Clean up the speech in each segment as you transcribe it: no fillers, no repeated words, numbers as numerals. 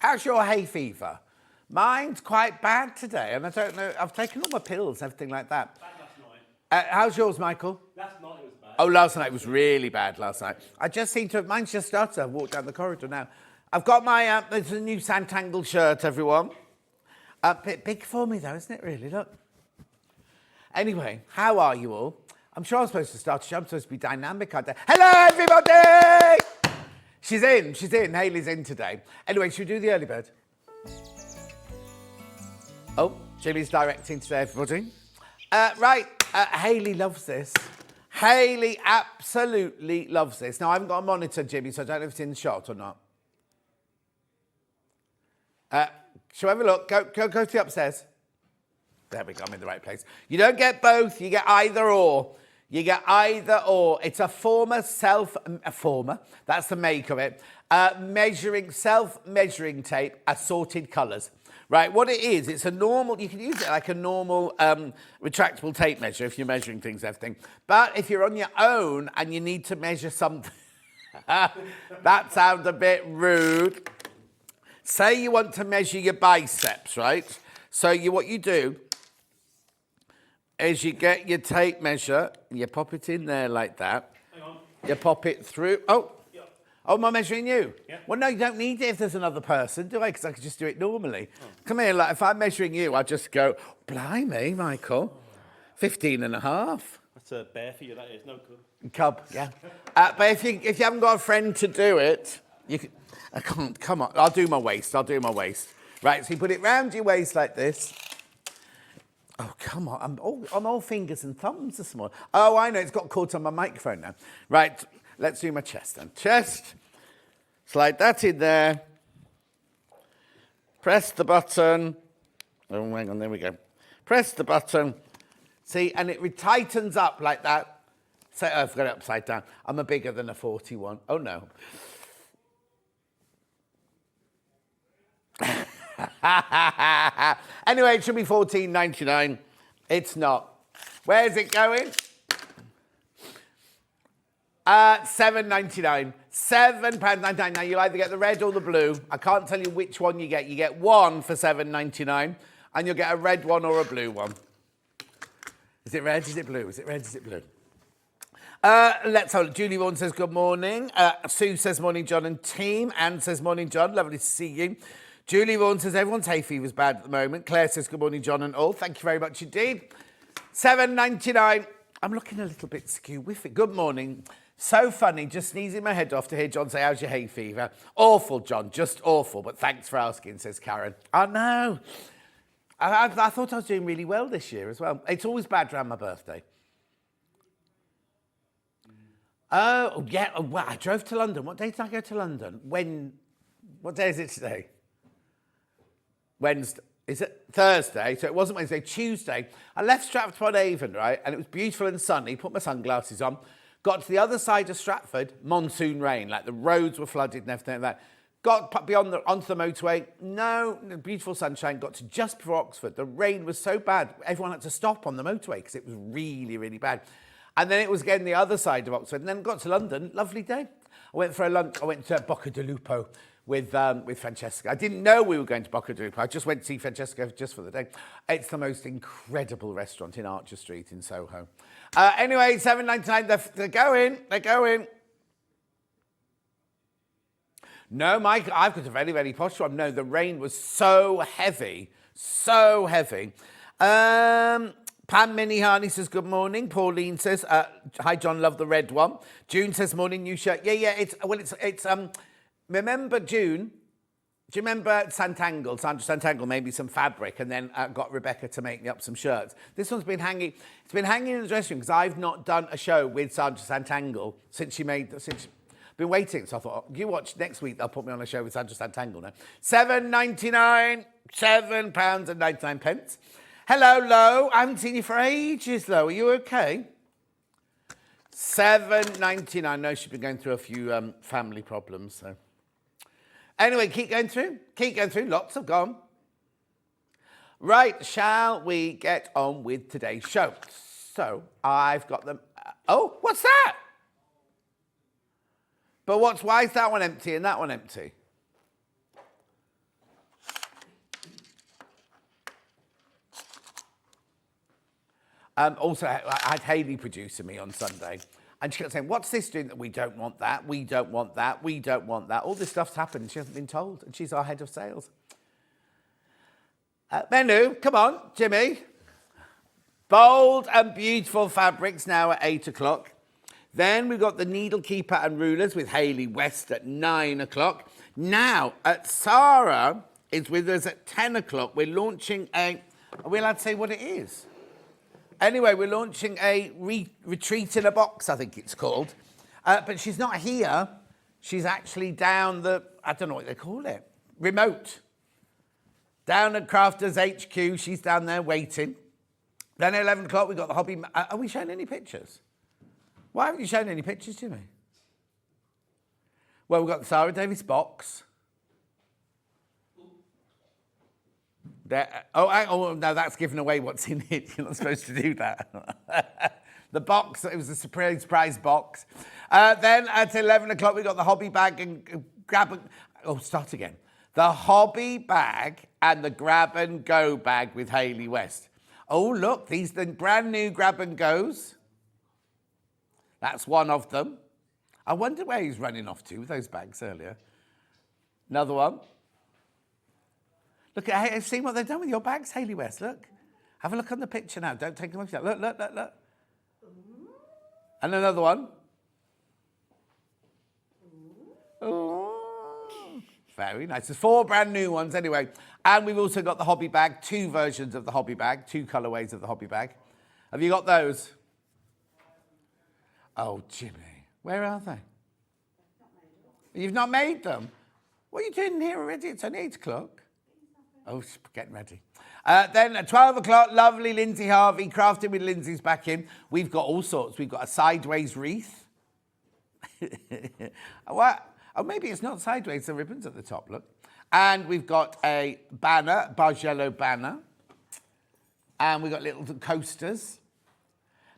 How's your hay fever? Mine's quite bad today, and I don't know. I've taken all my pills and everything like that. Bad last night. How's yours, Michael? Last night it was bad. Oh, last night was really bad. Last night. I just seem to have. Mine's just started. I've walked down the corridor now. I've got my. There's a new Santangle shirt, everyone. Bit big for me, though, isn't it, really? Look. Anyway, how are you all? I'm sure I'm supposed to start a show. I'm supposed to be dynamic, aren't I? Hello, everybody! She's in. Hayley's in today. Anyway, should we do the early bird? Oh, Jimmy's directing today, everybody. Right, Hayley loves this. Hayley absolutely loves this. Now, I haven't got a monitor, Jimmy, so I don't know if it's in the shot or not. Shall we have a look? Go to the upstairs. There we go, I'm in the right place. You don't get both, you get either or. You get either or. It's a former, that's the make of it, self-measuring tape, assorted colours. Right, what it is, it's a normal, you can use it like a normal retractable tape measure if you're measuring things, everything. But if you're on your own and you need to measure something, that sounds a bit rude. Say you want to measure your biceps, right? So what you do is you get your tape measure, you pop it in there like that. Hang on. You pop it through. Oh, Yeah. oh, am I measuring you? Yeah. Well, no, you don't need it if there's another person, do I? Because I could just do it normally. Oh. Come here, like if I'm measuring you, I just go, blimey, Michael, 15 and a half. That's a bear for you, that is. No good. Cub, yeah. But if you haven't got a friend to do it, you can, I can't, come on, I'll do my waist. Right, so you put it round your waist like this. Oh, come on, I'm all fingers and thumbs this morning. Oh, I know, it's got caught on my microphone now. Right, let's do my chest then. Chest, slide that in there. Press the button. Oh, hang on, there we go. Press the button. See, and it tightens up like that. So, oh, I've got it upside down. I'm a bigger than a 41. Oh, no. Anyway, it should be $14.99. It's not. Where's it going? $7.99. £7.99. Now, you'll either get the red or the blue. I can't tell you which one you get. You get one for $7.99, and you'll get a red one or a blue one. Is it red? Is it blue? Is it red? Is it blue? Let's hold it. Julie Vaughan says good morning. Sue says morning, John and team. Anne says morning, John. Lovely to see you. Julie Vaughan says everyone's hay fever's bad at the moment. Claire says good morning, John and all. Thank you very much indeed. $7.99. I'm looking a little bit skew-whiffy. Good morning. So funny, just sneezing my head off to hear John say, how's your hay fever? Awful, John, just awful. But thanks for asking, says Karen. Oh, no. I thought I was doing really well this year as well. It's always bad around my birthday. Oh, yeah. Oh, well, I drove to London. What day did I go to London? What day is it today? Wednesday. Is it Thursday? So it wasn't Wednesday, Tuesday. I left Stratford-upon-Avon, right? And it was beautiful and sunny. Put my sunglasses on. Got to the other side of Stratford, monsoon rain. Like the roads were flooded and everything like that. Got beyond onto the motorway. No, beautiful sunshine. Got to just before Oxford. The rain was so bad. Everyone had to stop on the motorway because it was really, really bad. And then it was again the other side of Oxford. And then got to London. Lovely day. I went for a lunch. I went to Bocca di Lupo with Francesca. I didn't know we were going to Bocca di Lupo. I just went to see Francesca just for the day. It's the most incredible restaurant in Archer Street in Soho. Anyway, $7.99. They're going. They're going. No, Mike, I've got a very, very posh one. No, the rain was so heavy. So heavy. Pam Minihani says, good morning. Pauline says, hi, John, love the red one. June says, morning, new shirt. Yeah, it's remember June? Do you remember Sandra Santangle made me some fabric and then got Rebecca to make me up some shirts? This one's been hanging, it's been hanging in the dressing room because I've not done a show with Sandra Santangle since been waiting. So I thought, you watch next week, they'll put me on a show with Sandra Santangle now. £7.99, £7.99. Hello, Lo. I haven't seen you for ages, Lo. Are you okay? $7.99. I know she's been going through a few family problems. So, anyway, keep going through. Keep going through. Lots have gone. Right, shall we get on with today's show? So I've got them. Oh, what's that? But why is that one empty and that one empty? Also, I had Hayley producing me on Sunday. And she kept saying, what's this doing? We don't want that. We don't want that. We don't want that. All this stuff's happened and she hasn't been told. And she's our head of sales. Menu, come on, Jimmy. Bold and beautiful fabrics now at 8 o'clock. Then we've got the needle keeper and rulers with Hayley West at 9 o'clock. Now, Sara is with us at 10 o'clock. We're launching are we allowed to say what it is? Anyway, we're launching a retreat in a box, I think it's called. But she's not here. She's actually down I don't know what they call it, remote. Down at Crafters HQ, she's down there waiting. Then at 11 o'clock, we've got the hobby. Are we showing any pictures? Why haven't you shown any pictures, Jimmy? Well, we've got the Sara Davies box. There, no, that's giving away what's in it. You're not supposed to do that. The box, it was a surprise box. Then at 11 o'clock, we got the hobby bag and start again. The hobby bag and the grab and go bag with Hayley West. Oh, look, these are the brand new grab and goes. That's one of them. I wonder where he's running off to with those bags earlier. Another one. Look, I've seen what they've done with your bags, Hayley West. Look. Have a look on the picture now. Don't take them off. Look. And another one. Ooh. Very nice. There's 4 brand new ones anyway. And we've also got the hobby bag, 2 versions of the hobby bag, 2 colourways of the hobby bag. Have you got those? Oh, Jimmy. Where are they? You've not made them? What are you doing here already? It's only 8 o'clock. Oh, getting ready. Then at 12 o'clock, lovely Lyndsey Harvey, crafting with Lyndsey's back in. We've got all sorts. We've got a sideways wreath. What? Oh, maybe it's not sideways. The ribbon's at the top, look. And we've got a banner, bargello banner. And we've got little coasters.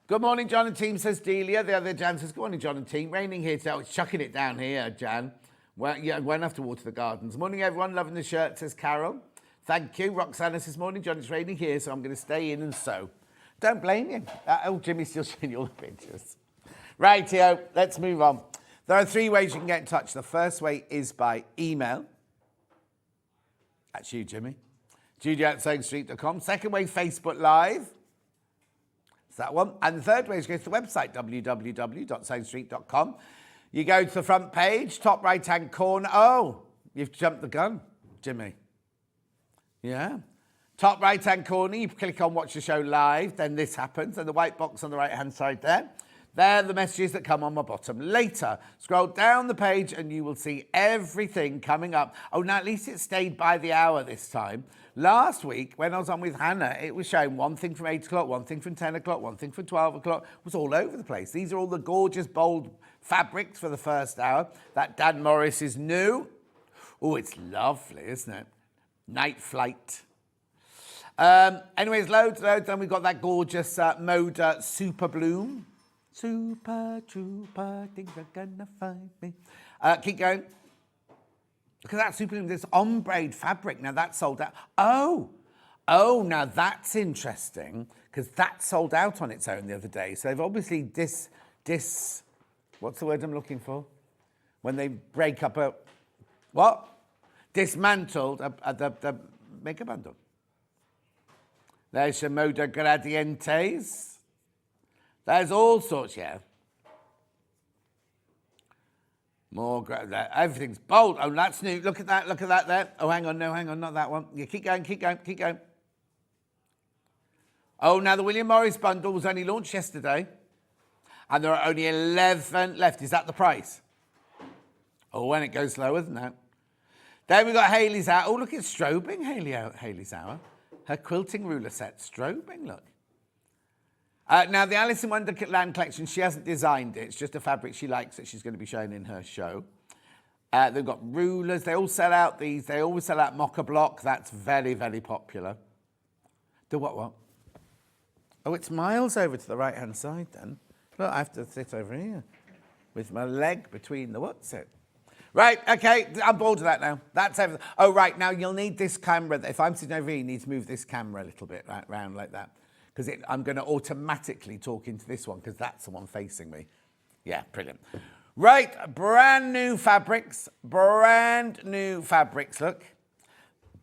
Good morning, John and team, says Delia. The other Jan says, good morning, John and team. Raining here today. Oh, it's chucking it down here, Jan. Well, yeah, won't have to water the gardens. Morning, everyone. Loving the shirt, says Carol. Thank you. Roxana says, morning, John. It's raining here, so I'm going to stay in and sew. Don't blame you. Jimmy's still showing you all the pictures. Rightio, let's move on. There are 3 ways you can get in touch. The first way is by email. That's you, Jimmy. Judy@sewingstreet.com. Second way, Facebook Live. It's that one. And the third way is go to the website, www.sewingstreet.com. You go to the front page, top right-hand corner. Oh, you've jumped the gun, Jimmy. Yeah. Top right-hand corner, you click on Watch the Show Live, then this happens, and the white box on the right-hand side there. They're the messages that come on my bottom later. Scroll down the page and you will see everything coming up. Oh, now at least it stayed by the hour this time. Last week, when I was on with Hannah, it was showing one thing from 8 o'clock, one thing from 10 o'clock, one thing from 12 o'clock. It was all over the place. These are all the gorgeous, bold fabrics for the first hour. That Dan Morris is new. Oh, it's lovely, isn't it? Night Flight. Anyways, loads. Then we've got that gorgeous Moda Super Bloom. Super Trooper, think they're gonna find me. Keep going. Look at that Super Bloom. This ombre fabric. Now that's sold out. Oh, now that's interesting because that sold out on its own the other day. So they've obviously what's the word I'm looking for? When they break up dismantled the makeup bundle. There's your Moda Gradientes. There's all sorts, yeah. More, everything's bold. Oh, that's new. Look at that there. Oh, hang on, not that one. Yeah, keep going. Oh, now the William Morris bundle was only launched yesterday. And there are only 11 left. Is that the price? Oh, when it goes lower than that. Then we got Hayley's Hour. Oh, look, it's strobing, Hayley's Hour. Her quilting ruler set, strobing, look. Now, the Alice in Wonderland collection, she hasn't designed it. It's just a fabric she likes that she's going to be showing in her show. They've got rulers. They all sell out these. They always sell out mocha block. That's very, very popular. The what? Oh, it's miles over to the right-hand side then. Look, I have to sit over here with my leg between the what's it. Right, okay, I'm bored of that now. That's everything. Oh, right, now you'll need this camera. If I'm sitting over here, you need to move this camera a little bit right round like that. because I'm going to automatically talk into this one because that's the one facing me. Yeah, brilliant. Right, brand new fabrics, look.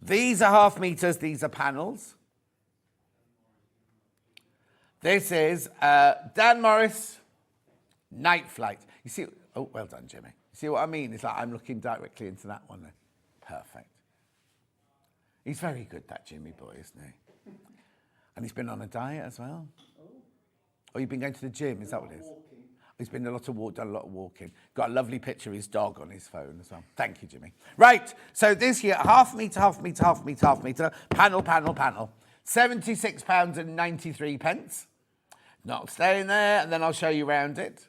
These are half meters, these are panels. This is Dan Morris, Night Flight. You see, oh, well done, Jimmy. You see what I mean? It's like I'm looking directly into that one there. Perfect. He's very good, that Jimmy boy, isn't he? And he's been on a diet as well. Oh, you've been going to the gym, is that what it is? He's been done a lot of walking. Got a lovely picture of his dog on his phone as well. Thank you, Jimmy. Right, so this here, half metre, panel. £76.93. Not staying there, and then I'll show you around it.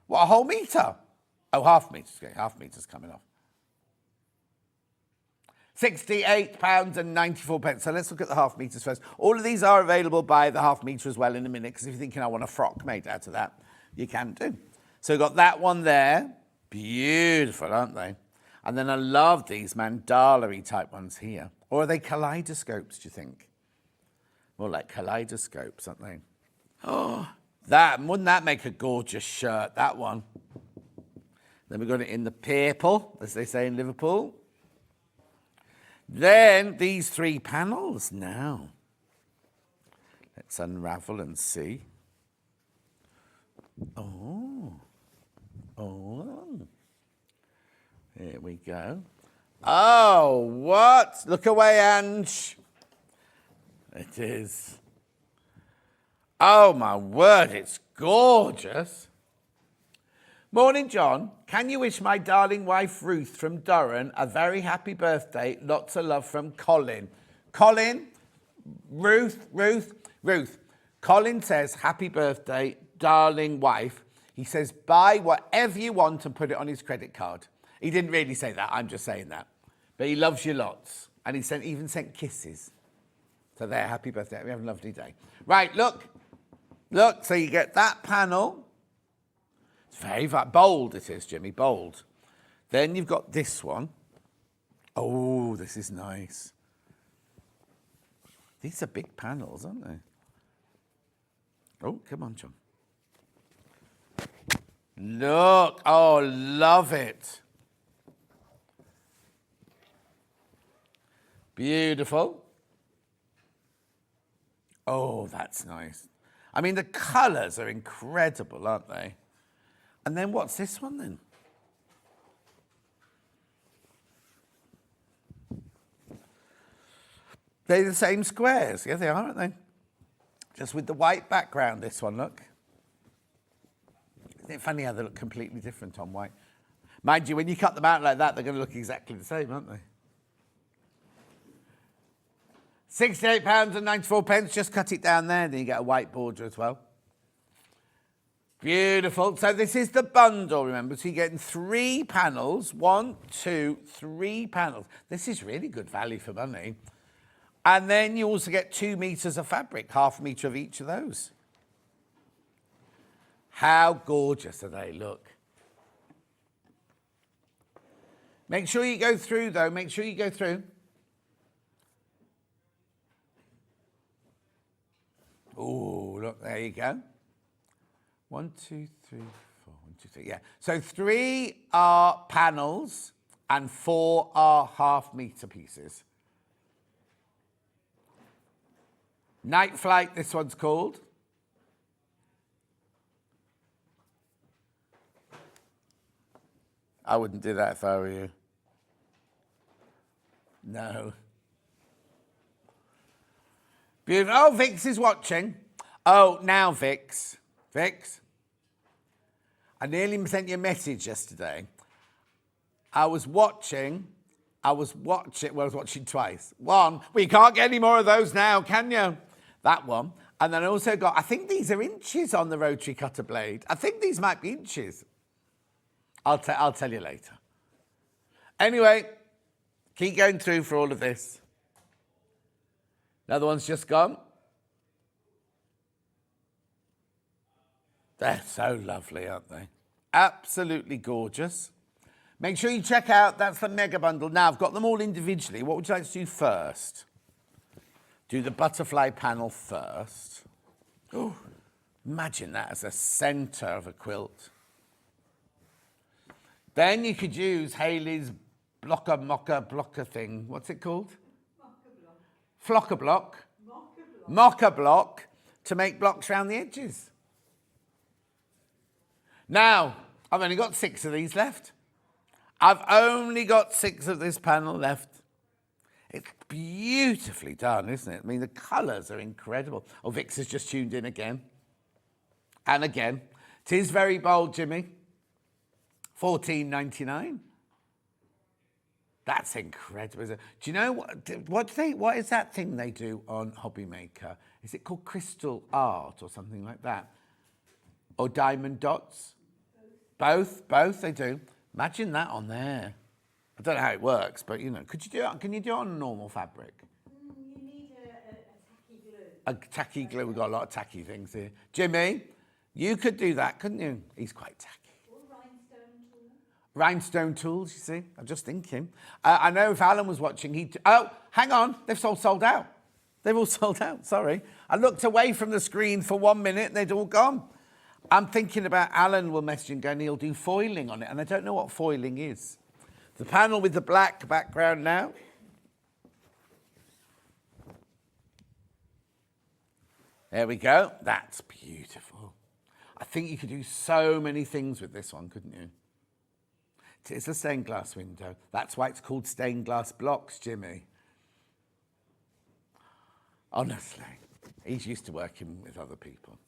What, a whole metre? Oh, half metre's going, half metre's coming off. £68.94. So let's look at the half metres first. All of these are available by the half metre as well in a minute, because if you're thinking I want a frock made out of that, you can do. So we've got that one there. Beautiful, aren't they? And then I love these mandala-y type ones here. Or are they kaleidoscopes, do you think? More like kaleidoscopes, aren't they? Oh, wouldn't that make a gorgeous shirt, that one? Then we've got it in the purple, as they say in Liverpool. Then these 3 panels now. Let's unravel and see. Oh. Here we go. Oh, what? Look away, Ange. It is. Oh, my word, it's gorgeous. Morning, John. Can you wish my darling wife, Ruth, from Durham, a very happy birthday? Lots of love from Colin. Colin, Ruth. Colin says, happy birthday, darling wife. He says, buy whatever you want and put it on his credit card. He didn't really say that. I'm just saying that. But he loves you lots. And he even sent kisses. So there, happy birthday. We have a lovely day. Right, look. Look, so you get that panel. It's very bold, it is, Jimmy, bold. Then you've got this one. Oh, this is nice. These are big panels, aren't they? Oh, come on, John. Look. Oh, love it. Beautiful. Oh, that's nice. I mean, the colours are incredible, aren't they? And then what's this one then? They're the same squares. Yeah, they are, aren't they? Just with the white background, this one, look. Isn't it funny how they look completely different on white? Mind you, when you cut them out like that, they're going to look exactly the same, aren't they? £68.94. Just cut it down there, then you get a white border as well. Beautiful. So this is the bundle, remember. So you're getting 3 panels. 1, 2, 3 panels. This is really good value for money. And then you also get 2 meters of fabric, half metre of each of those. How gorgeous are they? Look. Make sure you go through, though. Make sure you go through. Oh, look, there you go. 1, 2, 3, 4, 1, 2, 3. Yeah. So 3 are panels and 4 are half metre pieces. Night Flight, this one's called. I wouldn't do that if I were you. No. Beautiful. Oh, Vix is watching. Oh, now Vix. Vix, I nearly sent you a message yesterday. I was watching twice. One, well, you can't get any more of those now, can you? That one. And then I also got, I think these are inches on the rotary cutter blade. I think these might be inches. I'll tell you later. Anyway, keep going through for all of this. Another one's just gone. They're so lovely, aren't they? Absolutely gorgeous. Make sure you check out, that's the mega bundle. Now, I've got them all individually. What would you like to do first? Do the butterfly panel first. Oh, imagine that as a centre of a quilt. Then you could use Hayley's blocker thing. What's it called? Flocker block. Mocha block to make blocks around the edges. Now, I've only got 6 of these left. I've only got 6 of this panel left. It's beautifully done, isn't it? I mean, the colours are incredible. Oh, Vix has just tuned in again. And again. It is very bold, Jimmy. $14.99. That's incredible. Do you know what is that thing they do on Hobby Maker? Is it called crystal art or something like that? Or diamond dots? Both they do. Imagine that on there. I don't know how it works, but you know, could you do it? Can you do it on a normal fabric? You need a tacky glue. A tacky glue. We've got a lot of tacky things here. Jimmy, you could do that, couldn't you? He's quite tacky. Or rhinestone tools. Rhinestone tools, you see. I'm just thinking. I know if Alan was watching, he'd... Oh, hang on. They've all sold out. They've all sold out. Sorry. I looked away from the screen for 1 minute and they'd all gone. I'm thinking about Alan will message and go, and he'll do foiling on it. And I don't know what foiling is. The panel with the black background now. There we go. That's beautiful. I think you could do so many things with this one, couldn't you? It's a stained glass window. That's why it's called stained glass blocks, Jimmy. Honestly, he's used to working with other people.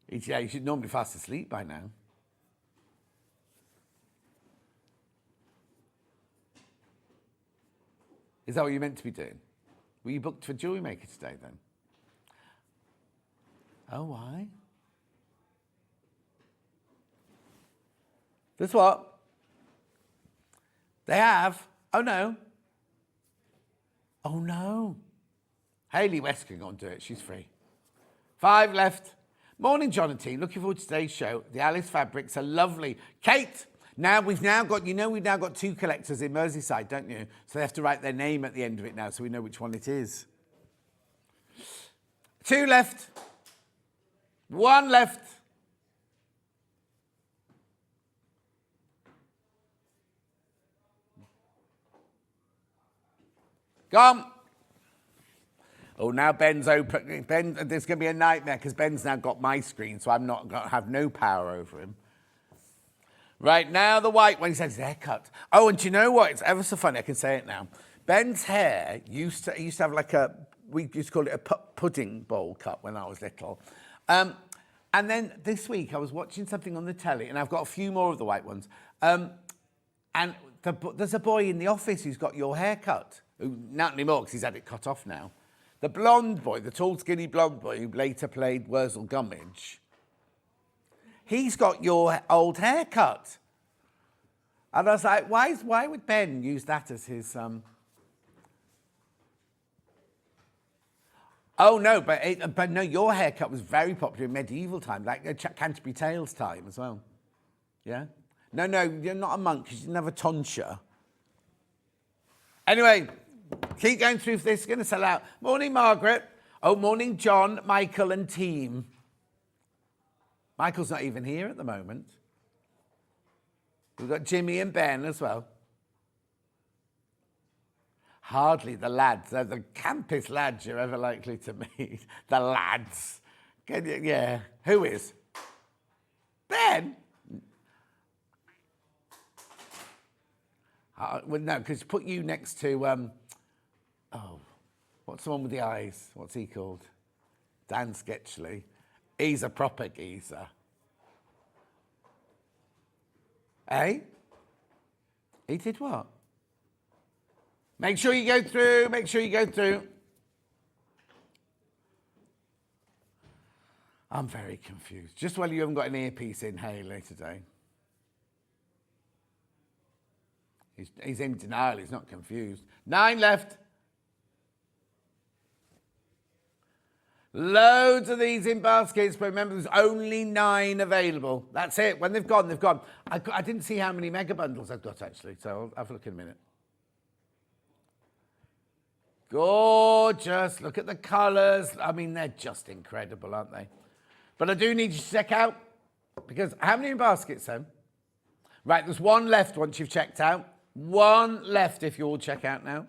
He should normally fast asleep by now. Is that what you're meant to be doing? Were you booked for Jewellery Maker today then? Oh, why? There's what? They have? Oh, no. Oh, no. Hayley West can go and do it. She's free. 5 left. Morning, John and team. Looking forward to today's show. The Alice fabrics are lovely. Kate, we've now got 2 collectors in Merseyside, don't you? So they have to write their name at the end of it now so we know which one it is. 2 left. 1 left. Gone. Oh, now Ben's open. Ben, there's going to be a nightmare because Ben's now got my screen, so I'm not going to have no power over him. Right, now the white one, he says his haircut. Oh, and do you know what? It's ever so funny, I can say it now. Ben's hair used to have like we used to call it a pudding bowl cut when I was little. And then this week I was watching something on the telly, and I've got a few more of the white ones. And there's a boy in the office who's got your haircut. Not anymore, because he's had it cut off now. The blonde boy, the tall, skinny blonde boy who later played Wurzel Gummidge, he's got your old haircut. And I was like, why would Ben use that as his... Oh, no, but no, your haircut was very popular in medieval time, like Canterbury Tales time as well. Yeah? No, you're not a monk because you didn't have a tonsure. Anyway... Keep going through this, it's going to sell out. Morning, Margaret. Oh, morning, John, Michael and team. Michael's not even here at the moment. We've got Jimmy and Ben as well. Hardly the lads. They're the campest lads you're ever likely to meet. The lads. Yeah. Who is? Ben? Well, no, because put you next to... Oh, what's the one with the eyes? What's he called? Dan Sketchley. He's a proper geezer. Eh? He did what? Make sure you go through. I'm very confused. Just while you haven't got an earpiece in, Hayley, today. He's in denial, he's not confused. 9 left. Loads of these in baskets, but remember there's only 9 available. That's it. When they've gone, they've gone. I didn't see how many mega bundles I've got actually, so I'll have a look in a minute. Gorgeous. Look at the colours. I mean, they're just incredible, aren't they? But I do need you to check out, because how many in baskets then? Right, there's one left once you've checked out. One left if you all check out now.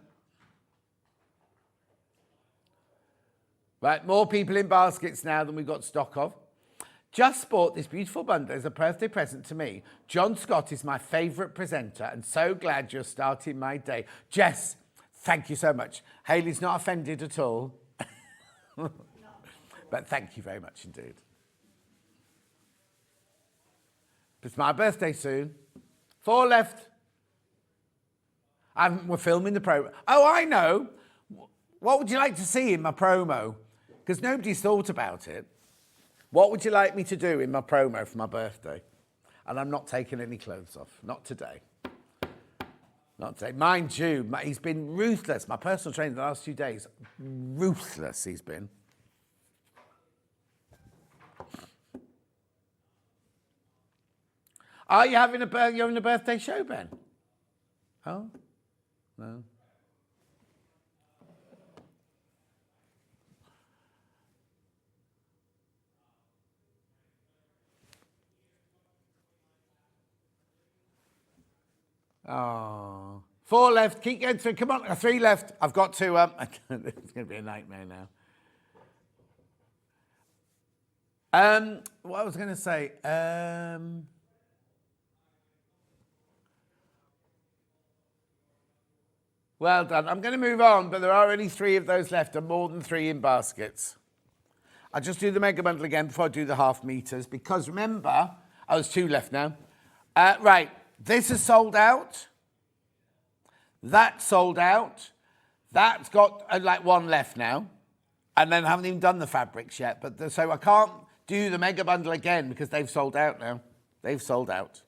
Right, more people in baskets now than we've got stock of. Just bought this beautiful bundle as a birthday present to me. John Scott is my favourite presenter and so glad you're starting my day. Jess, thank you so much. Hayley's not offended at all. But thank you very much indeed. It's my birthday soon. 4 left. We're filming the promo. Oh, I know. What would you like to see in my promo? Because nobody's thought about it. What would you like me to do in my promo for my birthday? And I'm not taking any clothes off. Not today. Not today. Mind you, he's been ruthless. My personal trainer the last few days, ruthless he's been. Are you having you're having a birthday show, Ben? Oh? No. Oh. 4 left. Keep going through. Come on. 3 left. I've got to... it's going to be a nightmare now. What I was going to say... Well done. I'm going to move on, but there are only 3 of those left and more than 3 in baskets. I'll just do the mega bundle again before I do the half meters, because remember, there's 2 left now. Right, this is sold out. That's sold out. That's got like 1 left now. And then I haven't even done the fabrics yet. But so I can't do the mega bundle again because they've sold out now. They've sold out.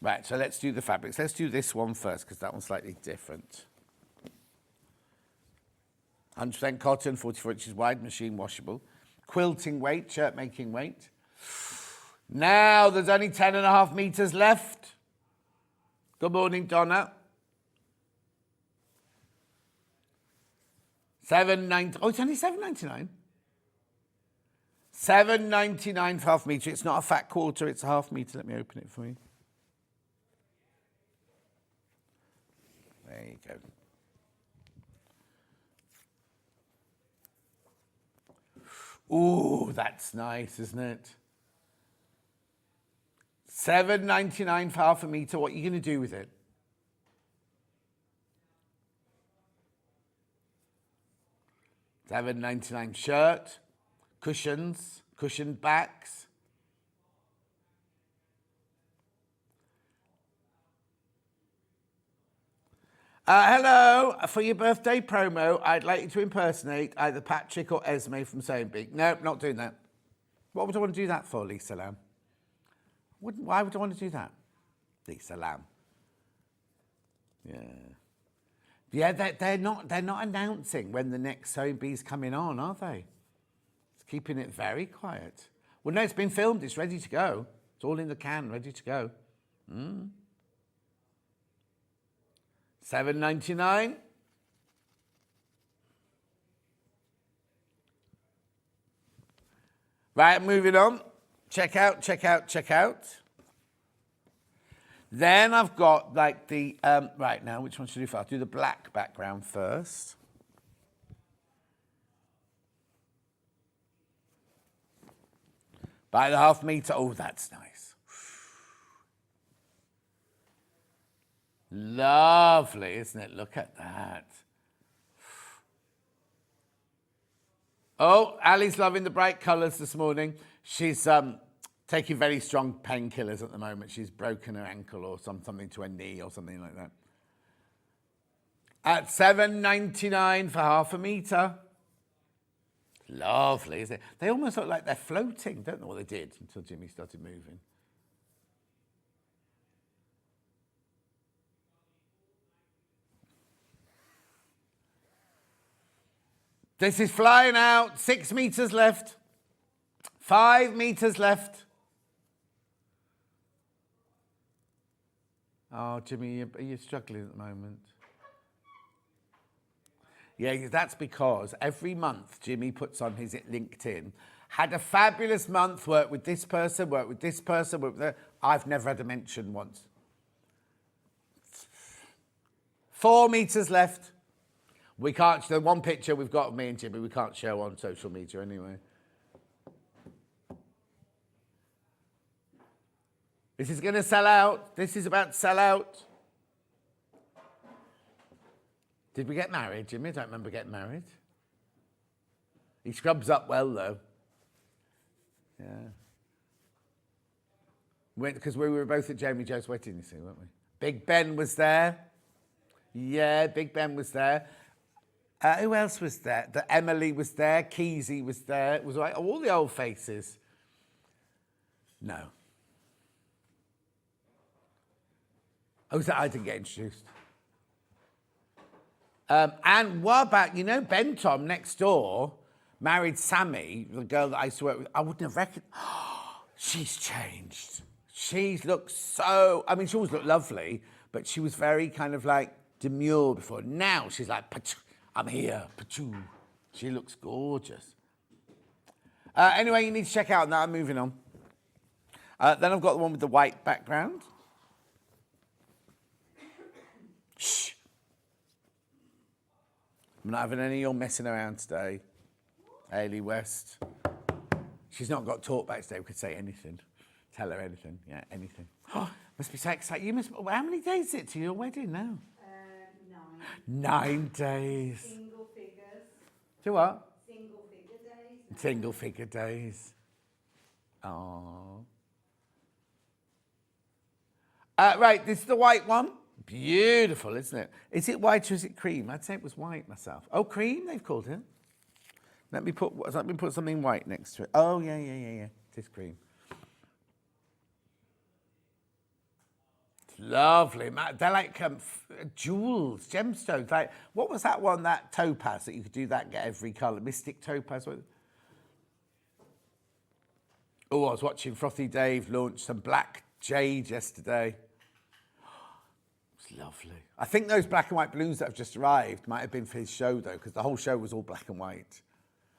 Right, so let's do the fabrics. Let's do this one first because that one's slightly different. 100% cotton, 44 inches wide, machine washable. Quilting weight, shirt making weight. Now there's only 10.5 meters left. Good morning, Donna. $7.90. Oh, it's only $7.99. $7.99 for half meter. It's not a fat quarter, it's a half meter. Let me open it for you. There you go. Ooh, that's nice, isn't it? $7.99 for half a metre. What are you going to do with it? $7.99 shirt, cushions, cushioned backs. Hello, for your birthday promo, I'd like you to impersonate either Patrick or Esme from Soambeek. No, not doing that. What would I want to do that for, Lisa Lamb? Why would I want to do that? Lisa Lamb. Yeah. Yeah, they're not announcing when the next Soambeek's coming on, are they? It's keeping it very quiet. Well, no, it's been filmed. It's ready to go. It's all in the can, ready to go. $7.99. Right, moving on. Check out, check out, check out. Then I've got like the, right now, which one should I do first? I'll do the black background first. By the half meter. Oh, that's nice. Lovely, isn't it? Look at that. Oh, Ali's loving the bright colours this morning. She's taking very strong painkillers at the moment. She's broken her ankle or something to her knee or something like that. At $7.99 for half a metre. Lovely, isn't it? They almost look like they're floating. Don't know what they did until Jimmy started moving. This is flying out. 6 meters left. 5 meters left. Oh, Jimmy, are you struggling at the moment? Yeah, that's because every month Jimmy puts on his LinkedIn, had a fabulous month, worked with this person, worked with this person, worked with that. I've never had a mention once. 4 meters left. We can't, the one picture we've got of me and Jimmy, we can't show on social media anyway. This is going to sell out. This is about to sell out. Did we get married, Jimmy? I don't remember getting married. He scrubs up well, though. Yeah. Because we were both at Jamie Joe's wedding, you see, weren't we? Big Ben was there. Yeah, Big Ben was there. Who else was there? Emily was there. Keezy was there. It was like all the old faces. No. Oh, I didn't get introduced. And what about, you know, Ben Tom next door married Sammy, the girl that I used to work with. I wouldn't have reckoned. She's changed. She's looked so, I mean, she always looked lovely, but she was very kind of like demure before. Now she's like, I'm here, she looks gorgeous. Anyway, you need to check out that. I'm moving on. Then I've got the one with the white background. Shh. I'm not having any of your messing around today. Hayley West. She's not got talk back today. We could say anything. Tell her anything. Yeah, anything. Oh, must be so exciting. You must. How many days is it to your wedding now? 9. 9 days. Single figures. To what? Single figure days. No. Single figure days. Oh. Right, this is the white one. Beautiful, isn't it? Is it white or is it cream? I'd say it was white myself. Oh, cream, they've called it. Let me put something white next to it. Oh, yeah. It is cream. It's lovely. They're like jewels, gemstones. Like, what was that one, that topaz that you could do that, get every colour? Mystic topaz. Oh, I was watching Frothy Dave launch some black jade yesterday. It's lovely. I think those black and white balloons that have just arrived might have been for his show, though, because the whole show was all black and white.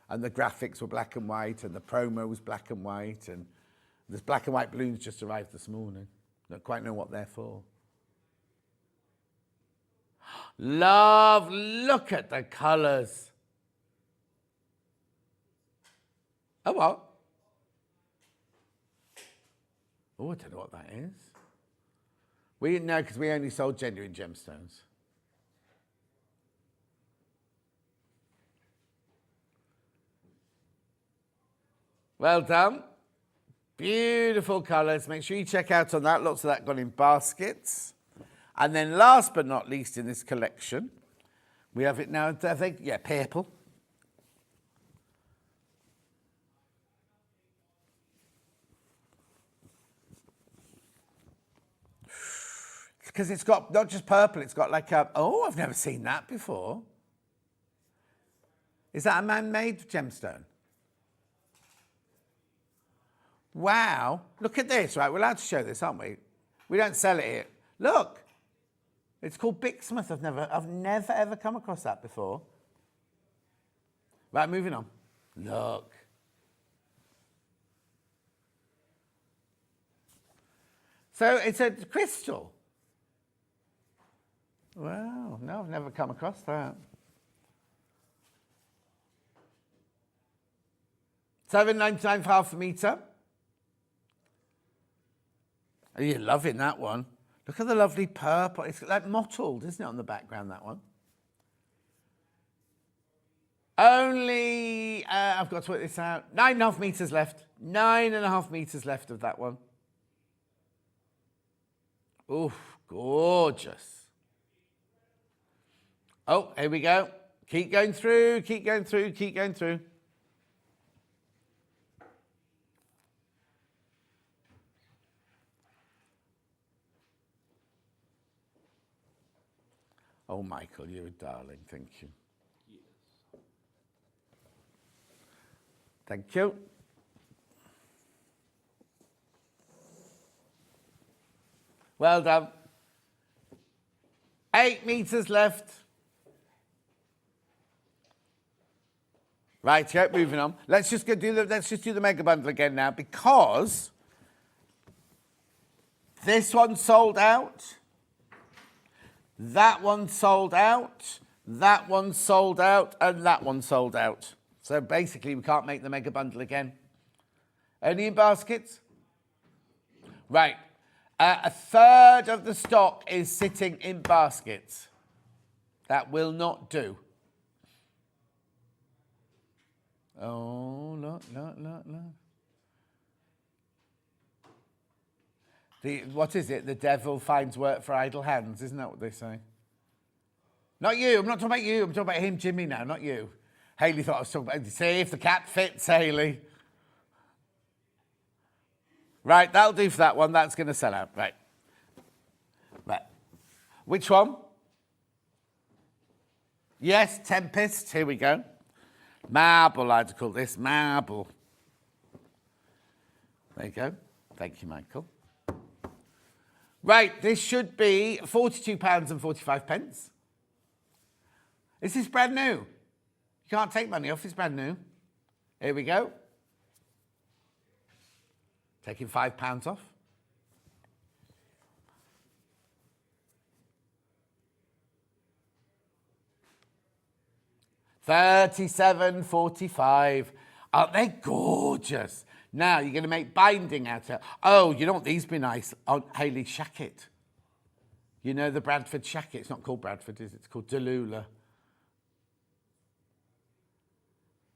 And the graphics were black and white, and the promo was black and white, and there's black and white balloons just arrived this morning. Don't quite know what they're for. Love, look at the colours. Oh, what? Oh, I don't know what that is. We didn't know because we only sold genuine gemstones. Well done. Beautiful colours. Make sure you check out on that. Lots of that gone in baskets. And then last but not least in this collection, we have it now, purple. Because it's got not just purple, it's got like a, oh, I've never seen that before. Is that a man-made gemstone? Wow, look at this, right? We're allowed to show this, aren't we? We don't sell it here. Look, it's called Bixmouth. I've never ever come across that before. Right, moving on. Look. So it's a crystal. Wow, no, I've never come across that. $7.99 for half a metre. Oh, you're loving that one. Look at the lovely purple. It's like mottled, isn't it, on the background, that one? Only, I've got to work this out, 9.5 metres left. 9.5 metres left of that one. Oof, gorgeous. Oh, here we go. Keep going through, keep going through, keep going through. Oh, Michael, you're a darling. Thank you. Yes. Thank you. Well done. 8 metres left. Right, yeah, moving on. Let's just do the mega bundle again now, because this one sold out. That one sold out. That one sold out, and that one sold out. So basically, we can't make the mega bundle again. Only in baskets? Right. A third of the stock is sitting in baskets. That will not do. Oh, look. What is it? The devil finds work for idle hands. Isn't that what they say? Not you. I'm not talking about you. I'm talking about him, Jimmy, now, not you. Hayley thought I was talking about... See if the cat fits, Hayley. Right, that'll do for that one. That's going to sell out. Right. Which one? Yes, Tempest. Here we go. Marble, I'd call this. Marble. There you go. Thank you, Michael. Right, this should be £42.45. This is brand new. You can't take money off, it's brand new. Here we go. Taking £5 off. £37.45. Aren't they gorgeous? Now you're going to make binding out of. Oh, you know what? These be nice. Oh, Hayley, shacket. You know the Bradford shacket. It's not called Bradford, is it? It's called Delula.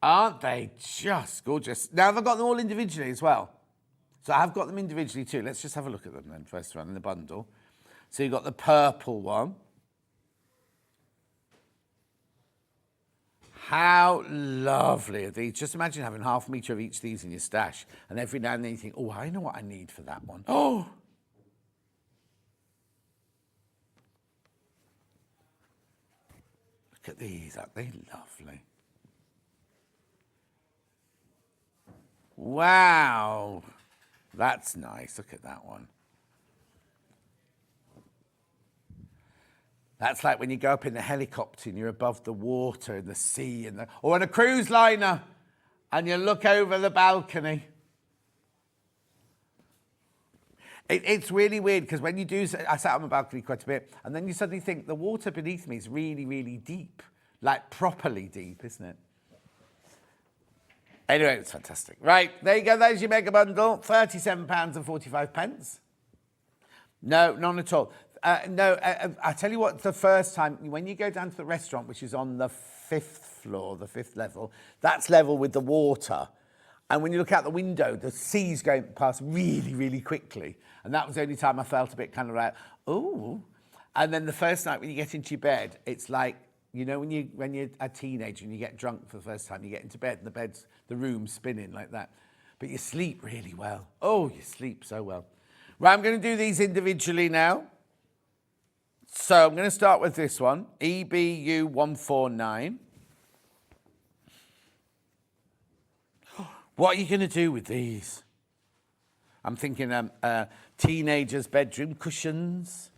Aren't they just gorgeous? Now I've got them all individually as well. So I've got them individually too. Let's just have a look at them then, first one in the bundle. So you've got the purple one. How lovely are these? Just imagine having half a metre of each of these in your stash, and every now and then you think, oh, I know what I need for that one. Oh! Look at these, aren't they lovely? Wow! That's nice. Look at that one. That's like when you go up in the helicopter and you're above the water and the sea, and or on a cruise liner and you look over the balcony. It's really weird because when you do, I sat on the balcony quite a bit, and then you suddenly think the water beneath me is really, really deep, like properly deep, isn't it? Anyway, it's fantastic. Right, there you go. There's your mega bundle, £37.45. No, none at all. I tell you what, the first time, when you go down to the restaurant, which is on the 5th floor, the 5th level, that's level with the water. And when you look out the window, the sea's going past really, really quickly. And that was the only time I felt a bit kind of like, oh. And then the first night when you get into your bed, it's like, you know, when you're a teenager and you get drunk for the first time, you get into bed and the room's spinning like that. But you sleep really well. Oh, you sleep so well. Right, I'm going to do these individually now. So I'm going to start with this one, EBU 149. What are you going to do with these? I'm thinking teenagers' bedroom cushions.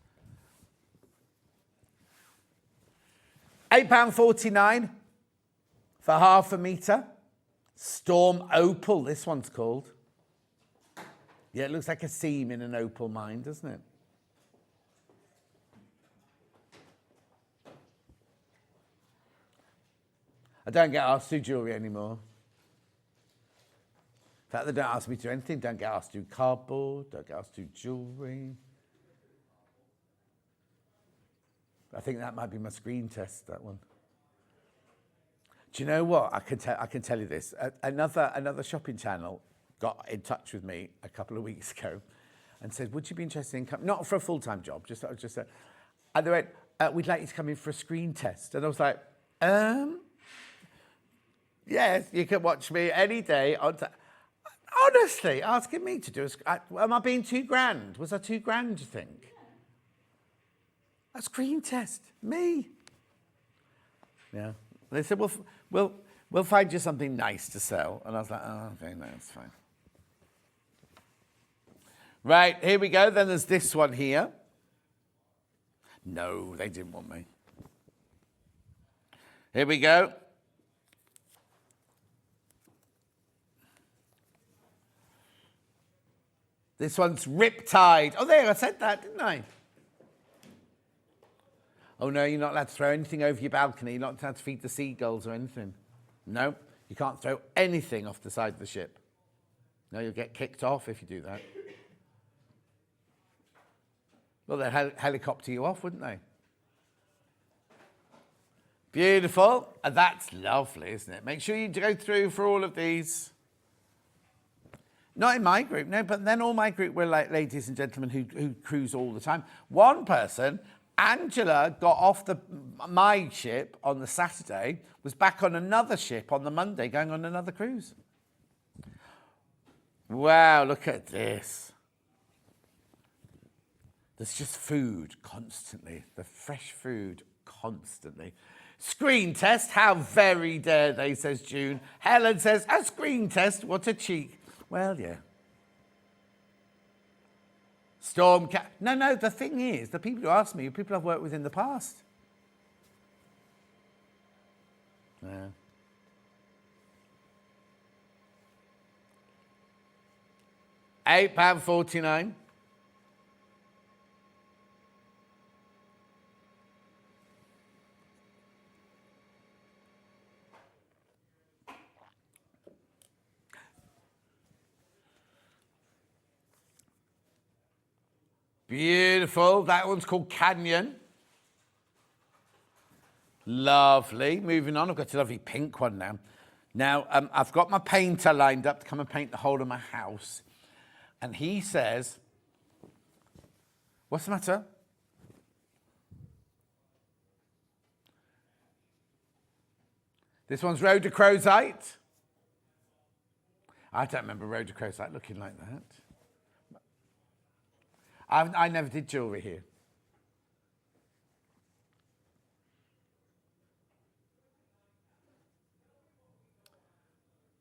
£8.49 for half a metre. Storm Opal, this one's called. Yeah, it looks like a seam in an opal mine, doesn't it? I don't get asked to do jewellery anymore. In fact, they don't ask me to do anything. Don't get asked to do cardboard. Don't get asked to do jewellery. I think that might be my screen test, that one. Do you know what? I can tell you this. Another shopping channel got in touch with me a couple of weeks ago and said, would you be interested in coming? Not for a full-time job, just and they went, we'd like you to come in for a screen test. And I was like, yes, you can watch me any day. Honestly, asking me to do am I being £2,000? Was that £2,000, do you think? A screen test, me. Yeah. They said, we'll find you something nice to sell. And I was like, oh, okay, no, it's fine. Right, here we go. Then there's this one here. No, they didn't want me. Here we go. This one's Riptide. Oh, there, I said that, didn't I? Oh, no, you're not allowed to throw anything over your balcony. You're not allowed to feed the seagulls or anything. No, you can't throw anything off the side of the ship. No, you'll get kicked off if you do that. Well, they'd helicopter you off, wouldn't they? Beautiful. And that's lovely, isn't it? Make sure you go through for all of these. Not in my group, no, but then all my group were like ladies and gentlemen who cruise all the time. One person, Angela, got off my ship on the Saturday, was back on another ship on the Monday, going on another cruise. Wow, look at this. There's just food constantly, the fresh food constantly. Screen test, how very dare they, says June. Helen says, a screen test, what a cheek. Well, yeah. No, the thing is, the people who ask me are people I've worked with in the past. Yeah. £8.49. Beautiful. That one's called Canyon. Lovely. Moving on, I've got a lovely pink one now. Now, I've got my painter lined up to come and paint the whole of my house. And he says, what's the matter? This one's rhodochrosite. I don't remember rhodochrosite looking like that. I never did jewellery here.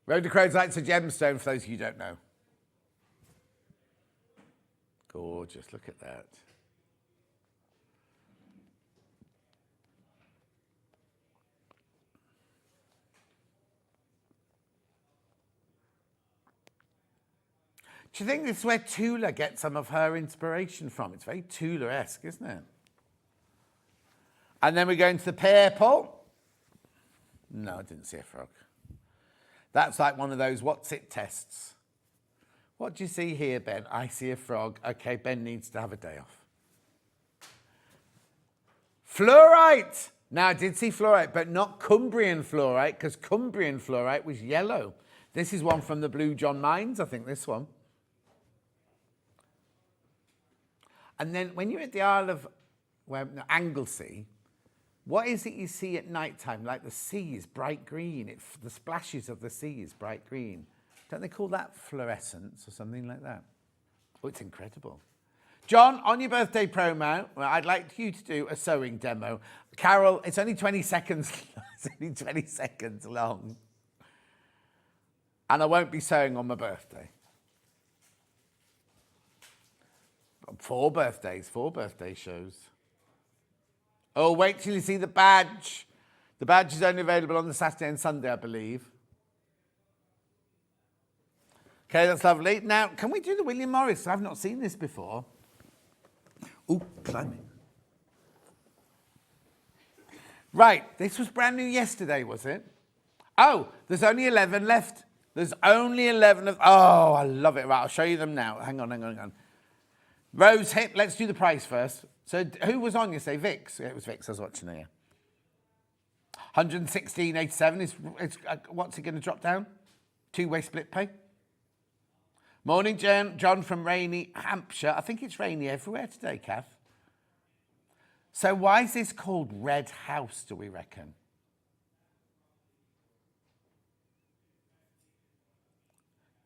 Rhodochrosite's a gemstone, for those of you who don't know. Gorgeous, look at that. Do you think this is where Tula gets some of her inspiration from? It's very Tula-esque, isn't it? And then we go into the purple. No, I didn't see a frog. That's like one of those what's it tests. What do you see here, Ben? I see a frog. Okay, Ben needs to have a day off. Fluorite. Now, I did see fluorite, but not Cumbrian fluorite, because Cumbrian fluorite was yellow. This is one from the Blue John Mines, I think, this one. And then when you're at the Isle of Anglesey, what is it you see at night time? Like the sea is bright green. The splashes of the sea is bright green. Don't they call that fluorescence or something like that? Oh, it's incredible. John, on your birthday promo, well, I'd like you to do a sewing demo. Carol, it's only 20 seconds. It's only 20 seconds long. And I won't be sewing on my birthday. 4 birthday shows. Oh, wait till you see the badge. The badge is only available on the Saturday and Sunday, I believe. Okay, that's lovely. Now, can we do the William Morris? I've not seen this before. Ooh, climbing. Right, this was brand new yesterday, was it? Oh, there's only 11 left. There's only 11 of... Oh, I love it. Right, I'll show you them now. Hang on. Rose hip, let's do the price first. So who was on, you say? Vix? Yeah, it was Vix, I was watching there. 116.87 is what's it going to drop down? 2-way split pay. Morning, John from rainy Hampshire. I think it's rainy everywhere today, Kath. So why is this called Red House, do we reckon?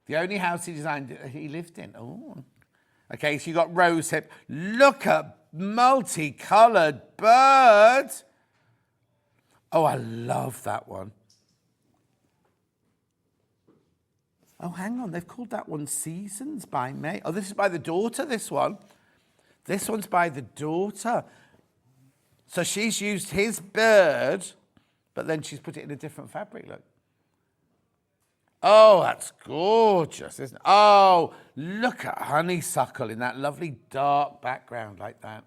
The only house he lived in. Oh. Okay, so you got rose hip. Look at multicoloured bird. Oh, I love that one. Oh, hang on. They've called that one Seasons by May. Oh, this is by the daughter, this one. This one's by the daughter. So she's used his bird, but then she's put it in a different fabric, look. Oh, that's gorgeous, isn't it? Oh, look at honeysuckle in that lovely dark background like that.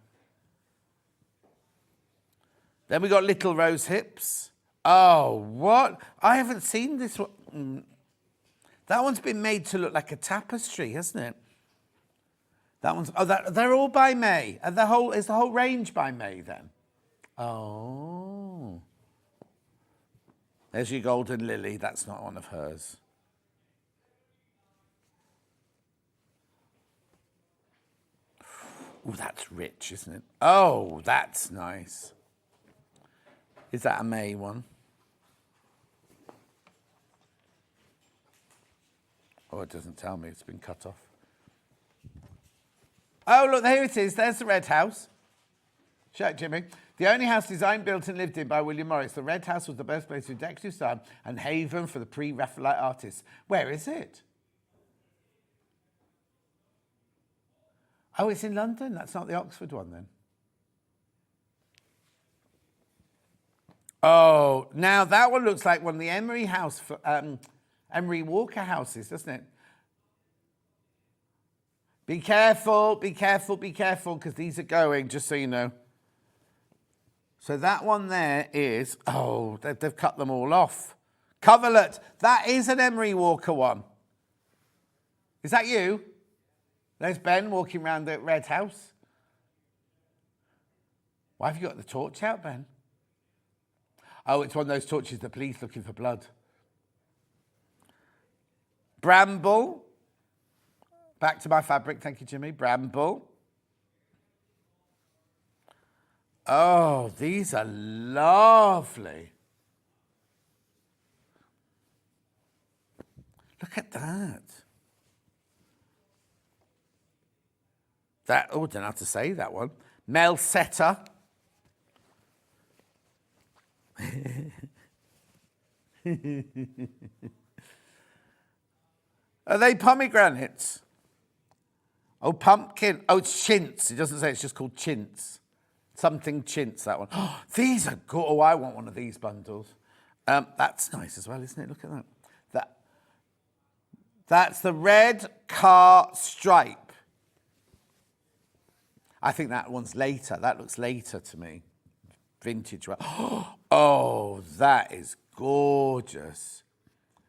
Then we got little rose hips. Oh, what? I haven't seen this one. That one's been made to look like a tapestry, hasn't it? That one's, oh, they're all by May. And is the whole range by May then? Oh. There's your golden lily. That's not one of hers. Oh, that's rich, isn't it? Oh, that's nice. Is that a May one? Oh, it doesn't tell me. It's been cut off. Oh, look, here it is. There's the red house. Show it, Jimmy. The only house designed, built and lived in by William Morris. The red house was the birthplace of decorative style and haven for the pre-Raphaelite artists. Where is it? Oh, it's in London. That's not the Oxford one then. Oh, now that one looks like one of the Emery House, Emery Walker houses, doesn't it? Be careful, be careful, be careful, because these are going, just so you know. So that one there is, oh, they've cut them all off. Coverlet, that is an Emery Walker one. Is that you? There's Ben walking around the red house. Why have you got the torch out, Ben? Oh, it's one of those torches, the police looking for blood. Bramble. Back to my fabric. Thank you, Jimmy. Bramble. Oh, these are lovely. Look at that. Oh, I don't know how to say that one. Melsetter. Are they pomegranates? Oh, pumpkin. Oh, it's chintz. It doesn't say, it's just called chintz. Something chintz, that one. Oh, these are good. Oh, I want one of these bundles. That's nice as well, isn't it? Look at that. That's the red car stripe. I think that one's later. That looks later to me. Vintage. Oh, that is gorgeous.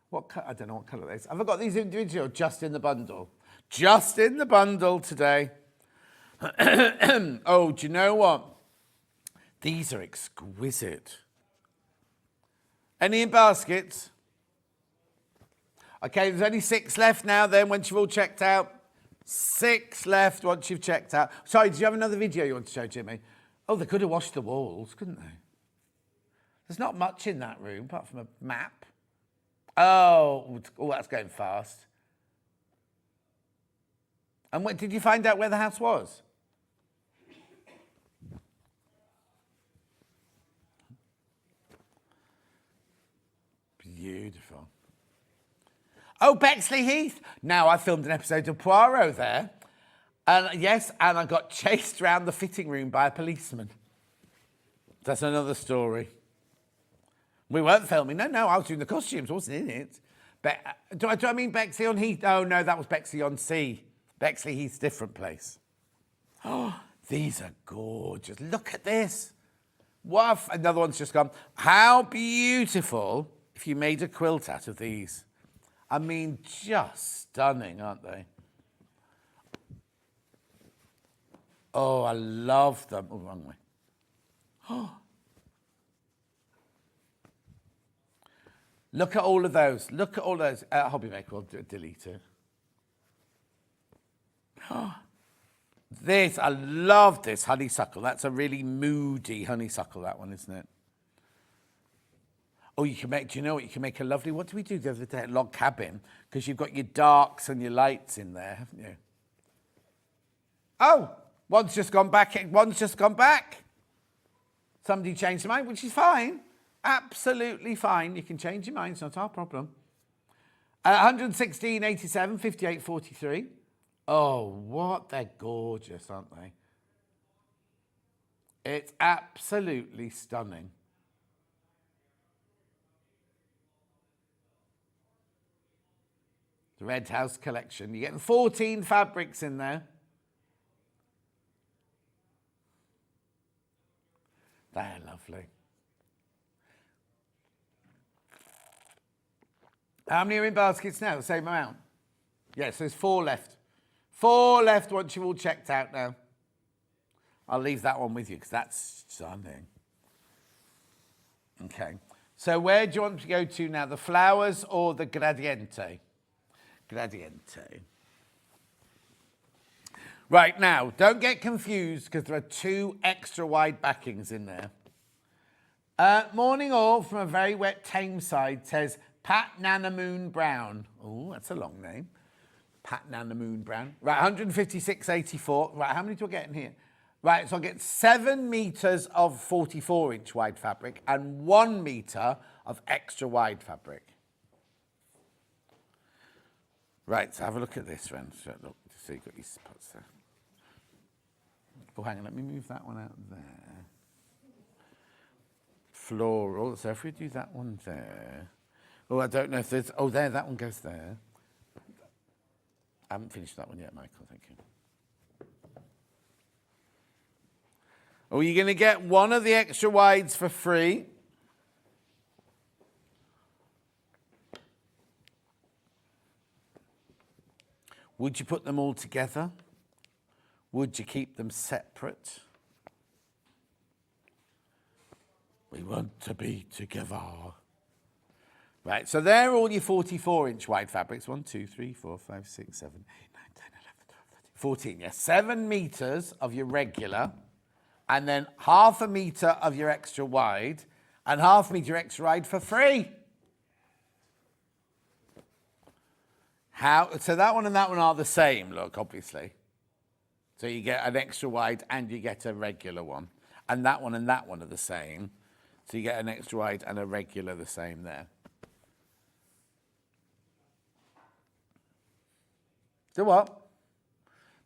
What color? I don't know what colour that is. Have I got these individually or just in the bundle? Just in the bundle today. Oh, do you know what? These are exquisite. Any in baskets? Okay, there's only 6 left now then once you've all checked out. 6 left once you've checked out. Sorry, did you have another video you want to show, Jimmy? Oh, they could have washed the walls, couldn't they? There's not much in that room apart from a map. Oh, that's going fast. And what, did you find out where the house was? Beautiful. Oh, Bexley Heath. Now, I filmed an episode of Poirot there. And yes, and I got chased around the fitting room by a policeman. That's another story. We weren't filming. No, I was doing the costumes. I wasn't in it. Do I mean Bexley on Heath? Oh, no, that was Bexley on Sea. Bexley Heath's different place. Oh, these are gorgeous. Look at this. What? Another one's just gone. How beautiful if you made a quilt out of these. I mean, just stunning, aren't they? Oh, I love them. Oh, wrong way. Oh. Look at all of those. Look at all those. Hobbymaker will delete it. Oh. This, I love this honeysuckle. That's a really moody honeysuckle, that one, isn't it? Oh, you can make, do you know what? You can make a lovely, what did we do the other day at Log Cabin? Because you've got your darks and your lights in there, haven't you? Oh, one's just gone back. One's just gone back. Somebody changed their mind, which is fine. Absolutely fine. You can change your mind. It's not our problem. 116.87, 58.43. Oh, what? They're gorgeous, aren't they? It's absolutely stunning. The Red House collection. You're getting 14 fabrics in there. They're lovely. How many are in baskets now? The same amount? Yes, there's 4 left. 4 left once you've all checked out now. I'll leave that one with you because that's stunning. Okay. So where do you want to go to now? The flowers or the gradiente? Gradiente. Right, now, don't get confused because there are 2 extra wide backings in there. Morning all from a very wet Tameside says Pat Nanamoon Brown. Oh, that's a long name. Pat Nanamoon Brown. Right, 156.84. Right, how many do I get in here? Right, so I get 7 meters of 44-inch wide fabric and 1 meter of extra wide fabric. Right, so have a look at this, friends. Look, so you've got your spots there. Oh, hang on, let me move that one out there. Floral, so if we do that one there. Oh, I don't know if there's, oh, there, that one goes there. I haven't finished that one yet, Michael, thank you. Oh, you're going to get one of the extra wides for free. Would you put them all together? Would you keep them separate? We want to be together. Right, so they're all your 44-inch wide fabrics. 1, 2, 3, 4, 5, 6, 7, 8, 9, 10, 11, 12, 13, 14. Yeah, 7 meters of your regular, and then half a meter of your extra wide, and half a meter extra wide for free. So that one and that one are the same, look, obviously. So you get an extra wide and you get a regular one. And that one are the same. So you get an extra wide and a regular the same there. So what?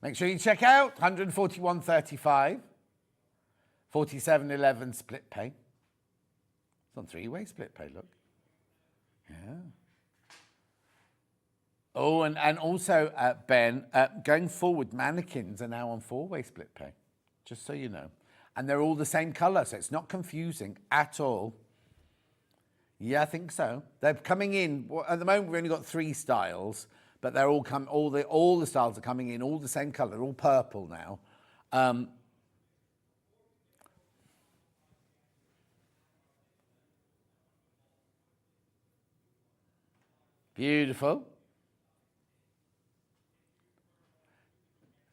Make sure you check out 141.35, 47.11 split pay. It's on 3-way split pay, look. Yeah. Oh, and also, Ben, going forward, mannequins are now on 4-way split pay, just so you know. And they're all the same colour, so it's not confusing at all. Yeah, I think so. They're coming in. Well, at the moment, we've only got 3 styles, but they're all all the styles are coming in, all the same colour. They're all purple now. Beautiful.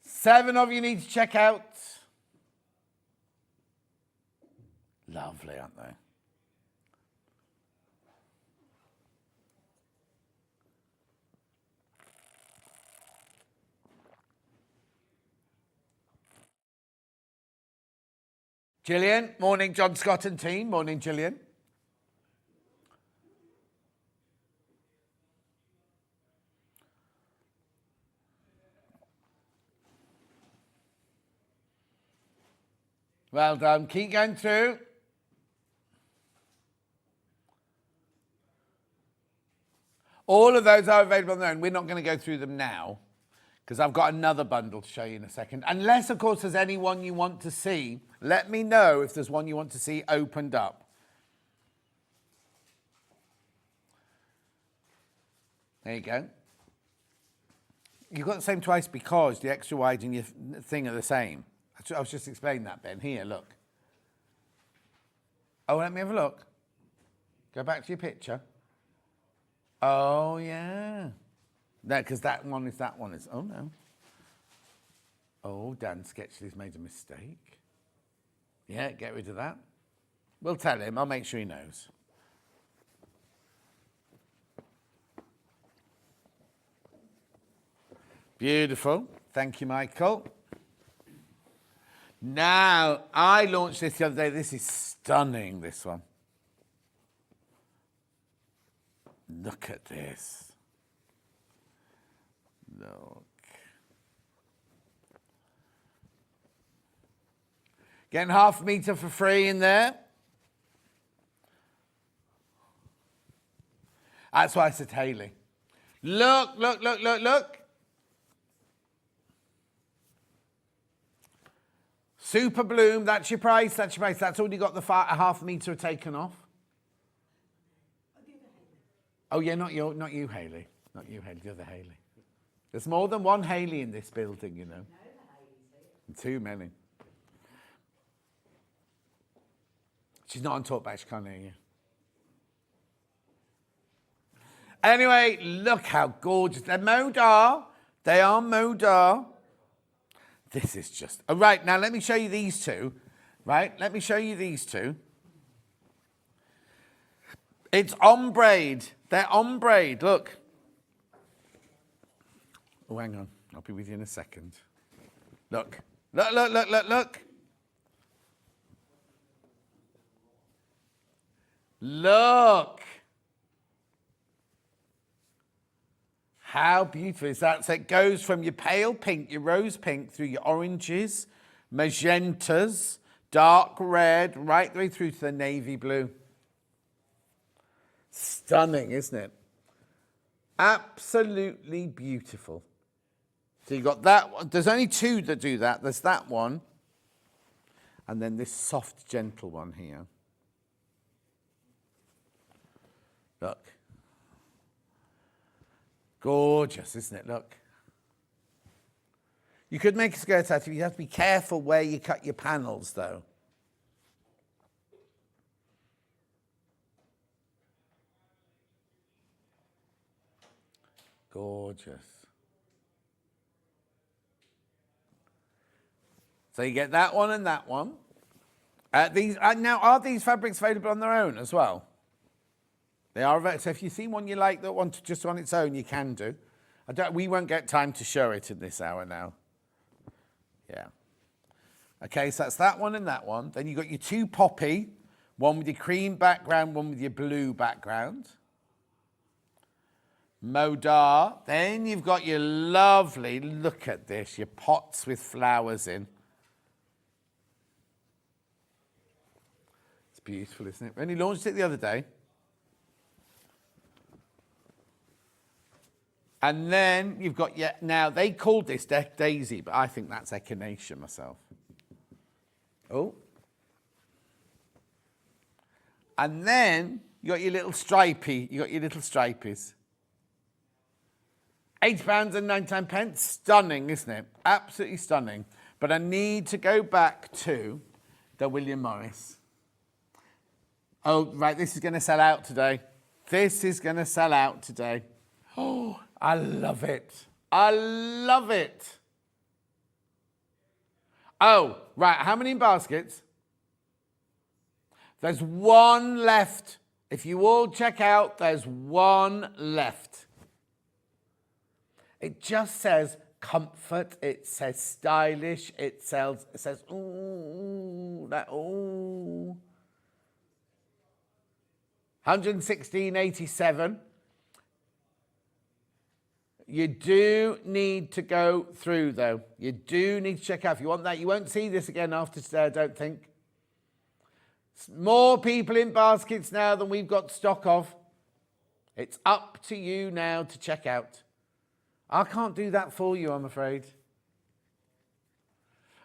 7 of you need to check out. Lovely, aren't they? Gillian, morning, John Scott and team. Morning, Gillian. Well done. Keep going through. All of those are available on their own. We're not going to go through them now because I've got another bundle to show you in a second. Unless, of course, there's any one you want to see. Let me know if there's one you want to see opened up. There you go. You've got the same twice because the extra wide and your thing are the same. I was just explaining that, Ben. Here, look. Oh, let me have a look. Go back to your picture. Oh, yeah. No, because that one is that one. Oh, no. Oh, Dan Sketchley's made a mistake. Yeah, get rid of that. We'll tell him. I'll make sure he knows. Beautiful. Thank you, Michael. Now, I launched this the other day. This is stunning, this one. Look at this. Look. Getting half a metre for free in there. That's why I said Hayley. Look, look, look, look, look. Super Bloom, that's your price, that's your price. That's already got the a half metre taken off. Oh yeah, not you, Hayley. Not you, Hayley, the other Hayley. There's more than one Hayley in this building, you know. Too many. She's not on talkback, she can't hear you. Anyway, look how gorgeous. They're Modar. They are Modar. This is just... Oh, right, now let me show you these two. Right, let me show you these two. It's ombre. They're ombre. Look. Oh, hang on. I'll be with you in a second. Look. Look, look, look, look, look. Look. How beautiful is that? So it goes from your pale pink, your rose pink, through your oranges, magentas, dark red, right the way through to the navy blue. Stunning, isn't it? Absolutely beautiful. So you've got that one. There's only two that do that. There's that one. And then this soft, gentle one here. Look. Gorgeous, isn't it? Look. You could make a skirt out of it. You have to be careful where you cut your panels, though. Gorgeous. So you get that one and that one. Now, are these fabrics available on their own as well? They are available. So if you see one you like that want just on its own, you can do. We won't get time to show it in this hour now. Yeah. Okay, so that's that one and that one. Then you've got your two poppy, one with your cream background, one with your blue background. Modar. Then you've got your lovely, look at this, your pots with flowers in. It's beautiful, isn't it? We only launched it the other day. And then you've got your, now they called this daisy, but I think that's echinacea myself. Oh. And then you got your little stripy, you got your little stripies. £8.99. Stunning, isn't it? Absolutely stunning. But I need to go back to the William Morris. Oh, right, this is going to sell out today. This is going to sell out today. Oh, I love it. I love it. Oh, right, how many in baskets? There's one left. If you all check out, there's one left. It just says comfort, it says stylish, it says ooh, that ooh. 116.87. You do need to go through though. You do need to check out. If you want that, you won't see this again after today, I don't think. More people in baskets now than we've got stock of. It's up to you now to check out. I can't do that for you, I'm afraid.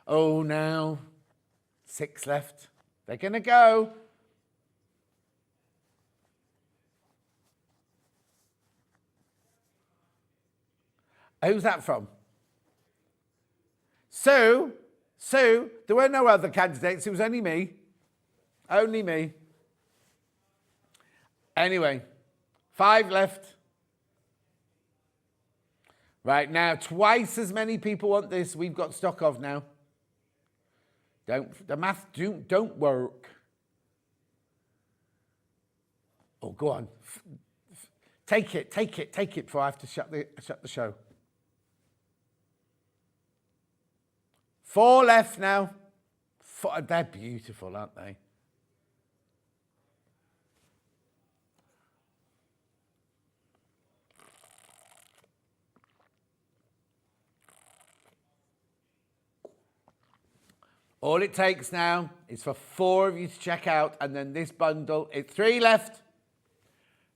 Oh, now 6 left. They're going to go. Who's that from? Sue, there were no other candidates. It was only me. Only me. Anyway, 5 left. Right now, twice as many people want this. We've got stock of now. The math don't work. Oh, go on. Take it before I have to shut the show. 4 left now. 4, they're beautiful, aren't they? All it takes now is for 4 of you to check out, and then this bundle, it's 3 left.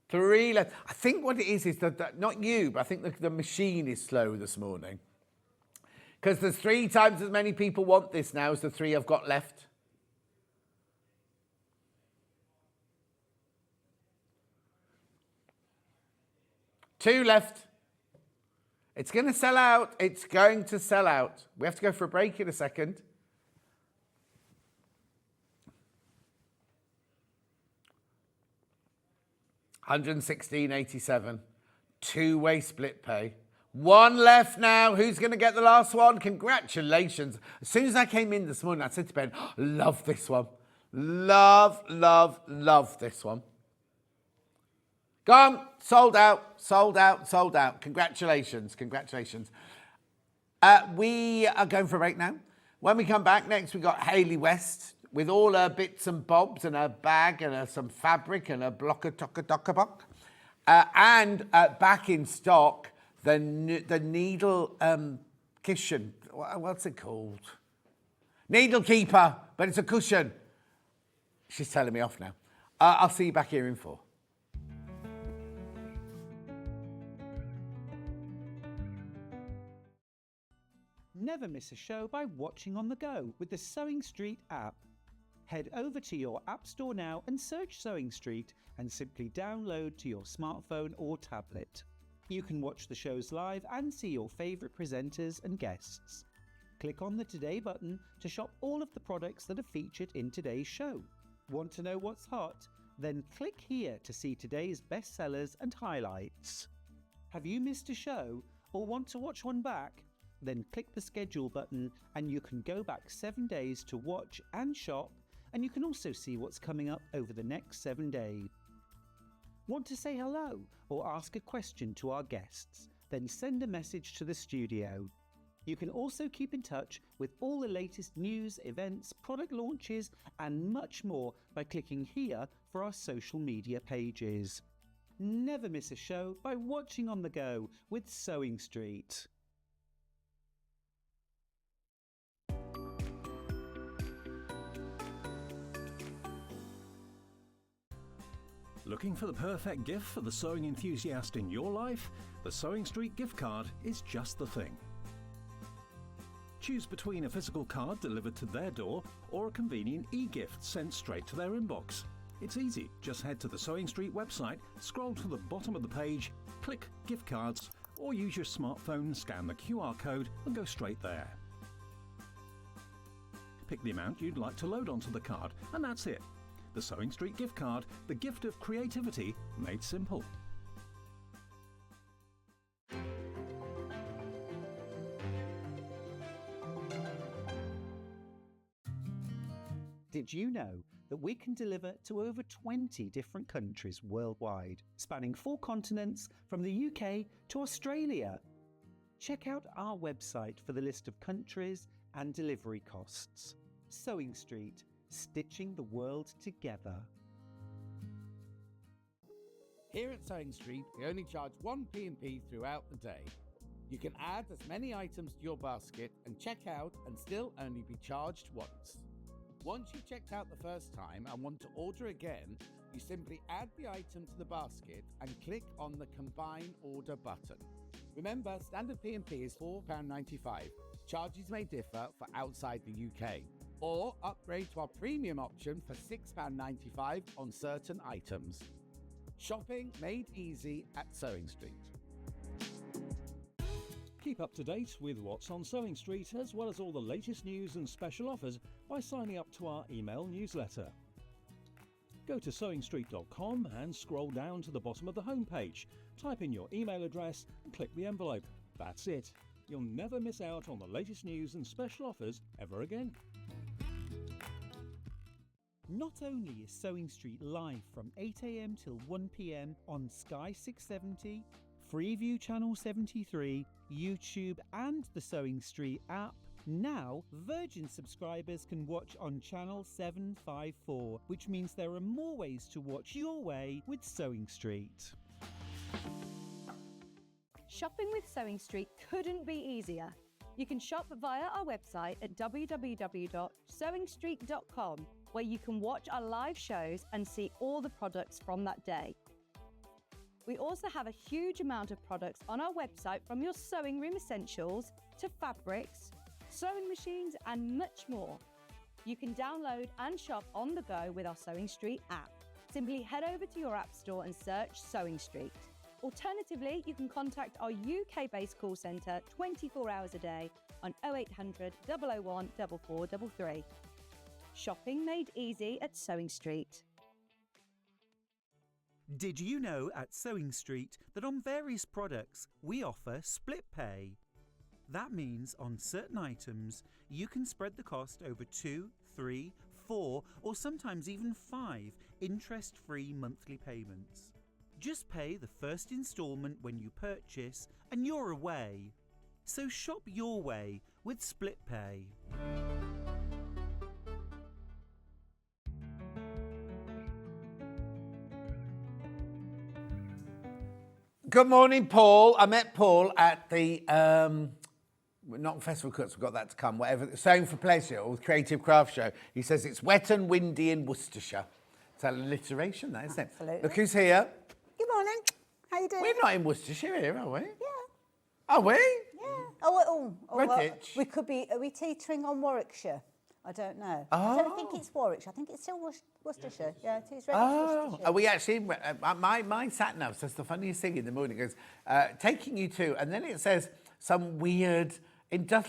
3 left. I think what it is that not you, but I think the machine is slow this morning. Because there's 3 times as many people want this now as the 3 I've got left. Two left. It's going to sell out. It's going to sell out. We have to go for a break in a second. $116.87. 2-way split pay. 1 left now. Who's going to get the last one? Congratulations. As soon as I came in this morning, I said to Ben, love this one. Love, love, love this one. Gone. Sold out. Sold out. Sold out. Congratulations. Congratulations. We are going for a break now. When we come back next, we've got Hayley West with all her bits and bobs and her bag and some fabric and a block of tock. And back in stock, the needle cushion. What's it called? Needle keeper, but it's a cushion. She's telling me off now. I'll see you back here in 4. Never miss a show by watching on the go with the Sewing Street app. Head over to your app store now and search Sewing Street and simply download to your smartphone or tablet. You can watch the shows live and see your favourite presenters and guests. Click on the Today button to shop all of the products that are featured in today's show. Want to know what's hot? Then click here to see today's bestsellers and highlights. Have you missed a show or want to watch one back? Then click the schedule button and you can go back 7 days to watch and shop, and you can also see what's coming up over the next 7 days. Want to say hello or ask a question to our guests? Then send a message to the studio. You can also keep in touch with all the latest news, events, product launches and much more by clicking here for our social media pages. Never miss a show by watching on the go with Sewing Street. Looking for the perfect gift for the sewing enthusiast in your life? The Sewing Street gift card is just the thing. Choose between a physical card delivered to their door or a convenient e-gift sent straight to their inbox. It's easy. Just head to the Sewing Street website, scroll to the bottom of the page, click Gift Cards, or use your smartphone, scan the QR code and go straight there. Pick the amount you'd like to load onto the card, and that's it. The Sewing Street gift card, the gift of creativity made simple. Did you know that we can deliver to over 20 different countries worldwide, spanning 4 continents from the UK to Australia? Check out our website for the list of countries and delivery costs. Sewing Street, stitching the world together. Here at Sewing Street, we only charge 1 P&P throughout the day. You can add as many items to your basket and check out and still only be charged once. Once you've checked out the first time and want to order again, you simply add the item to the basket and click on the Combine Order button. Remember, standard P&P is £4.95. Charges may differ for outside the UK. Or upgrade to our premium option for £6.95 on certain items. Shopping made easy at Sewing Street. Keep up to date with what's on Sewing Street, as well as all the latest news and special offers by signing up to our email newsletter. Go to sewingstreet.com and scroll down to the bottom of the homepage. Type in your email address and click the envelope. That's it. You'll never miss out on the latest news and special offers ever again. Not only is Sewing Street live from 8 AM till 1 PM on Sky 670, Freeview Channel 73, YouTube and the Sewing Street app, now Virgin subscribers can watch on Channel 754, which means there are more ways to watch your way with Sewing Street. Shopping with Sewing Street couldn't be easier. You can shop via our website at www.sewingstreet.com, where you can watch our live shows and see all the products from that day. We also have a huge amount of products on our website, from your sewing room essentials to fabrics, sewing machines and much more. You can download and shop on the go with our Sewing Street app. Simply head over to your app store and search Sewing Street. Alternatively, you can contact our UK-based call centre 24 hours a day on 0800 001 4433. Shopping made easy at Sewing Street. Did you know at Sewing Street that on various products we offer split pay? That means on certain items you can spread the cost over 2, 3, 4 or sometimes even 5 interest-free monthly payments. Just pay the first instalment when you purchase and you're away. So shop your way with split pay. Good morning, Paul. I met Paul at the, not Festival Cuts, we've got that to come, whatever, Sewing for Pleasure or Creative Craft Show. He says it's wet and windy in Worcestershire. It's an alliteration, that, isn't it? Absolutely. Look who's here. Good morning. How you doing? We're not in Worcestershire here, are we? Yeah. Are we? Yeah. Oh, Redditch. we could be. Are we teetering on Warwickshire? I don't know. I don't think it's Warwickshire. I think it's still Worcestershire. Yeah, it is. Oh, are we actually? My sat nav says the funniest thing in the morning. It goes taking you to, and then it says some weird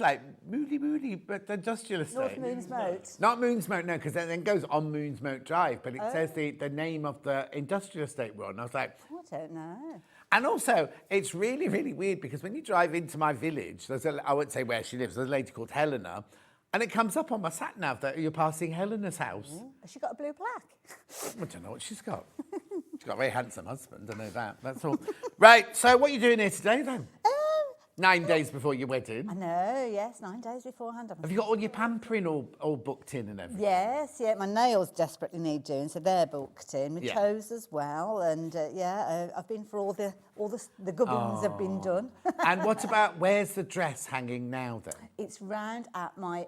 like moody, but industrial estate. North Moonsmote. Not Moonsmote, no, because then it goes on Moonsmote Drive, but it says the name of the industrial estate we're on. I was like, I don't know. and also, it's really, really weird because when you drive into my village, I won't say where she lives, there's a lady called Helena, and it comes up on my sat-nav that you're passing Helena's house. Has she got a blue plaque? I don't know what she's got. She's got a very handsome husband, I know that, that's all. Right, so what are you doing here today then? 9 days before your wedding. I know, yes, 9 days beforehand. Have you got all your pampering all booked in and everything? Yes, yeah, my nails desperately need doing, so they're booked in. My toes as well, and I've been for all the gubbins have been done. And what about, where's the dress hanging now then? It's round at my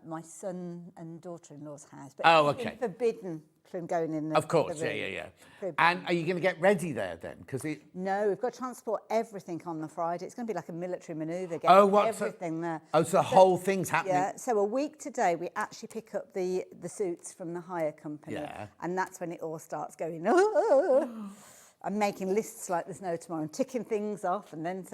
my son and daughter-in-law's house, but Oh, it's been okay. forbidden from going in the Of course, the room. yeah. Forbidden. And are you going to get ready there then? Because No, we've got to transport everything on the Friday. It's going to be like a military manoeuvre, Oh, getting what? everything there. Oh, so the whole thing's happening. Yeah, so a week today we actually pick up the suits from the hire company, Yeah. and that's when it all starts going. I'm making lists like there's no tomorrow. I'm ticking things off, and then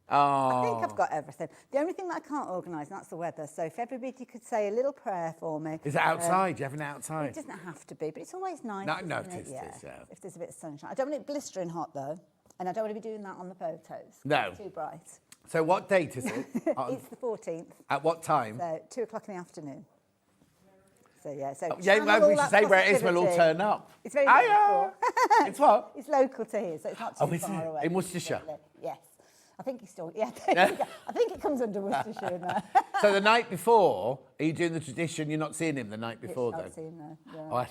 I think I've got everything. The only thing that I can't organise, and that's the weather. So if everybody could say a little prayer for me. Is it outside? Do you have it outside? It doesn't have to be, but it's always nice. No, isn't it is, yeah. If there's a bit of sunshine. I don't want it blistering hot though, and I don't want to be doing that on the photos. No. It's too bright. So what date is it? It's the 14th. At what time? So 2 o'clock in the afternoon. So yeah, so Yeah, channel well, all we should that say where it is, we'll all positivity. turn up. It's very Hiya! local. It's what? It's local to here, so it's not too Oh, is far it? away. In Worcestershire? Yes. I think it's still, I think it comes under Worcestershire now. So the night before, are you doing the tradition? You're not seeing him the night before, It's though? not seen there, yeah. Oh, I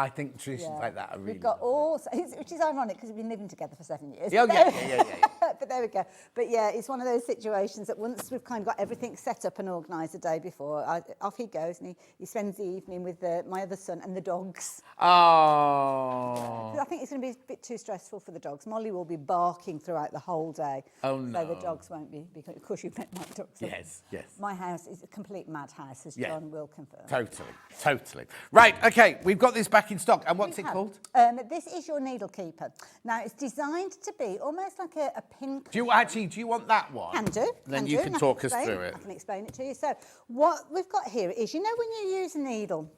think traditions like that are really. We've got all, which is ironic because we've been living together for 7 years. Oh, yeah. But there we go. But yeah, it's one of those situations that once we've kind of got everything set up and organised the day before, off he goes and he spends the evening with my other son and the dogs. Oh. I think it's going to be a bit too stressful for the dogs. Molly will be barking throughout the whole day. Oh, So no. the dogs won't be, because of course you've met my dogs. Yes. My house is a complete madhouse, as Yeah. John will confirm. Totally. Right, okay, we've got this back in stock. And what's it called? This is your needle keeper. Now, it's designed to be almost like a pin. Do you want that one? Can do. Then can you do, can and I talk us explain- through it. I can explain it to you. So what we've got here is, you know when you use a needle,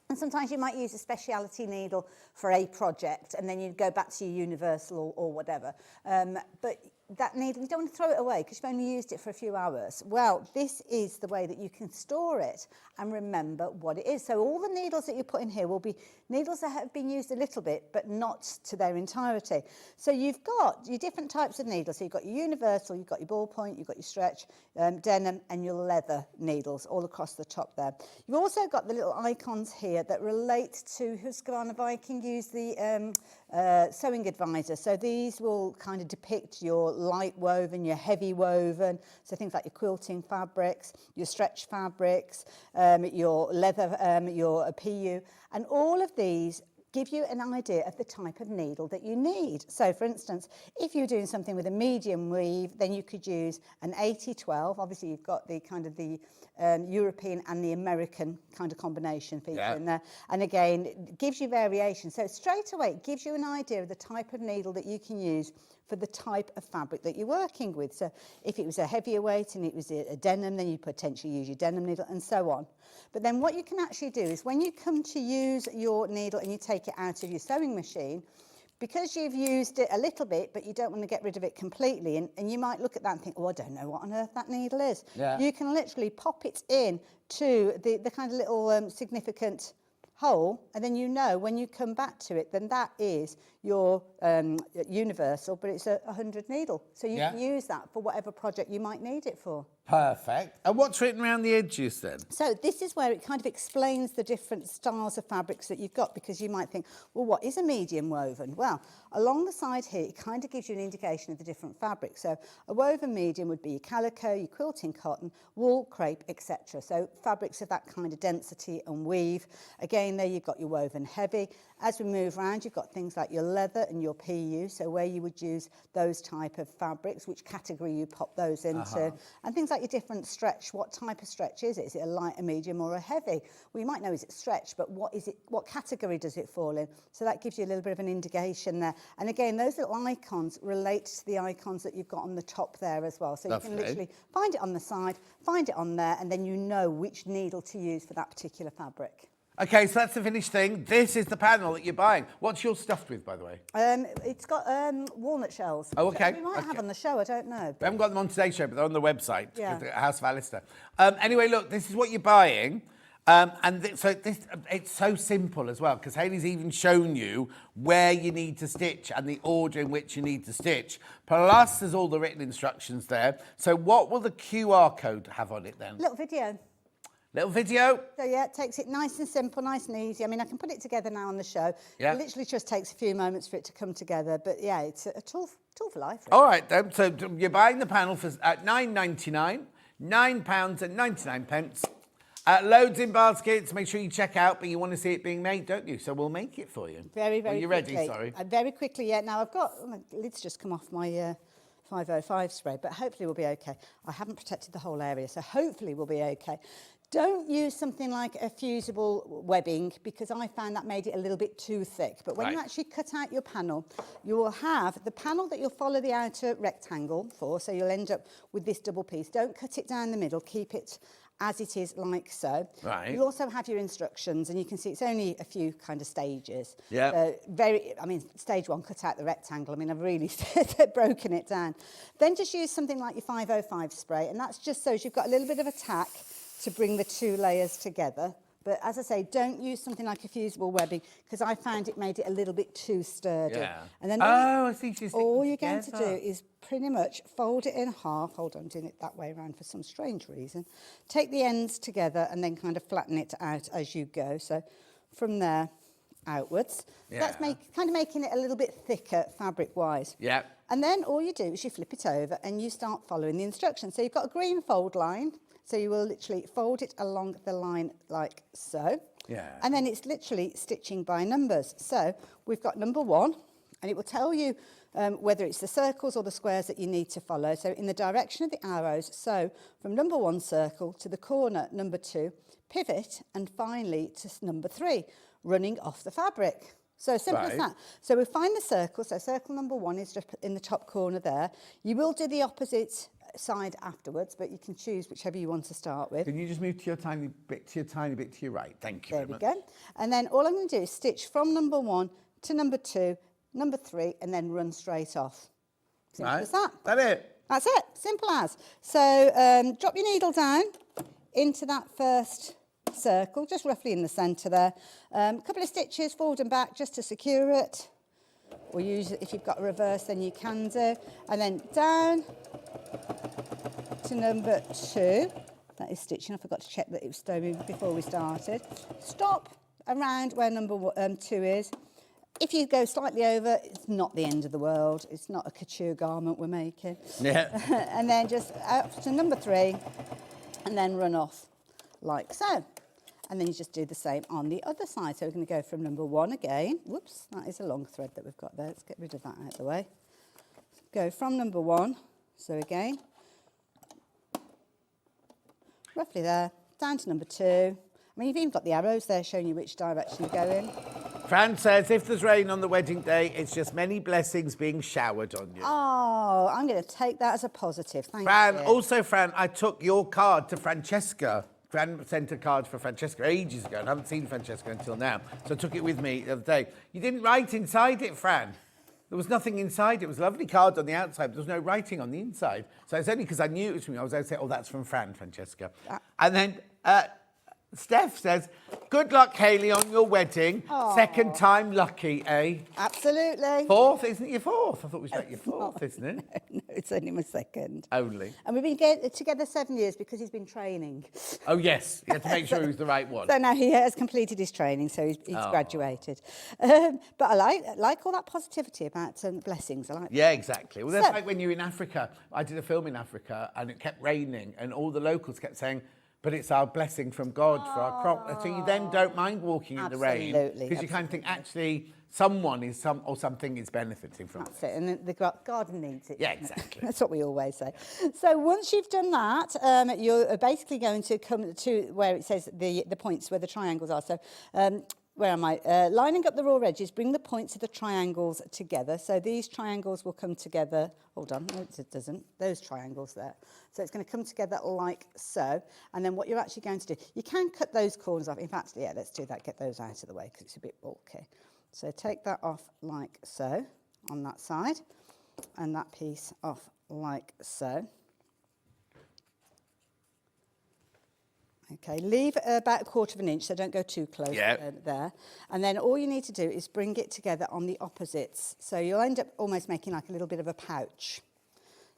and sometimes you might use a speciality needle for a project, and then you go back to your universal or whatever. But that needle, you don't want to throw it away because you've only used it for a few hours. Well, this is the way that you can store it and remember what it is. So all the needles that you put in here will be needles that have been used a little bit, but not to their entirety. So you've got your different types of needles. So you've got your universal, you've got your ballpoint, you've got your stretch, denim, and your leather needles all across the top there. You've also got the little icons here that relate to Husqvarna Viking use the sewing advisor. So these will kind of depict your light woven, your heavy woven, so things like your quilting fabrics, your stretch fabrics, your leather, your PU, and all of these give you an idea of the type of needle that you need. So for instance, if you're doing something with a medium weave, then you could use an 80-12. Obviously you've got the kind of the European and the American kind of combination feature in there. And again, it gives you variation. So straight away, it gives you an idea of the type of needle that you can use for the type of fabric that you're working with. So if it was a heavier weight and it was a denim, then you potentially use your denim needle and so on. But then what you can actually do is when you come to use your needle and you take it out of your sewing machine, because you've used it a little bit, but you don't want to get rid of it completely, and you might look at that and think, oh, I don't know what on earth that needle is. Yeah. You can literally pop it in to the kind of little significant hole, and then you know when you come back to it, then that is your universal, but it's a 100 needle. So you can use that for whatever project you might need it for. Perfect. And what's written around the edges then? So this is where it kind of explains the different styles of fabrics that you've got, because you might think, well, what is a medium woven? Well, along the side here, it kind of gives you an indication of the different fabrics. So a woven medium would be your calico, your quilting cotton, wool, crepe, etc. So fabrics of that kind of density and weave. Again, there you've got your woven heavy. As we move around, you've got things like your leather and your PU, so where you would use those type of fabrics, which category you pop those into, and things like your different stretch. What type of stretch is it? Is it a light, a medium, or a heavy? Well, you might know is it stretch, but what is it? What category does it fall in? So that gives you a little bit of an indication there. And again, those little icons relate to the icons that you've got on the top there as well. So you can literally find it on the side, find it on there, and then you know which needle to use for that particular fabric. Okay, so that's the finished thing. This is the panel that you're buying. What's yours stuffed with, by the way? It's got walnut shells. Oh, okay. We might have on the show, I don't know. We haven't got them on today's show, but they're on the website, Yeah. House of Alistair. Anyway, look, this is what you're buying. It's so simple as well, because Hayley's even shown you where you need to stitch and the order in which you need to stitch. Plus, there's all the written instructions there. So what will the QR code have on it then? Little video. Little video? So yeah, it takes it nice and simple, nice and easy. I mean, I can put it together now on the show. Yeah. It literally just takes a few moments for it to come together. But yeah, it's a tool for life. Really. All right, then. So you're buying the panel at £9.99, £9.99. Loads in baskets. Make sure you check out, but you want to see it being made, don't you? So we'll make it for you. Very, very Are you quickly. ready? Sorry. Very quickly, yeah. Now I've got, my lid's just come off my 505 spray, but hopefully we'll be okay. I haven't protected the whole area, so hopefully we'll be okay. Don't use something like a fusible webbing, because I found that made it a little bit too thick. But when you actually cut out your panel, you will have the panel that you'll follow the outer rectangle for, so you'll end up with this double piece. Don't cut it down the middle, keep it as it is, like so. Right. You'll also have your instructions, and you can see it's only a few kind of stages. Yeah. Stage one, cut out the rectangle. I mean, I've really broken it down. Then just use something like your 505 spray, and that's just so you've got a little bit of a tack to bring the two layers together. But as I say, don't use something like a fusible webbing, because I found it made it a little bit too sturdy. Yeah. And then I see. all you're going to do is pretty much fold it in half. Hold on, I'm doing it that way around for some strange reason. Take the ends together and then kind of flatten it out as you go. So from there outwards. Yeah. That's kind of making it a little bit thicker fabric-wise. Yeah. And then all you do is you flip it over and you start following the instructions. So you've got a green fold line. So you will literally fold it along the line like so. Yeah. And then it's literally stitching by numbers. So we've got number 1, and it will tell you whether it's the circles or the squares that you need to follow. So in the direction of the arrows, so from number 1 circle to the corner number 2, pivot, and finally to number 3, running off the fabric. So simple as that. So we find the circle. So circle number 1 is just in the top corner there. You will do the opposite side afterwards, but you can choose whichever you want to start with. Can you just move to your tiny bit to your right? Thank you. There we go. And then all I'm going to do is stitch from number 1 to number 2, number 3, and then run straight off. Simple as that. That's it. That's it. Simple as. So drop your needle down into that first circle, just roughly in the centre there. A couple of stitches forward and back just to secure it. Or use it if you've got a reverse, then you can do. And then down to number 2. That is stitching. I forgot to check that it was stowing before we started. Stop around where number 2 is. If you go slightly over, it's not the end of the world. It's not a couture garment we're making. Yeah. And then just up to number 3 and then run off like so. And then you just do the same on the other side. So we're going to go from number 1 again. Whoops, that is a long thread that we've got there. Let's get rid of that out of the way. Go from number 1. So again, roughly there, down to number 2. I mean, you've even got the arrows there showing you which direction you go in. Fran says, if there's rain on the wedding day, it's just many blessings being showered on you. Oh, I'm going to take that as a positive. Thank Fran, you. also, Fran, I took your card to Francesca. Fran sent a card for Francesca ages ago, and I haven't seen Francesca until now. So I took it with me the other day. You didn't write inside it, Fran. There was nothing inside. It was a lovely card on the outside, but there was no writing on the inside. So it's only because I knew it was from you. I was going to say, oh, that's from Fran, Francesca. And then Steph says, good luck, Hayley, on your wedding. Aww. Second time lucky, eh? Absolutely. Fourth, isn't it your fourth? I thought it was like your fourth, isn't it? No, it's only my second. Only. And we've been together 7 years because he's been training. Oh, yes. You had to make sure he was the right one. So now he has completed his training, so he's graduated. But I like all that positivity about blessings. I like Yeah, exactly. Well, that's So- like when you're in Africa. I did a film in Africa and it kept raining and all the locals kept saying, but it's our blessing from God for our crop. So you then don't mind walking in the rain. Absolutely, Because you kind of think, actually, someone is or something is benefiting from That's it, and the garden needs it. Yeah, doesn't it? exactly. That's what we always say. So once you've done that, you're basically going to come to where it says the points, where the triangles are. So where am I? Lining up the raw edges, bring the points of the triangles together. So these triangles will come together. Hold on, no, it doesn't. Those triangles there. So it's going to come together like so. And then what you're actually going to do, you can cut those corners off. In fact, yeah, let's do that. Get those out of the way because it's a bit bulky. So take that off like so on that side, and that piece off like so. Okay, leave about 1/4 of an inch, so don't go too close there. And then all you need to do is bring it together on the opposites. So you'll end up almost making like a little bit of a pouch.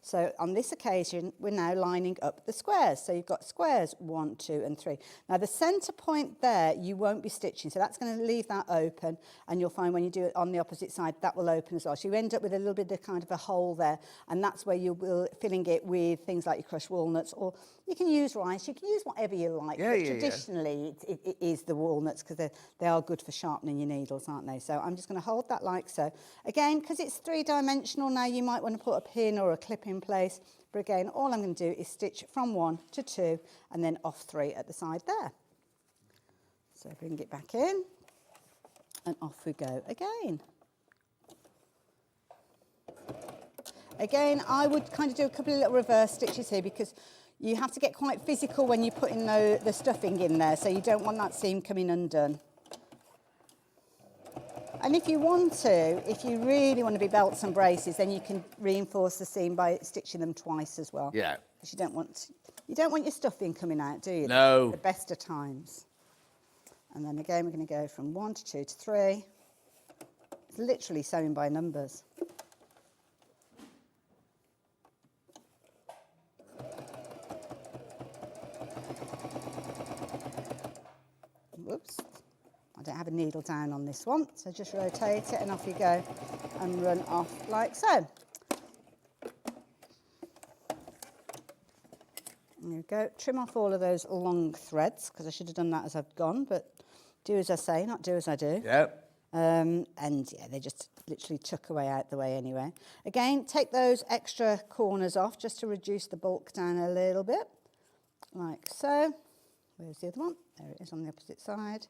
So on this occasion, we're now lining up the squares. So you've got squares 1, 2, and 3. Now the centre point there, you won't be stitching. So that's going to leave that open. And you'll find when you do it on the opposite side, that will open as well. So you end up with a little bit of kind of a hole there. And that's where you will filling it with things like your crushed walnuts, or you can use rice. You can use whatever you like. Yeah, but yeah, traditionally, it is the walnuts because they are good for sharpening your needles, aren't they? So I'm just going to hold that like so. Again, because it's 3-dimensional now, you might want to put a pin or a clip in place. But again, all I'm going to do is stitch from 1 to 2 and then off 3 at the side there. So bring it back in and off we go again. Again, I would kind of do a couple of little reverse stitches here because you have to get quite physical when you're putting the stuffing in there, so you don't want that seam coming undone. And if you want to, if you really want to be belts and braces, then you can reinforce the seam by stitching them twice as well. Yeah. Because you don't want your stuffing coming out, do you? No. The best of times. And then again, we're going to go from 1 to 2 to 3. It's literally sewing by numbers. Whoops. I don't have a needle down on this one, so just rotate it and off you go and run off like so. There we go. Trim off all of those long threads, because I should have done that as I've gone, but do as I say, not do as I do. Yep. And yeah, they just literally tuck away out the way anyway. Again, take those extra corners off just to reduce the bulk down a little bit, like so. Where's the other one? There it is on the opposite side.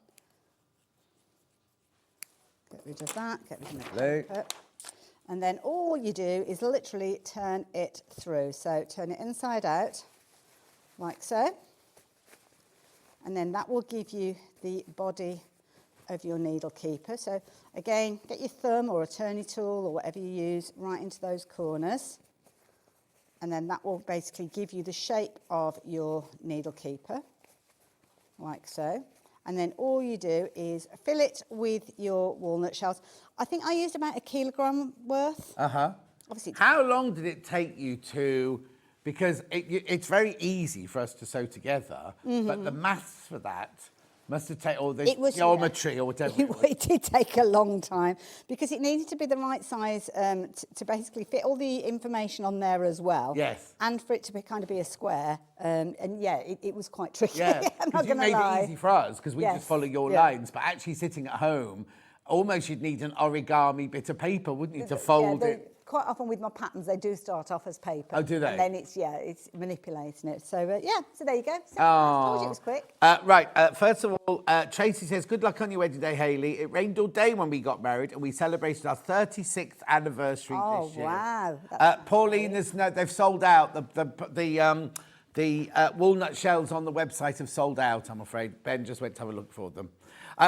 Get rid of that, get rid of the paper. And then all you do is literally turn it through. So turn it inside out, like so. And then that will give you the body of your needle keeper. So again, get your thumb or a turning tool or whatever you use right into those corners. And then that will basically give you the shape of your needle keeper, like so. And then all you do is fill it with your walnut shells. I think I used about 1 kilogram worth. Uh-huh. Obviously, How long did it take you to, because it's very easy for us to sew together, but the maths for that Must have taken all the It was, geometry or whatever. It did take a long time because it needed to be the right size to basically fit all the information on there as well. Yes. And for it to be kind of be a square. And yeah, it was quite tricky. Yeah, I'm not because you going to made lie. it easy for us because we Yes, just follow your yeah. lines. But actually sitting at home, almost you'd need an origami bit of paper, wouldn't you, to fold it? Quite often with my patterns, they do start off as paper. Oh, do they? And then it's manipulating it. So, so there you go. So, I told you it was quick. Right, first of all, Tracy says, good luck on your wedding day, Hayley. It rained all day when we got married and we celebrated our 36th anniversary this year. Oh, wow. Pauline, they've sold out. The walnut shells on the website have sold out, I'm afraid. Ben just went to have a look for them.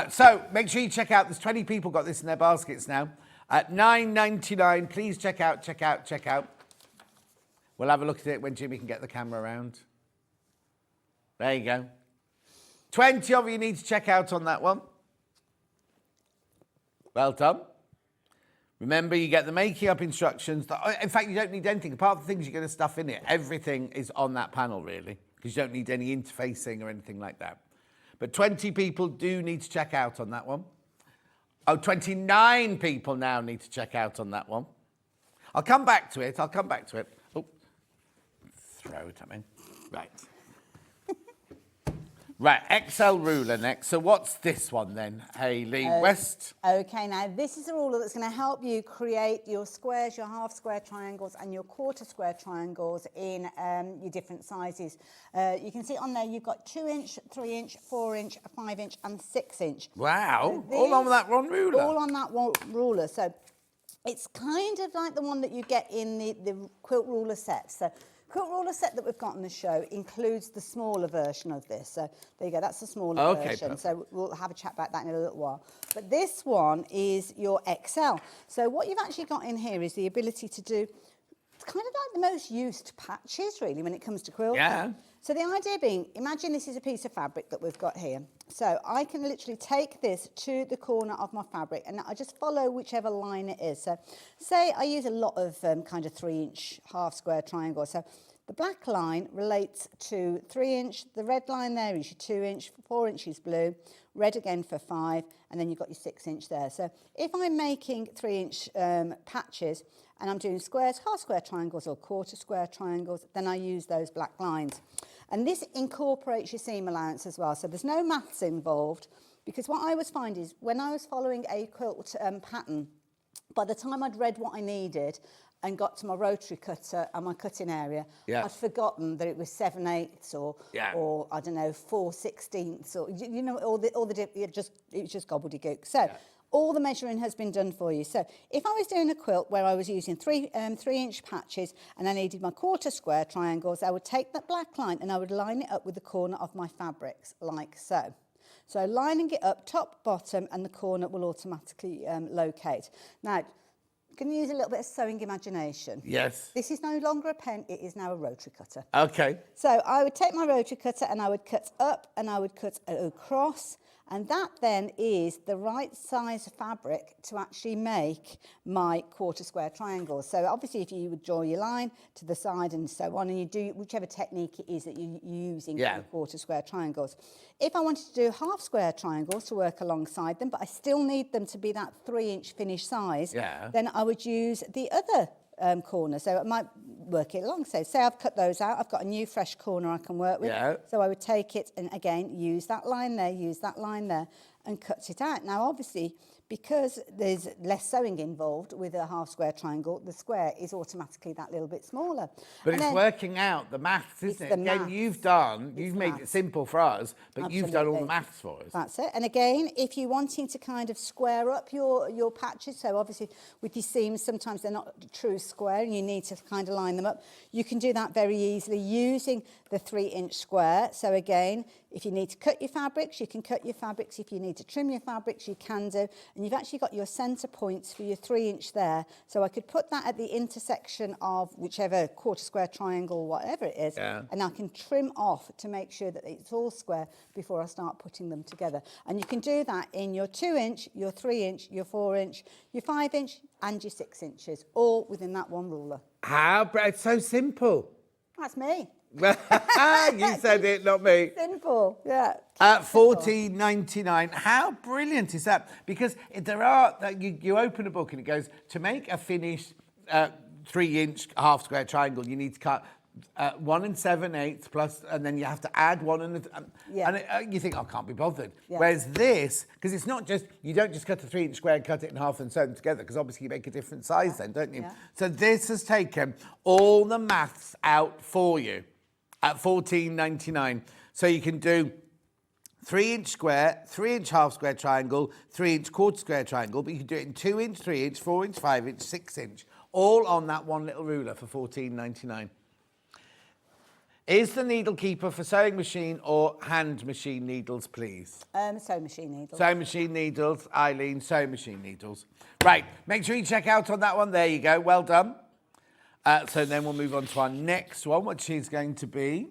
So make sure you check out. There's 20 people got this in their baskets now. At $9.99, please check out. We'll have a look at it when Jimmy can get the camera around. There you go. 20 of you need to check out on that one. Well done. Remember, you get the making up instructions. In fact, you don't need anything. Apart from the things you're going to stuff in it, everything is on that panel, really, because you don't need any interfacing or anything like that. But 20 people do need to check out on that one. Oh, 29 people now need to check out on that one. I'll come back to it. Oh, throw it at me. Right. Right, XL ruler next. So what's this one then, Hayley West? Okay, now this is a ruler that's going to help you create your squares, your half square triangles and your quarter square triangles in your different sizes. You can see on there you've got 2-inch, 3-inch, 4-inch, 5-inch and 6-inch. Wow, So all on that one ruler? All on that one ruler. So it's kind of like the one that you get in the quilt ruler set. So quilt ruler set that we've got on the show includes the smaller version of this. So there you go, that's the smaller version. Perfect. So we'll have a chat about that in a little while. But this one is your XL. So what you've actually got in here is the ability to do, it's kind of like the most used patches really when it comes to quilting. Yeah. So the idea being, imagine this is a piece of fabric that we've got here. So I can literally take this to the corner of my fabric and I just follow whichever line it is. So say I use a lot of kind of 3-inch half square triangles. So the black line relates to 3-inch, the red line there is your 2-inch, 4 inches blue, red again for 5, and then you've got your 6-inch there. So if I'm making 3-inch patches and I'm doing squares, half square triangles or quarter square triangles, then I use those black lines. And this incorporates your seam allowance as well. So there's no maths involved because what I always find is when I was following a quilt pattern, by the time I'd read what I needed and got to my rotary cutter and my cutting area, I'd forgotten that it was 7/8 or I don't know 4/16 or you know all the it was just gobbledygook. So all the measuring has been done for you. So if I was doing a quilt where I was using 3-inch patches and I needed my quarter square triangles, I would take that black line and I would line it up with the corner of my fabrics like so. So lining it up top, bottom, and the corner will automatically locate. Now, can you use a little bit of sewing imagination? Yes. This is no longer a pen, it is now a rotary cutter. Okay. So I would take my rotary cutter and I would cut up and I would cut across, and that then is the right size fabric to actually make my quarter square triangles. So obviously if you would draw your line to the side and so on, and you do whichever technique it is that you're using for your quarter square triangles. If I wanted to do half square triangles to work alongside them, but I still need them to be that 3-inch finished size, then I would use the other corner. So I might work it along. So say I've cut those out, I've got a new fresh corner I can work with. So I would take it and again use that line there and cut it out. Now obviously because there's less sewing involved with a half square triangle, the square is automatically that little bit smaller. But it's working out the maths, isn't it? Again, you've made it simple for us, but you've done all the maths for us. That's it. And again, if you're wanting to kind of square up your patches, so obviously with these seams, sometimes they're not true square and you need to kind of line them up, you can do that very easily using the 3-inch square. So again, if you need to cut your fabrics, you can cut your fabrics. If you need to trim your fabrics, you can do. And you've actually got your centre points for your 3-inch there. So I could put that at the intersection of whichever quarter square triangle, whatever it is, and I can trim off to make sure that it's all square before I start putting them together. And you can do that in your 2-inch, your 3-inch, your 4-inch, your 5-inch and your 6 inches, all within that one ruler. It's so simple. That's me. You said it, not me. Simple. Simple, yeah. At $14.99. How brilliant is that? Because there are, you open a book and it goes, to make a finished 3-inch half square triangle, you need to cut 1 7/8 plus, and then you have to add 1 and you think, oh, I can't be bothered. Yeah. Whereas this, because it's not just, you don't just cut a 3-inch square and cut it in half and sew them together, because obviously you make a different size then, don't you? Yeah. So this has taken all the maths out for you at $14.99. So you can do 3-inch square, 3-inch half square triangle, 3-inch quarter square triangle, but you can do it in 2-inch, 3-inch, 4-inch, 5-inch, 6-inch, all on that one little ruler for $14.99. Is the needle keeper for sewing machine or hand machine needles, please? Sewing machine needles. Sewing machine needles, Eileen, sewing machine needles. Right, make sure you check out on that one. There you go, well done. So then we'll move on to our next one, which is going to be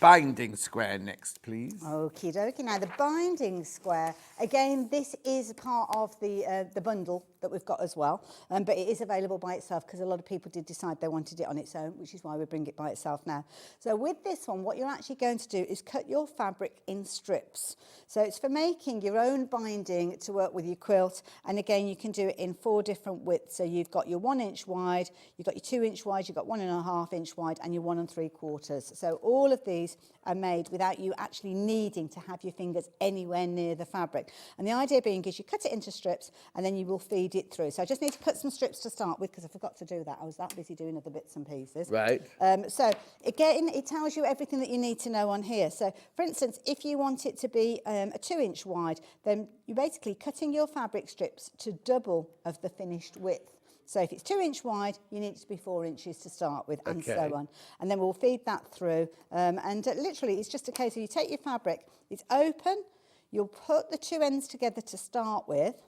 binding square next, please. Okie dokie. Now the binding square, again, this is part of the bundle that we've got as well, but it is available by itself because a lot of people did decide they wanted it on its own, which is why we bring it by itself now. So with this one, what you're actually going to do is cut your fabric in strips. So it's for making your own binding to work with your quilt, and again, you can do it in 4 different widths. So you've got your 1-inch wide, you've got your 2-inch wide, you've got 1.5-inch wide, and your 1 3/4. So all of these are made without you actually needing to have your fingers anywhere near the fabric. And the idea being is you cut it into strips and then you will feed it through. So I just need to cut some strips to start with because I forgot to do that. I was that busy doing other bits and pieces. Right. So again, it tells you everything that you need to know on here. So for instance, if you want it to be a 2-inch wide, then you're basically cutting your fabric strips to double of the finished width. So if it's 2-inch wide, you need it to be 4 inches to start with, and so on. And then we'll feed that through. And literally, it's just a case of you take your fabric, it's open, you'll put the 2 ends together to start with,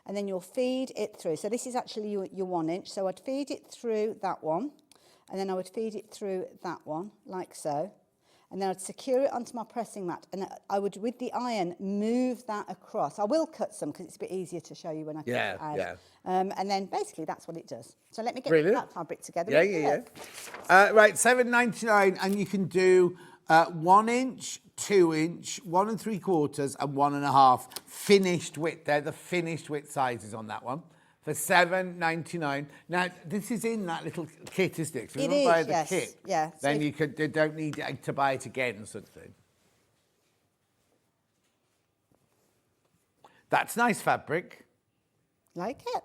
and then you'll feed it through. So this is actually your 1-inch. So I'd feed it through that one, and then I would feed it through that one, like so. And then I'd secure it onto my pressing mat, and I would, with the iron, move that across. I will cut some because it's a bit easier to show you when I cut it out. Yeah. And then basically that's what it does. So let me get Brilliant. that fabric together. Yeah. Right, $7.99, and you can do 1-inch, 2-inch, 1 3/4, and 1.5 finished width. They're the finished width sizes on that one for $7.99. Now this is in that little kit, isn't it? So if you buy the kit, yeah. then you don't need to buy it again, sort of thing. That's nice fabric. Like it.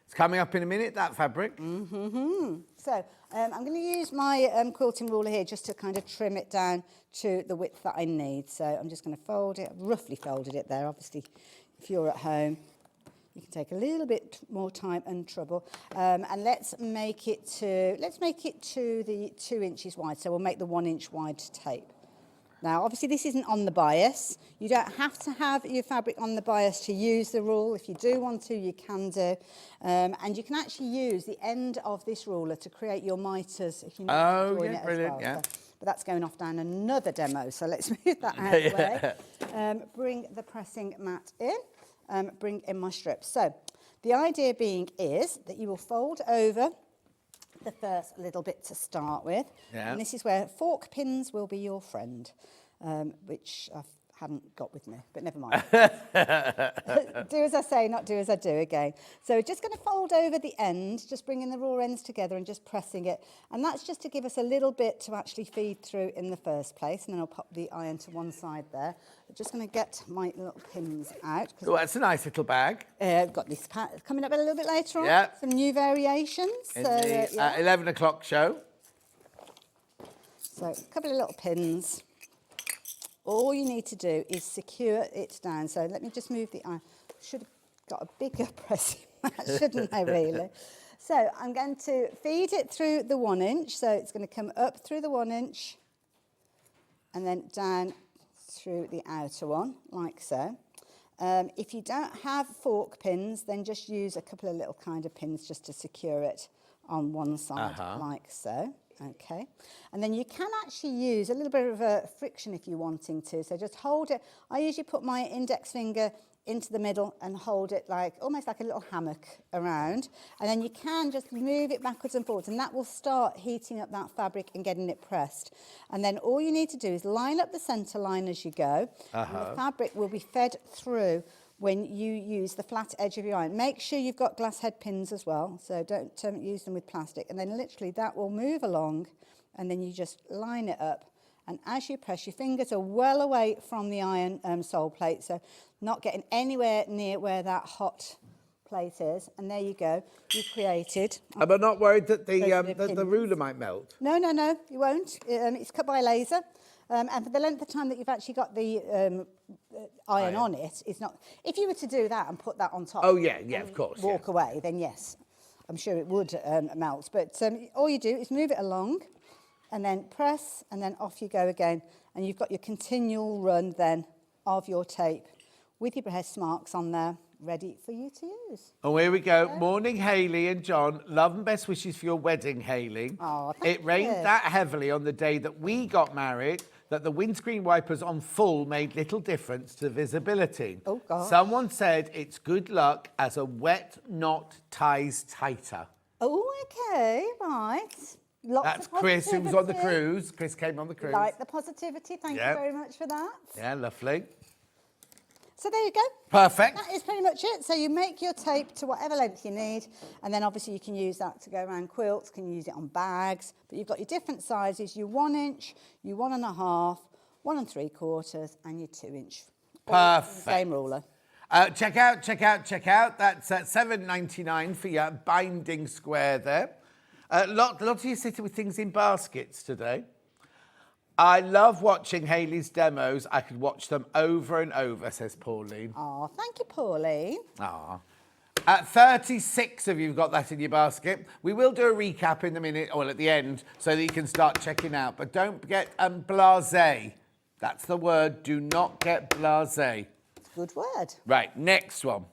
It's coming up in a minute, that fabric. So I'm going to use my quilting ruler here just to kind of trim it down to the width that I need. So I'm just going to fold it. I've roughly folded it there. Obviously, if you're at home, you can take a little bit more time and trouble. And let's make it to the 2 inches wide. So we'll make the 1-inch wide tape. Now, obviously, this isn't on the bias. You don't have to have your fabric on the bias to use the rule. If you do want to, you can do. And you can actually use the end of this ruler to create your miters if you need to join it brilliant, as well. yeah. So, but that's going off down another demo, so let's move that out of the way. Bring the pressing mat in. Bring in my strips. So the idea being is that you will fold over the first little bit to start with. Yeah. And this is where fork pins will be your friend, which I haven't got with me, but never mind. Do as I say, not do as I do again. So we're just going to fold over the end, just bringing the raw ends together and just pressing it. And that's just to give us a little bit to actually feed through in the first place. And then I'll pop the iron to one side there. I'm just going to get my little pins out. Oh, that's a nice little bag. I've got this coming up a little bit later on. Yeah. Some new variations. In the 11 o'clock show. So a couple of little pins. All you need to do is secure it down. So let me just move the iron. Should have got a bigger pressing mat, shouldn't I, really? So I'm going to feed it through the 1-inch. So it's going to come up through the 1-inch and then down through the outer one, like so. If you don't have fork pins, then just use a couple of little kind of pins just to secure it on one side, like so. Okay, and then you can actually use a little bit of a friction if you're wanting to. So just hold it. I usually put my index finger into the middle and hold it like almost like a little hammock around, and then you can just move it backwards and forwards, and that will start heating up that fabric and getting it pressed. And then all you need to do is line up the centre line as you go, and the fabric will be fed through when you use the flat edge of your iron. Make sure you've got glass head pins as well, so don't use them with plastic, and then literally that will move along, and then you just line it up. And as you press, your fingers are well away from the iron sole plate, so not getting anywhere near where that hot plate is. And there you go. You've created. Am I not worried that the pins. ruler might melt? No, you won't. It's cut by laser. And for the length of time that you've actually got the iron on it, it's not. If you were to do that and put that on top. Oh, yeah, of course. Walk away, then yes, I'm sure it would melt. But all you do is move it along, and then press, and then off you go again. And you've got your continual run then of your tape with your press marks on there, ready for you to use. Oh, here we go. Morning, Hayley and John. Love and best wishes for your wedding, Hayley. Oh, thank It rained you. that heavily on the day that we got married that the windscreen wipers on full made little difference to visibility. Oh, God. Someone said it's good luck as a wet knot ties tighter. Oh, okay, right. Lots That's of Chris, who was on the positivity. cruise. Chris came on the cruise. Like the positivity, thank Yep. you very much for that. Yeah, lovely. So there you go. Perfect. That is pretty much it. So you make your tape to whatever length you need, and then obviously you can use that to go around quilts, can use it on bags, but you've got your different sizes, your 1 inch, your 1.5, 1 3/4, and your 2 inch. All on the Perfect. same ruler. Check out. That's at $7.99 for your binding square there. Lot of you sitting with things in baskets today. I love watching Hayley's demos. I could watch them over and over, says Pauline. Oh, thank you, Pauline. Ah. 36 of you have got that in your basket. We will do a recap in a minute, or at the end, so that you can start checking out. But don't get blasé. That's the word. Do not get blasé. It's a good word. Right, next one.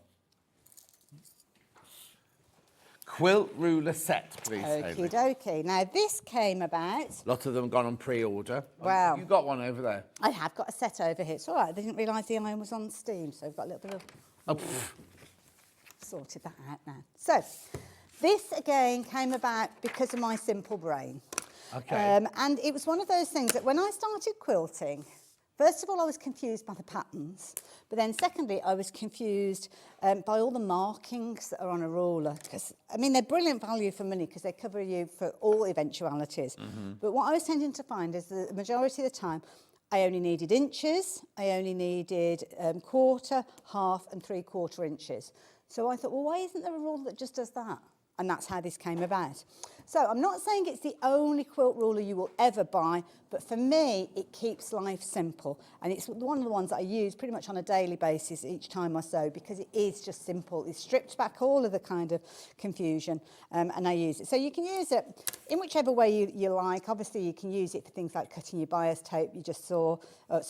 Quilt ruler set, please. Okie Hayley. dokie. Now, this came about. A lot of them gone on pre-order. Wow. You got one over there. I have got a set over here. It's all right. I didn't realise the iron was on steam, so I've got a little bit of. Oh, pff. Sorted that out now. So, this again came about because of my simple brain. Okay. And it was one of those things that when I started quilting, first of all, I was confused by the patterns. But then secondly, I was confused by all the markings that are on a ruler. Because, I mean, they're brilliant value for money because they cover you for all eventualities. But what I was tending to find is the majority of the time, I only needed inches, I only needed 1/4, 1/2 and 3/4 inches. So I thought, well, why isn't there a rule that just does that? And that's how this came about. So I'm not saying it's the only quilt ruler you will ever buy, but for me, it keeps life simple. And it's one of the ones that I use pretty much on a daily basis each time I sew because it is just simple. It's stripped back all of the kind of confusion and I use it. So you can use it in whichever way you like. Obviously, you can use it for things like cutting your bias tape you just saw.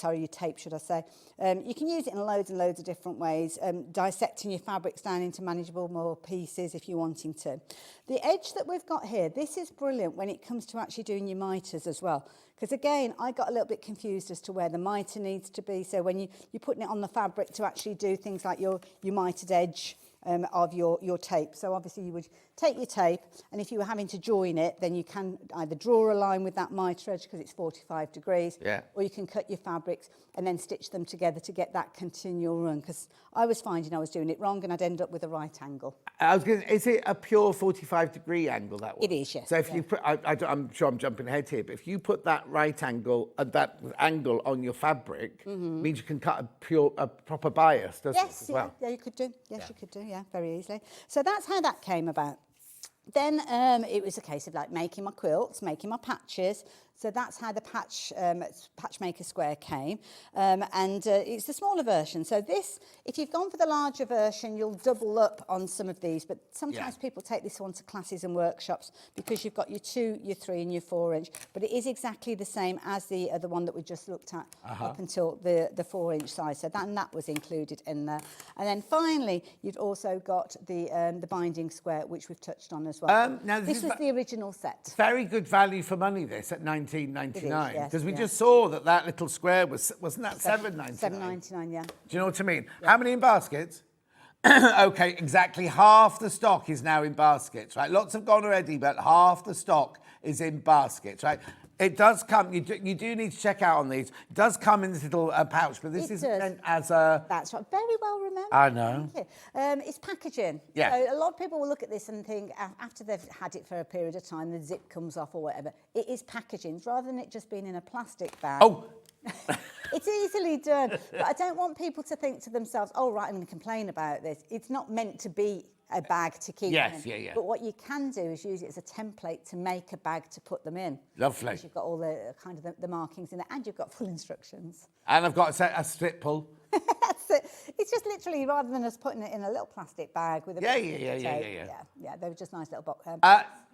Your tape, should I say. You can use it in loads and loads of different ways. Dissecting your fabrics down into manageable more pieces if you're wanting to. The edge that we've got here, this is brilliant when it comes to actually doing your miters as well. Because again, I got a little bit confused as to where the mitre needs to be. So when you're putting it on the fabric to actually do things like your mitered edge of your tape. So obviously you would take your tape, and if you were having to join it, then you can either draw a line with that mitre edge because it's 45 degrees, or you can cut your fabrics and then stitch them together to get that continual run. Because I was finding I was doing it wrong and I'd end up with a right angle. Is it a pure 45-degree angle, that one? It is, yes. So if you put, I'm sure I'm jumping ahead here, but if you put that right angle, that angle on your fabric, means you can cut a proper bias, doesn't it, as well? Yeah, you could do. Yes, you could do, yeah, very easily. So that's how that came about. Then it was a case of like making my quilts, making my patches. So that's how the Patchmaker Square came. And it's the smaller version. So this, if you've gone for the larger version, you'll double up on some of these. But sometimes people take this one to classes and workshops because you've got your 2, your 3 and your 4 inch. But it is exactly the same as the other one that we just looked at up until the 4 inch size. So that was included in there. And then finally, you've also got the binding square, which we've touched on as well. Now this was the original set. Very good value for money, this, at £99. 19.99 yes, because we yeah. just saw that little square wasn't that 7.99? 7.99, yeah. Do you know what I mean? How many in baskets? Okay, exactly half the stock is now in baskets, right? Lots have gone already, but half the stock is in baskets, right? It does come, you do need to check out on these. It does come in this little pouch, but this isn't meant as a... That's right, very well remembered. I know. Thank you. It's packaging. Yeah. So a lot of people will look at this and think, after they've had it for a period of time, the zip comes off or whatever. It is packaging, rather than it just being in a plastic bag. Oh! It's easily done, but I don't want people to think to themselves, oh, right, I'm going to complain about this. It's not meant to be a bag to keep them in. Yeah. But what you can do is use it as a template to make a bag to put them in. Lovely. Because you've got all the kind of the markings in there, and you've got full instructions. And I've got a strip pull. That's it. It's just literally, rather than us putting it in a little plastic bag with a bit of tape. Yeah, they were just nice little box.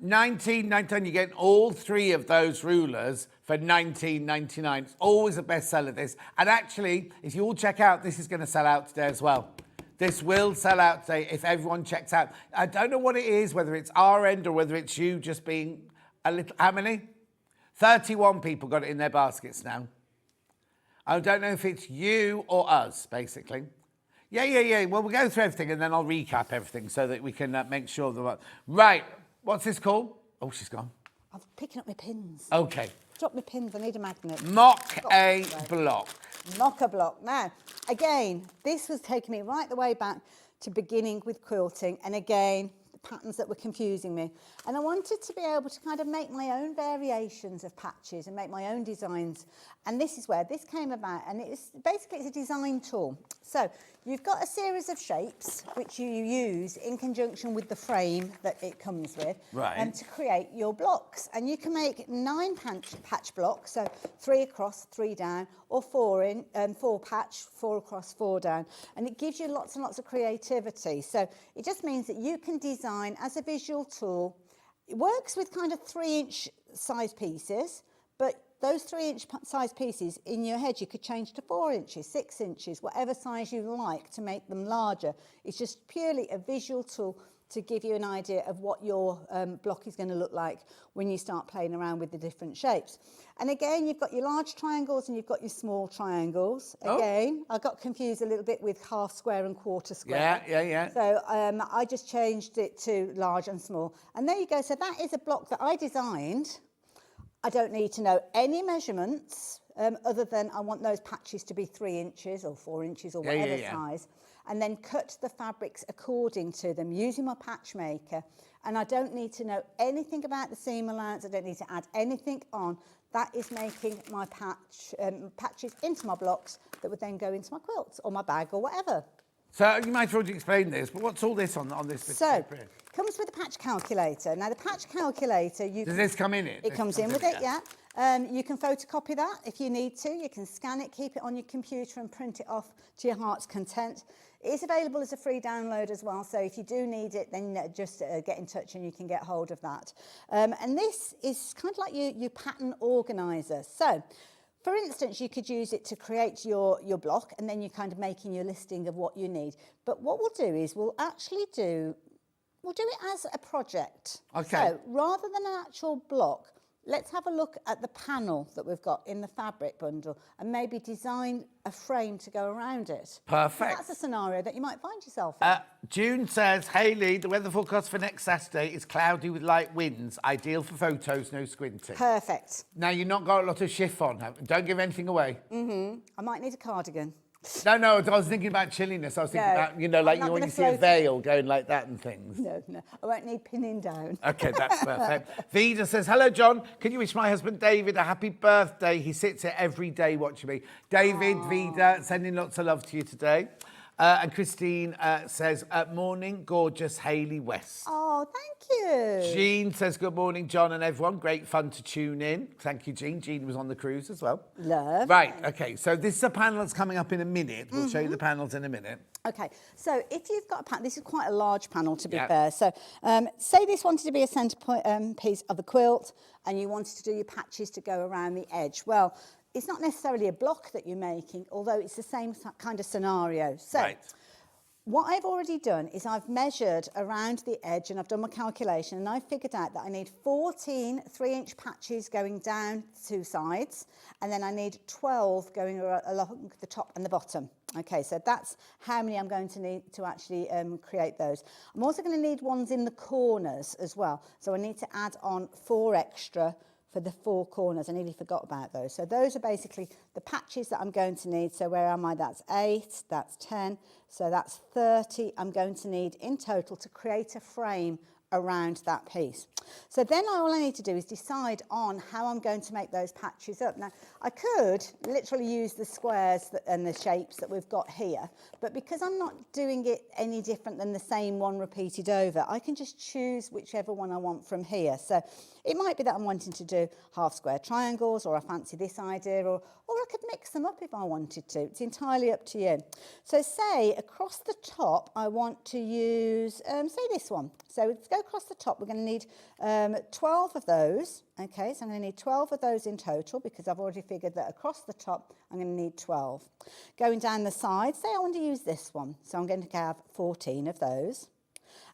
19.99, you get all three of those rulers for 19.99. It's always a bestseller, this. And actually, if you all check out, this is going to sell out today as well. This will sell out today if everyone checks out. I don't know what it is, whether it's our end or whether it's you just being a little... How many? 31 people got it in their baskets now. I don't know if it's you or us, basically. Yeah. Well, we'll go through everything and then I'll recap everything so that we can make sure that... Right. What's this called? Oh, she's gone. I'm picking up my pins. Okay. Drop my pins. I need a magnet. Mock a block. Mock a block. Now, again, this was taking me right the way back to beginning with quilting. And again, the patterns that were confusing me. And I wanted to be able to kind of make my own variations of patches and make my own designs. And this is where this came about. And it's a design tool. So you've got a series of shapes which you use in conjunction with the frame that it comes with, right, to create your blocks. And you can make 9 patch blocks, so 3 across, 3 down, or 4 patch, 4 across, 4 down. And it gives you lots and lots of creativity. So it just means that you can design as a visual tool. It works with kind of 3-inch size pieces, but those 3-inch size pieces in your head, you could change to 4 inches, 6 inches, whatever size you like to make them larger. It's just purely a visual tool to give you an idea of what your block is going to look like when you start playing around with the different shapes. And again, you've got your large triangles and you've got your small triangles. Again, I got confused a little bit with half square and quarter square. Yeah. So I just changed it to large and small. And there you go. So that is a block that I designed. I don't need to know any measurements other than I want those patches to be 3 inches or 4 inches or whatever size, and then cut the fabrics according to them using my patch maker. And I don't need to know anything about the seam allowance. I don't need to add anything on. That is making my patches into my blocks that would then go into my quilts or my bag or whatever. So you might as well explain this, but what's all this on this bit of paper? It comes with a patch calculator. Now, the patch calculator... Does this come in it? It comes in with it, yeah. You can photocopy that if you need to. You can scan it, keep it on your computer and print it off to your heart's content. It is available as a free download as well, so if you do need it, then just get in touch and you can get hold of that. And this is kind of like your pattern organiser. So, for instance, you could use it to create your block and then you're kind of making your listing of what you need. But what we'll do is we'll do it as a project. Okay. So rather than an actual block, let's have a look at the panel that we've got in the fabric bundle and maybe design a frame to go around it. Perfect. So that's a scenario that you might find yourself in. June says, Hayley, the weather forecast for next Saturday is cloudy with light winds. Ideal for photos, no squinting. Perfect. Now, you've not got a lot of chiffon. Don't give anything away. I might need a cardigan. No, I was thinking about chilliness. I was thinking about, like when you see a veil going like that and things. No, I won't need pinning down. Okay, that's perfect. Vida says, hello, John. Can you wish my husband David a happy birthday? He sits here every day watching me. David, Vida, sending lots of love to you today. And Christine says, morning, gorgeous Hayley West. Oh, thank you. Jean says, good morning, John and everyone. Great fun to tune in. Thank you, Jean. Jean was on the cruise as well. Love. Right, okay. So this is a panel that's coming up in a minute. We'll show you the panels in a minute. Okay, so if you've got a panel, this is quite a large panel to be fair. So say this wanted to be a centre piece of the quilt and you wanted to do your patches to go around the edge. Well, it's not necessarily a block that you're making, although it's the same kind of scenario. So What I've already done is I've measured around the edge and I've done my calculation, and I've figured out that I need 14 3-inch patches going down 2 sides, and then I need 12 going along the top and the bottom. Okay, so that's how many I'm going to need to actually create those. I'm also going to need ones in the corners as well. So I need to add on 4 extra for the 4 corners. I nearly forgot about those. So those are basically the patches that I'm going to need. So where am I? That's 8, that's 10, so that's 30 I'm going to need in total to create a frame around that piece. So then all I need to do is decide on how I'm going to make those patches up. Now, I could literally use the squares and the shapes that we've got here, but because I'm not doing it any different than the same one repeated over, I can just choose whichever one I want from here. So it might be that I'm wanting to do half square triangles, or I fancy this idea, or I could mix them up if I wanted to. It's entirely up to you. So say across the top, I want to use, say this one. So let's go across the top. We're going to need 12 of those. Okay, so I'm going to need 12 of those in total, because I've already figured that across the top, I'm going to need 12. Going down the side, say I want to use this one. So I'm going to have 14 of those.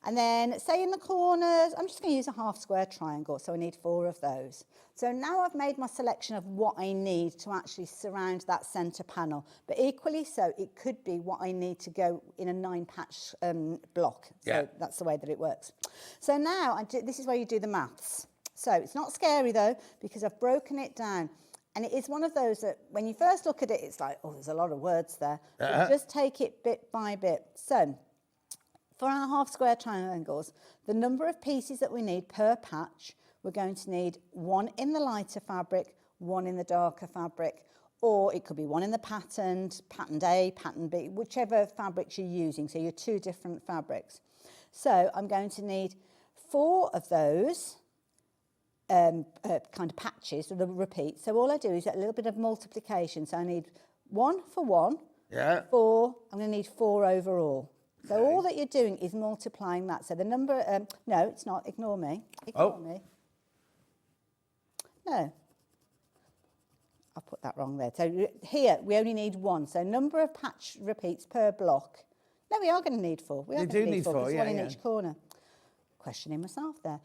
And then say in the corners, I'm just going to use a half square triangle, so I need 4 of those. So now I've made my selection of what I need to actually surround that centre panel. But equally so, it could be what I need to go in a 9-patch block. So that's the way that it works. So now, this is where you do the maths. So it's not scary though, because I've broken it down. And it is one of those that when you first look at it, it's like, oh, there's a lot of words there. But just take it bit by bit. So for our half square triangles, the number of pieces that we need per patch, we're going to need 1 in the lighter fabric, 1 in the darker fabric, or it could be 1 in the patterned A, pattern B, whichever fabrics you're using, so you're 2 different fabrics. So I'm going to need 4 of those kind of patches, the repeat. So all I do is a little bit of multiplication. So I need 1 for 1, 4, I'm going to need 4 overall. So all that you're doing is multiplying that. So the number, no, it's not, ignore me. Ignore me. No. I've put that wrong there. So here, we only need 1. So number of patch repeats per block. No, we are going to need 4. We are going to need 4. There's 1 in each corner. Questioning myself there.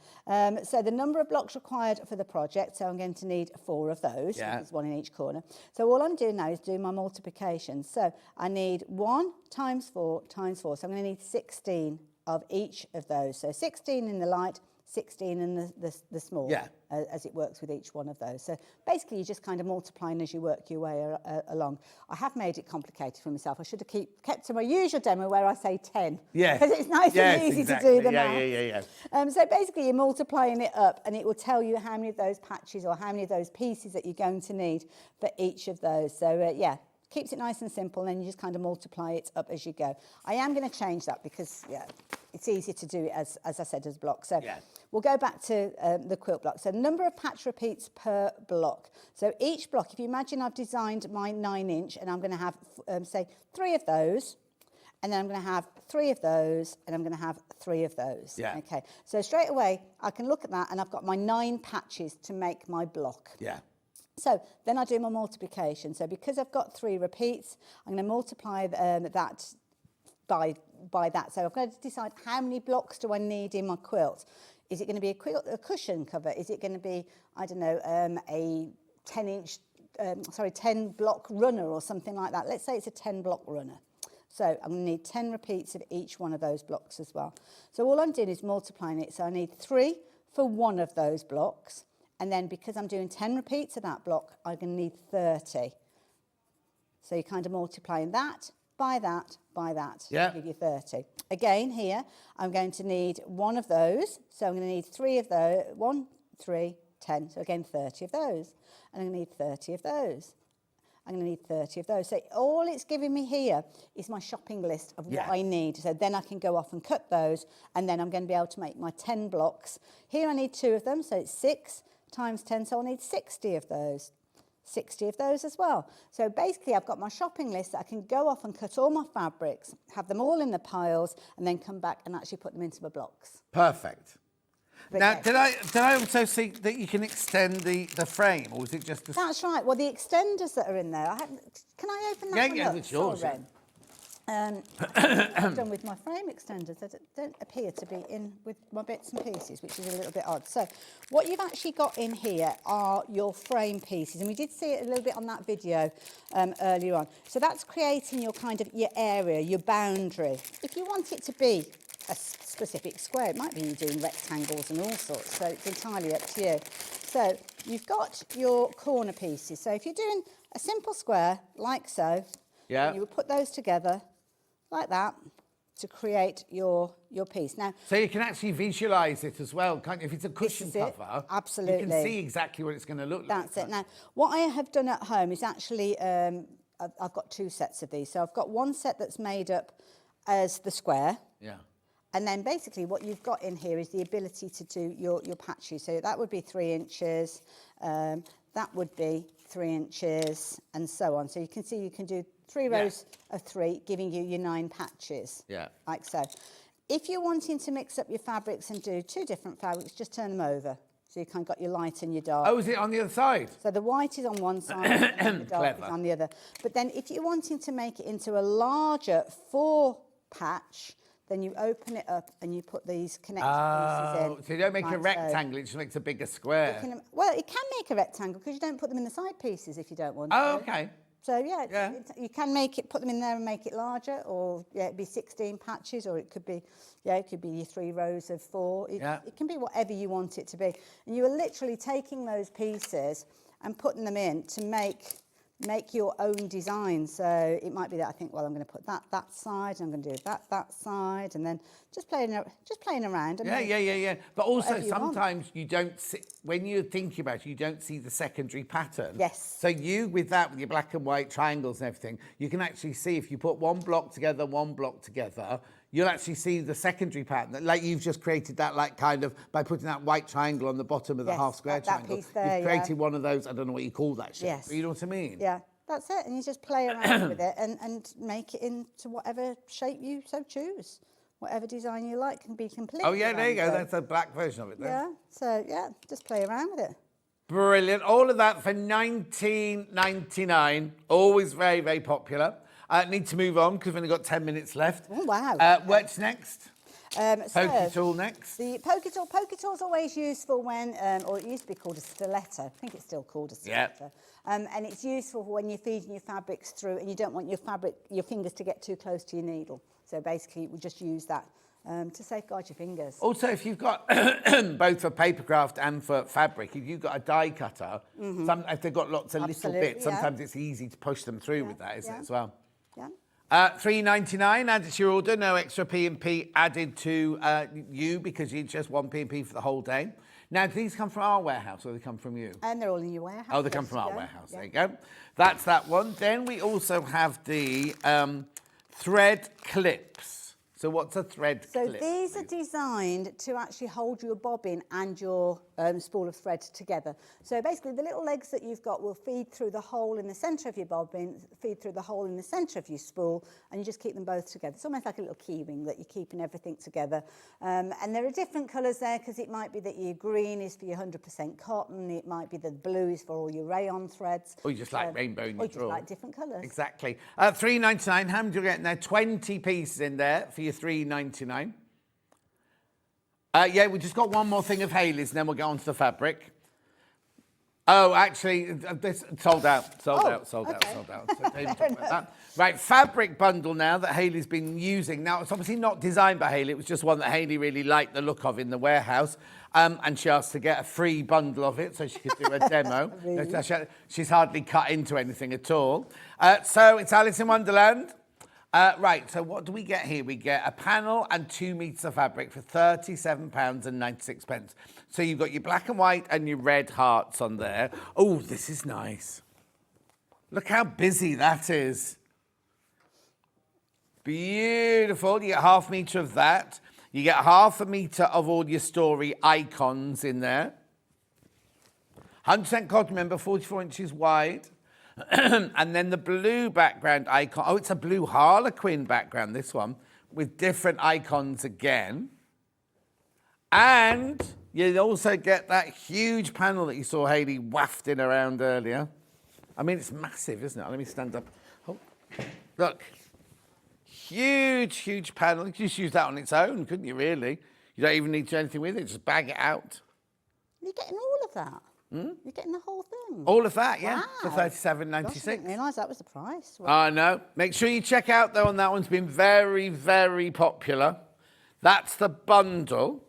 So the number of blocks required for the project, so I'm going to need 4 of those. There's 1 in each corner. So all I'm doing now is doing my multiplication. So I need 1 times 4 times 4. So I'm going to need 16 of each of those. So 16 in the light, 16 in the small, as it works with each one of those. So basically, you're just kind of multiplying as you work your way along. I have made it complicated for myself. I should have kept to my usual demo where I say 10. Because it's nice and easy to do the math. So basically, you're multiplying it up, and it will tell you how many of those patches or how many of those pieces that you're going to need for each of those. So, keeps it nice and simple, and then you just kind of multiply it up as you go. I am going to change that because, it's easier to do it, as I said, as blocks. So we'll go back to the quilt block. So number of patch repeats per block. So each block, if you imagine I've designed my 9-inch, and I'm going to have, say, 3 of those, and then I'm going to have 3 of those, and I'm going to have 3 of those. Okay. So straight away, I can look at that, and I've got my 9 patches to make my block. So then I do my multiplication. So because I've got 3 repeats, I'm going to multiply that by that. So I've got to decide how many blocks do I need in my quilt. Is it going to be a cushion cover? Is it going to be, I don't know, a 10 block runner or something like that? Let's say it's a 10 block runner. So I'm going to need 10 repeats of each one of those blocks as well. So all I'm doing is multiplying it. So I need 3 for 1 of those blocks. And then because I'm doing 10 repeats of that block, I'm going to need 30. So you're kind of multiplying that by that by that to give you 30. Again, here, I'm going to need 1 of those. So I'm going to need 3 of those. 1, 3, 10. So again, 30 of those. And I'm going to need 30 of those. I'm going to need 30 of those. So all it's giving me here is my shopping list of what I need. So then I can go off and cut those, and then I'm going to be able to make my 10 blocks. Here I need 2 of them, so it's 6 times 10, so I'll need 60 of those. 60 of those as well. So basically I've got my shopping list that I can go off and cut all my fabrics, have them all in the piles, and then come back and actually put them into my blocks. Perfect. Now, did I also see that you can extend the frame, or was it just the... That's right. Well, the extenders that are in there, can I open that one up? It's yours. Ren? What I've done with my frame extenders, they don't appear to be in with my bits and pieces, which is a little bit odd. So what you've actually got in here are your frame pieces, and we did see it a little bit on that video earlier on. So that's creating your kind of your area, your boundary. If you want it to be a specific square, it might be you're doing rectangles and all sorts, so it's entirely up to you. So you've got your corner pieces. So if you're doing a simple square like so, Yeah. you would put those together like that to create your piece. Now, So you can actually visualise it as well, can't you? If it's a cushion is it. cover, Absolutely. you can see exactly what it's going to look like. that's it. Now, what I have done at home is actually, I've got 2 sets of these. So I've got one set that's made up as the square. Yeah. And then basically what you've got in here is the ability to do your patches. So that would be 3 inches, that would be 3 inches, and so on. So you can see you can do 3 rows of 3, giving you your 9 patches. Yeah. Like so. If you're wanting to mix up your fabrics and do 2 different fabrics, just turn them over. So you kind of got your light and your dark. Oh, is it on the other side? So the white is on one side and the dark is Clever. on the other. But then if you're wanting to make it into a larger 4 patch, then you open it up and you put these connected pieces in. So you don't make a like so. rectangle, it just makes a bigger square. Well, it can make a rectangle because you don't put them in the side pieces if you don't want to. Oh, okay. So yeah, Yeah. you can make it, put them in there and make it larger, or it'd be 16 patches, or it could be, it could be your 3 rows of 4. It can be whatever you want it to be. And you are literally taking those pieces and putting them in to make your own design. So it might be that I think, well, I'm going to put that side, and I'm going to do that side, and then just playing around. And Yeah. But also whatever you want. sometimes you don't see, when you're thinking about it, you don't see the secondary pattern. Yes. So you, with your black and white triangles and everything, you can actually see if you put one block together, you'll actually see the secondary pattern. Like you've just created that, like kind of by putting that white triangle on the bottom of the Yes, half square that triangle. piece there, You've created one of those. I don't know what you call that shape. Yes. But you know what I mean? Yeah, that's it. And you just play around with it and make it into whatever shape you so choose. Whatever design you like can be completely Oh yeah, there you go. random. That's a black version of it. Then. Yeah. So yeah, just play around with it. Brilliant. All of that for $19.99. Always very, very popular. Need to move on because we've only got 10 minutes left. Oh, wow. What's next? Pokey tool next. The pokey tool is always useful when, or it used to be called a stiletto. I think it's still called a stiletto. And it's useful when you're feeding your fabrics through and you don't want your fingers to get too close to your needle. So basically, we just use that to safeguard your fingers. Also, if you've got both for paper craft and for fabric, if you've got a die cutter, if they've got lots of little Absolutely, bits, sometimes it's easy to push them through with that, isn't it, as well? Yeah. $3.99 added to your order. No extra P&P added to you because you just want P&P for the whole day. Now, do these come from our warehouse or do they come from you? And they're all in your warehouse. Oh, they come from our warehouse. There you go. That's that one. Then we also have the thread clips. So what's a thread clip? So these are designed to actually hold your bobbin and your spool of thread together. So basically the little legs that you've got will feed through the hole in the centre of your bobbin, feed through the hole in the centre of your spool, and you just keep them both together. It's almost like a little key ring that you're keeping everything together. And there are different colours there because it might be that your green is for your 100% cotton, it might be that the blue is for all your rayon threads. Or you just like rainbow in your Or you just drawer. like different colours. Exactly. $3.99. How many do you get in there? 20 pieces in there for your $3.99. Yeah, we just got one more thing of Hayley's and then we'll go on to the fabric. Oh, actually, this sold out. Sold out. So don't even talk about that. Right, fabric bundle now that Hayley's been using. Now, it's obviously not designed by Hayley. It was just one that Hayley really liked the look of in the warehouse. And she asked to get a free bundle of it so she could do a demo. Really? She's hardly cut into anything at all. So it's Alice in Wonderland. Right, so what do we get here? We get a panel and 2 meters of fabric for £37.96. So you've got your black and white and your red hearts on there. Oh, this is nice. Look how busy that is. Beautiful. You get ½ meter of that. You get ½ meter of all your story icons in there. 100% cotton, remember, 44 inches wide. And then the blue background icon. Oh, it's a blue harlequin background, this one, with different icons again. And you also get that huge panel that you saw Hayley wafting around earlier. I mean, it's massive, isn't it? Let me stand up. Oh, look. Huge, huge panel. You could just use that on its own, couldn't you, really? You don't even need to do anything with it. Just bag it out. You're getting all of that? You're getting the whole thing? All of that, yeah, for Wow. $37.96. Gosh, I didn't realise that was the price. I know. Make sure you check out, though, on that one's been very, very popular. That's the bundle.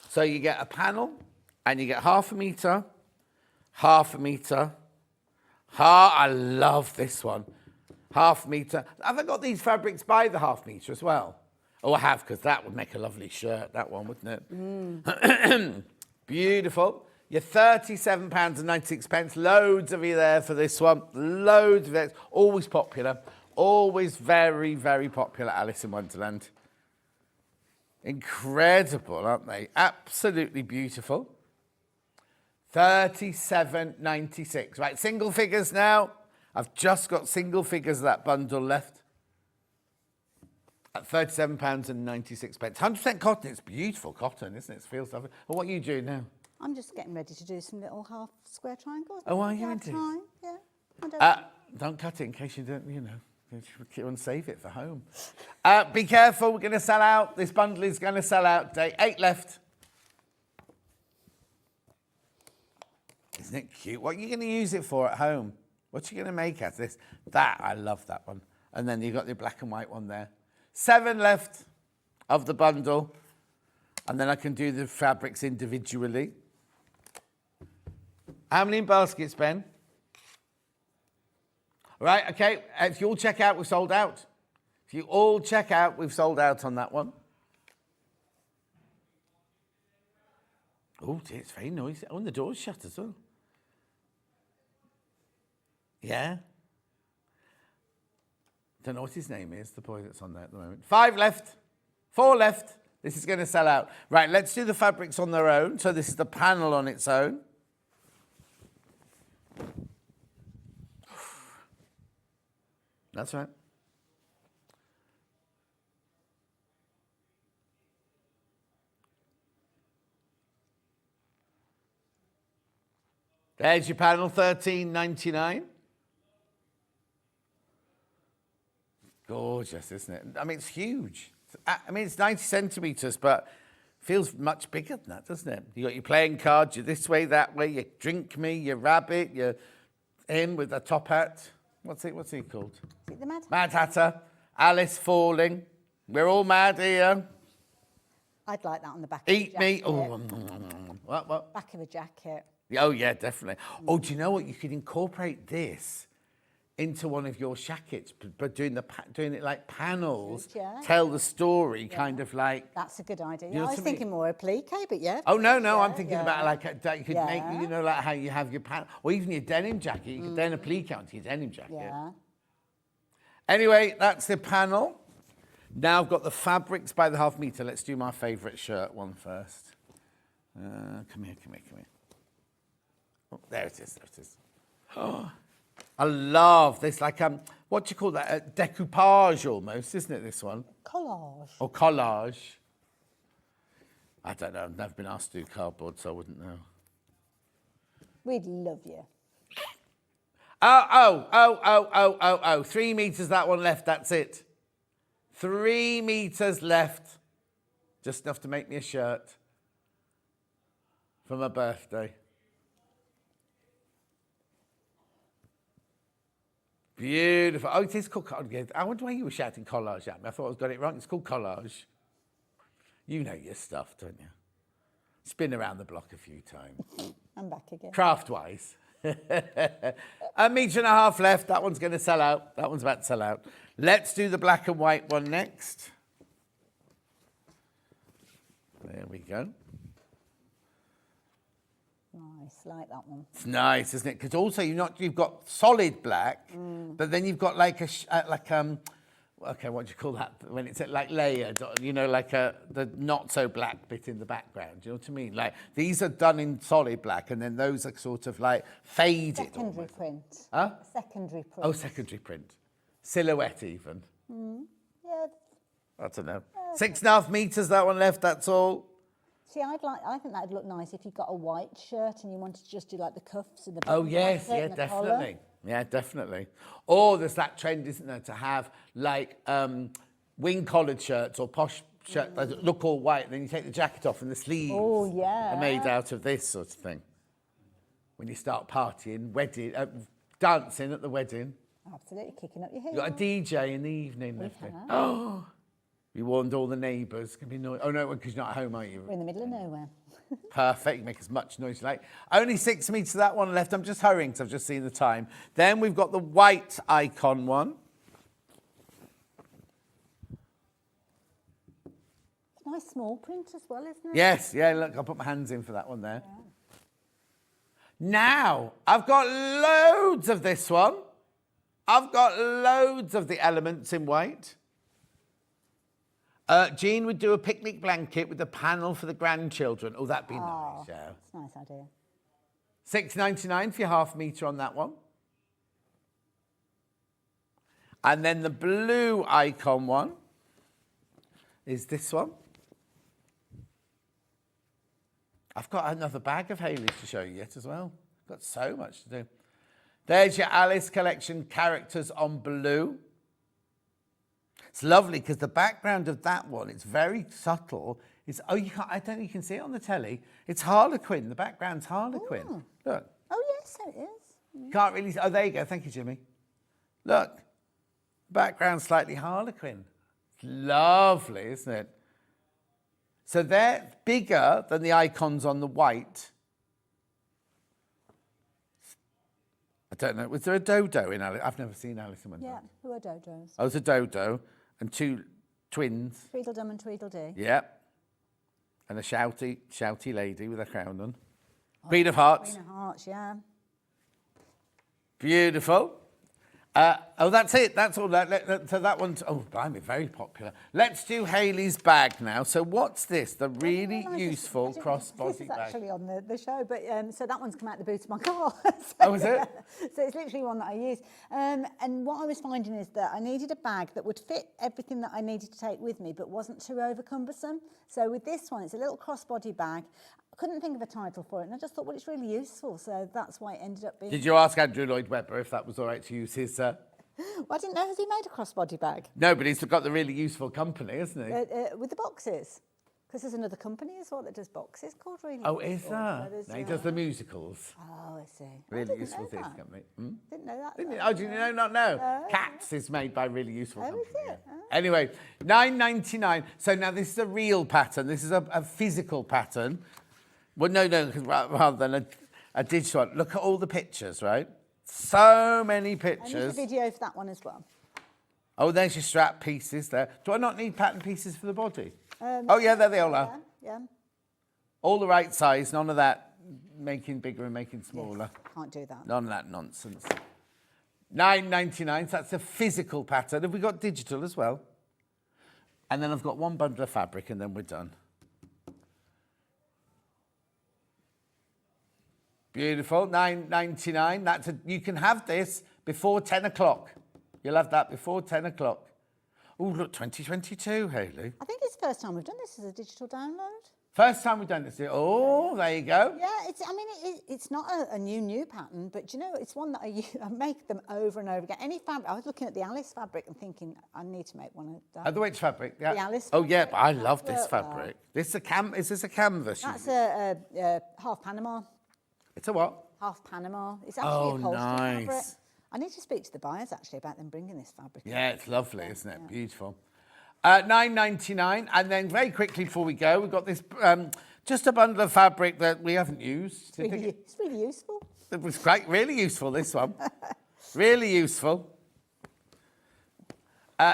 So you get a panel, and you get half a metre, half a metre. I love this one. Half metre. Have I got these fabrics by the half metre as well? Oh, I have, because that would make a lovely shirt, that one, wouldn't it? Beautiful. You're £37.96. Loads of you there for this one. Loads of it. Always popular. Always very, very popular, Alice in Wonderland. Incredible, aren't they? Absolutely beautiful. £37.96. Right, single figures now. I've just got single figures of that bundle left. At £37.96. 100% cotton. It's beautiful cotton, isn't it? It feels lovely. Well, what are you doing now? I'm just getting ready to do some little half square triangles. Oh, are you Yeah, into it? time. Yeah, I don't Don't cut it in case you don't, you know, you want to save it for home. Be careful, we're going to sell out. This bundle is going to sell out today. 8 left. Isn't it cute? What are you going to use it for at home? What are you going to make out of this? That, I love that one. And then you've got the black and white one there. 7 left of the bundle. And then I can do the fabrics individually. How many in baskets, Ben? Right, okay. If you all check out, we've sold out. If you all check out, we've sold out on that one. Oh, dear, it's very noisy. Oh, and the door's shut as well. Yeah. Don't know what his name is, the boy that's on there at the moment. 5 left. 4 left. This is going to sell out. Right, let's do the fabrics on their own. So this is the panel on its own. That's right. There's your panel, $13.99. Gorgeous, isn't it? I mean, it's huge. I mean, it's 90 centimetres, but feels much bigger than that, doesn't it? You got your playing cards, you're this way, that way, your drink me, your rabbit, your him with a top hat. What's he called? Is it the Mad Hatter? Mad Hatter. Alice falling. We're all mad here. I'd like that on the back of a Eat jacket. me. Oh, what? Back of a jacket. Oh, yeah, definitely. Oh, do you know what? You could incorporate this into one of your shackets, but doing it like panels, Yeah. tell the story, kind of like. That's a good idea. You know I what was I mean? thinking more applique, but yeah. Oh, no, Yeah, I'm thinking about yeah. like, you could make, Yeah. you know, like how you have your panel, or even your denim jacket. You could then applique onto your denim jacket. Yeah. Anyway, that's the panel. Now I've got the fabrics by the half metre. Let's do my favourite shirt one first. Come here. Oh, there it is. Oh, I love this, like, what do you call that? Decoupage almost, isn't it, this one? Collage. Or collage. I don't know. I've never been asked to do cardboard, so I wouldn't know. We'd love you. Oh. 3 metres, that one left, that's it. 3 metres left. Just enough to make me a shirt for my birthday. Beautiful. Oh, it is called collage. I wonder why you were shouting collage at me. I thought I got it wrong. It's called collage. You know your stuff, don't you? Spin around the block a few times. I'm back again. Craft-wise. 1.5 metres left. That one's going to sell out. That one's about to sell out. Let's do the black and white one next. There we go. Nice, like that one. It's nice, isn't it? Because also you've got solid black, but then you've got like okay, what do you call that when it's like layered? You know, like the not so black bit in the background. Do you know what I mean? Like these are done in solid black, and then those are sort of like faded. Secondary almost. print. Huh? Secondary print. Oh, secondary print, silhouette even. Yeah. I don't know. 6.5 metres. That one left. That's all. See, I think that'd look nice if you got a white shirt and you wanted to just do like the cuffs and the Oh button yes, pocket yeah, and the definitely. collar. Yeah, definitely. Or there's that trend, isn't there, to have like wing-collared shirts or posh shirts that look all white, and then you take the jacket off and the sleeves are made out of this sort of thing. When you start partying, dancing at the wedding. Absolutely, kicking up your heels. You've got a DJ in the evening, lovely. Oh, you warned all the neighbours. Can be noisy. Oh no, because you're not at home, are you? We're in the middle of nowhere. Perfect. You make as much noise as you like. Only 6 meters of that one left. I'm just hurrying because I've just seen the time. Then we've got the white icon one. Nice small print as well, isn't it? Yes, yeah, look, I'll put my hands in for that one there. Yeah. Now, I've got loads of this one. I've got loads of the elements in white. Jean would do a picnic blanket with a panel for the grandchildren. Oh, that'd be nice, yeah. That's a nice idea. $6.99 for your half metre on that one. And then the blue icon one is this one. I've got another bag of Hayley's to show you yet as well. Got so much to do. There's your Alice collection characters on blue. It's lovely because the background of that one, it's very subtle. It's, I don't think you can see it on the telly. It's Harlequin. The background's Harlequin. Ooh. Look. Oh, yes, so it is. Can't really see. Oh, there you go. Thank you, Jimmy. Look. Background slightly Harlequin. It's lovely, isn't it? So they're bigger than the icons on the white. I don't know. Was there a dodo in Alice? I've never seen Alice in Wonderland. Yeah, who are dodos? Oh, it was a dodo and two twins. Tweedledum and Tweedledee. Yeah. And a shouty lady with a crown on. Queen of Hearts. Queen of Hearts, yeah. Beautiful. Oh, that's it. That's all. So that one's, oh, blimey, very popular. Let's do Hayley's bag now. So what's this? The really useful crossbody This is bag. actually on the show, but so that one's come out the boot of my car. Oh, is it? So it's literally one that I use. And what I was finding is that I needed a bag that would fit everything that I needed to take with me, but wasn't too over cumbersome. So with this one, it's a little crossbody bag. I couldn't think of a title for it, and I just thought, well, it's really useful. So that's why it ended up being... Did you ask Andrew Lloyd Webber if that was all right to use his... Well, I didn't know. Has he made a crossbody bag? No, but he's got the really useful company, hasn't he? With the boxes. Because there's another company as well that does boxes called Really Oh, is Useful. there? So No, he does the musicals. Oh, I see. Really useful things company. Hmm? Didn't know that. Didn't you? though. Oh, did you not know? Cats is made by Really Useful Oh, company. is it? Yeah. Anyway, $9.99. So now this is a real pattern. This is a physical pattern. Well, no, rather than a digital one. Look at all the pictures, right? So many And pictures. there's a video for that one as well. Oh, there's your strap pieces there. Do I not need pattern pieces for the body? Oh, yeah, there they all are. Yeah. All the right size, none of that making bigger and making smaller. Can't do that. None of that nonsense. $9.99, so that's a physical pattern. Have we got digital as well? And then I've got one bundle of fabric and then we're done. Beautiful, $9.99. You can have this before 10 o'clock. You'll have that before 10 o'clock. Oh, look, 2022, Hayley. I think it's the first time we've done this as a digital download. First time we've done this. Oh, there you go. Yeah, it's not a new pattern, but you know, it's one that I make them over and over again. Any fabric, I was looking at the Alice fabric and thinking, I need to make one of that. The which fabric? Yeah. The Alice Oh, yeah, fabric. but I love this Work well. fabric. Is this a canvas? That's a half Panama. It's a what? Half Panama. It's actually upholstery fabric. Nice. I need to speak to the buyers actually about them bringing this fabric. Yeah, it's lovely, isn't it? Beautiful. $9.99, and then very quickly before we go, we've got this just a bundle of fabric that we haven't used. It's really useful. It was quite really useful, this one. Really useful.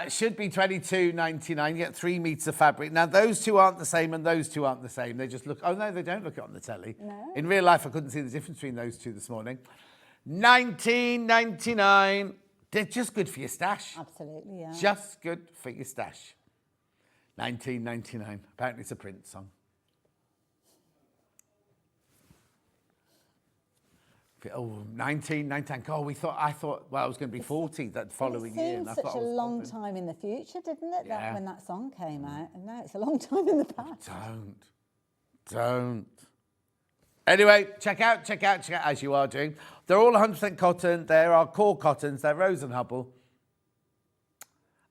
Should be $22.99. You get 3 meters of fabric. Now, those two aren't the same and those two aren't the same. They just look... Oh, no, they don't look it on the telly. No. In real life, I couldn't see the difference between those two this morning. $19.99. They're just good for your stash. Absolutely, yeah. Just good for your stash. $19.99. Apparently, it's a Prince song. Oh, $19.99. Oh, I thought, well, I was going to be 40 that following year. It And I seemed thought such I a was long popping. time in the future, didn't it? Yeah. When that song came out, and now it's a long time in the past. Don't. Anyway, check out, as you are doing. They're all 100% cotton. They're our core cottons. They're Rose and Hubble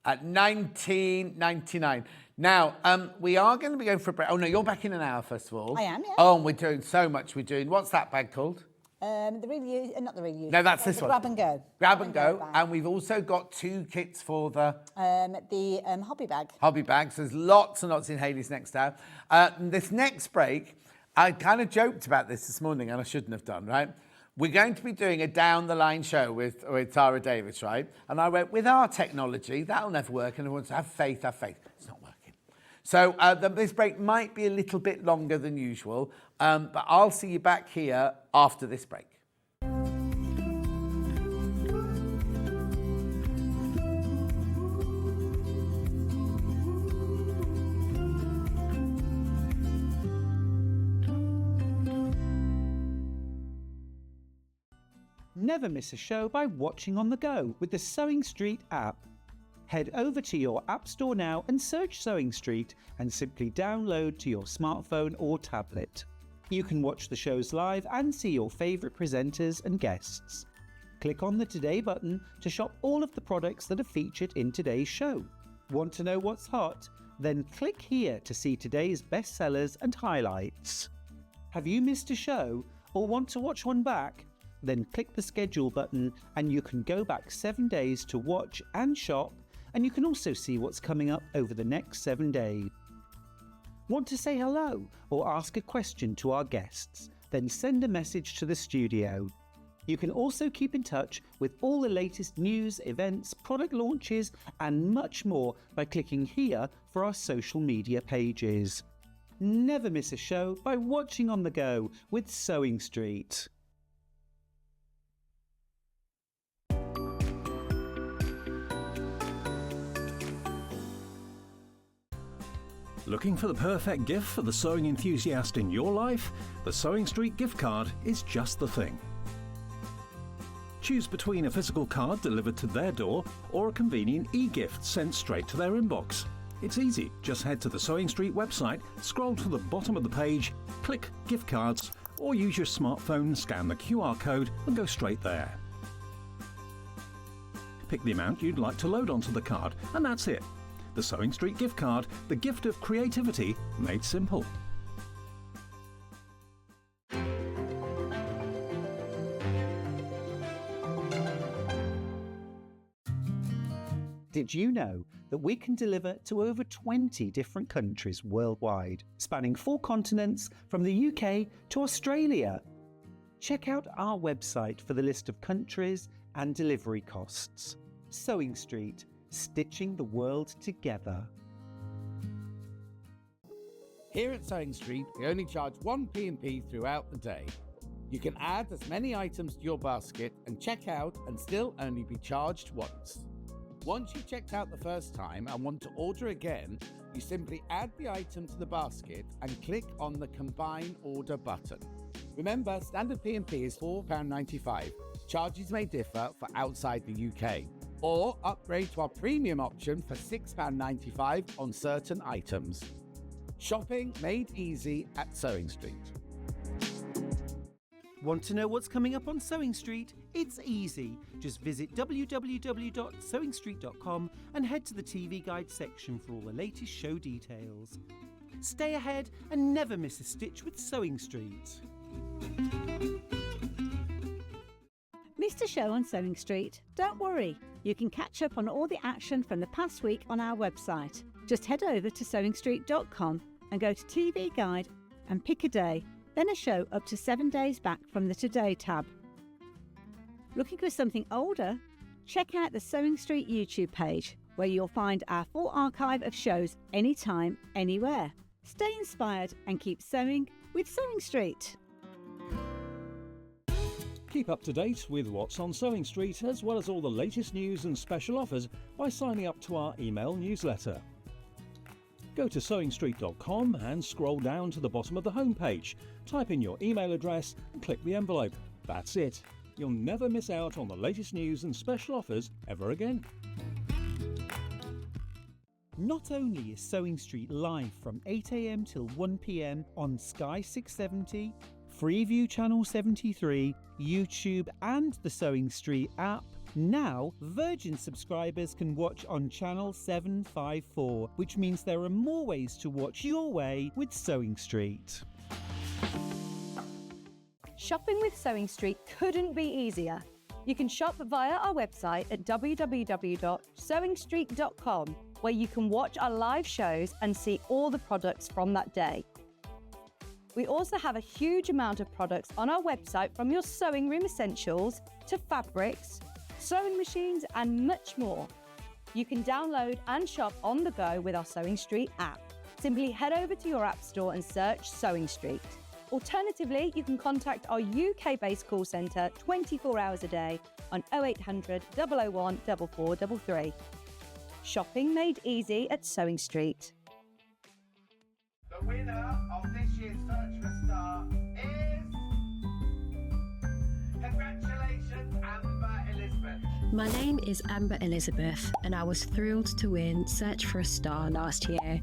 at $19.99. Now, we are going to be going for a break. Oh, no, you're back in an hour, first of all. I am, yeah. Oh, and we're doing so much. What's that bag called? The reuse, not the reuse. No, that's this the one. Grab and go. Grab and go. bag. And we've also got 2 kits for the hobby bag. hobby bags. There's lots and lots in Hayley's next hour. This next break, I kind of joked about this morning, and I shouldn't have done, right? We're going to be doing a down-the-line show with Sara Davies, right? And I went, with our technology, that'll never work. And everyone said, have faith. It's not working. So this break might be a little bit longer than usual, but I'll see you back here after this break. Never miss a show by watching on the go with the Sewing Street app. Head over to your App Store now and search Sewing Street and simply download to your smartphone or tablet. You can watch the shows live and see your favourite presenters and guests. Click on the Today button to shop all of the products that are featured in today's show. Want to know what's hot? Then click here to see today's bestsellers and highlights. Have you missed a show or want to watch one back? Then click the schedule button and you can go back 7 days to watch and shop, and you can also see what's coming up over the next 7 days. Want to say hello or ask a question to our guests? Then send a message to the studio. You can also keep in touch with all the latest news, events, product launches and much more by clicking here for our social media pages. Never miss a show by watching on the go with Sewing Street. Looking for the perfect gift for the sewing enthusiast in your life? The Sewing Street gift card is just the thing. Choose between a physical card delivered to their door or a convenient e-gift sent straight to their inbox. It's easy. Just head to the Sewing Street website, scroll to the bottom of the page, click Gift Cards, or use your smartphone, scan the QR code and go straight there. Pick the amount you'd like to load onto the card, and that's it. The Sewing Street gift card, the gift of creativity made simple. Did you know that we can deliver to over 20 different countries worldwide, spanning 4 continents from the UK to Australia? Check out our website for the list of countries and delivery costs. Sewing Street, stitching the world together. Here at Sewing Street, we only charge 1 P&P throughout the day. You can add as many items to your basket and check out and still only be charged once. Once you've checked out the first time and want to order again, you simply add the item to the basket and click on the Combine Order button. Remember, standard P&P is £4.95. Charges may differ for outside the UK. Or upgrade to our premium option for £6.95 on certain items. Shopping made easy at Sewing Street. Want to know what's coming up on Sewing Street? It's easy. Just visit www.sewingstreet.com and head to the TV Guide section for all the latest show details. Stay ahead and never miss a stitch with Sewing Street. Missed a show on Sewing Street? Don't worry, you can catch up on all the action from the past week on our website. Just head over to sewingstreet.com and go to TV Guide and pick a day, then a show up to 7 days back from the Today tab. Looking for something older? Check out the Sewing Street YouTube page, where you'll find our full archive of shows anytime, anywhere. Stay inspired and keep sewing with Sewing Street. Keep up to date with what's on Sewing Street, as well as all the latest news and special offers by signing up to our email newsletter. Go to sewingstreet.com and scroll down to the bottom of the homepage. Type in your email address and click the envelope. That's it. You'll never miss out on the latest news and special offers ever again. Not only is Sewing Street live from 8 AM till 1 PM on Sky 670, Freeview Channel 73, YouTube and the Sewing Street app. Now, Virgin subscribers can watch on Channel 754, which means there are more ways to watch your way with Sewing Street. Shopping with Sewing Street couldn't be easier. You can shop via our website at www.sewingstreet.com, where you can watch our live shows and see all the products from that day. We also have a huge amount of products on our website, from your sewing room essentials to fabrics, sewing machines and much more. You can download and shop on the go with our Sewing Street app. Simply head over to your app store and search Sewing Street. Alternatively, you can contact our UK-based call centre 24 hours a day on 0800 001 4433. Shopping made easy at Sewing Street. The winner of this year's Search for a Star is... Congratulations, Amber Elizabeth. My name is Amber Elizabeth, and I was thrilled to win Search for a Star last year.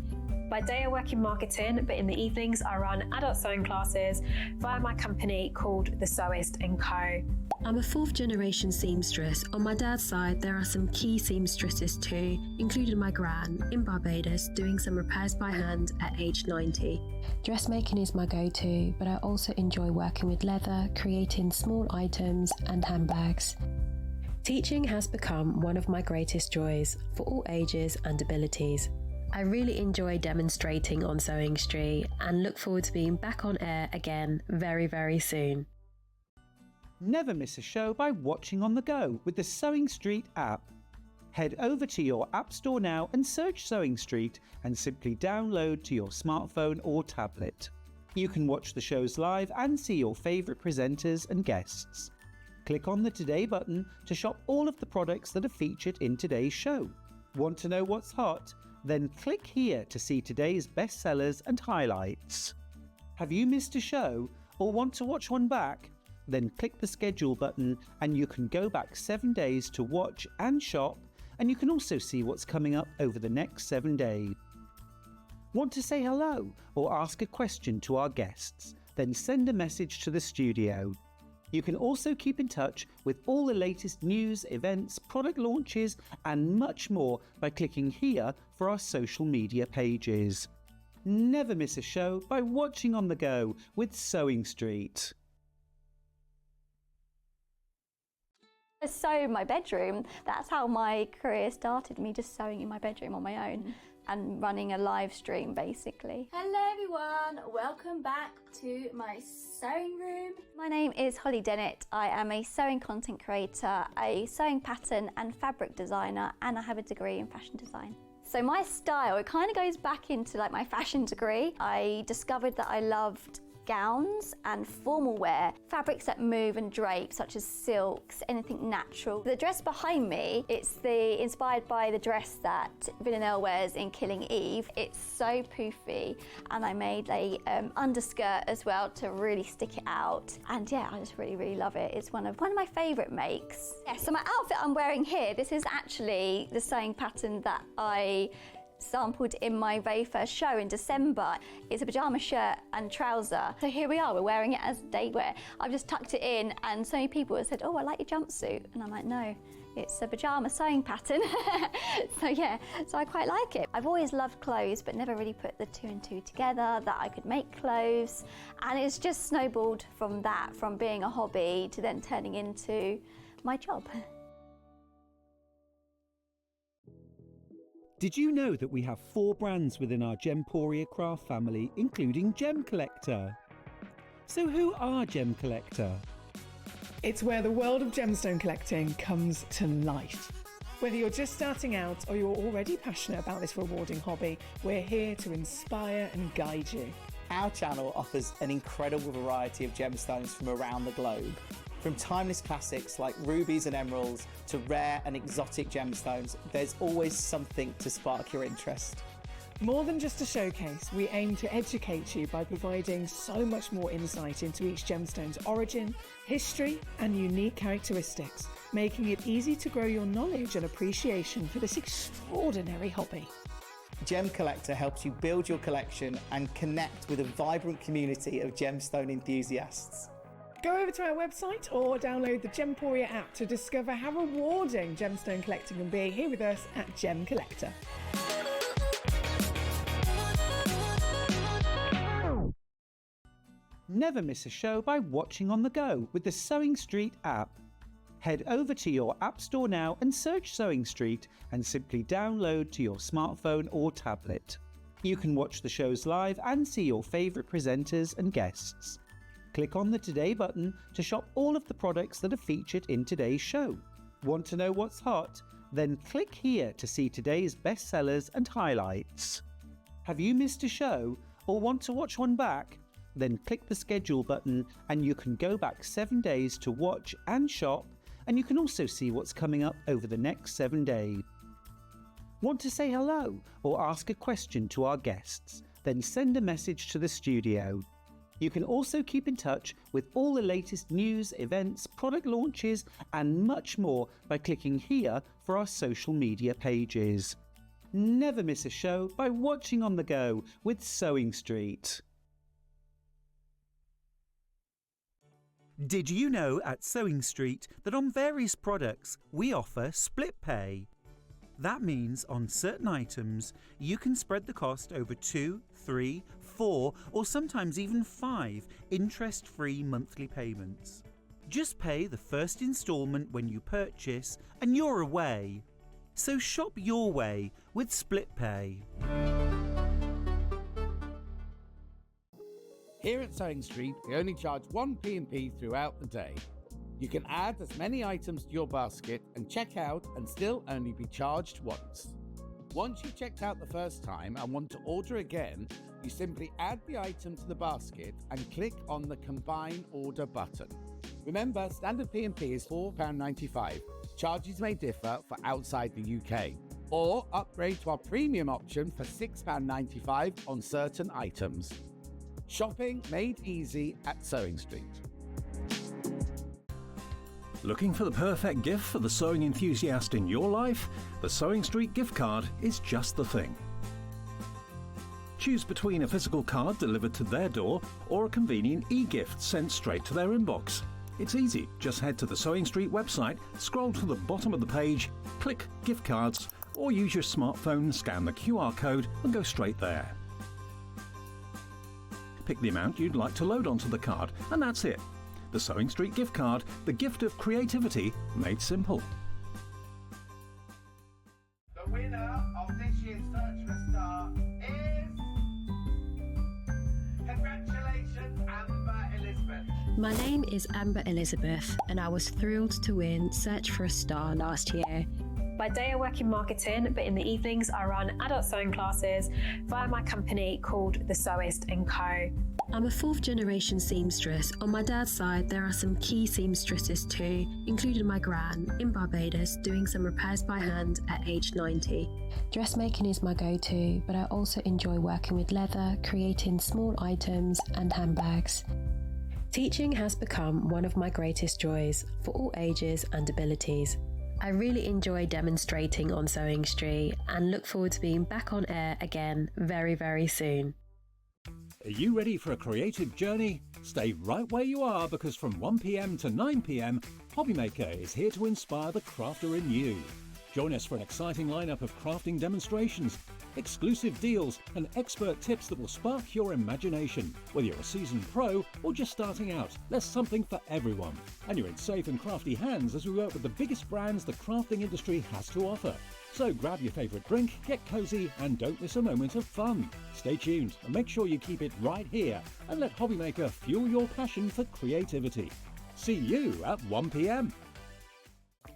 By day I work in marketing, but in the evenings I run adult sewing classes via my company called The Sewist & Co. I'm a fourth generation seamstress. On my dad's side, there are some key seamstresses too, including my gran in Barbados doing some repairs by hand at age 90. Dressmaking is my go-to, but I also enjoy working with leather, creating small items and handbags. Teaching has become one of my greatest joys for all ages and abilities. I really enjoy demonstrating on Sewing Street and look forward to being back on air again very, very soon. Never miss a show by watching on the go with the Sewing Street app. Head over to your app store now and search Sewing Street and simply download to your smartphone or tablet. You can watch the shows live and see your favourite presenters and guests. Click on the Today button to shop all of the products that are featured in today's show. Want to know what's hot? Then click here to see today's bestsellers and highlights. Have you missed a show or want to watch one back? Then click the schedule button and you can go back 7 days to watch and shop, and you can also see what's coming up over the next 7 days. Want to say hello or ask a question to our guests? Then send a message to the studio. You can also keep in touch with all the latest news, events, product launches and much more by clicking here for our social media pages. Never miss a show by watching on the go with Sewing Street. I sew in my bedroom. That's how my career started, me just sewing in my bedroom on my own and running a live stream basically. Hello everyone, welcome back to my sewing room. My name is Holly Dennett. I am a sewing content creator, a sewing pattern and fabric designer, and I have a degree in fashion design. So my style, it kind of goes back into like my fashion degree. I discovered that I loved gowns and formal wear, fabrics that move and drape such as silks, anything natural. The dress behind me, it's inspired by the dress that Villanelle wears in Killing Eve. It's so poofy, and I made a underskirt as well to really stick it out. And yeah, I just really love it. It's one of my favourite makes. Yeah, so my outfit I'm wearing here, this is actually the sewing pattern that I sampled in my very first show in December. It's a pyjama shirt and trouser. So here we are, we're wearing it as day wear. I've just tucked it in, and so many people have said, oh, I like your jumpsuit. And I'm like, no, it's a pyjama sewing pattern. So yeah, so I quite like it. I've always loved clothes, but never really put the two and two together, that I could make clothes. And it's just snowballed from that, from being a hobby to then turning into my job. Did you know that we have 4 brands within our Gemporia craft family, including Gem Collector? So who are Gem Collector? It's where the world of gemstone collecting comes to life. Whether you're just starting out or you're already passionate about this rewarding hobby, we're here to inspire and guide you. Our channel offers an incredible variety of gemstones from around the globe. From timeless classics like rubies and emeralds to rare and exotic gemstones, there's always something to spark your interest. More than just a showcase, we aim to educate you by providing so much more insight into each gemstone's origin, history, and unique characteristics, making it easy to grow your knowledge and appreciation for this extraordinary hobby. Gem Collector helps you build your collection and connect with a vibrant community of gemstone enthusiasts. Go over to our website or download the Gemporia app to discover how rewarding gemstone collecting can be here with us at Gem Collector. Never miss a show by watching on the go with the Sewing Street app. Head over to your App Store now and search Sewing Street and simply download to your smartphone or tablet. You can watch the shows live and see your favourite presenters and guests. Click on the Today button to shop all of the products that are featured in today's show. Want to know what's hot? Then click here to see today's bestsellers and highlights. Have you missed a show or want to watch one back? Then click the schedule button and you can go back 7 days to watch and shop, and you can also see what's coming up over the next 7 days. Want to say hello or ask a question to our guests? Then send a message to the studio. You can also keep in touch with all the latest news, events, product launches and much more by clicking here for our social media pages. Never miss a show by watching on the go with Sewing Street. Did you know at Sewing Street that on various products we offer split pay? That means on certain items you can spread the cost over 2, 3, 4 or sometimes even 5 interest-free monthly payments. Just pay the first instalment when you purchase and you're away. So shop your way with split pay. Here at Sewing Street, we only charge one P&P throughout the day. You can add as many items to your basket and check out and still only be charged once. Once you've checked out the first time and want to order again, you simply add the item to the basket and click on the Combine Order button. Remember, standard P&P is £4.95. Charges may differ for outside the UK. Or upgrade to our premium option for £6.95 on certain items. Shopping made easy at Sewing Street. Looking for the perfect gift for the sewing enthusiast in your life? The Sewing Street gift card is just the thing. Choose between a physical card delivered to their door or a convenient e-gift sent straight to their inbox. It's easy. Just head to the Sewing Street website, scroll to the bottom of the page, click Gift Cards, or use your smartphone, scan the QR code and go straight there. Pick the amount you'd like to load onto the card, and that's it. The Sewing Street gift card, the gift of creativity made simple. The winner of this year's Search for a Star is... Congratulations, Amber Elizabeth. My name is Amber Elizabeth, and I was thrilled to win Search for a Star last year. By day I work in marketing, but in the evenings I run adult sewing classes via my company called The Sewist & Co. I'm a 4th generation seamstress. On my dad's side, there are some key seamstresses too, including my gran in Barbados doing some repairs by hand at age 90. Dressmaking is my go-to, but I also enjoy working with leather, creating small items and handbags. Teaching has become one of my greatest joys for all ages and abilities. I really enjoy demonstrating on Sewing Street and look forward to being back on air again very, very soon. Are you ready for a creative journey? Stay right where you are, because from 1 p.m. to 9 p.m, Hobbymaker is here to inspire the crafter in you. Join us for an exciting lineup of crafting demonstrations, exclusive deals and expert tips that will spark your imagination. Whether you're a seasoned pro or just starting out, there's something for everyone. And you're in safe and crafty hands as we work with the biggest brands the crafting industry has to offer. So grab your favourite drink, get cosy and don't miss a moment of fun. Stay tuned and make sure you keep it right here and let Hobbymaker fuel your passion for creativity. See you at 1 p.m.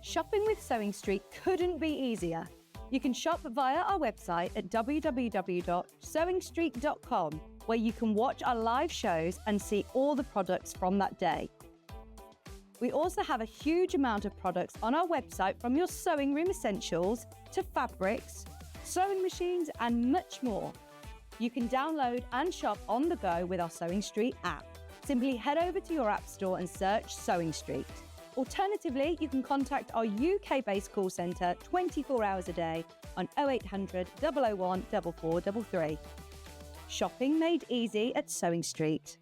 Shopping with Sewing Street couldn't be easier. You can shop via our website at www.sewingstreet.com, where you can watch our live shows and see all the products from that day. We also have a huge amount of products on our website, from your sewing room essentials to fabrics, sewing machines and much more. You can download and shop on the go with our Sewing Street app. Simply head over to your app store and search Sewing Street. Alternatively, you can contact our UK-based call centre 24 hours a day on 0800 001 4433. Shopping made easy at Sewing Street.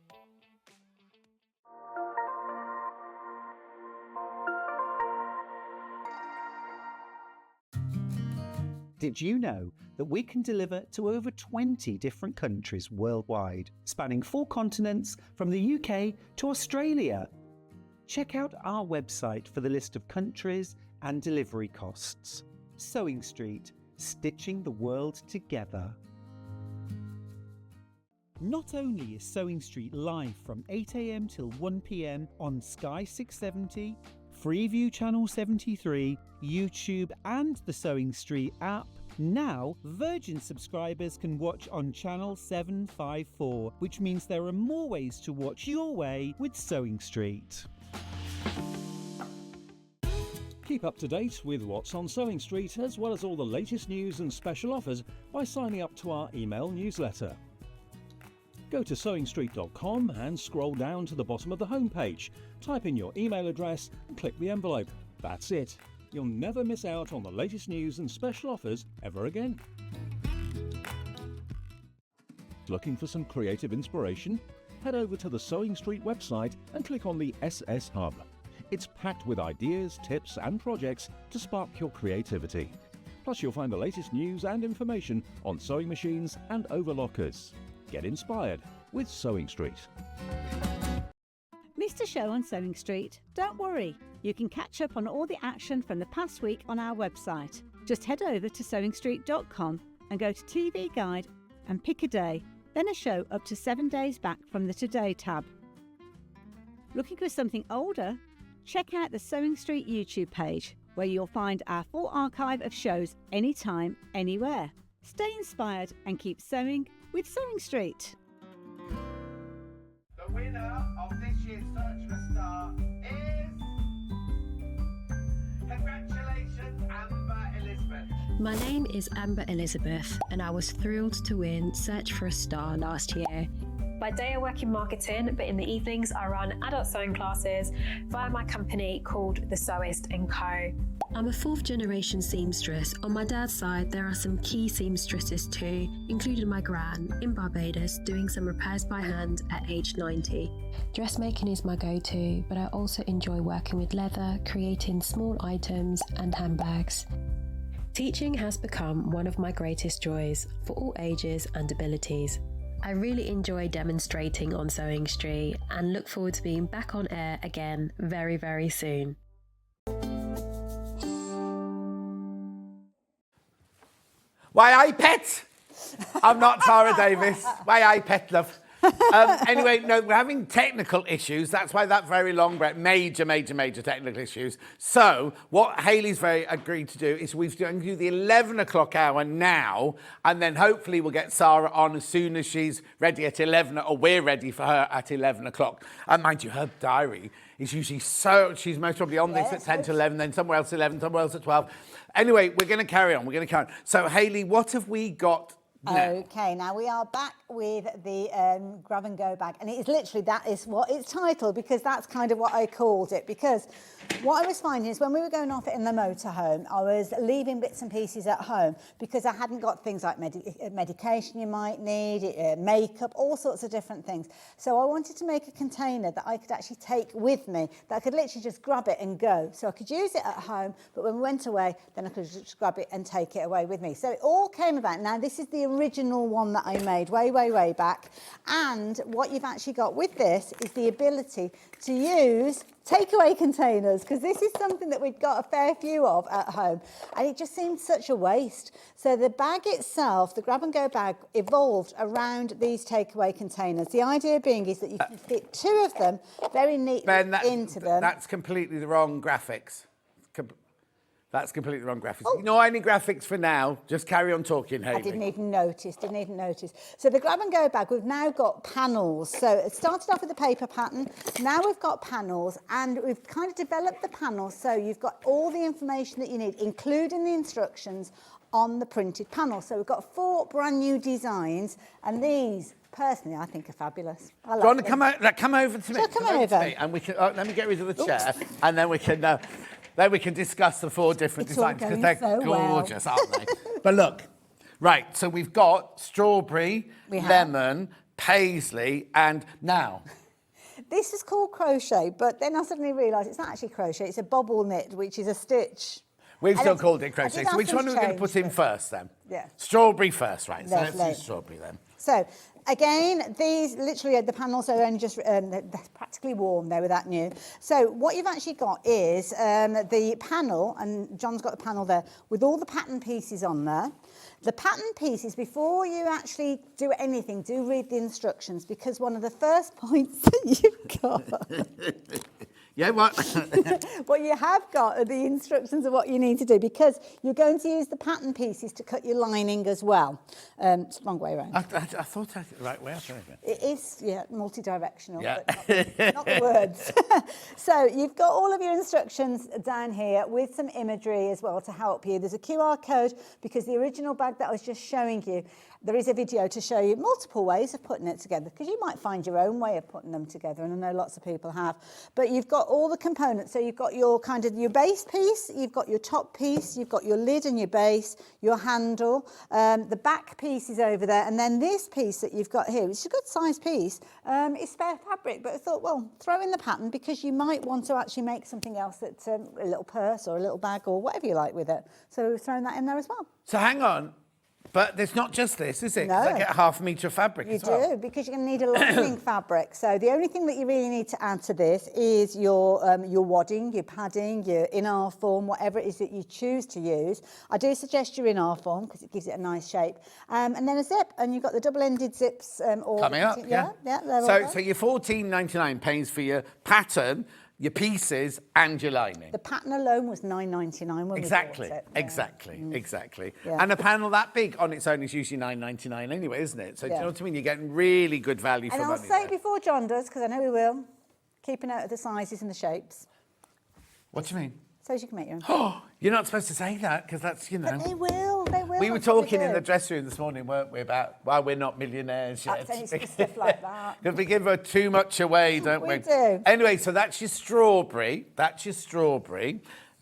Did you know that we can deliver to over 20 different countries worldwide, spanning 4 continents from the UK to Australia? Check out our website for the list of countries and delivery costs. Sewing Street, stitching the world together. Not only is Sewing Street live from 8 AM till 1 PM on Sky 670, Freeview Channel 73, YouTube and the Sewing Street app, now Virgin subscribers can watch on Channel 754, which means there are more ways to watch your way with Sewing Street. Keep up to date with what's on Sewing Street, as well as all the latest news and special offers by signing up to our email newsletter. Go to sewingstreet.com and scroll down to the bottom of the homepage. Type in your email address and click the envelope. That's it. You'll never miss out on the latest news and special offers ever again. Looking for some creative inspiration? Head over to the Sewing Street website and click on the SS Hub. It's packed with ideas, tips and projects to spark your creativity. Plus you'll find the latest news and information on sewing machines and overlockers. Get inspired with Sewing Street. Missed a show on Sewing Street? Don't worry, you can catch up on all the action from the past week on our website. Just head over to sewingstreet.com and go to TV Guide and pick a day, then a show up to 7 days back from the Today tab. Looking for something older? Check out the Sewing Street YouTube page, where you'll find our full archive of shows anytime, anywhere. Stay inspired and keep sewing with Sewing Street. The winner of this year's Search for a Star is... Congratulations, Amber Elizabeth. My name is Amber Elizabeth, and I was thrilled to win Search for a Star last year. By day I work in marketing, but in the evenings I run adult sewing classes via my company called The Sewist & Co. I'm a 4th generation seamstress. On my dad's side, there are some key seamstresses too, including my gran in Barbados doing some repairs by hand at age 90. Dressmaking is my go-to, but I also enjoy working with leather, creating small items and handbags. Teaching has become one of my greatest joys for all ages and abilities. I really enjoy demonstrating on Sewing Street and look forward to being back on air again very, very soon. Why, pet? I'm not Sara Davies. Why, pet, love. Anyway, no, we're having technical issues. That's why that very long break, major technical issues. So what Hayley's agreed to do is we're going to do the 11 o'clock hour now, and then hopefully we'll get Sara on as soon as she's ready at 11, or we're ready for her at 11 o'clock. And mind you, her diary is usually she's most probably on this at 10 to 11, then somewhere else at 11, somewhere else at 12. Anyway, we're going to carry on. So Hayley, what have we got? No. Okay, now we are back with the grab and go bag, and it is literally, that is what it's titled, because that's kind of what I called it, because what I was finding is when we were going off in the motorhome, I was leaving bits and pieces at home because I hadn't got things like medication you might need, makeup, all sorts of different things. So I wanted to make a container that I could actually take with me, that I could literally just grab it and go. So I could use it at home, but when we went away, then I could just grab it and take it away with me. So it all came about. Now, this is the original one that I made way back. And what you've actually got with this is the ability to use takeaway containers, because this is something that we've got a fair few of at home, and it just seemed such a waste. So the bag itself, the grab and go bag, evolved around these takeaway containers. The idea being is that you can fit 2 of them very neatly into them. That's completely the wrong graphics. That's completely wrong graphics. No any graphics for now. Just carry on talking, Hayley. I didn't even notice. So the grab and go bag, we've now got panels. So it started off with a paper pattern. Now we've got panels, and we've kind of developed the panels so you've got all the information that you need, including the instructions on the printed panel. So we've got 4 brand new designs, and these, personally, I think are fabulous. I like Do you want to them. come over to me? Shall I come over? To me, and we can. Let me get rid of the chair, and then we can. Then we can discuss the 4 different It's all designs because going they're so well. gorgeous, aren't they? But look, right. So we've got strawberry, lemon, paisley, and now. This is called crochet, but then I suddenly realised it's not actually crochet. It's a bobble knit, which is a stitch. We've still called it crochet. So which one are we going to put in first then? Yeah. Strawberry first, right? So let's Lovely. do strawberry then. So again, these literally, the panels are only just, they're practically warm, they were that new. So what you've actually got is the panel, and John's got the panel there, with all the pattern pieces on there. The pattern pieces, before you actually do anything, do read the instructions, because one of the first points that you've got... Yeah, what? What you have got are the instructions of what you need to do, because you're going to use the pattern pieces to cut your lining as well. It's the wrong way around. I thought I did the right way. It is, yeah, multi-directional, Yeah. but not the words. So you've got all of your instructions down here with some imagery as well to help you. There's a QR code, because the original bag that I was just showing you, there is a video to show you multiple ways of putting it together, because you might find your own way of putting them together, and I know lots of people have. But you've got all the components. So you've got your kind of your base piece, you've got your top piece, you've got your lid and your base, your handle, the back piece is over there, and then this piece that you've got here, which is a good size piece, is spare fabric. But I thought, well, throw in the pattern, because you might want to actually make something else that's a little purse or a little bag or whatever you like with it. So we've thrown that in there as well. So hang on. But there's not just this, is it? No. 'Cause I get half a metre of fabric You as well. do, because you're going to need a lining fabric. So the only thing that you really need to add to this is your wadding, your padding, your in-R form, whatever it is that you choose to use. I do suggest your in-R form, because it gives it a nice shape. And then a zip, and you've got the double-ended zips. Coming up, yeah. So your $14.99 pays for your pattern, your pieces, and your lining. The pattern alone was $9.99 when Exactly, we bought it. exactly. Yeah. And a panel that big on its own is usually $9.99 anyway, isn't it? So do you know what I mean? You're getting really good value for And money. I'll say before John does, because I know he will, keep a note of the sizes and the shapes, What do you mean? so as you can make your own. Oh, you're not supposed to say that, because that's, you know. But they will. We were that's what talking in do. the dressing room this morning, weren't we, about why we're not millionaires yet. That's any stuff like that. Because we give her too much away, don't we? We do. Anyway, so that's your strawberry.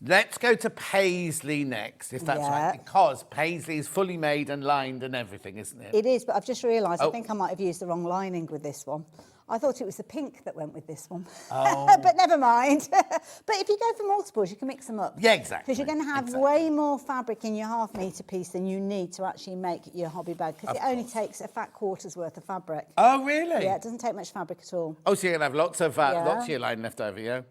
Let's go to paisley next, if that's right, because paisley is fully made and lined and everything, isn't it? It is, but I've just realised I think I might have used the wrong lining with this one. I thought it was the pink that went with this one. Oh. But never mind. But if you go for multiples, you can mix them up. Yeah, exactly. Because you're going to have way more fabric in your half-metre piece than you need to actually make your hobby bag, because it only takes a fat quarter's worth of fabric. Oh, really? Yeah, it doesn't take much fabric at all. Oh, so you're going to have lots of your line left over, yeah?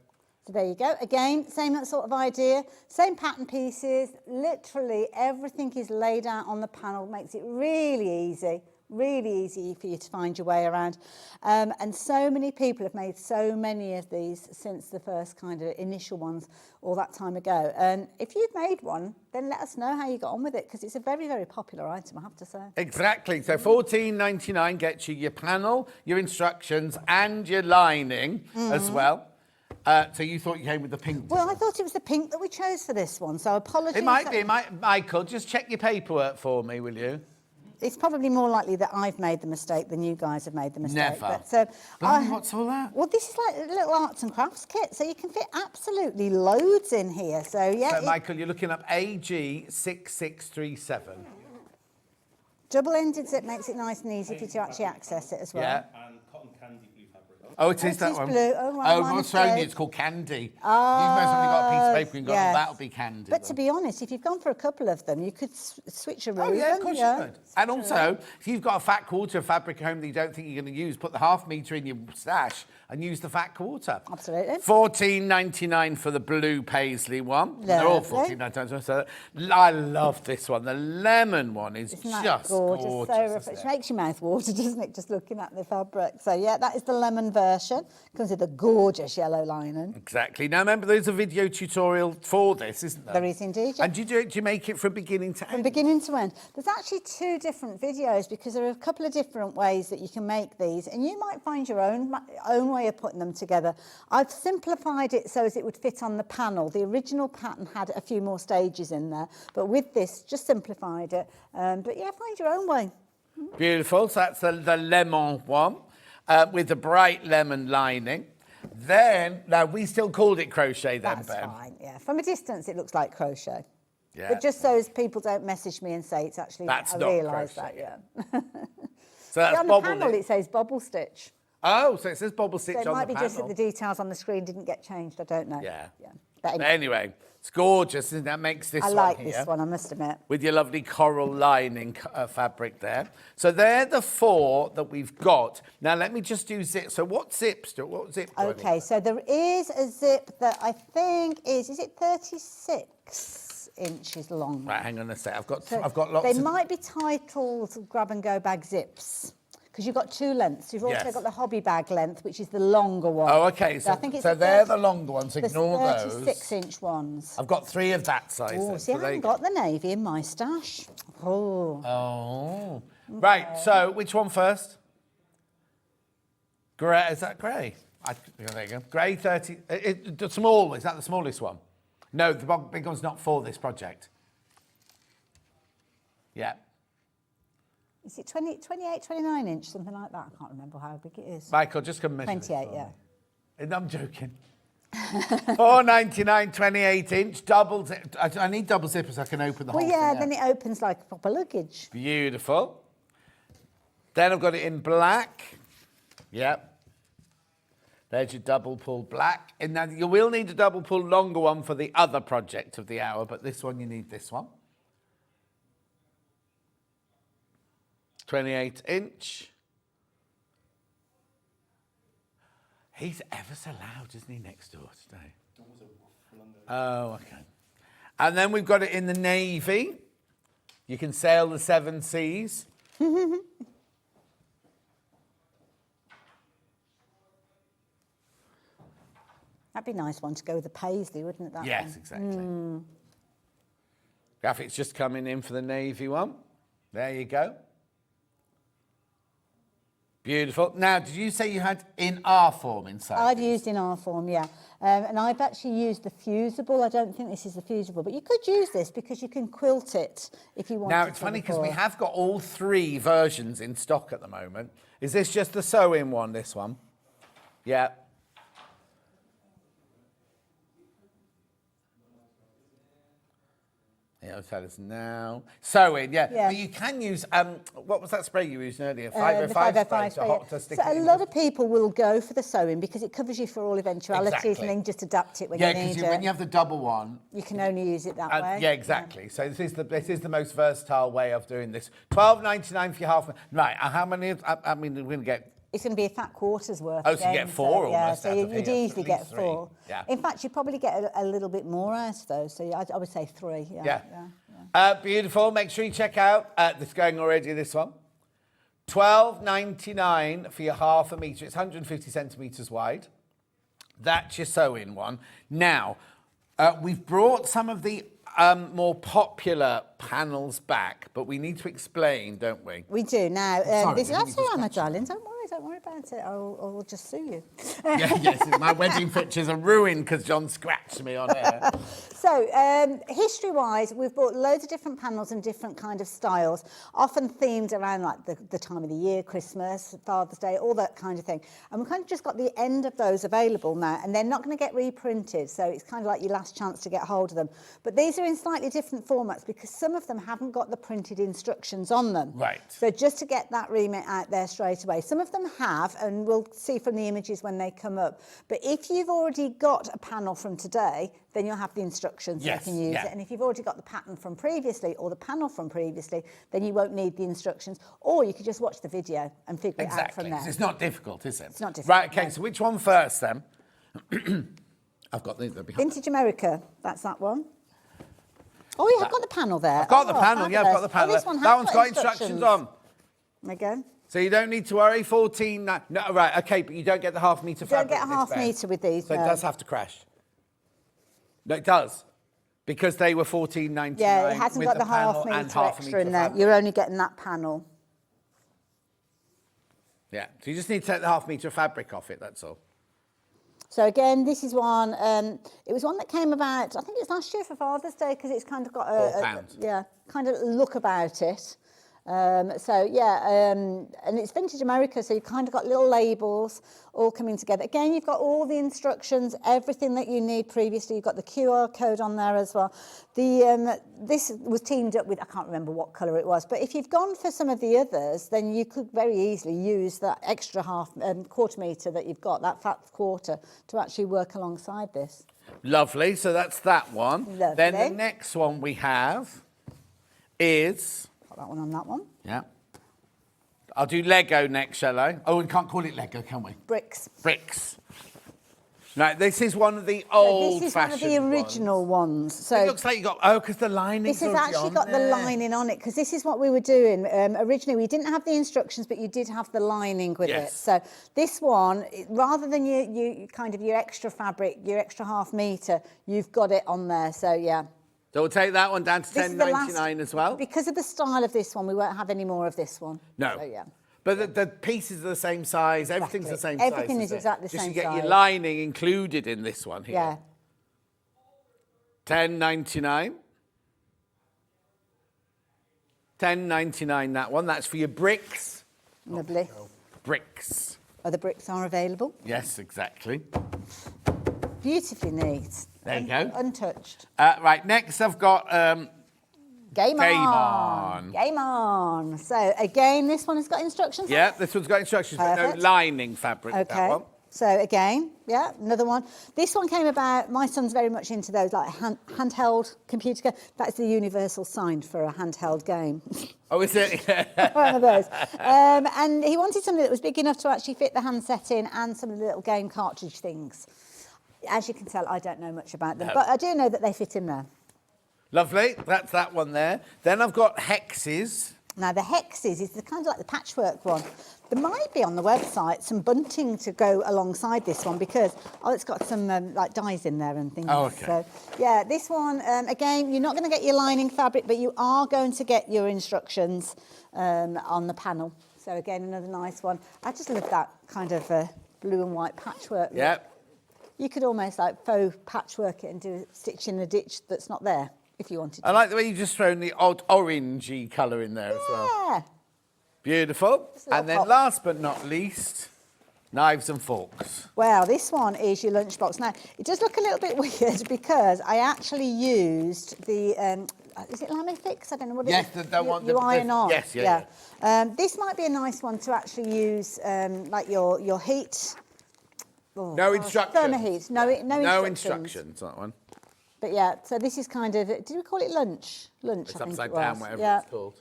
So there you go. Again, same sort of idea, same pattern pieces. Literally everything is laid out on the panel, makes it really easy for you to find your way around. And so many people have made so many of these since the first kind of initial ones all that time ago. And if you've made one, then let us know how you got on with it, because it's a very, very popular item, I have to say. Exactly. So $14.99 gets you your panel, your instructions, and your lining as well. So you thought you came with the pink? Well, I thought it was the pink that we chose for this one, so apologies. It might be. Michael, just check your paperwork for me, will you? It's probably more likely that I've made the mistake than you guys have made the mistake. Never. But, what's all that? Well, this is like a little arts and crafts kit, so you can fit absolutely loads in here. So, yeah. So, Michael, you're looking up AG6637. Double-ended zip makes it nice and easy for you to actually access it as well. Yeah. And cotton candy blue fabric. Oh, it is that one. Blue. Oh, right, oh, mine what's is showing blue. you? It's called candy. Oh, you've most only got a piece of paper and gone, yes. that'll be candy. But to be honest, if you've gone for a couple of them, you could switch a room. Oh, yeah, of course you could. And also, if you've got a fat quarter of fabric at home that you don't think you're going to use, put the half-metre in your stash and use the fat quarter. Absolutely. $14.99 for the blue paisley one. They're all $14.99. So I love this one. The lemon one is just gorgeous. So it makes your mouth water, doesn't it, just looking at the fabric. So, yeah, that is the lemon version. version. Comes with a gorgeous yellow lining. Exactly. Now, remember, there's a video tutorial for this, isn't there? There is indeed, yeah. And do you make it from beginning to end? From beginning to end. There's actually 2 different videos because there are a couple of different ways that you can make these, and you might find your own way of putting them together. I've simplified it so as it would fit on the panel. The original pattern had a few more stages in there, but with this, just simplified it. But yeah, find your own way. Beautiful. So that's the lemon one with the bright lemon lining. Then, now we still called it crochet then, That's Ben. fine, yeah. From a distance, it looks like crochet. Yeah. But just so as people don't message me and say it's actually, That's I not realise crochet. that, yeah. So that's on the bobble panel, knit. it says bobble stitch. Oh, so it says bobble stitch So it on might the be panel. just that the details on the screen didn't get changed, I don't know. Yeah. But But anyway, it's gorgeous, isn't it? That makes this I one like here. this one, I must admit. With your lovely coral lining fabric there. So they're the 4 that we've got. Now let me just do zip. So what zip do I Okay, need? so there is a zip that I think is it 36 inches long? Right, hang on a sec. I've got So lots they of... might be titled grab and go bag zips because you've got 2 lengths. You've also Yes. got the hobby bag length, which is the longer one. Oh, okay. So, I think it's so the they're 30 the longer ones. Ignore the those. 36-inch ones. I've got 3 of that size. Oh, then, see, I so there you haven't go. got the navy in my stash. Oh. Oh. Right, so which one first? Grey, is that grey? There you go. Grey 30, the small, is that the smallest one? No, the big one's not for this project. Yeah. Is it 28, 29 inch, something like that? I can't remember how big it is. Michael, just come measure 28, this. yeah. And I'm joking. $4.99, 28-inch, double zip. I need double zipper so I can open the whole Well, thing. yeah, then it opens like proper luggage. Beautiful. Then I've got it in black. Yep. There's your double pull black. And now you will need a double pull longer one for the other project of the hour, but this one, you need this one. 28-inch. He's ever so loud, isn't he, next door today? Oh, okay. And then we've got it in the navy. You can sail the 7 seas. That'd be a nice one to go with the paisley, wouldn't it? That Yes, one? exactly. Graphics just coming in for the navy one. There you go. Beautiful. Now, did you say you had in R form inside? I've used in R form, yeah. And I've actually used the fusible. I don't think this is the fusible, but you could use this because you can quilt it if you want. Now, it's funny because we have got all 3 versions in stock at the moment. Is this just the sew-in one, this one? Yeah. Yeah, I'll tell us now. Sewing, yeah. But you can use, what was that spray you used earlier? 505 spray. spray. Hot to stick So it a in. lot of people will go for the sewing because it covers you for all eventualities Exactly. and then just adapt it when Yeah, you need because it. when you have the double one, You can only use it that way. yeah, exactly. So this is the most versatile way of doing this. $12.99 for your half. Right, how many? I mean, we're going to get. It's going to be a fat quarter's worth. Oh, so you get again, 4 yeah, almost so out of you'd here, easily at get least 4. 3. Yeah. In fact, you'd probably get a little bit more out of those. So I would say 3. Yeah. Beautiful. Make sure you check out. This is going already. This one. $12.99 for your half a metre. It's 150 centimetres wide. That's your sew-in one. Now, we've brought some of the more popular panels back, but we need to explain, don't we? We do now. Sorry, That's let me all right, my darling. Don't worry about it. I'll just sue you. Yes, my wedding pictures are ruined because John scratched me on air. So, history-wise, we've bought loads of different panels and different kind of styles, often themed around like the time of the year, Christmas, Father's Day, all that kind of thing. And we've kind of just got the end of those available now, and they're not going to get reprinted, so it's kind of like your last chance to get hold of them. But these are in slightly different formats because some of them haven't got the printed instructions on them. Right. So just to get that remit out there straight away. Some of them have, and we'll see from the images when they come up. But if you've already got a panel from today, then you'll have the instructions Yes, so you can use yeah. it. And if you've already got the pattern from previously or the panel from previously, then you won't need the instructions. Or you could just watch the video and figure it out Exactly. from there. 'Cause it's not difficult, is it? It's not difficult. Right, okay, so which one first then? I've got the behind. Vintage America, that's that one. Oh, you have got the panel there. I've got the Oh, panel, yeah, I've got the fabulous. panel. Oh, this one has That one's got instructions on. There you go. So you don't need to worry, 14... No, right, OK, but you don't get the half metre You don't fabric. get a half metre with these, So no. it does have to crash. No, it does. Because they were $14.99. Yeah, it hasn't with got the half panel and metre half a extra metre in there. fabric. You're only getting that panel. Yeah, so you just need to take the half metre fabric off it, that's all. So again, this is one, it was one that came about, I think it was last year for Father's Day, because it's kind of got £4. kind of look about it. And it's vintage America, so you've kind of got little labels all coming together. Again, you've got all the instructions, everything that you need previously. You've got the QR code on there as well. This was teamed up with, I can't remember what colour it was, but if you've gone for some of the others, then you could very easily use that extra quarter metre that you've got, that fat quarter, to actually work alongside this. Lovely, so that's that one. Lovely. Then the next one we have is... Got that one on that one. Yeah. I'll do Lego next, shall I? Oh, we can't call it Lego, can we? Bricks. Bricks. Now, this is one of the old-fashioned This is one of the original ones. So it looks like you got... Oh, because the lining's this has already actually on got there. the lining on it, because this is what we were doing. Originally, we didn't have the instructions, but you did have the lining with it. So this one, rather than your extra fabric, your extra half metre, you've got it on there. So, yeah. So we'll take that one down to This is the last- $10.99 as well. Because of the style of this one, we won't have any more of this one. No. So, yeah. But the pieces are the same size. Everything's the same size. Everything is isn't it? exactly the Just same you get your size. lining included in this one here. Yeah. $10.99. $10.99 that one. That's for your bricks. Lovely. Bricks. Other bricks are available. Yes, exactly. Beautifully neat. There you go. Untouched. Right, next I've got Game Game on. On. Game on. So again, this one has got instructions. on Yeah, it? this one's got instructions, but no Perfect. lining fabric. That Okay. one. So again, yeah, another one. This one came about, my son's very much into those like handheld computer games. That's the universal sign for a handheld game. Oh, is it? One of those. And he wanted something that was big enough to actually fit the handset in and some of the little game cartridge things. As you can tell, I don't know much about them, No. but I do know that they fit in there. Lovely. That's that one there. Then I've got hexes. Now, the hexes is the kind of like the patchwork one. There might be on the website some bunting to go alongside this one because, it's got some like dies in there and things. Oh, okay. So, yeah, this one, again, you're not going to get your lining fabric, but you are going to get your instructions on the panel. So, again, another nice one. I just love that kind of blue and white patchwork. Yep. You could almost like faux patchwork it and do a stitch in a ditch that's not there if you wanted to. I like the way you've just thrown the odd orangey colour in there as well. Yeah. Beautiful. Just a little And then pop. last but not least, knives and forks. Well, this one is your lunchbox. Now, it does look a little bit weird because I actually used the, is it Lamifix? I don't know what it Yes, is. the one- You iron on. yes, yeah. This might be a nice one to actually use, like your heat. Oh, No gosh, instructions. Thermoheat. No No instructions. instructions, that one. But yeah, so this is kind of, did we call it lunch? Lunch, It's I think upside it was. down, whatever Yeah. it's called.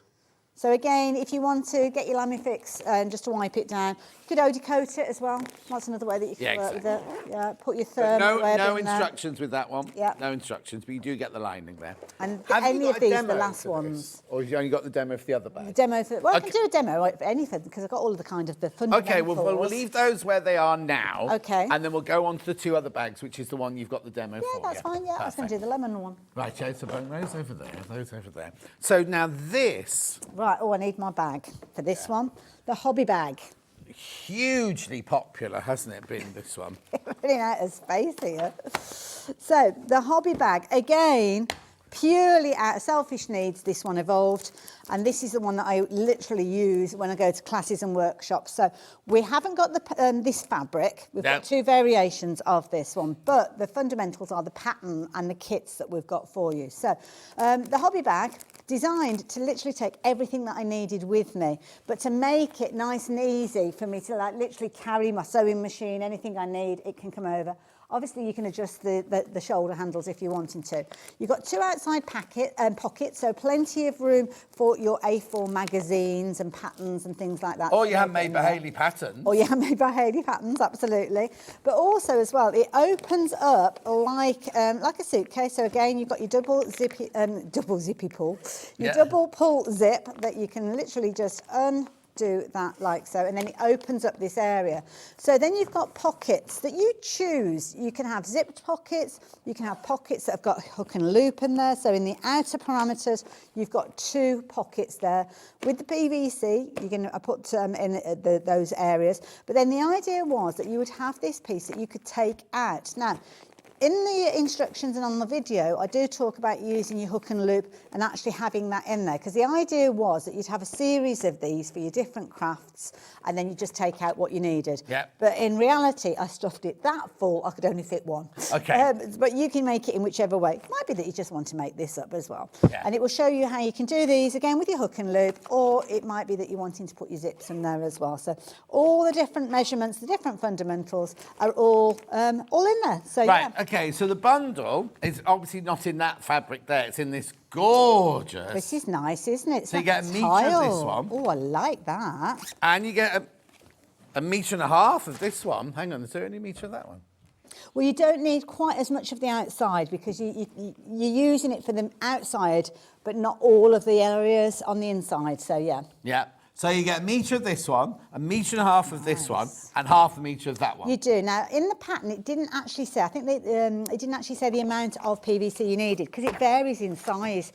So again, if you want to get your Lamifix just to wipe it down, you could Eau-de coat it as well. That's another way that you can work with it. Yeah, put your But thermal web no in there. instructions with that one. Yeah. No instructions, but you do get the lining there. And Have you any got of a these, demo the last for ones. this? Or have you only got the demo for the other The bag? demo for, well, I Okay. can do a demo for anything because I've got all of the kind of the fundamentals. Okay, well, we'll leave those where they are now. Okay. And then we'll go on to the two other bags, which is the one you've got the demo for. Yeah, that's fine. Yeah, I was going to do the lemon one. Right, so bring those over there, those over there. So now this, Right, oh, I need my bag for this one. The hobby bag. hugely popular, hasn't it been, this one? Running out of space here. So, the hobby bag, again, purely out of selfish needs, this one evolved. And this is the one that I literally use when I go to classes and workshops. So, we haven't got the this fabric. We've got two variations of this one. But the fundamentals are the pattern and the kits that we've got for you. So, the hobby bag, designed to literally take everything that I needed with me, but to make it nice and easy for me to like literally carry my sewing machine, anything I need, it can come over. Obviously, you can adjust the shoulder handles if you're wanting to. You've got two outside pockets, so plenty of room for your A4 magazines and patterns and things like that. Or your Handmade by Hayley patterns. Or your Handmade by Hayley patterns, absolutely. But also as well, it opens up like a suitcase. So again, you've got your double zippy pull, your double pull zip that you can literally just untap do that like so, and then it opens up this area. So then you've got pockets that you choose. You can have zipped pockets, you can have pockets that have got hook and loop in there. So in the outer parameters, you've got 2 pockets there. With the PVC, you can put in those areas. But then the idea was that you would have this piece that you could take out. Now, in the instructions and on the video, I do talk about using your hook and loop and actually having that in there, because the idea was that you'd have a series of these for your different crafts, and then you just take out what you needed. Yeah. But in reality, I stuffed it that full, I could only fit one. Okay. But you can make it in whichever way. It might be that you just want to make this up as well. Yeah. And it will show you how you can do these, again, with your hook and loop, or it might be that you're wanting to put your zips in there as well. So all the different measurements, the different fundamentals are all in there. So Right, yeah. okay, so the bundle is obviously not in that fabric there. It's in this gorgeous... This is nice, isn't it? So you get a metre of this one. Oh, I like that. And you get a metre and a half of this one. Hang on, is there any metre of that one? Well, you don't need quite as much of the outside, because you're using it for the outside, but not all of the areas on the inside, so yeah. Yeah. So you get a metre of this one, a metre and a half of this one, and half a metre of that one. You do. Now, in the pattern, it didn't actually say, I think it didn't actually say the amount of PVC you needed, because it varies in size,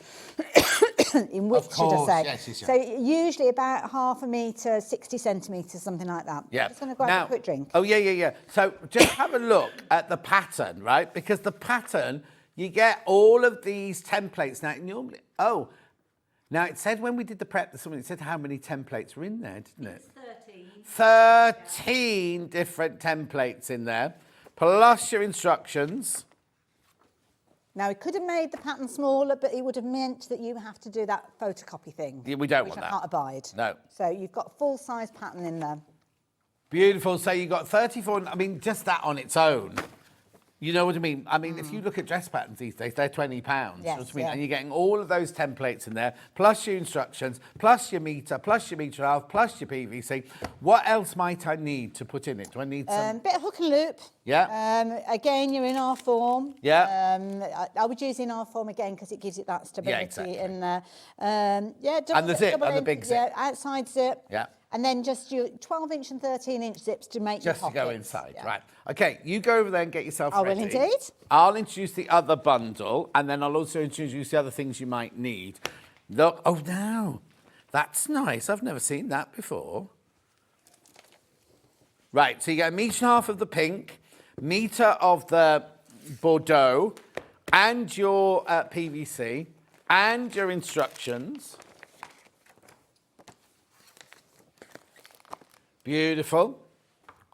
in width, should I say. Yes. So usually about half a metre, 60 centimetres, something like that. Yeah. I'm just going to grab a quick drink. Oh, yeah. So just have a look at the pattern, right? Because the pattern, you get all of these templates. Now, normally, now it said when we did the prep this morning, it said how many templates were in there, didn't it? 13 different templates in there, plus your instructions. Now, it could have made the pattern smaller, but it would have meant that you have to do that photocopy thing. Yeah, we don't which want I that. can't abide. No. So you've got a full-size pattern in there. Beautiful. So you got 34, I mean, just that on its own. You know what I mean? I mean, if you look at dress patterns these days, they're £20. Yes, you know what I mean? yeah. And you're getting all of those templates in there, plus your instructions, plus your metre, plus your metre and a half, plus your PVC. What else might I need to put in it? Do I need some? Bit of hook and loop. Yeah. Again, you're in our form. Yeah. I would use in our form again, because it gives it that stability exactly. in there. And the zip, and the big zip. Yeah, outside zip. Yeah. And then just your 12-inch and 13-inch zips to make Just your to go pockets. inside, Yeah. right. Okay, you go over there and get yourself I ready. will indeed. I'll introduce the other bundle, and then I'll also introduce the other things you might need. Look, oh, now, that's nice. I've never seen that before. Right, so you get a metre and a half of the pink, metre of the Bordeaux, and your PVC, and your instructions. Beautiful.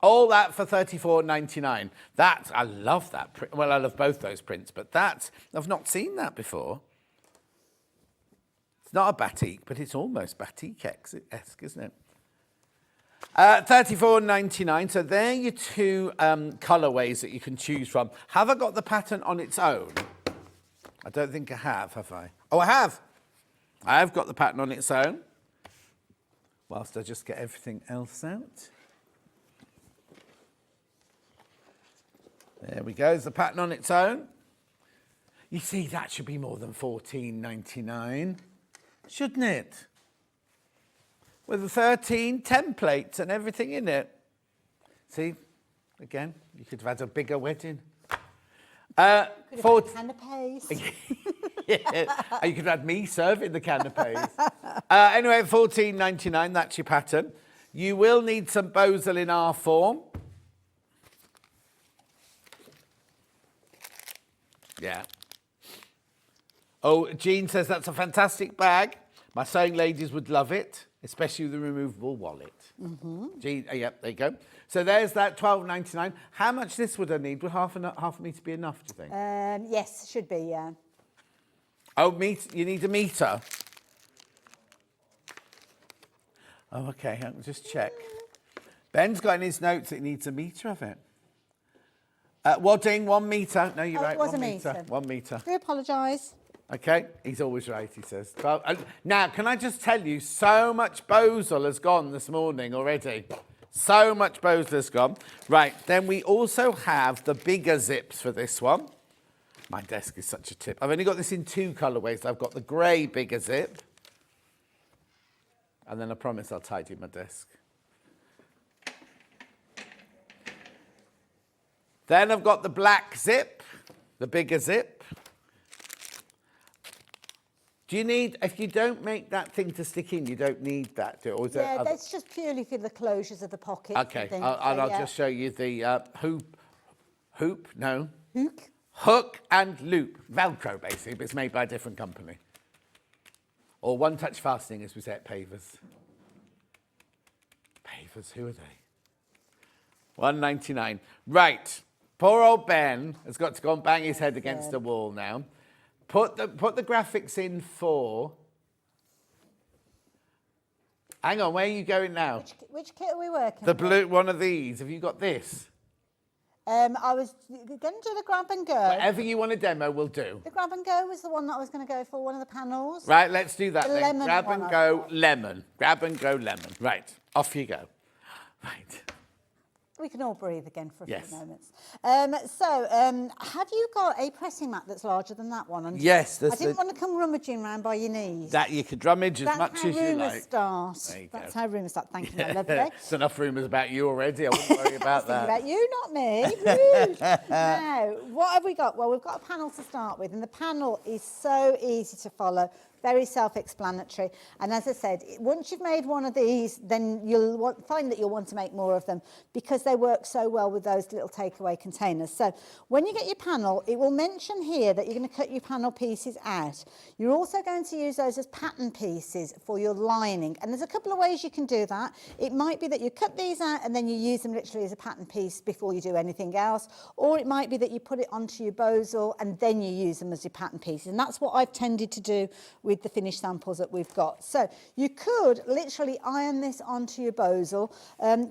All that for $34.99. That, I love that print. Well, I love both those prints, but that, I've not seen that before. It's not a batik, but it's almost batik-esque, isn't it? $34.99. So there are your 2 colourways that you can choose from. Have I got the pattern on its own? I don't think I have I? Oh, I have. I have got the pattern on its own. Whilst I just get everything else out. There we go, there's the pattern on its own. You see, that should be more than $14.99, shouldn't it? With the 13 templates and everything in it. See, again, you could have had a bigger wedding. Could have had canapes. Yeah, you could have had me serving the canapes. Anyway, $14.99, that's your pattern. You will need some Bosal in our form. Yeah. Oh, Jean says that's a fantastic bag. My sewing ladies would love it, especially with the removable wallet. Jean, yep, there you go. So there's that $12.99. How much this would I need? Would half a metre be enough, do you think? Yes, should be, yeah. Oh, you need a metre? Oh, okay, I'll just check. Ben's got in his notes that he needs a metre of it. Wadding, 1 metre. No, you're right, It was 1 a metre. metre. 1 metre. I do apologise. Okay, he's always right, he says. Well, now, can I just tell you, so much Bosal has gone this morning already. So much Bosal has gone. Right, then we also have the bigger zips for this one. My desk is such a tip. I've only got this in 2 colourways. I've got the grey bigger zip. And then I promise I'll tidy my desk. Then I've got the black zip, the bigger zip. Do you need, if you don't make that thing to stick in, you don't need that, do you? Or is Yeah, there that's just purely for the closures of the pockets. Okay, and I'll just show you the hook and loop, Velcro basically, but it's made by a different company. Or one-touch fastening, as we say at Pavers. Pavers, who are they? $1.99. Right, poor old Ben has got to go and bang his head against the wall now. Put the graphics in for... Hang on, where are you going now? Which kit are we working The on? blue, one of these. Have you got this? I was going to do the grab and go. Whatever you want to demo, we'll do. The grab and go was the one that I was going to go for, one of the panels. Right, let's do that The then. lemon Grab one and I've go got. lemon. Grab and go lemon. Right, off you go. Right. We can all breathe again for a Yes. few moments. Have you got a pressing mat that's larger than that one? And Yes, I there's didn't want to come rummaging around by your knees. That you could rummage as much as you rumours like. start. There you That's go. how rumours start. Thank you, my lovely. There's enough rumours about you already. I wouldn't worry about Thinking that. about you, not me. Rude. Now, what have we got? Well, we've got a panel to start with, and the panel is so easy to follow. Very self-explanatory. And as I said, once you've made one of these, then you'll find that you'll want to make more of them because they work so well with those little takeaway containers. So when you get your panel, it will mention here that you're going to cut your panel pieces out. You're also going to use those as pattern pieces for your lining. And there's a couple of ways you can do that. It might be that you cut these out and then you use them literally as a pattern piece before you do anything else. Or it might be that you put it onto your bozal and then you use them as your pattern pieces. And that's what I've tended to do with the finished samples that we've got. So you could literally iron this onto your bozal.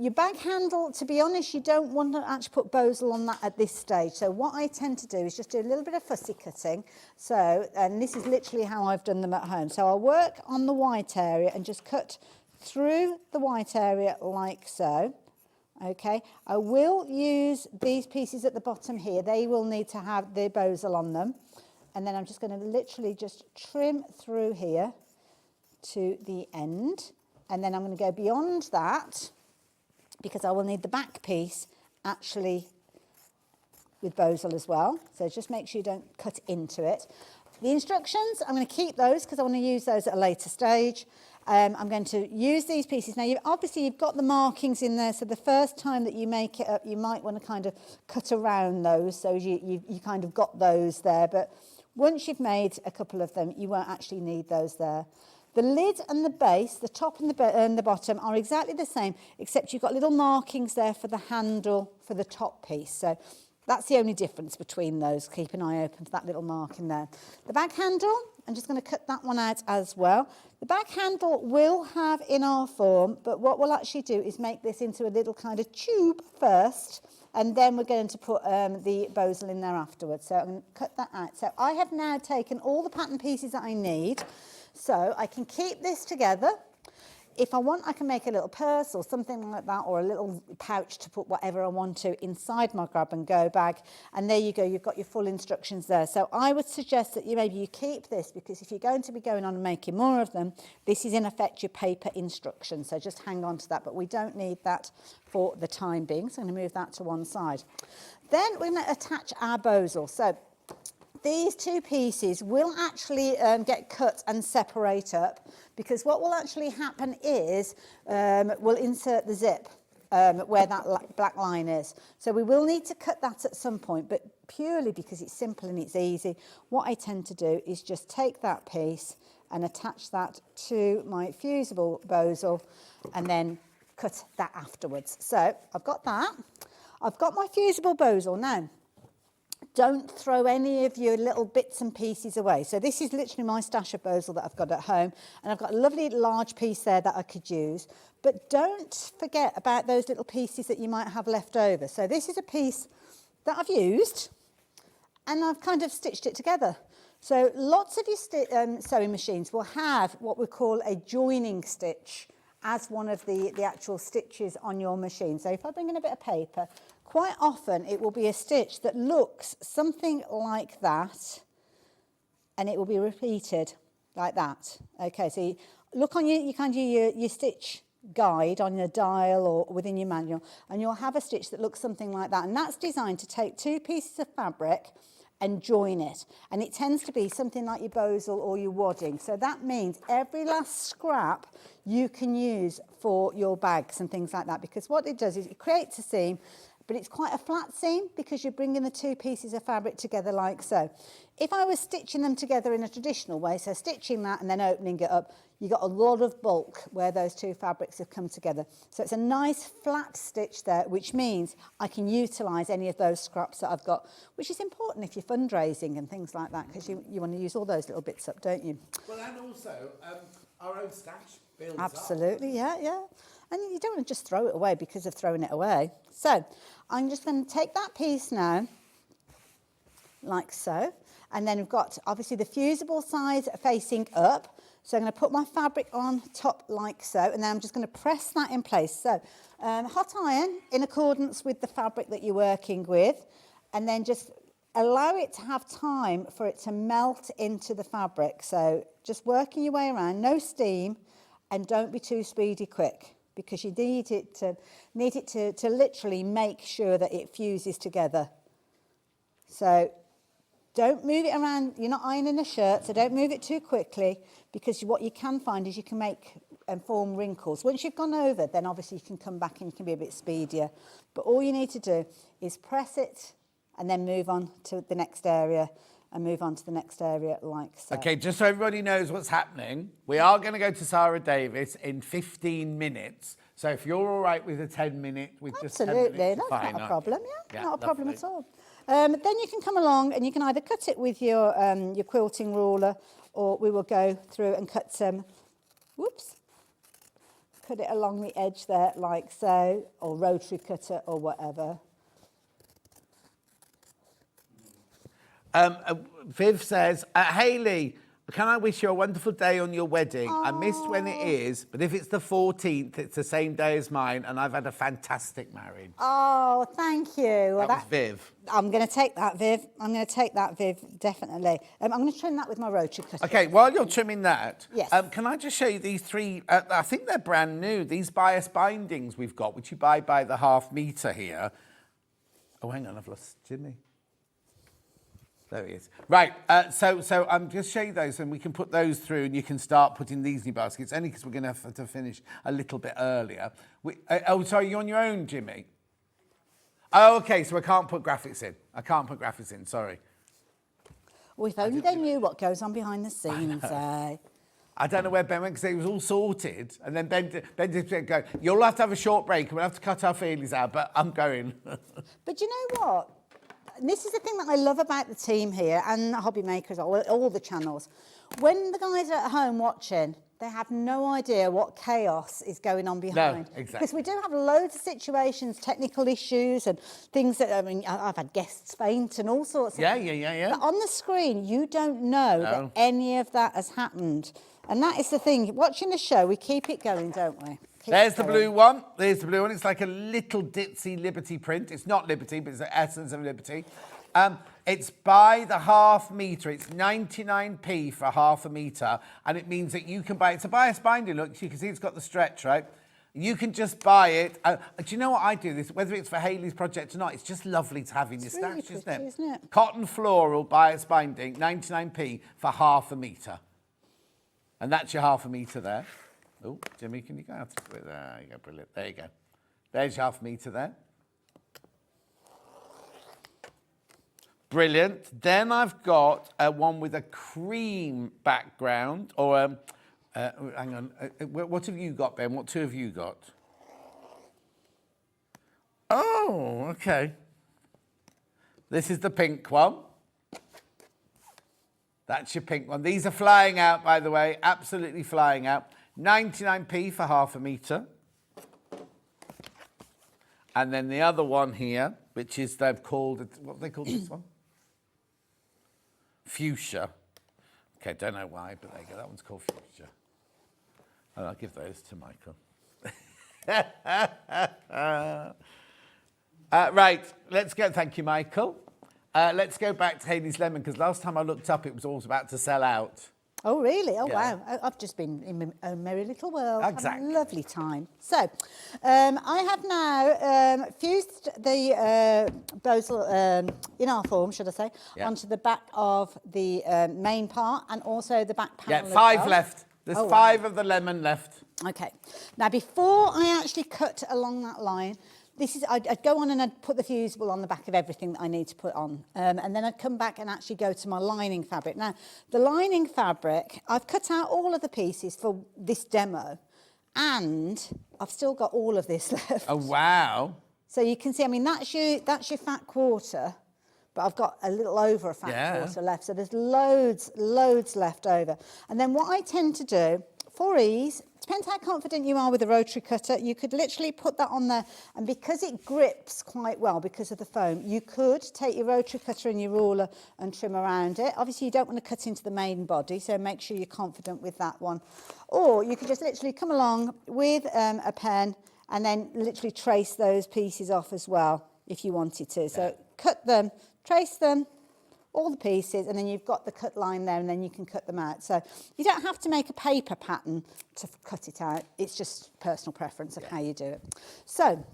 Your bag handle, to be honest, you don't want to actually put bozal on that at this stage. So what I tend to do is just do a little bit of fussy cutting. So, and this is literally how I've done them at home. So I'll work on the white area and just cut through the white area like so. Okay, I will use these pieces at the bottom here. They will need to have the bozal on them. And then I'm just going to literally just trim through here to the end. And then I'm going to go beyond that because I will need the back piece actually with bozal as well. So just make sure you don't cut into it. The instructions, I'm going to keep those because I want to use those at a later stage. I'm going to use these pieces. Now, obviously, you've got the markings in there, so the first time that you make it up, you might want to kind of cut around those, so you kind of got those there. But once you've made a couple of them, you won't actually need those there. The lid and the base, the top and the bottom, are exactly the same, except you've got little markings there for the handle for the top piece. So that's the only difference between those. Keep an eye open for that little marking there. The back handle, I'm just going to cut that one out as well. The back handle will have in our form, but what we'll actually do is make this into a little kind of tube first, and then we're going to put the bozal in there afterwards. So I'm going to cut that out. So I have now taken all the pattern pieces that I need, so I can keep this together. If I want, I can make a little purse or something like that, or a little pouch to put whatever I want to inside my grab and go bag. And there you go, you've got your full instructions there. So I would suggest that maybe you keep this, because if you're going to be going on and making more of them, this is in effect your paper instructions. So just hang on to that, but we don't need that for the time being. So I'm going to move that to one side. Then we're going to attach our bozal. So these two pieces will actually get cut and separate up, because what will actually happen is we'll insert the zip where that black line is. So we will need to cut that at some point, but purely because it's simple and it's easy, what I tend to do is just take that piece and attach that to my fusible bozal and then cut that afterwards. So I've got that. I've got my fusible bozal now. Don't throw any of your little bits and pieces away. So this is literally my stash of bozal that I've got at home, and I've got a lovely large piece there that I could use. But don't forget about those little pieces that you might have left over. So this is a piece that I've used, and I've kind of stitched it together. So lots of your sewing machines will have what we call a joining stitch as one of the actual stitches on your machine. So if I bring in a bit of paper, quite often it will be a stitch that looks something like that, and it will be repeated like that. Okay, so you look on your stitch guide on your dial or within your manual, and you'll have a stitch that looks something like that, and that's designed to take 2 pieces of fabric and join it, and it tends to be something like your bosal or your wadding. So that means every last scrap you can use for your bags and things like that, because what it does is it creates a seam, but it's quite a flat seam because you're bringing the 2 pieces of fabric together like so. If I was stitching them together in a traditional way, so stitching that and then opening it up, you got a lot of bulk where those 2 fabrics have come together. So it's a nice flat stitch there, which means I can utilise any of those scraps that I've got, which is important if you're fundraising and things like that, because you want to use all those little bits up, don't you? Well, and also our own stash builds Absolutely, yeah. And you don't want to just throw it away because of throwing it away. So I'm just going to take that piece now, like so. And then we've got, obviously, the fusible side facing up. So I'm going to put my fabric on top like so, and then I'm just going to press that in place. So hot iron in accordance with the fabric that you're working with, and then just allow it to have time for it to melt into the fabric. So just working your way around, no steam, and don't be too speedy quick, because you need it to literally make sure that it fuses together. So don't move it around. You're not ironing a shirt, so don't move it too quickly, because what you can find is you can make and form wrinkles. Once you've gone over, then obviously you can come back and you can be a bit speedier. But all you need to do is press it and then move on to the next area and move on to the next area like so. Okay, just so everybody knows what's happening, we are going to go to Sara Davies in 15 minutes. So if you're all right with a 10-minute, with just 10 minutes, that's fine, not a problem, yeah, not a problem lovely. at all. Then you can come along and you can either cut it with your quilting ruler, or we will go through and cut some, cut it along the edge there like so, or rotary cutter or whatever. Viv says, Hayley, can I wish you a wonderful day on your wedding? I missed when it is, but if it's the 14th, it's the same day as mine, and I've had a fantastic marriage. Oh, thank you. That was Viv. I'm going to take that, Viv. I'm going to take that, Viv, definitely. I'm going to trim that with my rotary cutter. Okay, while you're trimming that, yes. Can I just show you these 3, I think they're brand new, these bias bindings we've got, which you buy by the half metre here. Oh, hang on, I've lost Jimmy. There he is. Right, so I'm just showing you those, and we can put those through, and you can start putting these in your baskets, only because we're going to have to finish a little bit earlier. Oh, sorry, you're on your own, Jimmy? Oh, OK, so I can't put graphics in. Sorry. Well, if only they knew what goes on behind the scenes, eh? I don't know where Ben went, because it was all sorted, and then Ben just go, you'll have to have a short break, and we'll have to cut our feelings out, but I'm going. But you know what? This is the thing that I love about the team here and Hobby Makers, all the channels. When the guys are at home watching, they have no idea what chaos is going on behind. No, exactly. Because we do have loads of situations, technical issues and things that, I mean, I've had guests faint and all sorts of things. Yeah. But on the screen, you don't know that any of that has happened. And that is the thing. Watching the show, we keep it going, don't we? There's the blue one. There's the blue one. It's like a little ditzy Liberty print. It's not Liberty, but it's the essence of Liberty. It's by the half metre. It's 99p for half a metre. And it means that you can buy it. It's a bias binding, look. You can see it's got the stretch, right? You can just buy it. Do you know what I do? This, whether it's for Hayley's project or not, it's just lovely to have in your stash, really isn't it? Cotton floral bias binding, 99p for half a metre. And that's your half a metre there. Oh, Jimmy, can you go out? There you go, brilliant. There you go. There's your half metre there. Brilliant. Then I've got one with a cream background, or hang on. What have you got, Ben? What 2 have you got? Oh, okay. This is the pink one. That's your pink one. These are flying out, by the way, absolutely flying out. 99p for half a metre. And then the other one here, which is they've called, what have they called this one? Fuchsia. Okay, don't know why, but there you go. That one's called Fuchsia. And I'll give those to Michael. Right, let's go. Thank you, Michael. Let's go back to Hayley's Lemon, because last time I looked up, it was all about to sell out. Oh, really? Oh, Yeah. wow. I've just been in my own merry little world. Exactly. Having a lovely time. So, I have now fused the basil in our form, should I say, onto the back of the main part and also the back panel. Yeah, 5 as well. left. There's Oh, 5 of the lemon left. Okay. Now, before I actually cut along that line, I'd go on and I'd put the fusible on the back of everything that I need to put on. And then I'd come back and actually go to my lining fabric. Now, the lining fabric, I've cut out all of the pieces for this demo. And I've still got all of this left. Oh, wow. So you can see, I mean, that's your fat quarter. But I've got a little over a fat quarter left. So there's loads left over. And then what I tend to do, for ease, depends how confident you are with a rotary cutter, you could literally put that on there. And because it grips quite well because of the foam, you could take your rotary cutter and your ruler and trim around it. Obviously, you don't want to cut into the main body, so make sure you're confident with that one. Or you could just literally come along with a pen and then literally trace those pieces off as well, if you wanted to. So cut them, trace them, all the pieces, and then you've got the cut line there, and then you can cut them out. So you don't have to make a paper pattern to cut it out. It's just personal preference of how you do it. So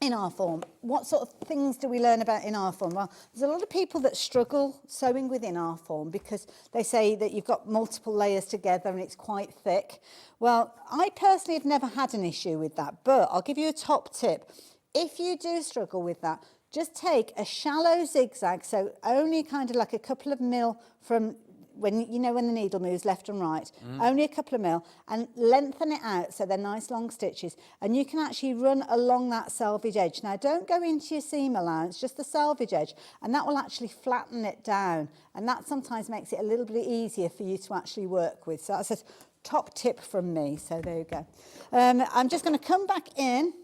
in our form, what sort of things do we learn about in our form? Well, there's a lot of people that struggle sewing within our form because they say that you've got multiple layers together and it's quite thick. Well, I personally have never had an issue with that, but I'll give you a top tip. If you do struggle with that, just take a shallow zigzag, so only kind of like a couple of mil from when the needle moves left and right, only a couple of mil, and lengthen it out so they're nice long stitches, and you can actually run along that selvage edge. Now, don't go into your seam allowance, just the selvage edge, and that will actually flatten it down, and that sometimes makes it a little bit easier for you to actually work with. So that's a top tip from me, so there you go. I'm just going to come back in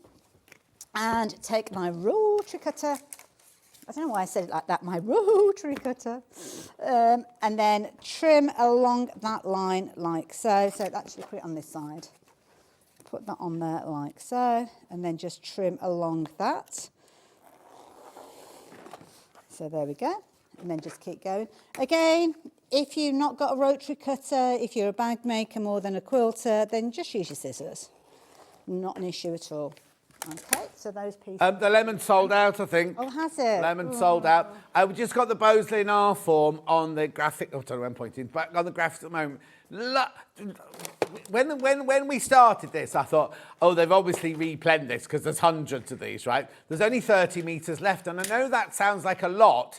and take my rotary cutter. I don't know why I said it like that, my rotary cutter. And then trim along that line like so. So actually put it on this side. Put that on there like so. And then just trim along that. So there we go. And then just keep going. Again, if you've not got a rotary cutter, if you're a bag maker more than a quilter, then just use your scissors. Not an issue at all. Okay, so those pieces. The lemon sold out, I think. Oh, has it? Lemon sold out. We've just got the Bosley in our form on the graphic. Oh, sorry, I'm pointing back on the graphics at the moment. When we started this, I thought, oh, they've obviously replanned this because there's hundreds of these, right? There's only 30 metres left, and I know that sounds like a lot,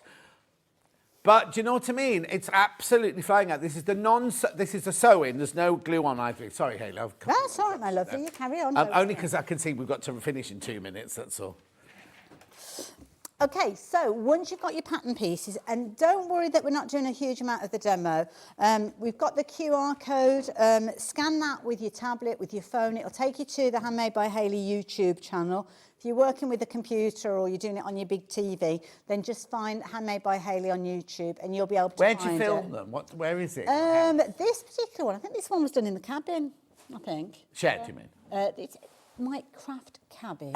but do you know what I mean? It's absolutely flying out. This is the sewing. There's no glue on either. Sorry, Hayley. That's all right, my lovely. You carry on. Only because I can see we've got to finish in 2 minutes, that's all. Okay, so once you've got your pattern pieces, and don't worry that we're not doing a huge amount of the demo, we've got the QR code, scan that with your tablet, with your phone, it'll take you to the Handmade by Hayley YouTube channel. If you're working with a computer or you're doing it on your big TV, then just find Handmade by Hayley on YouTube and you'll be able to find it. Where'd you film them? Where is it? This particular one, I think this one was done in the cabin, I think. Shed, you mean? It's my craft cabin.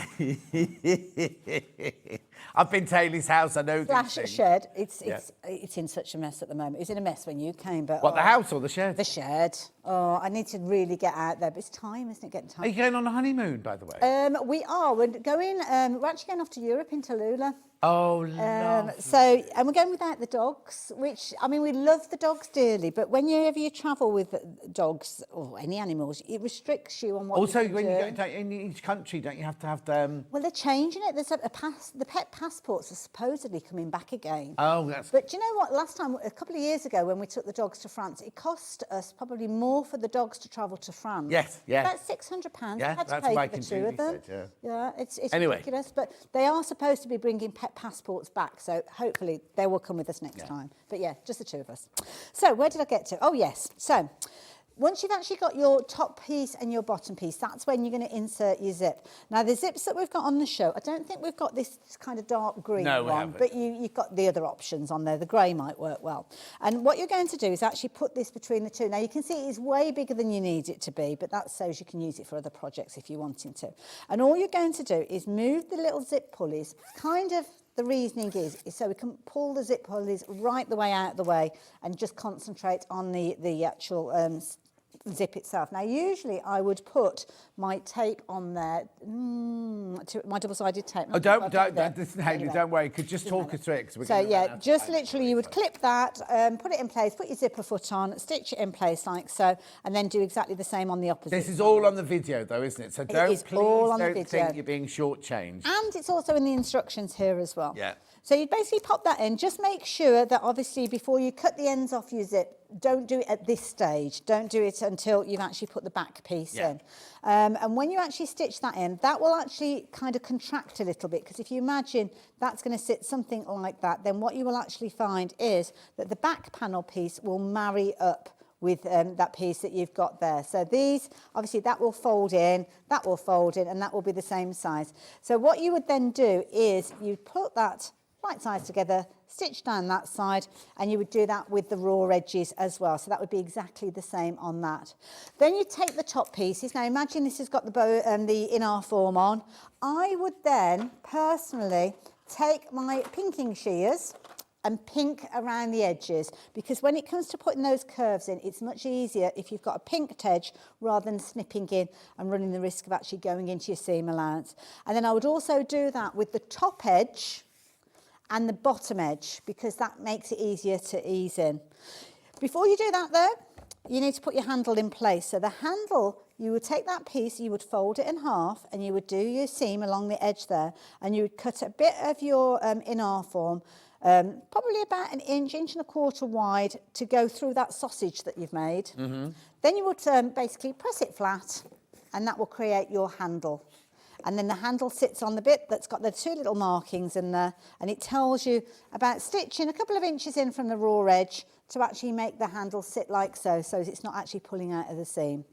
I've been to Hayley's house, I know Slash these things. Shed. It's in such a mess at the moment. It was in a mess when you came, but... What, the house or the shed? The shed. Oh, I need to really get out there, but it's time, isn't it, getting time? Are you going on a honeymoon, by the way? We are. We're actually going off to Europe in Tallulah. Oh, lovely. And we're going without the dogs, which, I mean, we love the dogs dearly, but whenever you travel with dogs or any animals, it restricts you on what also, you can when do. you go in each country, don't you have to have them? Well, they're changing it. There's the pet passports are supposedly coming back again. Oh, that's... But do you know what? Last time, a couple of years ago, when we took the dogs to France, it cost us probably more for the dogs to travel to France. Yes, yeah. About £600. Yeah, We had to that's pay what for I the can two do, of them. he said, Yeah, it's anyway. ridiculous. But they are supposed to be bringing pet passports back, so hopefully they will come with us next time. But yeah, just the two of us. So where did I get to? Oh, yes. So once you've actually got your top piece and your bottom piece, that's when you're going to insert your zip. Now, the zips that we've got on the show, I don't think we've got this kind of dark green No, we one, haven't. but you've got the other options on there. The grey might work well. And what you're going to do is actually put this between the two. Now, you can see it's way bigger than you need it to be, but that shows you can use it for other projects if you're wanting to. And all you're going to do is move the little zip pulleys kind of the reasoning is so we can pull the zip pulleys right the way out the way and just concentrate on the actual zip itself. Now, usually I would put my tape on there, my double-sided tape. Oh, listen, Hayley, don't worry. You could just talk us through it. So, yeah, just literally you would clip that, put it in place, put your zipper foot on, stitch it in place like so, and then do exactly the same on the opposite This is side. all on the video, though, isn't it? So don't think you're being shortchanged. And it's also in the instructions here as well. Yeah. So you basically pop that in. Just make sure that obviously before you cut the ends off your zip, don't do it at this stage. Don't do it until you've actually put the back piece in. And when you actually stitch that in, that will actually kind of contract a little bit, because if you imagine that's going to sit something like that, then what you will actually find is that the back panel piece will marry up with that piece that you've got there. So these, obviously that will fold in, that will fold in, and that will be the same size. So what you would then do is you put that right sides together, stitch down that side, and you would do that with the raw edges as well. So that would be exactly the same on that. Then you take the top pieces. Now imagine this has got the bow and the in-arm form on. I would then personally take my pinking shears and pink around the edges, because when it comes to putting those curves in, it's much easier if you've got a pinked edge rather than snipping in and running the risk of actually going into your seam allowance. And then I would also do that with the top edge and the bottom edge, because that makes it easier to ease in. Before you do that though, you need to put your handle in place. So the handle, you would take that piece, you would fold it in half, and you would do your seam along the edge there, and you would cut a bit of your in-arm form, probably about an inch, inch and a quarter wide, to go through that sausage that you've made. Then you would basically press it flat, and that will create your handle. And then the handle sits on the bit that's got the two little markings in there, and it tells you about stitching a couple of inches in from the raw edge to actually make the handle sit like so it's not actually pulling out of the seam.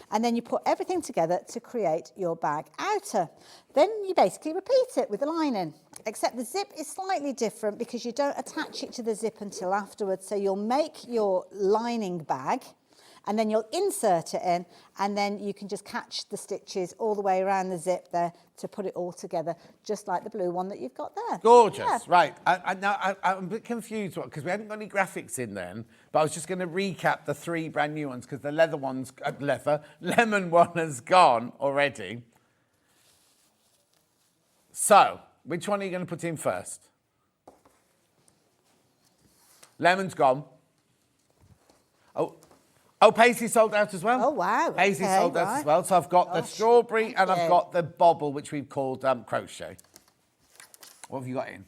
And then you put everything together to create your bag outer. Then you basically repeat it with the lining, except the zip is slightly different because you don't attach it to the zip until afterwards. So you'll make your lining bag, and then you'll insert it in, and then you can just catch the stitches all the way around the zip there to put it all together, just like the blue one that you've got there. Gorgeous, Yeah. right. Now, I'm a bit confused because we haven't got any graphics in then, but I was just going to recap the 3 brand new ones because the lemon one has gone already. So, which one are you going to put in first? Lemon's gone. Oh, Paisley sold out as well. Oh, wow. Paisley Okay, sold out right. as well. So I've got the strawberry and I've Okay. got the bobble, which we've called crochet. What have you got in?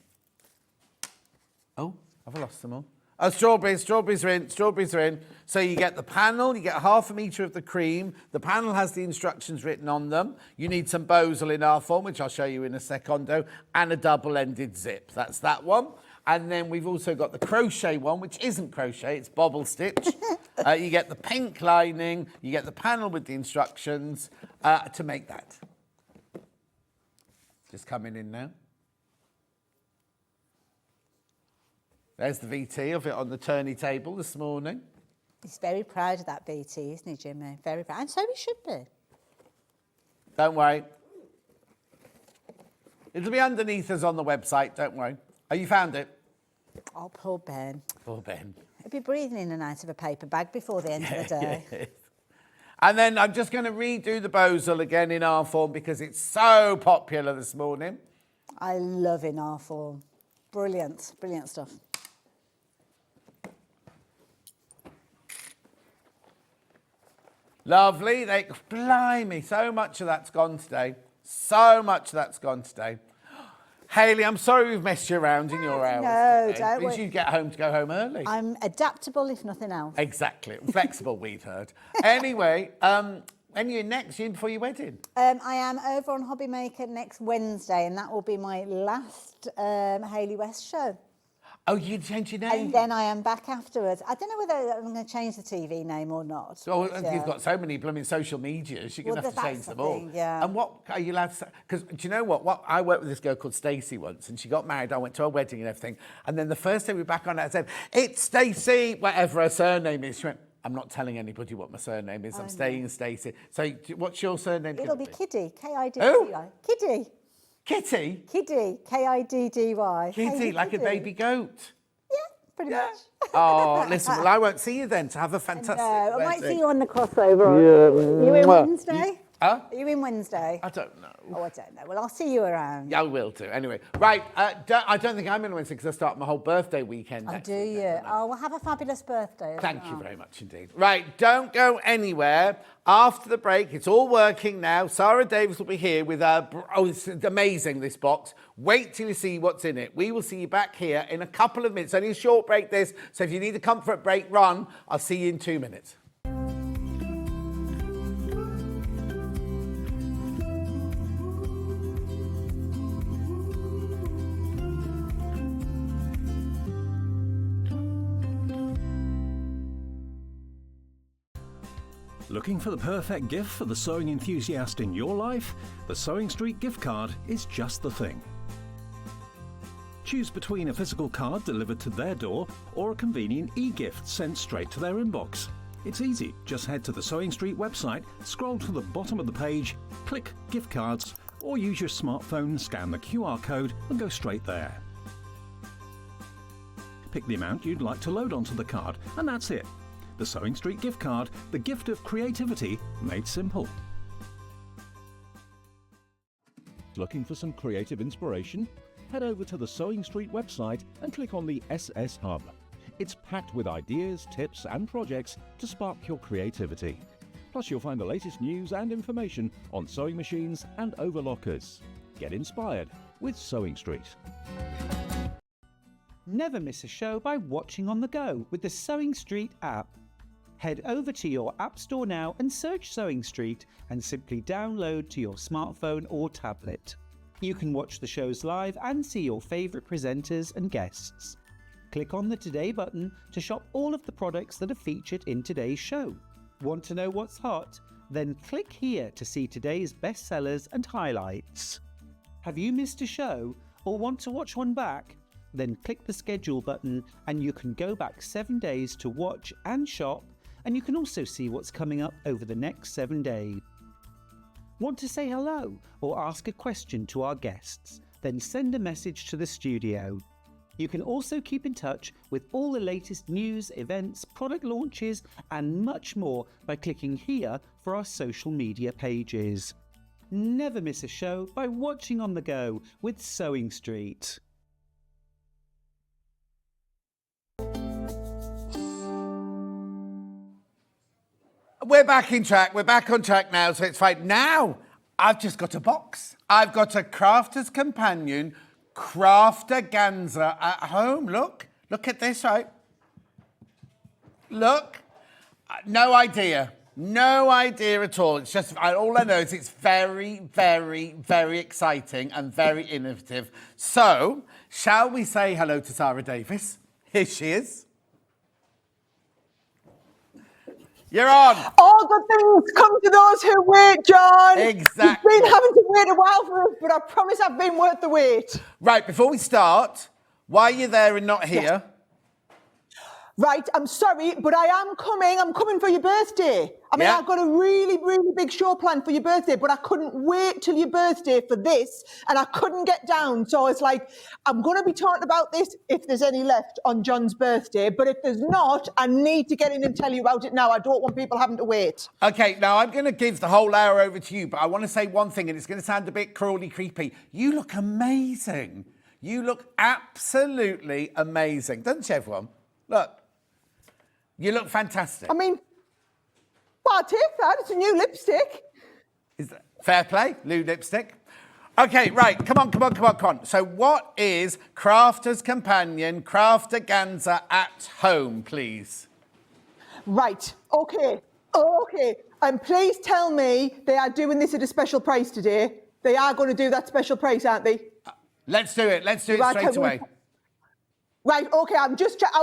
Oh, have I lost them all? Oh, strawberries are in. So you get the panel, you get 1/2 metre of the cream. The panel has the instructions written on them. You need some bozel in our form, which I'll show you in a secondo, and a double-ended zip. That's that one. And then we've also got the crochet one, which isn't crochet, it's bobble stitch. You get the pink lining, you get the panel with the instructions to make that. Just coming in now. There's the VT of it on the tourney table this morning. He's very proud of that BT, isn't he, Jimmy? Very proud. And so he should be. Don't worry. It'll be underneath us on the website, don't worry. Oh, you found it? Oh, poor Ben. Poor Ben. He'll be breathing in and out of a paper bag before the end of the day. Yes. And then I'm just going to redo the bozel again in our form because it's so popular this morning. I love in our form. Brilliant, brilliant stuff. Lovely. Blimey, so much of that's gone today. So much of that's gone today. Hayley, I'm sorry we've messed you around in your hours. No, today. don't Means worry. you get home to go home early. I'm adaptable, if nothing else. Exactly. Flexible, we've heard. Anyway, when are you next? You in before your wedding? I am over on Hobby Maker next Wednesday, and that will be my last Hayley West show. Oh, you changed your name? And then I am back afterwards. I don't know whether I'm going to change the TV name or not. So but, you've got so many blooming social medias, you're going to have to that's change the them all. thing, yeah. And what are you allowed to say? Because do you know what? I worked with this girl called Stacey once, and she got married. I went to her wedding and everything. And then the first day we were back on it, I said, "It's Stacey," whatever her surname is. She went, "I'm not telling anybody what my surname is. I'm staying Stacey." So what's your surname? It'll be gonna Kiddy, Kiddy. Who? Kiddy. Kitty? Kiddy, K-I-D-D-Y. Kitty, Hey, like a baby goat. Pretty much. Oh, listen, well, I won't see you then, to have a fantastic No, I might wedding. see you on the crossover. Yeah. Are you in Wednesday? Huh? Are you in Wednesday? I don't know. Oh, I don't know. Well, I'll see you around. Yeah, I will do. Anyway, right. I don't think I'm in Wednesday because I start my whole birthday weekend. Oh, next do you? Oh, well, have a fabulous birthday. as Thank well. you very much indeed. Right, don't go anywhere. After the break, it's all working now. Sara Davies will be here with it's amazing, this box. Wait till you see what's in it. We will see you back here in a couple of minutes. Only a short break this, so if you need a comfort break, run. I'll see you in 2 minutes. Looking for the perfect gift for the sewing enthusiast in your life? The Sewing Street gift card is just the thing. Choose between a physical card delivered to their door or a convenient e-gift sent straight to their inbox. It's easy. Just head to the Sewing Street website, scroll to the bottom of the page, click Gift Cards, or use your smartphone, scan the QR code and go straight there. Pick the amount you'd like to load onto the card, and that's it. The Sewing Street gift card, the gift of creativity made simple. Looking for some creative inspiration? Head over to the Sewing Street website and click on the SS Hub. It's packed with ideas, tips and projects to spark your creativity. Plus you'll find the latest news and information on sewing machines and overlockers. Get inspired with Sewing Street. Never miss a show by watching on the go with the Sewing Street app. Head over to your App Store now and search Sewing Street and simply download to your smartphone or tablet. You can watch the shows live and see your favourite presenters and guests. Click on the Today button to shop all of the products that are featured in today's show. Want to know what's hot? Then click here to see today's bestsellers and highlights. Have you missed a show or want to watch one back? Then click the schedule button and you can go back 7 days to watch and shop, and you can also see what's coming up over the next 7 days. Want to say hello or ask a question to our guests? Then send a message to the studio. You can also keep in touch with all the latest news, events, product launches and much more by clicking here for our social media pages. Never miss a show by watching on the go with Sewing Street. We're back in track. We're back on track now, so it's fine. Now, I've just got a box. I've got a Crafter's Companion Craftaganza at home. Look at this, right? Look. No idea. No idea at all. It's just, all I know is it's very, very, very exciting and very innovative. So, shall we say hello to Sara Davies? Here she is. You're on. All good things come to those who wait, John. Exactly. You've been having to wait a while for us, but I promise I've been worth the wait. Right, before we start, why are you there and not here? Yes. Right, I'm sorry, but I am coming. I'm coming for your birthday. I mean, I've got a really, really big show planned for your birthday, but I couldn't wait till your birthday for this, and I couldn't get down. So it's like, I'm going to be talking about this if there's any left on John's birthday, but if there's not, I need to get in and tell you about it now. I don't want people having to wait. Okay, now I'm going to give the whole hour over to you, but I want to say one thing, and it's going to sound a bit cruelly creepy. You look amazing. You look absolutely amazing. Doesn't she, everyone? Look. You look fantastic. I mean, well, I'll take that. It's a new lipstick. Is that fair play? New lipstick. Okay, right. Come on. So what is Crafter's Companion Craftaganza at home, please? Right. Okay. And please tell me they are doing this at a special price today. They are going to do that special price, aren't they? Let's do it. Let's do it straight away. Right, okay, I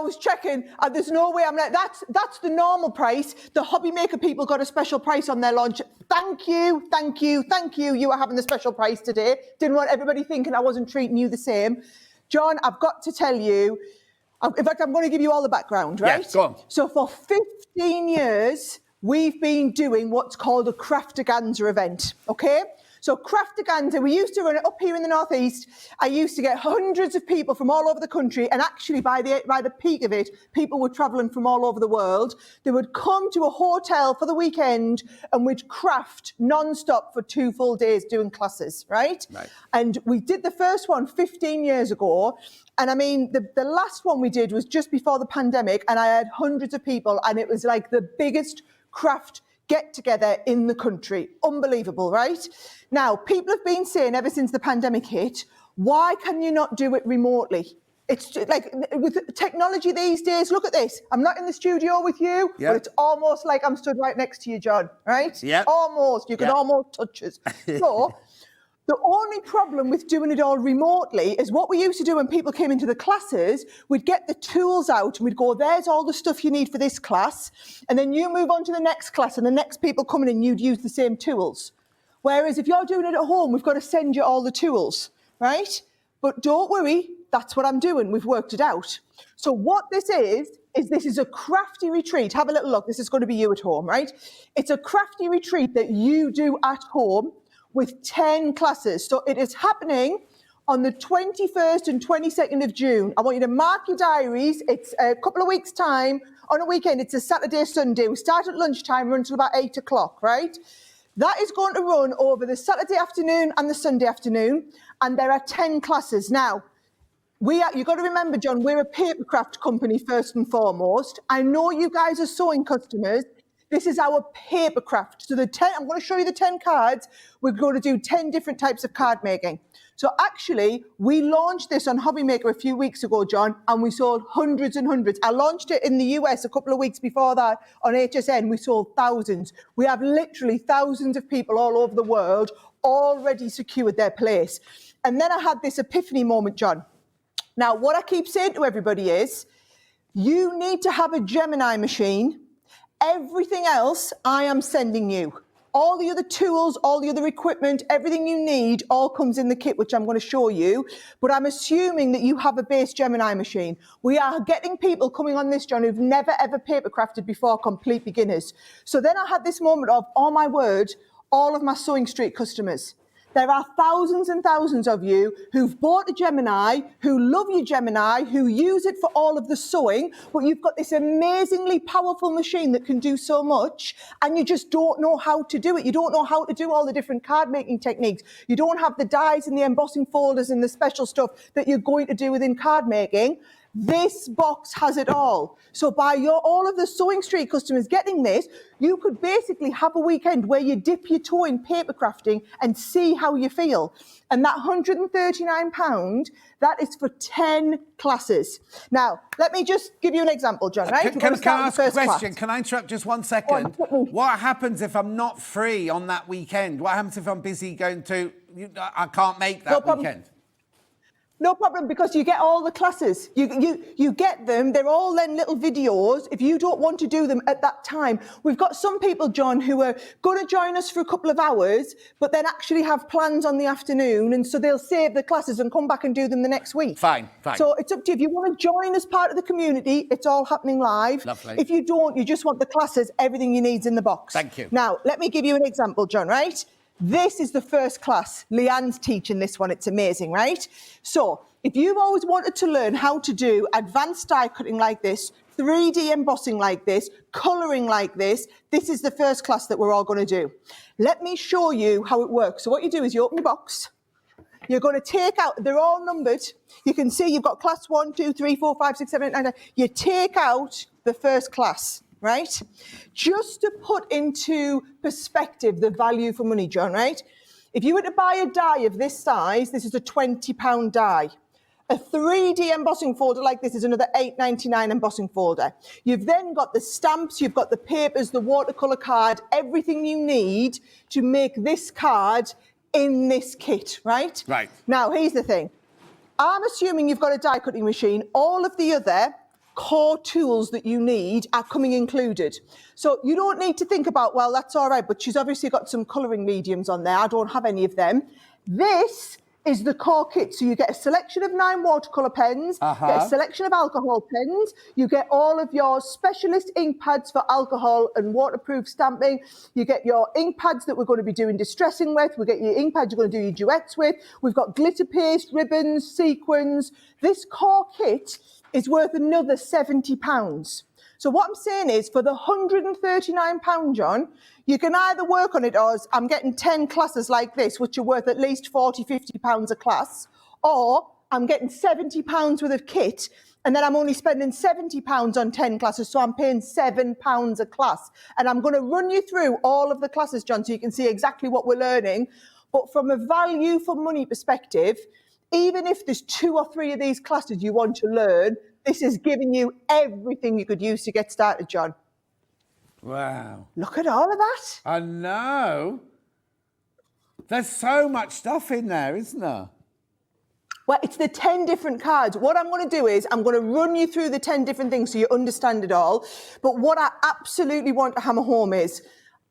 was checking. There's no way I'm like, that's the normal price. The hobby maker people got a special price on their launch. Thank you. You are having the special price today. Didn't want everybody thinking I wasn't treating you the same. John, I've got to tell you, in fact, I'm going to give you all the background, right? Yes, go on. So for 15 years, we've been doing what's called a Craftaganza event, okay? So Craftaganza, we used to run it up here in the Northeast. I used to get hundreds of people from all over the country, and actually by the peak of it, people were travelling from all over the world. They would come to a hotel for the weekend and we'd craft non-stop for 2 full days doing classes, right? And we did the first one 15 years ago. And I mean, the last one we did was just before the pandemic, and I had hundreds of people, and it was like the biggest craft get together in the country. Unbelievable, right? Now, people have been saying ever since the pandemic hit, why can you not do it remotely? It's like with technology these days, look at this. I'm not in the studio with you, but it's almost like I'm stood right next to you, John, right? Yeah. Almost. You can almost touch us. So the only problem with doing it all remotely is what we used to do when people came into the classes, we'd get the tools out and we'd go, there's all the stuff you need for this class. And then you move on to the next class and the next people coming in, you'd use the same tools. Whereas if you're doing it at home, we've got to send you all the tools, right? But don't worry, that's what I'm doing. We've worked it out. So what this is this is a crafty retreat. Have a little look. This is going to be you at home, right? It's a crafty retreat that you do at home with 10 classes. So it is happening on the 21st and 22nd of June. I want you to mark your diaries. It's a couple of weeks' time. On a weekend, it's a Saturday, Sunday. We start at lunchtime, run until about 8 o'clock, right? That is going to run over the Saturday afternoon and the Sunday afternoon. And there are 10 classes. Now, you've got to remember, John, we're a papercraft company first and foremost. I know you guys are sewing customers. This is our papercraft. So I'm going to show you the 10 cards. We're going to do 10 different types of card making. So actually, we launched this on Hobby Maker a few weeks ago, John, and we sold hundreds and hundreds. I launched it in the US a couple of weeks before that on HSN. We sold thousands. We have literally thousands of people all over the world already secured their place. And then I had this epiphany moment, John. Now, what I keep saying to everybody is, you need to have a Gemini machine. Everything else I am sending you. All the other tools, all the other equipment, everything you need all comes in the kit, which I'm going to show you. But I'm assuming that you have a base Gemini machine. We are getting people coming on this, John, who've never, ever papercrafted before, complete beginners. So then I had this moment of, oh my word, all of my Sewing Street customers. There are thousands and thousands of you who've bought a Gemini, who love your Gemini, who use it for all of the sewing, but you've got this amazingly powerful machine that can do so much, and you just don't know how to do it. You don't know how to do all the different card making techniques. You don't have the dies and the embossing folders and the special stuff that you're going to do within card making. This box has it all. So by all of the Sewing Street customers getting this, you could basically have a weekend where you dip your toe in paper crafting and see how you feel. And that £139, that is for 10 classes. Now, let me just give you an example, John, right? Can I ask a question? Can I interrupt just 1 second? What happens if I'm not free on that weekend? What happens if I'm busy going to... I can't make that weekend. No problem, because you get all the classes. You get them. They're all then little videos. If you don't want to do them at that time, we've got some people, John, who are going to join us for a couple of hours, but then actually have plans on the afternoon, and so they'll save the classes and come back and do them the next week. Fine. So it's up to you. If you want to join as part of the community, it's all happening live. Lovely. If you don't, you just want the classes, everything you need's in the box. Thank you. Now, let me give you an example, John, right? This is the first class. Leanne's teaching this one. It's amazing, right? So if you've always wanted to learn how to do advanced die cutting like this, 3D embossing like this, colouring like this, this is the first class that we're all going to do. Let me show you how it works. So what you do is you open the box. You're going to take out, they're all numbered. You can see you've got class 1, 2, 3, 4, 5, 6, 7, 8, 9, 10. You take out the first class, right? Just to put into perspective the value for money, John, right? If you were to buy a die of this size, this is a £20 die. A 3D embossing folder like this is another £8.99 embossing folder. You've then got the stamps, you've got the papers, the watercolour card, everything you need to make this card in this kit, right? Right. Now, here's the thing. I'm assuming you've got a die cutting machine. All of the other core tools that you need are coming included. So you don't need to think about, well, that's all right, but she's obviously got some colouring mediums on there. I don't have any of them. This is the core kit. So you get a selection of 9 watercolour pens, get a selection of alcohol pens, you get all of your specialist ink pads for alcohol and waterproof stamping, you get your ink pads that we're going to be doing distressing with, we get your ink pads you're going to do your duets with, we've got glitter paste, ribbons, sequins. This core kit is worth another £70. So what I'm saying is, for the £139, John, you can either work on it as I'm getting 10 classes like this, which are worth at least £40, £50 a class, or I'm getting £70 worth of kit, and then I'm only spending £70 on 10 classes, so I'm paying £7 a class. And I'm going to run you through all of the classes, John, so you can see exactly what we're learning. But from a value for money perspective, even if there's 2 or 3 of these classes you want to learn, this is giving you everything you could use to get started, John. Wow. Look at all of that. I know. There's so much stuff in there, isn't there? Well, it's the 10 different cards. What I'm going to do is I'm going to run you through the 10 different things so you understand it all. But what I absolutely want to hammer home is,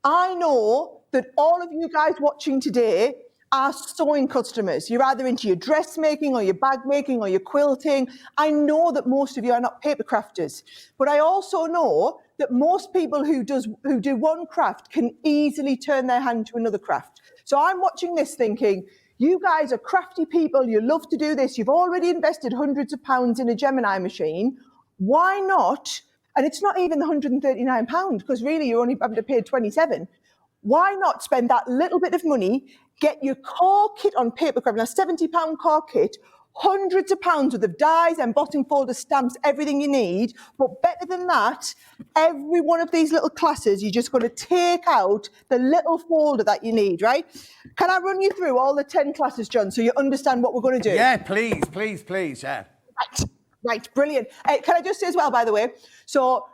I know that all of you guys watching today are sewing customers. You're either into your dressmaking or your bag making or your quilting. I know that most of you are not paper crafters, but I also know that most people who do one craft can easily turn their hand to another craft. So I'm watching this thinking, you guys are crafty people, you love to do this, you've already invested hundreds of pounds in a Gemini machine. Why not? And it's not even the £139, because really you're only having to pay 27. Why not spend that little bit of money, get your core kit on paper craft, now £70 core kit, hundreds of pounds worth of dies, embossing folders, stamps, everything you need. But better than that, every one of these little classes, you're just going to take out the little folder that you need, right? Can I run you through all the 10 classes, John, so you understand what we're going to do? Yeah, please, please, please, yeah. Right, brilliant. Can I just say as well, by the way, so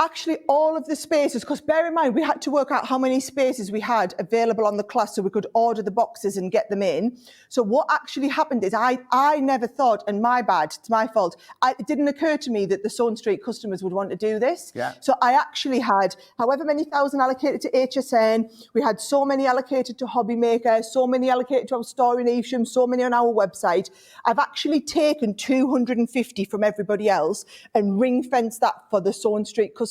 actually all of the spaces, because bear in mind, we had to work out how many spaces we had available on the class so we could order the boxes and get them in. So what actually happened is I never thought, and my bad, it's my fault, it didn't occur to me that the Sewing Street customers would want to do this. Yeah. So I actually had however many thousand allocated to HSN, we had so many allocated to Hobby Maker, so many allocated to our store in Evesham, so many on our website. I've actually taken 250 from everybody else and ring-fenced that for the Sewing Street customers,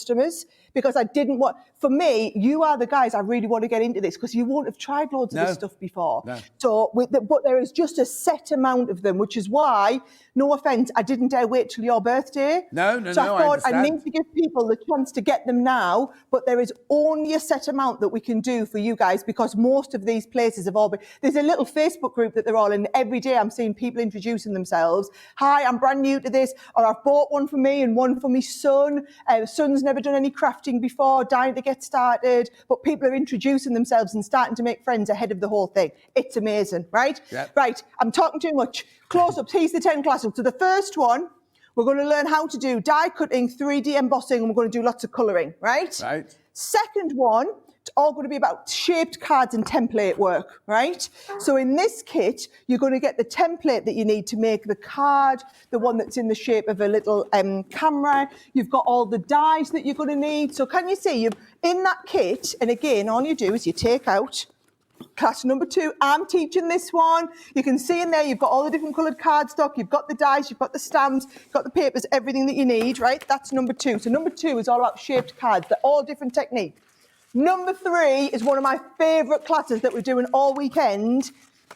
because I didn't want, for me, you are the guys I really want to get into this, because you won't have tried loads of this stuff before. No. So, but there is just a set amount of them, which is why, no offence, I didn't dare wait till your birthday. No, So I thought I understand. need to give people the chance to get them now, but there is only a set amount that we can do for you guys, because most of these places have all been, there's a little Facebook group that they're all in. Every day I'm seeing people introducing themselves. Hi, I'm brand new to this, or I've bought one for me and one for my son. Son's never done any crafting before, dying to get started, but people are introducing themselves and starting to make friends ahead of the whole thing. It's amazing, right? Yep. Right, I'm talking too much. Close-ups, here's the 10 classes. So the first one, we're going to learn how to do die cutting, 3D embossing, and we're going to do lots of colouring, right? Right. Second one, it's all going to be about shaped cards and template work, right? So in this kit, you're going to get the template that you need to make the card, the one that's in the shape of a little camera. You've got all the dies that you're going to need. So can you see, in that kit, and again, all you do is you take out class number 2, I'm teaching this one. You can see in there, you've got all the different coloured cardstock, you've got the dies, you've got the stamps, you've got the papers, everything that you need, right? That's number 2. So number 2 is all about shaped cards. They're all different techniques. Number 3 is one of my favourite classes that we're doing all weekend.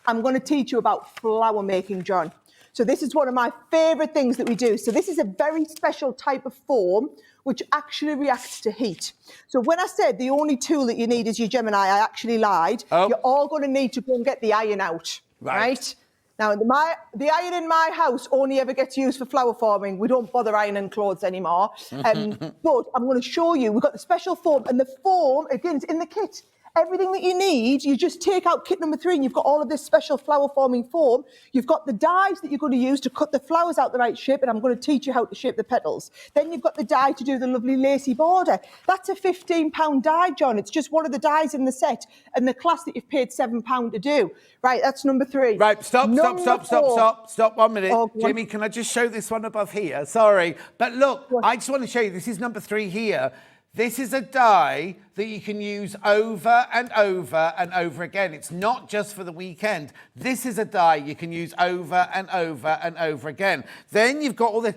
I'm going to teach you about flower making, John. So this is one of my favourite things that we do. So this is a very special type of foam which actually reacts to heat. So when I said the only tool that you need is your Gemini, I actually lied. Oh. You're all going to need to go and get the iron out, right? Now, the iron in my house only ever gets used for flower forming. We don't bother ironing clothes anymore. But I'm going to show you, we've got the special foam, and the foam, again, is in the kit. Everything that you need, you just take out kit number 3 and you've got all of this special flower forming foam. You've got the dies that you're going to use to cut the flowers out the right shape, and I'm going to teach you how to shape the petals. Then you've got the die to do the lovely lacy border. That's a £15 die, John. It's just one of the dies in the set, and the class that you've paid £7 to do. Right, that's number 3. Right, stop 1 minute. Oh, Jimmy, can I just show this one above here? Sorry. But look, I just want to show you, this is number 3 here. This is a die that you can use over and over and over again. It's not just for the weekend. This is a die you can use over and over and over again. Then you've got all this.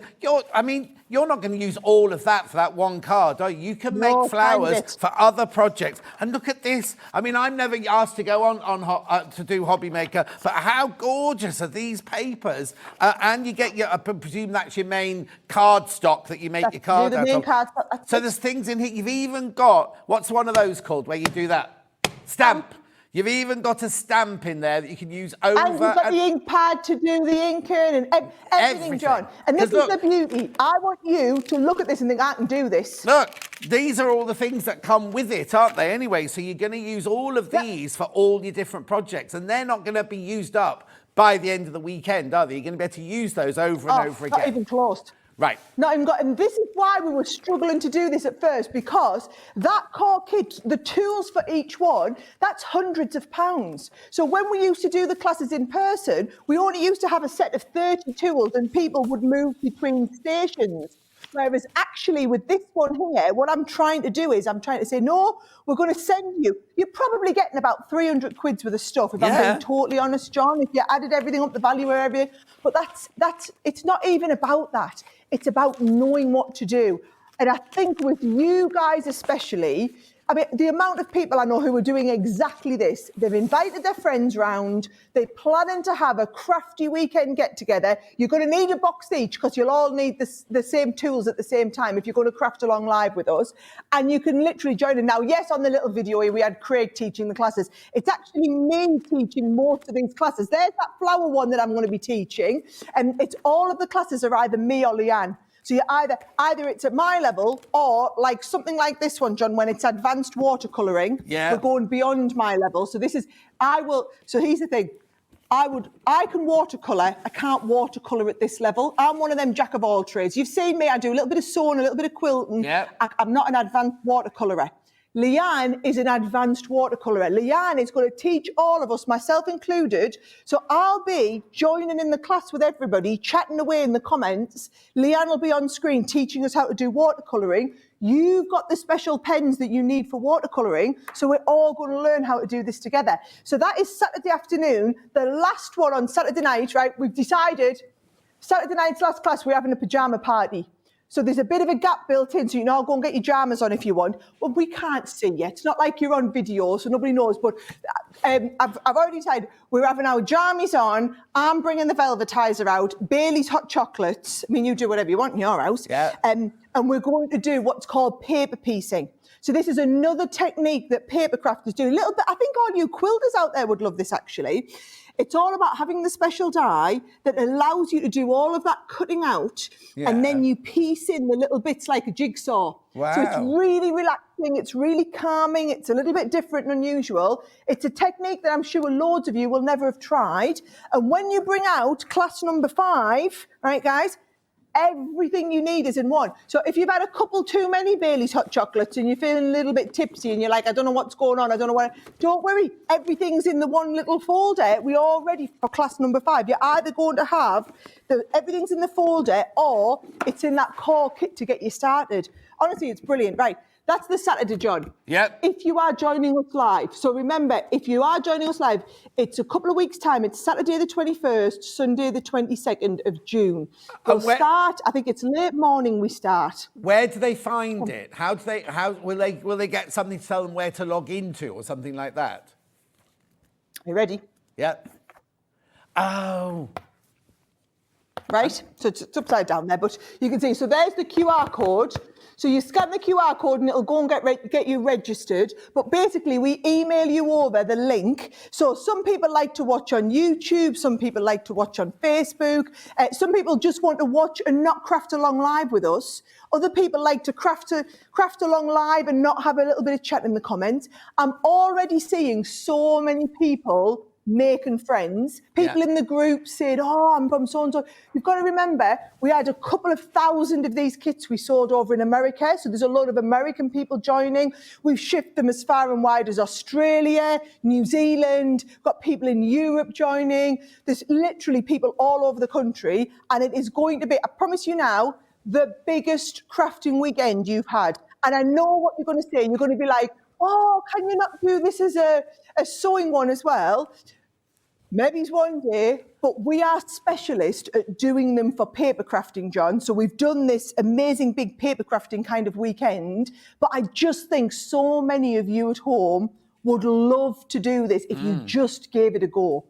You're not going to use all of that for that one card, are you? You can make flowers for other projects. And look at this. I mean, I'm never asked to go on to do Hobby Maker, but how gorgeous are these papers? And you get I presume that's your main card stock that you make your card out of. So there's things in here. You've even got, what's one of those called where you do that? Stamp. You've even got a stamp in there that you can use over. And you've got the ink pad to do the inking and everything, John. And this is the beauty. I want you to look at this and think, I can do this. Look, these are all the things that come with it, aren't they? Anyway, so you're going to use all of these for all your different projects, and they're not going to be used up by the end of the weekend, are they? You're going to be able to use those over and over again. Not even close. Right. Not even got, and this is why we were struggling to do this at first, because that core kit, the tools for each one, that's hundreds of pounds. So when we used to do the classes in person, we only used to have a set of 30 tools and people would move between stations. Whereas actually with this one here, what I'm trying to do is I'm trying to say, no, we're going to send you. You're probably getting about 300 quid's worth of stuff, if I'm being totally honest, John, if you added everything up, the value of everything. But it's not even about that. It's about knowing what to do. And I think with you guys especially, I mean, the amount of people I know who are doing exactly this, they've invited their friends round, they're planning to have a crafty weekend get-together. You're going to need a box each because you'll all need the same tools at the same time if you're going to craft along live with us. And you can literally join in. Now, yes, on the little video here, we had Craig teaching the classes. It's actually me teaching most of these classes. There's that flower one that I'm going to be teaching. And it's all of the classes are either me or Leanne. So you either it's at my level or like something like this one, John, when it's advanced watercolouring. Yeah. We're going beyond my level. So so here's the thing. I can watercolour. I can't watercolour at this level. I'm one of them jack of all trades. You've seen me. I do a little bit of sewing, a little bit of quilting. Yeah. I'm not an advanced watercolourer. Leanne is an advanced watercolourer. Leanne is going to teach all of us, myself included. So I'll be joining in the class with everybody, chatting away in the comments. Leanne will be on screen teaching us how to do watercolouring. You've got the special pens that you need for watercolouring. So we're all going to learn how to do this together. So that is Saturday afternoon. The last one on Saturday night, right? We've decided Saturday night's last class, we're having a pyjama party. So there's a bit of a gap built in, so you can all go and get your pyjamas on if you want. Well, we can't see yet. It's not like you're on video, so nobody knows. But I've already decided we're having our jammies on. I'm bringing the velvetizer out. Bailey's hot chocolates. I mean, you do whatever you want in your house. Yeah. And we're going to do what's called paper piecing. So this is another technique that paper crafters do. A little bit. I think all you quilters out there would love this, actually. It's all about having the special die that allows you to do all of that cutting out, and then you piece in the little bits like a jigsaw. Wow. So it's really relaxing, it's really calming, it's a little bit different and unusual. It's a technique that I'm sure loads of you will never have tried. And when you bring out class number 5, right, guys, everything you need is in one. So if you've had a couple too many Bailey's hot chocolates and you're feeling a little bit tipsy and you're like, I don't know what's going on, don't worry, everything's in the one little folder. We're all ready for class number 5. You're either going to have everything's in the folder or it's in that core kit to get you started. Honestly, it's brilliant. Right. That's the Saturday, John. Yep. If you are joining us live. So remember, if you are joining us live, it's a couple of weeks' time. It's Saturday the 21st, Sunday the 22nd of June. We'll start, I think it's late morning we start. Where do they find it? How will they get something to tell them where to log into or something like that? Are you ready? Yep. Oh. Right? So it's upside down there, but you can see. So there's the QR code. So you scan the QR code and it'll go and get you registered. But basically, we email you over the link. So some people like to watch on YouTube. Some people like to watch on Facebook. Some people just want to watch and not craft along live with us. Other people like to craft along live and not have a little bit of chat in the comments. I'm already seeing so many people making friends. People in the group said, oh, I'm from so-and-so. You've got to remember, we had a couple of thousand of these kits we sold over in America. So there's a lot of American people joining. We've shipped them as far and wide as Australia, New Zealand, got people in Europe joining. There's literally people all over the country. And it is going to be, I promise you now, the biggest crafting weekend you've had. And I know what you're going to say. You're going to be like, oh, can you not do this as a sewing one as well? Maybe it's one day, but we are specialists at doing them for paper crafting, John. So we've done this amazing big paper crafting kind of weekend. But I just think so many of you at home would love to do this if you just gave it a go.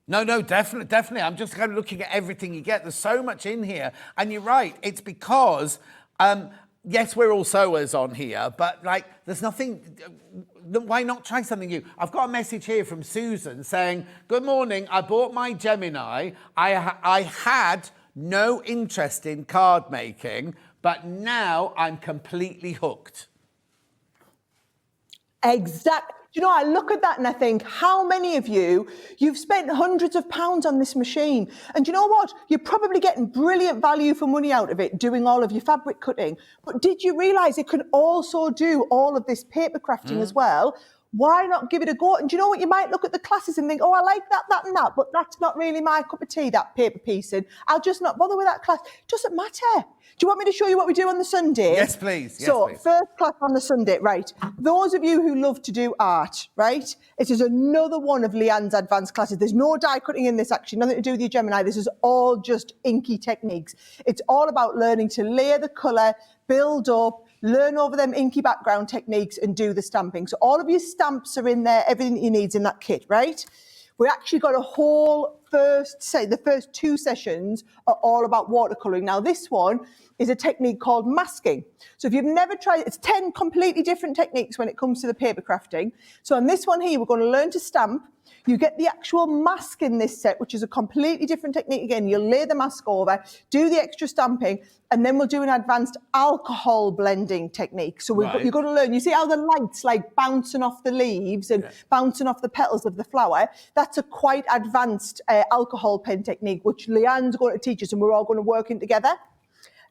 No, definitely. I'm just kind of looking at everything you get. There's so much in here. And you're right. It's because, yes, we're all sewers on here, but like there's nothing... Why not try something new? I've got a message here from Susan saying, good morning, I bought my Gemini. I had no interest in card making, but now I'm completely hooked. Exactly. You know, I look at that and I think, how many of you've spent hundreds of pounds on this machine? And you know what? You're probably getting brilliant value for money out of it, doing all of your fabric cutting. But did you realise it can also do all of this paper crafting as well? Why not give it a go? And do you know what? You might look at the classes and think, oh, I like that, that and that, but that's not really my cup of tea, that paper piecing. I'll just not bother with that class. Doesn't matter. Do you want me to show you what we do on the Sunday? Yes, please. First class on the Sunday, right. Those of you who love to do art, right, it is another one of Leanne's advanced classes. There's no die cutting in this, actually, nothing to do with your Gemini. This is all just inky techniques. It's all about learning to layer the colour, build up, learn over them inky background techniques and do the stamping. So all of your stamps are in there, everything that you need in that kit, right? We actually got a whole the first 2 sessions are all about watercolouring. Now this one is a technique called masking. So if you've never tried it, it's 10 completely different techniques when it comes to the paper crafting. So on this one here, we're going to learn to stamp. You get the actual mask in this set, which is a completely different technique again. You'll lay the mask over, do the extra stamping, and then we'll do an advanced alcohol blending technique. So you're going to learn, you see how the light's like bouncing off the leaves and bouncing off the petals of the flower? That's a quite advanced alcohol pen technique, which Leanne's going to teach us, and we're all going to work in together.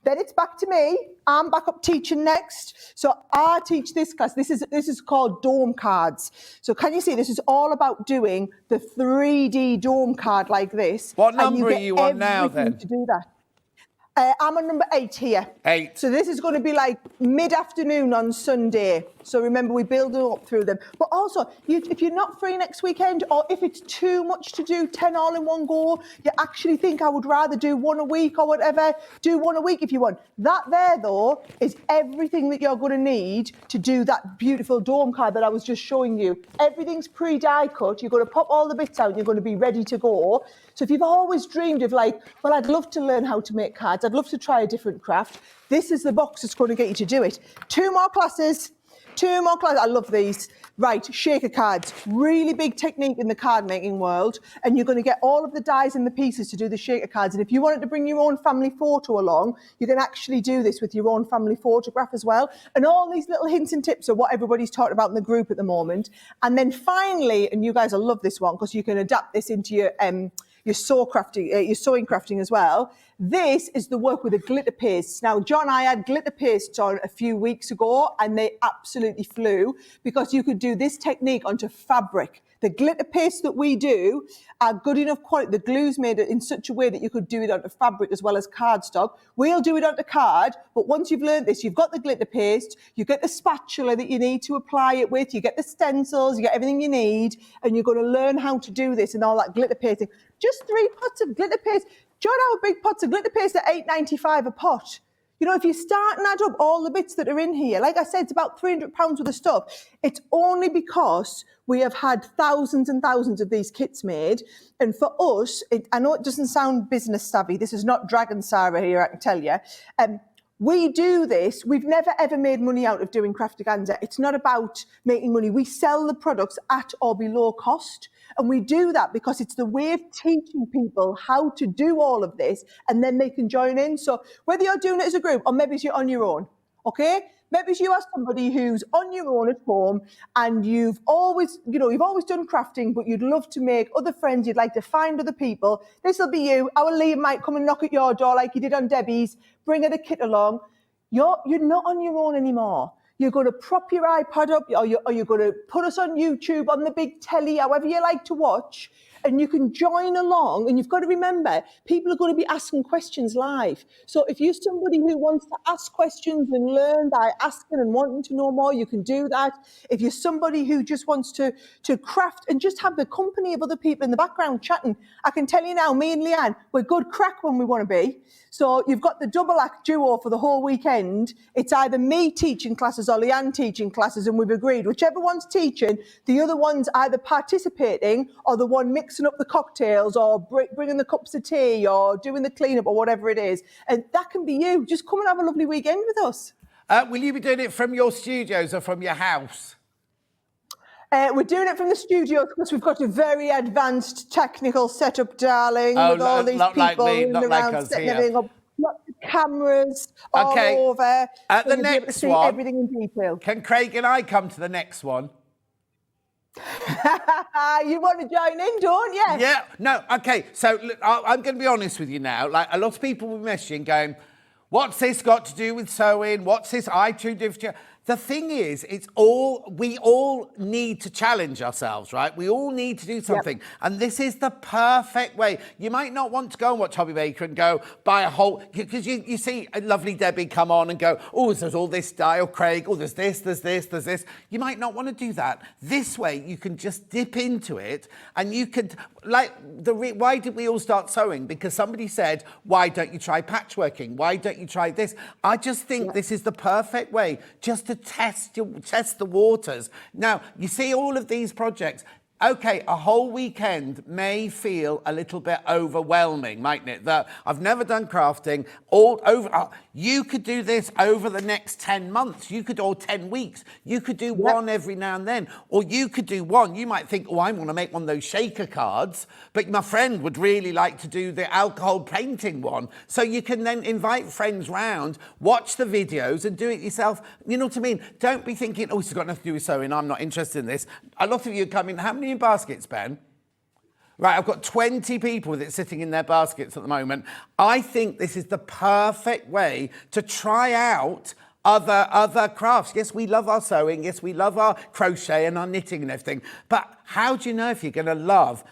Then it's back to me. I'm back up teaching next. So I teach this class. This is called dome cards. So can you see, this is all about doing the 3D dome card like this. What number are you on now then? To do that. I'm on number 8 here. 8. So this is going to be like mid-afternoon on Sunday. So remember, we build it up through them. But also, if you're not free next weekend, or if it's too much to do 10 all in one go, you actually think I would rather do 1 a week or whatever, do 1 a week if you want. That there, though, is everything that you're going to need to do that beautiful dome card that I was just showing you. Everything's pre-die cut. You're going to pop all the bits out and you're going to be ready to go. So if you've always dreamed of like, well, I'd love to learn how to make cards, I'd love to try a different craft, this is the box that's going to get you to do it. 2 more classes. I love these. Right, shaker cards. Really big technique in the card making world. And you're going to get all of the dies and the pieces to do the shaker cards. And if you wanted to bring your own family photo along, you can actually do this with your own family photograph as well. And all these little hints and tips are what everybody's talking about in the group at the moment. And then finally, and you guys will love this one because you can adapt this into your sewing crafting as well. This is the work with the glitter pastes. Now, John, I had glitter pastes on a few weeks ago and they absolutely flew because you could do this technique onto fabric. The glitter pastes that we do are good enough quality. The glue's made in such a way that you could do it onto fabric as well as cardstock. We'll do it onto card, but once you've learned this, you've got the glitter paste, you get the spatula that you need to apply it with, you get the stencils, you get everything you need, and you're going to learn how to do this and all that glitter pasting. Just 3 pots of glitter paste. John, our big pots of glitter paste are £8.95 a pot. You know, if you start and add up all the bits that are in here, like I said, it's about £300 worth of stuff. It's only because we have had thousands and thousands of these kits made. And for us, I know it doesn't sound business savvy. This is not Dragon Sara here, I can tell you. We do this. We've never, ever made money out of doing Craftaganza. It's not about making money. We sell the products at or below cost. And we do that because it's the way of teaching people how to do all of this, and then they can join in. So whether you're doing it as a group or maybe you're on your own, okay? Maybe you are somebody who's on your own at home and you've always done crafting, but you'd love to make other friends, you'd like to find other people. This will be you. Our Liam might come and knock at your door like you did on Debbie's, bring her the kit along. You're not on your own anymore. You're going to prop your iPad up, or you're going to put us on YouTube, on the big telly, however you like to watch, and you can join along. And you've got to remember, people are going to be asking questions live. So if you're somebody who wants to ask questions and learn by asking and wanting to know more, you can do that. If you're somebody who just wants to craft and just have the company of other people in the background chatting, I can tell you now, me and Leanne, we're good crack when we want to be. So you've got the double act duo for the whole weekend. It's either me teaching classes or Leanne teaching classes, and we've agreed whichever one's teaching, the other one's either participating or the one mixing up the cocktails or bringing the cups of tea or doing the cleanup or whatever it is. And that can be you. Just come and have a lovely weekend with us. Will you be doing it from your studios or from your house? We're doing it from the studio because we've got a very advanced technical setup, darling, with all these people running around setting everything up. Lots of cameras all over. At so the you'll be able to next see one, everything in detail. Can Craig and I come to the next one? You want to join in, don't you? Yeah. No. Okay. So look, I'm going to be honest with you now. Like, a lot of people will be messaging, going, "What's this got to do with sewing? What's this iTunes different?" The thing is, we all need to challenge ourselves, right? We all need to do something. Yep. And this is the perfect way. You might not want to go and watch Hobby Maker and go buy a whole, because you see a lovely Debbie come on and go, oh, there's all this style, Craig, oh, there's this, there's this, there's this. You might not want to do that. This way, you can just dip into it and you can, why did we all start sewing? Because somebody said, why don't you try patchworking? Why don't you try this? I just think this is the perfect way just to test the waters. Now, you see all of these projects. Okay, a whole weekend may feel a little bit overwhelming, mightn't it? That I've never done crafting. You could do this over the next 10 months. You could, or 10 weeks. You could do one every now and then. Or you could do one. You might think, oh, I want to make one of those shaker cards, but my friend would really like to do the alcohol painting one. So you can then invite friends round, watch the videos and do it yourself. You know what I mean? Don't be thinking, oh, it's got nothing to do with sewing. I'm not interested in this. A lot of you come in, how many in baskets, Ben? Right, I've got 20 people with it sitting in their baskets at the moment. I think this is the perfect way to try out other crafts. Yes, we love our sewing. Yes, we love our crochet and our knitting and everything. But how do you know if you're going to love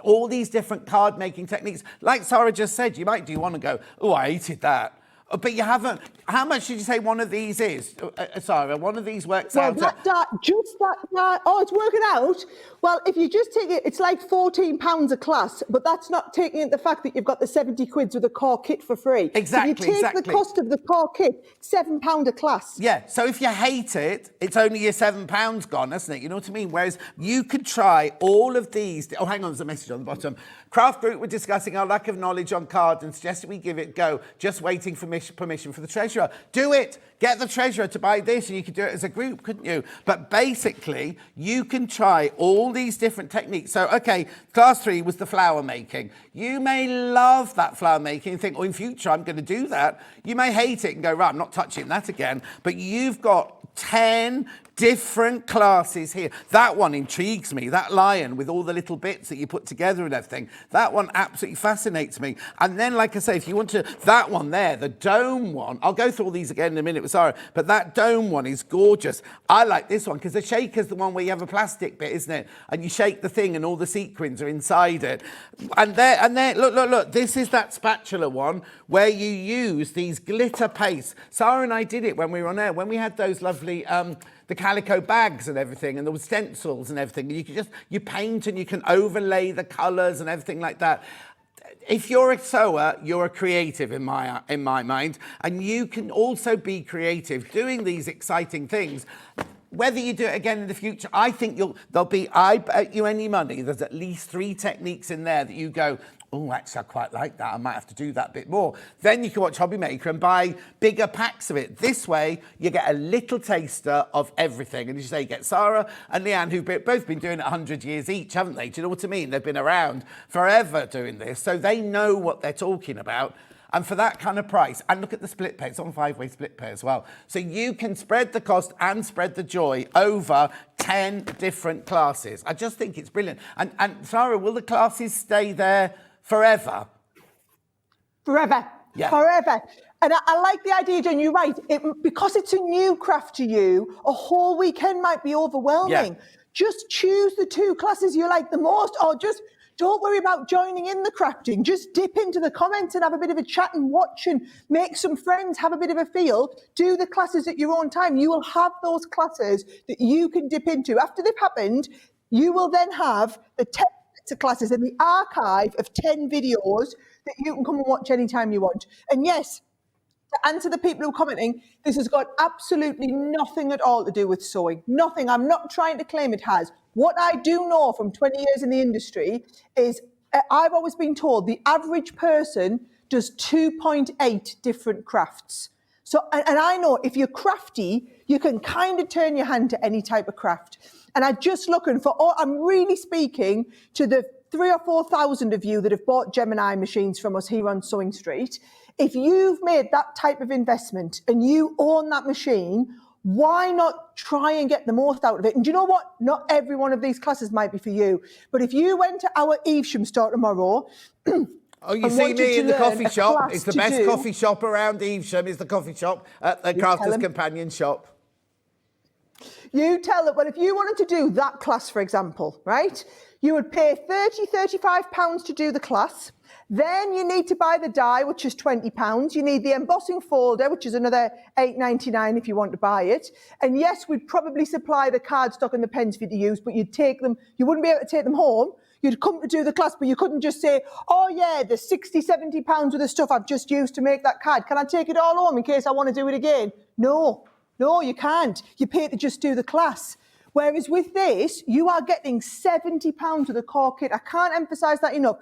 all these different card making techniques? Like Sara just said, you might do one and go, oh, I hated that. But you haven't. How much did you say one of these is, Sara? One of these works out. Oh, it's working out. Well, if you just take it, it's like £14 a class, but that's not taking into the fact that you've got the 70 quids with the core kit for free. Exactly. If you take the cost of the core kit, £7 a class. Yeah. So if you hate it, it's only your £7 gone, isn't it? You know what I mean? Whereas you could try all of these. Oh, hang on, there's a message on the bottom. Craft Group were discussing our lack of knowledge on cards and suggested we give it a go, just waiting for permission for the treasurer. Do it. Get the treasurer to buy this, and you could do it as a group, couldn't you? But basically, you can try all these different techniques. So, okay, class 3 was the flower making. You may love that flower making and think, oh, in future, I'm going to do that. You may hate it and go, right, I'm not touching that again. But you've got 10 different classes here. That one intrigues me, that lion with all the little bits that you put together and everything. That one absolutely fascinates me. And then, like I say, if you want to, that one there, the dome one, I'll go through all these again in a minute with Sara, but that dome one is gorgeous. I like this one because the shaker's the one where you have a plastic bit, isn't it? And you shake the thing and all the sequins are inside it. And there, look, this is that spatula one where you use these glitter pastes. Sara and I did it when we were on air, when we had those lovely, the calico bags and everything, and there were stencils and everything. You paint and you can overlay the colours and everything like that. If you're a sewer, you're a creative in my mind, and you can also be creative doing these exciting things. Whether you do it again in the future, I think I bet you any money, there's at least 3 techniques in there that you go, oh, actually, I quite like that. I might have to do that bit more. Then you can watch Hobby Maker and buy bigger packs of it. This way, you get a little taster of everything. And as you say, you get Sara and Leanne, who've both been doing it 100 years each, haven't they? Do you know what I mean? They've been around forever doing this. So they know what they're talking about. And for that kind of price, and look at the split pay, it's on 5-way split pay as well. So you can spread the cost and spread the joy over 10 different classes. I just think it's brilliant. And Sara, will the classes stay there forever? Forever. Yeah. Forever. And I like the idea, Jen, you're right. Because it's a new craft to you, a whole weekend might be overwhelming. Yeah. Just choose the 2 classes you like the most, or just don't worry about joining in the crafting. Just dip into the comments and have a bit of a chat and watch and make some friends, have a bit of a feel. Do the classes at your own time. You will have those classes that you can dip into. After they've happened, you will then have the 10 classes in the archive of 10 videos that you can come and watch anytime you want. And yes, to answer the people who are commenting, this has got absolutely nothing at all to do with sewing. Nothing. I'm not trying to claim it has. What I do know from 20 years in the industry is I've always been told the average person does 2.8 different crafts. So, and I know if you're crafty, you can kind of turn your hand to any type of craft. And I'm just looking for, I'm really speaking to the 3,000 or 4,000 of you that have bought Gemini machines from us here on Sewing Street. If you've made that type of investment and you own that machine, why not try and get the most out of it? And do you know what? Not every one of these classes might be for you. But if you went to our Evesham store tomorrow, oh, you see me in the coffee shop. It's the best coffee shop around Evesham. Is the coffee shop at the Crafters Companion shop. You tell them, well, if you wanted to do that class, for example, right, you would pay £30, £35 to do the class. Then you need to buy the die, which is £20. You need the embossing folder, which is another £8.99 if you want to buy it. And yes, we'd probably supply the cardstock and the pens for you to use, but you'd take them, you wouldn't be able to take them home. You'd come to do the class, but you couldn't just say, oh yeah, the £60, £70 of the stuff I've just used to make that card. Can I take it all home in case I want to do it again? No, you can't. You pay to just do the class. Whereas with this, you are getting £70 of the core kit. I can't emphasise that enough.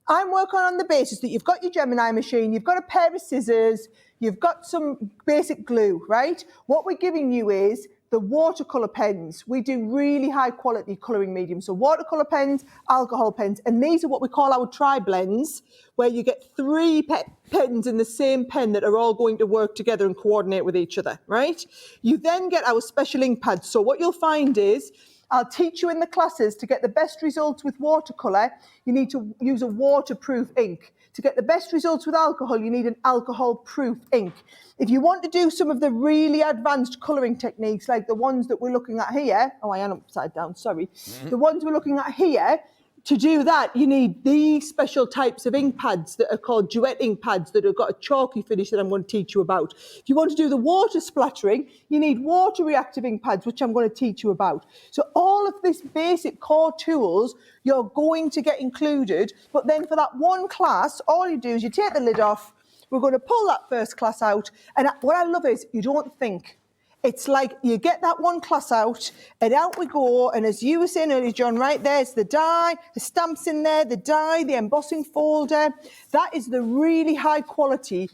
I'm working on the basis that you've got your Gemini machine, you've got a pair of scissors, you've got some basic glue, right? What we're giving you is the watercolour pens. We do really high quality colouring mediums. So watercolour pens, alcohol pens, and these are what we call our tri-blends, where you get 3 pens in the same pen that are all going to work together and coordinate with each other, right? You then get our special ink pads. So what you'll find is, I'll teach you in the classes to get the best results with watercolour, you need to use a waterproof ink. To get the best results with alcohol, you need an alcohol-proof ink. If you want to do some of the really advanced colouring techniques, like the ones that we're looking at here, oh, I am upside down, sorry. The ones we're looking at here, to do that, you need these special types of ink pads that are called duet ink pads that have got a chalky finish that I'm going to teach you about. If you want to do the water splattering, you need water reactive ink pads, which I'm going to teach you about. So all of this basic core tools, you're going to get included. But then for that one class, all you do is you take the lid off. We're going to pull that first class out. And what I love is you don't think. It's like you get that one class out and out we go. And as you were saying earlier, John, right, there's the die, the stamps in there, the die, the embossing folder. That is the really high quality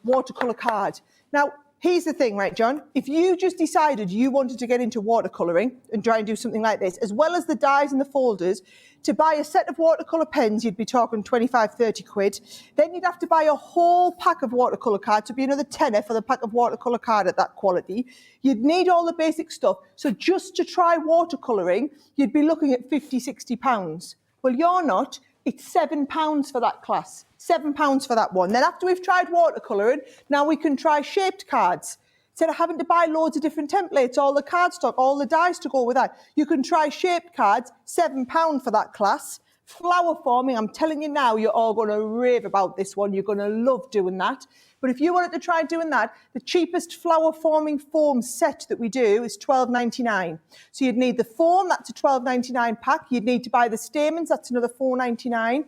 watercolour card. Now, here's the thing, right, John? If you just decided you wanted to get into watercolouring and try and do something like this, as well as the dies and the folders, to buy a set of watercolour pens, you'd be talking 25, 30 quid. Then you'd have to buy a whole pack of watercolour cards. It'd be another tenner for the pack of watercolour card at that quality. You'd need all the basic stuff. So just to try watercolouring, you'd be looking at 50, 60 pounds. Well, you're not. It's £7 for that class. £7 for that one. Then after we've tried watercolouring, now we can try shaped cards. Instead of having to buy loads of different templates, all the cardstock, all the dies to go with that, you can try shaped cards, £7 for that class. Flower forming, I'm telling you now, you're all going to rave about this one. You're going to love doing that. But if you wanted to try doing that, the cheapest flower forming foam set that we do is £12.99. So you'd need the foam, that's a £12.99 pack. You'd need to buy the stamens, that's another £4.99.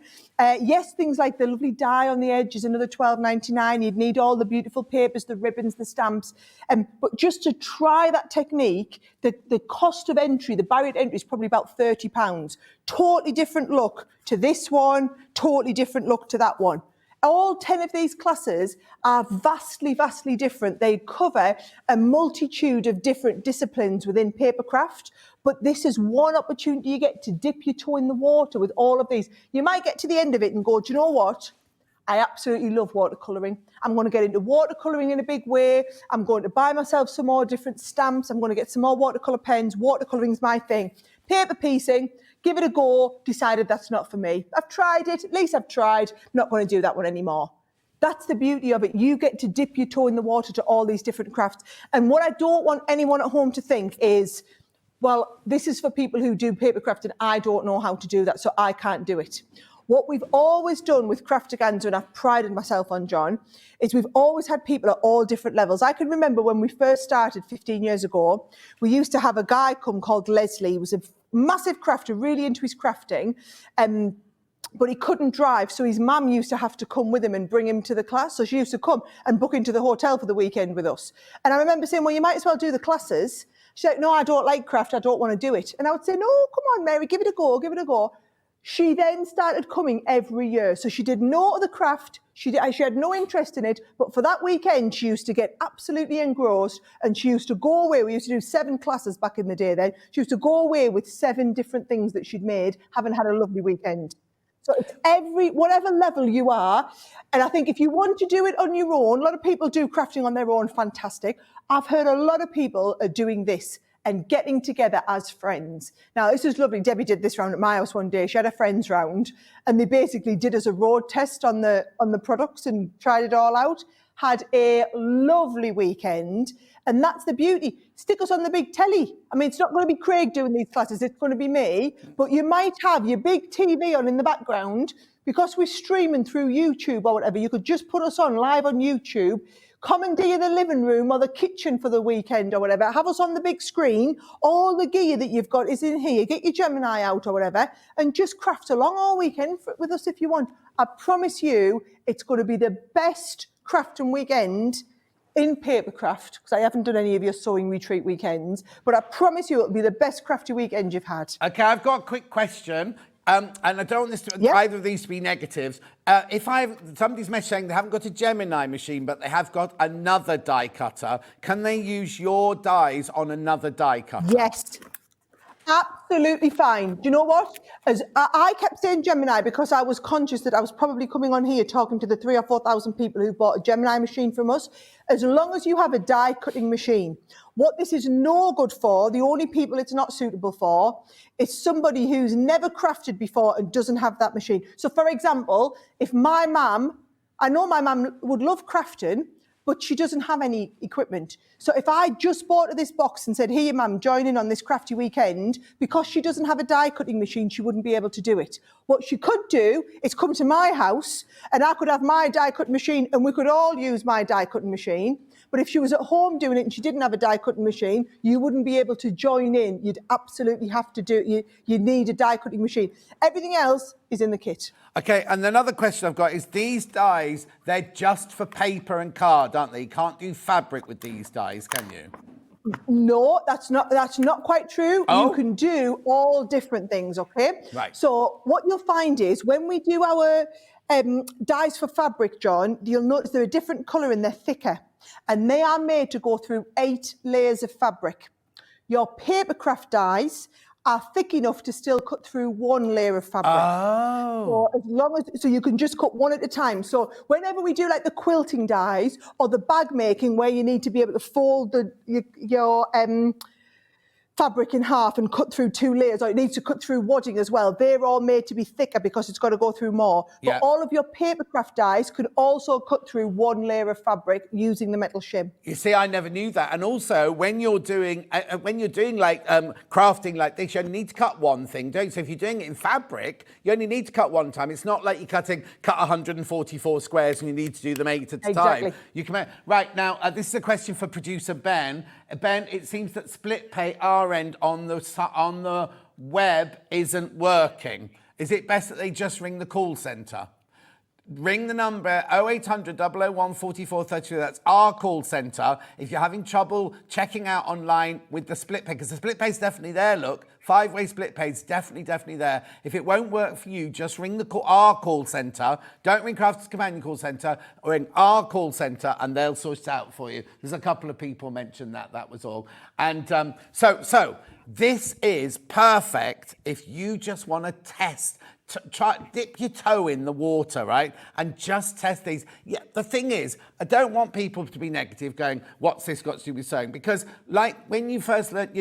Yes, things like the lovely die on the edge is another £12.99. You'd need all the beautiful papers, the ribbons, the stamps. But just to try that technique, the cost of entry, the barrier to entry is probably about £30. Totally different look to this one, totally different look to that one. All 10 of these classes are vastly, vastly different. They cover a multitude of different disciplines within papercraft, but this is one opportunity you get to dip your toe in the water with all of these. You might get to the end of it and go, do you know what? I absolutely love watercolouring. I'm going to get into watercolouring in a big way. I'm going to buy myself some more different stamps. I'm going to get some more watercolour pens. Watercolouring's my thing. Paper piecing, give it a go, decided that's not for me. I've tried it, at least I've tried, I'm not going to do that one anymore. That's the beauty of it. You get to dip your toe in the water to all these different crafts. And what I don't want anyone at home to think is, well, this is for people who do paper craft and I don't know how to do that, so I can't do it. What we've always done with Craftaganza, and I've prided myself on, John, is we've always had people at all different levels. I can remember when we first started 15 years ago, we used to have a guy come called Leslie. He was a massive crafter, really into his crafting, but he couldn't drive, so his mum used to have to come with him and bring him to the class. So she used to come and book into the hotel for the weekend with us. And I remember saying, well, you might as well do the classes. She's like, no, I don't like craft, I don't want to do it. And I would say, no, come on, Mary, give it a go, give it a go. She then started coming every year. So she did no other craft. She had no interest in it. But for that weekend, she used to get absolutely engrossed and she used to go away. We used to do 7 classes back in the day then. She used to go away with 7 different things that she'd made, having had a lovely weekend. So it's whatever level you are. And I think if you want to do it on your own, a lot of people do crafting on their own, fantastic. I've heard a lot of people are doing this and getting together as friends. Now, this is lovely. Debbie did this round at my house one day. She had her friends round and they basically did as a road test on the products and tried it all out. Had a lovely weekend. And that's the beauty. Stick us on the big telly. I mean, it's not going to be Craig doing these classes. It's going to be me. But you might have your big TV on in the background because we're streaming through YouTube or whatever. You could just put us on live on YouTube. Commandeer the living room or the kitchen for the weekend or whatever. Have us on the big screen. All the gear that you've got is in here. Get your Gemini out or whatever and just craft along all weekend with us if you want. I promise you it's going to be the best crafting weekend in papercraft, because I haven't done any of your sewing retreat weekends, but I promise you it'll be the best crafty weekend you've had. Okay, I've got a quick question. And I don't want either of these to be negatives. Somebody's saying they haven't got a Gemini machine, but they have got another die cutter. Can they use your dies on another die cutter? Yes, absolutely fine. Do you know what? As I kept saying Gemini because I was conscious that I was probably coming on here talking to the 3,000 or 4,000 people who bought a Gemini machine from us. As long as you have a die cutting machine, what this is no good for, the only people it's not suitable for, is somebody who's never crafted before and doesn't have that machine. So for example, if my mum, I know my mum would love crafting, but she doesn't have any equipment. So if I just bought her this box and said, here, mum, join in on this crafty weekend, because she doesn't have a die cutting machine, she wouldn't be able to do it. What she could do is come to my house and I could have my die cutting machine and we could all use my die cutting machine. But if she was at home doing it and she didn't have a die cutting machine, you wouldn't be able to join in. You'd absolutely have to do it. You need a die cutting machine. Everything else is in the kit. Okay, and another question I've got is these dies, they're just for paper and card, aren't they? You can't do fabric with these dies, can you? No, that's not quite true. Oh. You can do all different things, okay? Right. So what you'll find is when we do our dies for fabric, John, you'll notice they're a different colour and they're thicker. And they are made to go through 8 layers of fabric. Your papercraft dies are thick enough to still cut through 1 layer of fabric. Oh. So you can just cut one at a time. So whenever we do like the quilting dies or the bag making where you need to be able to fold your fabric in half and cut through 2 layers, or it needs to cut through wadding as well. They're all made to be thicker because it's got to go through more. Yeah. But all of your papercraft dies could also cut through 1 layer of fabric using the metal shim. You see, I never knew that. And also, when you're doing like crafting like this, you only need to cut one thing, don't you? So if you're doing it in fabric, you only need to cut one time. It's not like you're cut 144 squares and you need to do them 8 at a time. You can right now. This is a question for producer Ben. Ben, it seems that split pay our end on the web isn't working. Is it best that they just ring the call centre? Ring the number 0800 001 44 32. That's our call centre. If you're having trouble checking out online with the split pay, because the split pay is definitely there, look. 5-way split pay is definitely there. If it won't work for you, just ring our call centre. Don't ring Crafters Companion call centre, or ring our call centre and they'll sort it out for you. There's a couple of people mentioned that was all. And so this is perfect if you just want to test. Try dip your toe in the water, right, and just test these. Yeah, the thing is, I don't want people to be negative, going, "What's this got to do with sewing?" Because, like when you first learnt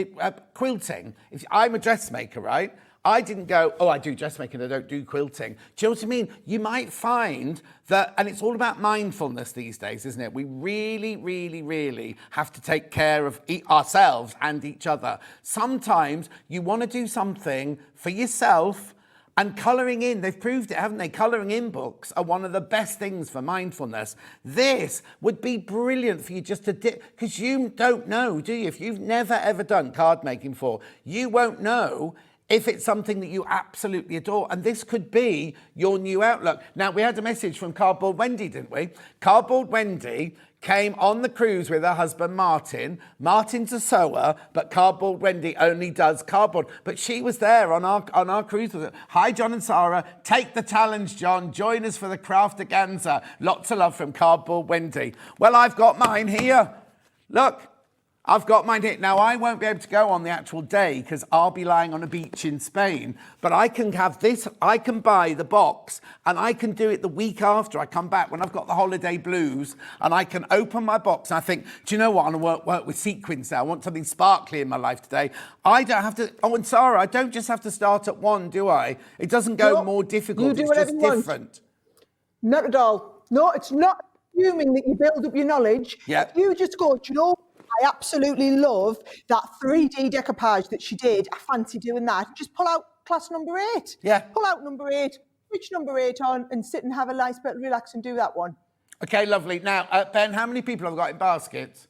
quilting, I'm a dressmaker, right? I didn't go, oh, I do dressmaking, I don't do quilting. Do you know what I mean? You might find that, and it's all about mindfulness these days, isn't it? We really, really, really have to take care of ourselves and each other. Sometimes you want to do something for yourself, and colouring in, they've proved it, haven't they? Colouring in books are one of the best things for mindfulness. This would be brilliant for you just to dip, because you don't know, do you? If you've never ever done card making before, you won't know if it's something that you absolutely adore. And this could be your new outlook. Now, we had a message from Cardboard Wendy, didn't we? Cardboard Wendy came on the cruise with her husband, Martin. Martin's a sewer, but Cardboard Wendy only does cardboard. But she was there on our cruise with her. Hi, John and Sarah. Take the challenge, John. Join us for the Craftaganza. Lots of love from Cardboard Wendy. Well, I've got mine here. Look. I've got mine here. Now, I won't be able to go on the actual day because I'll be lying on a beach in Spain, but I can have this, I can buy the box and I can do it the week after I come back when I've got the holiday blues, and I can open my box and I think, do you know what? I want to work with sequins now. I want something sparkly in my life today. I don't have to, oh, and Sarah, I don't just have to start at one, do I? It doesn't go more difficult, you do it's whatever just you want. different. Not at all. No, it's not assuming that you build up your knowledge. Yeah. You just go, do you know, I absolutely love that 3D decoupage that she did. I fancy doing that. Just pull out class number 8. Yeah. Pull out number 8, switch number 8 on and sit and have a nice bit, relax and do that one. Okay, lovely. Now, Ben, how many people have got in baskets?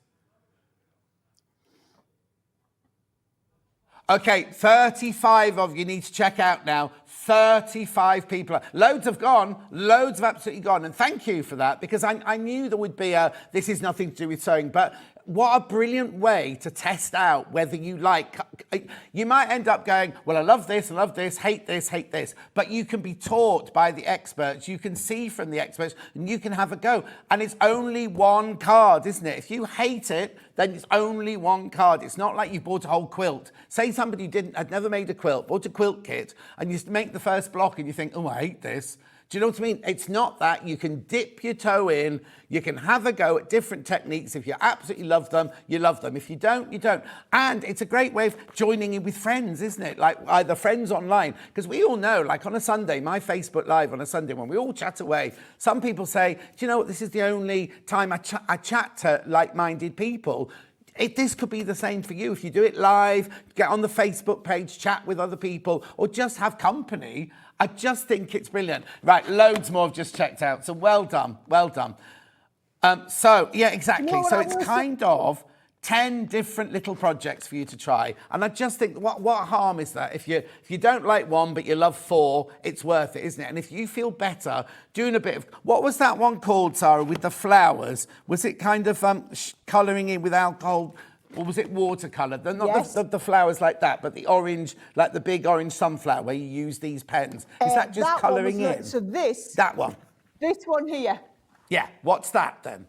Okay, 35 of you need to check out now. 35 people. Loads have gone. Loads have absolutely gone. And thank you for that, because I knew there would be this is nothing to do with sewing, but what a brilliant way to test out whether you like. You might end up going, well, I love this, hate this. But you can be taught by the experts. You can see from the experts and you can have a go. And it's only one card, isn't it? If you hate it, then it's only one card. It's not like you bought a whole quilt. Say somebody had never made a quilt, bought a quilt kit, and you make the first block and you think, oh, I hate this. Do you know what I mean? It's not that. You can dip your toe in. You can have a go at different techniques. If you absolutely love them, you love them. If you don't, you don't. And it's a great way of joining in with friends, isn't it? Like either friends online. Because we all know, like on a Sunday, my Facebook Live on a Sunday, when we all chat away, some people say, do you know what? This is the only time I chat to like-minded people. This could be the same for you. If you do it live, get on the Facebook page, chat with other people, or just have company. I just think it's brilliant. Right, loads more have just checked out. So well done, well done. So, yeah, exactly. You know So it's kind of 10 different little projects for you to try. And I just think, what harm is that? If you don't like one, but you love 4, it's worth it, isn't it? And if you feel better doing a bit of, what was that one called, Sarah, with the flowers? Was it kind of colouring in with alcohol? Or was it watercolour? They're not Yes. the flowers like that, but the orange, like the big orange sunflower where you use these pens. Is that just colouring in? So That one? This one here. Yeah. What's that then?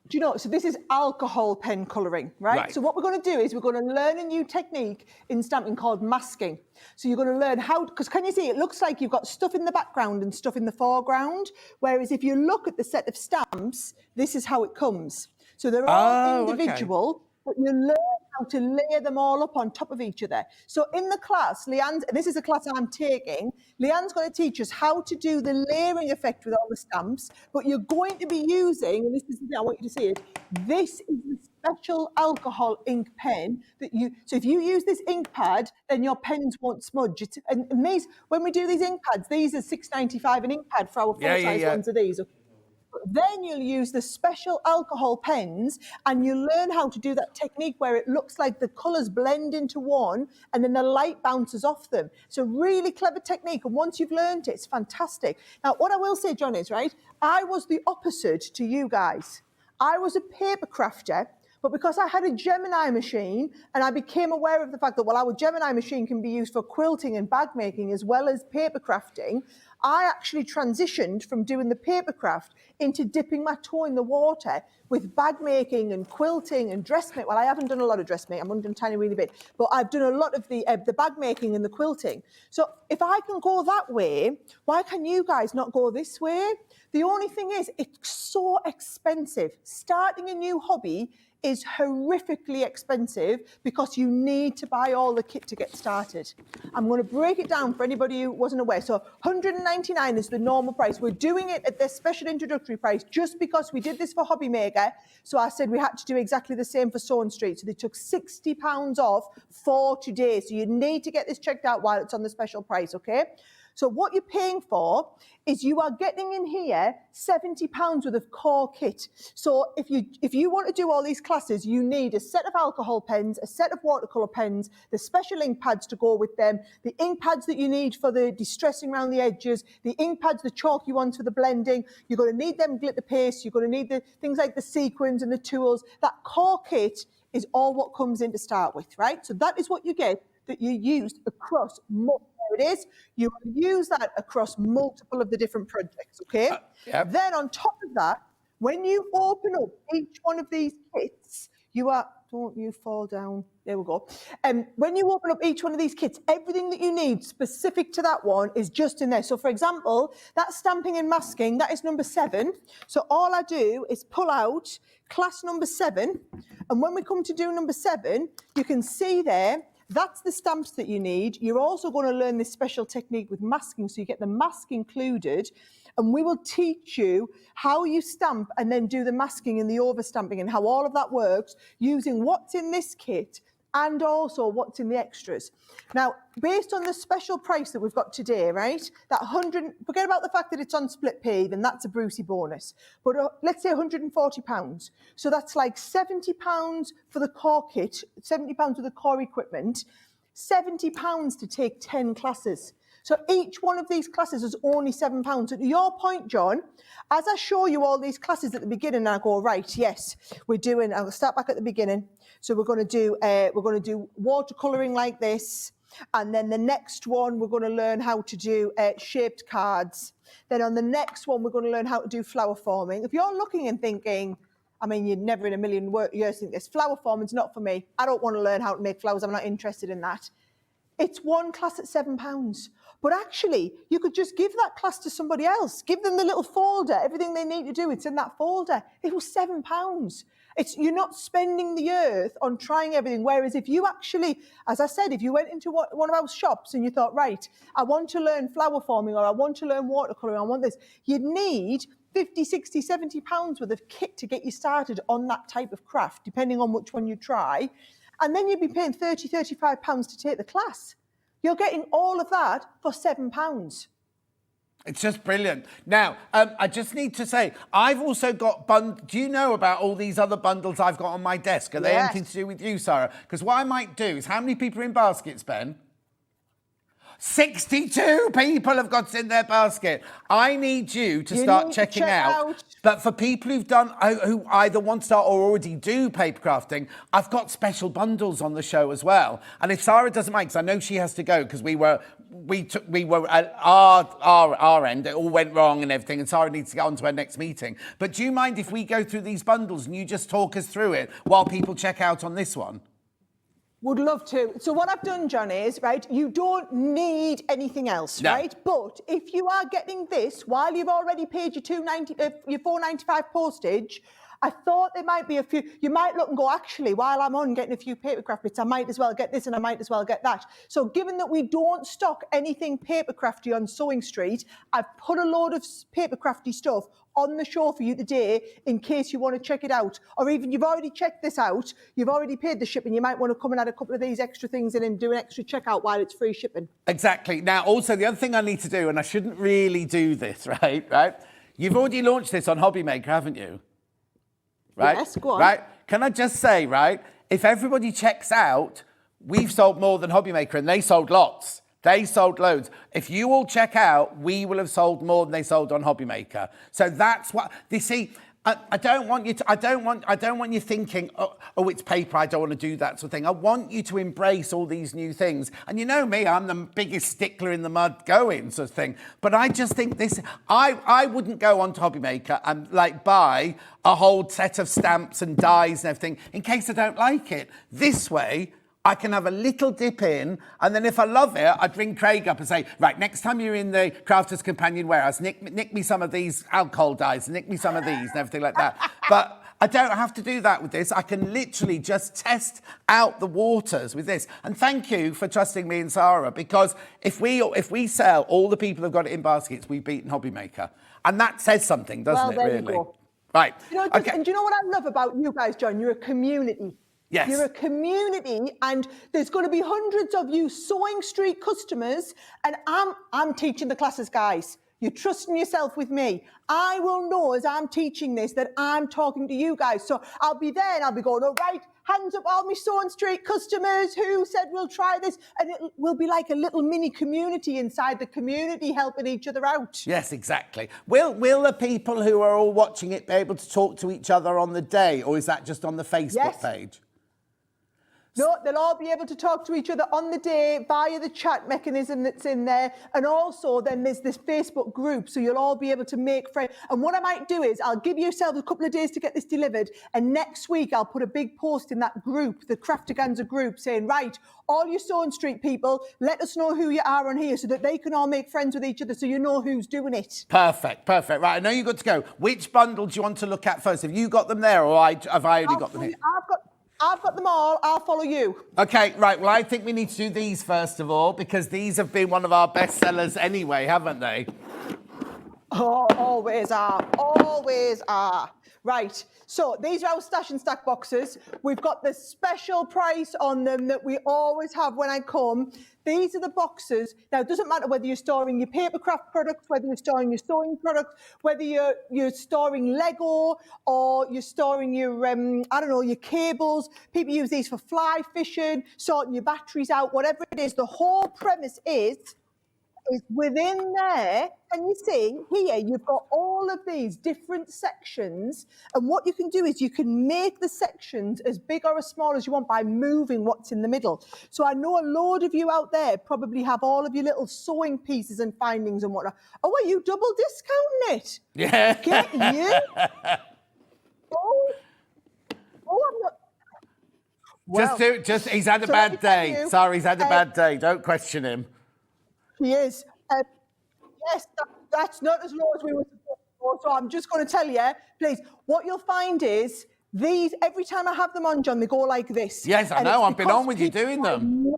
Do you know, so this is alcohol pen colouring, right? So what we're going to do is we're going to learn a new technique in stamping called masking. So you're going to learn how, because can you see, it looks like you've got stuff in the background and stuff in the foreground, whereas if you look at the set of stamps, this is how it comes. So they're all individual, but you learn how to layer them all up on top of each other. So in the class, Leanne's, this is a class I'm taking, Leanne's going to teach us how to do the layering effect with all the stamps, but you're going to be using, and this is the thing I want you to see it, this is the special alcohol ink pen that so if you use this ink pad, then your pens won't smudge. And these, when we do these ink pads, these are $6.95 an ink pad for our full-size ones of these. Then you'll use the special alcohol pens and you learn how to do that technique where it looks like the colours blend into one and then the light bounces off them. It's a really clever technique, and once you've learned it, it's fantastic. Now, what I will say, John, is, right, I was the opposite to you guys. I was a paper crafter, but because I had a Gemini machine and I became aware of the fact that, well, our Gemini machine can be used for quilting and bag making as well as paper crafting, I actually transitioned from doing the paper craft into dipping my toe in the water with bag making and quilting and dressmaking. Well, I haven't done a lot of dressmaking. I've only done a tiny really bit, but I've done a lot of the bag making and the quilting. So if I can go that way, why can you guys not go this way? The only thing is, it's so expensive. Starting a new hobby is horrifically expensive because you need to buy all the kit to get started. I'm going to break it down for anybody who wasn't aware. So $199 is the normal price. We're doing it at this special introductory price just because we did this for Hobby Maker. So I said we had to do exactly the same for Sewing Street. So they took £60 off for today. So you need to get this checked out while it's on the special price, okay? So what you're paying for is you are getting in here £70 worth of core kit. So if you want to do all these classes, you need a set of alcohol pens, a set of watercolour pens, the special ink pads to go with them, the ink pads that you need for the distressing around the edges, the ink pads, the chalky ones for the blending. You're going to need them glitter paste. You're going to need the things like the sequins and the tools. That core kit is all what comes in to start with, right? So that is what you get that you used across multiple. It is. You use that across multiple of the different projects, okay? Then on top of that, when you open up each one of these kits, don't you fall down, there we go. When you open up each one of these kits, everything that you need specific to that one is just in there. So for example, that stamping and masking, that is number 7. So all I do is pull out class number 7. And when we come to do number 7, you can see there, that's the stamps that you need. You're also going to learn this special technique with masking, so you get the mask included, and we will teach you how you stamp and then do the masking and the overstamping and how all of that works using what's in this kit and also what's in the extras. Now, based on the special price that we've got today, right, forget about the fact that it's on split pay, then that's a Brucey bonus. But let's say £140. So that's like £70 for the core kit, £70 for the core equipment, £70 to take 10 classes. So each one of these classes is only £7. So to your point, John, as I show you all these classes at the beginning, and I go, right, yes, I'll start back at the beginning. So we're going to do watercolouring like this. And then the next one, we're going to learn how to do shaped cards. Then on the next one, we're going to learn how to do flower forming. If you're looking and thinking, I mean, you'd never in a million years think this, flower forming's not for me. I don't want to learn how to make flowers. I'm not interested in that. It's one class at £7. But actually, you could just give that class to somebody else. Give them the little folder. Everything they need to do, it's in that folder. It was £7. You're not spending the earth on trying everything. Whereas if you actually, as I said, if you went into one of our shops and you thought, right, I want to learn flower forming or I want to learn watercolouring, I want this, you'd need 50, 60, 70 pounds worth of kit to get you started on that type of craft, depending on which one you try. And then you'd be paying 30, 35 pounds to take the class. You're getting all of that for £7. It's just brilliant. Now, I just need to say, I've also got do you know about all these other bundles I've got on my desk? Are they anything to do with you, Sarah? Because what I might do is, how many people are in baskets, Ben? 62 people have got in their basket. I need you to start checking out. But for people who either want to start or already do paper crafting, I've got special bundles on the show as well. And if Sarah doesn't mind, because I know she has to go, because we were at our end, it all went wrong and everything, and Sarah needs to get on to her next meeting. But do you mind if we go through these bundles and you just talk us through it while people check out on this one? Would love to. So what I've done, John, is, right, you don't need anything else, right? But if you are getting this while you've already paid your £4.95 postage, I thought there might be a few. You might look and go, actually, while I'm on getting a few papercraft bits, I might as well get this and I might as well get that. So given that we don't stock anything papercrafty on Sewing Street, I've put a load of papercrafty stuff on the show for you today in case you want to check it out. Or even you've already checked this out, you've already paid the shipping, you might want to come and add a couple of these extra things in and do an extra checkout while it's free shipping. Exactly. Now, also, the other thing I need to do, and I shouldn't really do this, right? You've already launched this on Hobby Maker, haven't you? Right? Yes, go on. Right? Can I just say, right, if everybody checks out, we've sold more than Hobby Maker, and they sold lots. They sold loads. If you all check out, we will have sold more than they sold on Hobby Maker. So that's what you see. I don't want you thinking, oh, it's paper, I don't want to do that sort of thing. I want you to embrace all these new things. And you know me, I'm the biggest stickler in the mud going sort of thing. But I just think I wouldn't go on to Hobby Maker and buy a whole set of stamps and dies and everything in case I don't like it. This way, I can have a little dip in, and then if I love it, I'd ring Craig up and say, right, next time you're in the Crafter's Companion warehouse, nick me some of these alcohol dyes, nick me some of these and everything like that. But I don't have to do that with this. I can literally just test out the waters with this. And thank you for trusting me and Sara, because if we sell all the people who've got it in baskets, we've beaten Hobbymaker. And that says something, doesn't it, there really? you go. Right. You know, and do you know what I love about you guys, John? You're a community. Yes. You're a community, and there's going to be hundreds of you Sewing Street customers, and I'm teaching the classes, guys. You're trusting yourself with me. I will know as I'm teaching this that I'm talking to you guys. So I'll be there and I'll be going, all right, hands up all my Sewing Street customers who said we'll try this. And it will be like a little mini community inside the community helping each other out. Yes, exactly. Will the people who are all watching it be able to talk to each other on the day, or is that just on the Facebook page? No, they'll all be able to talk to each other on the day via the chat mechanism that's in there. And also then there's this Facebook group, so you'll all be able to make friends. And what I might do is I'll give yourselves a couple of days to get this delivered. And next week I'll put a big post in that group, the Craftaganza group, saying, right, all you Sewing Street people, let us know who you are on here so that they can all make friends with each other so you know who's doing it. Perfect. Right, I know you're good to go. Which bundle do you want to look at first? Have you got them there, or have I only got them here? I've got them all. I'll follow you. Okay, right. Well, I think we need to do these first of all, because these have been one of our best sellers anyway, haven't they? Oh, always are. Always are. Right. So these are our stash and stack boxes. We've got the special price on them that we always have when I come. These are the boxes. Now, it doesn't matter whether you're storing your papercraft products, whether you're storing your sewing products, whether you're storing Lego or you're storing your, I don't know, your cables. People use these for fly fishing, sorting your batteries out, whatever it is. The whole premise is within there, and you see here, you've got all of these different sections, and what you can do is you can make the sections as big or as small as you want by moving what's in the middle. So I know a load of you out there probably have all of your little sewing pieces and findings and whatnot. Oh, are you double discounting it? Yeah. Get you? I'm not. Well, he's had a bad day. Sorry, he's had a bad day. Don't question him. He is. Yes, that's not as low as we were supposed to. So I'm just going to tell you, please, what you'll find is these, every time I have them on, John, they go like this. Yes, I know. I've been on with you doing them.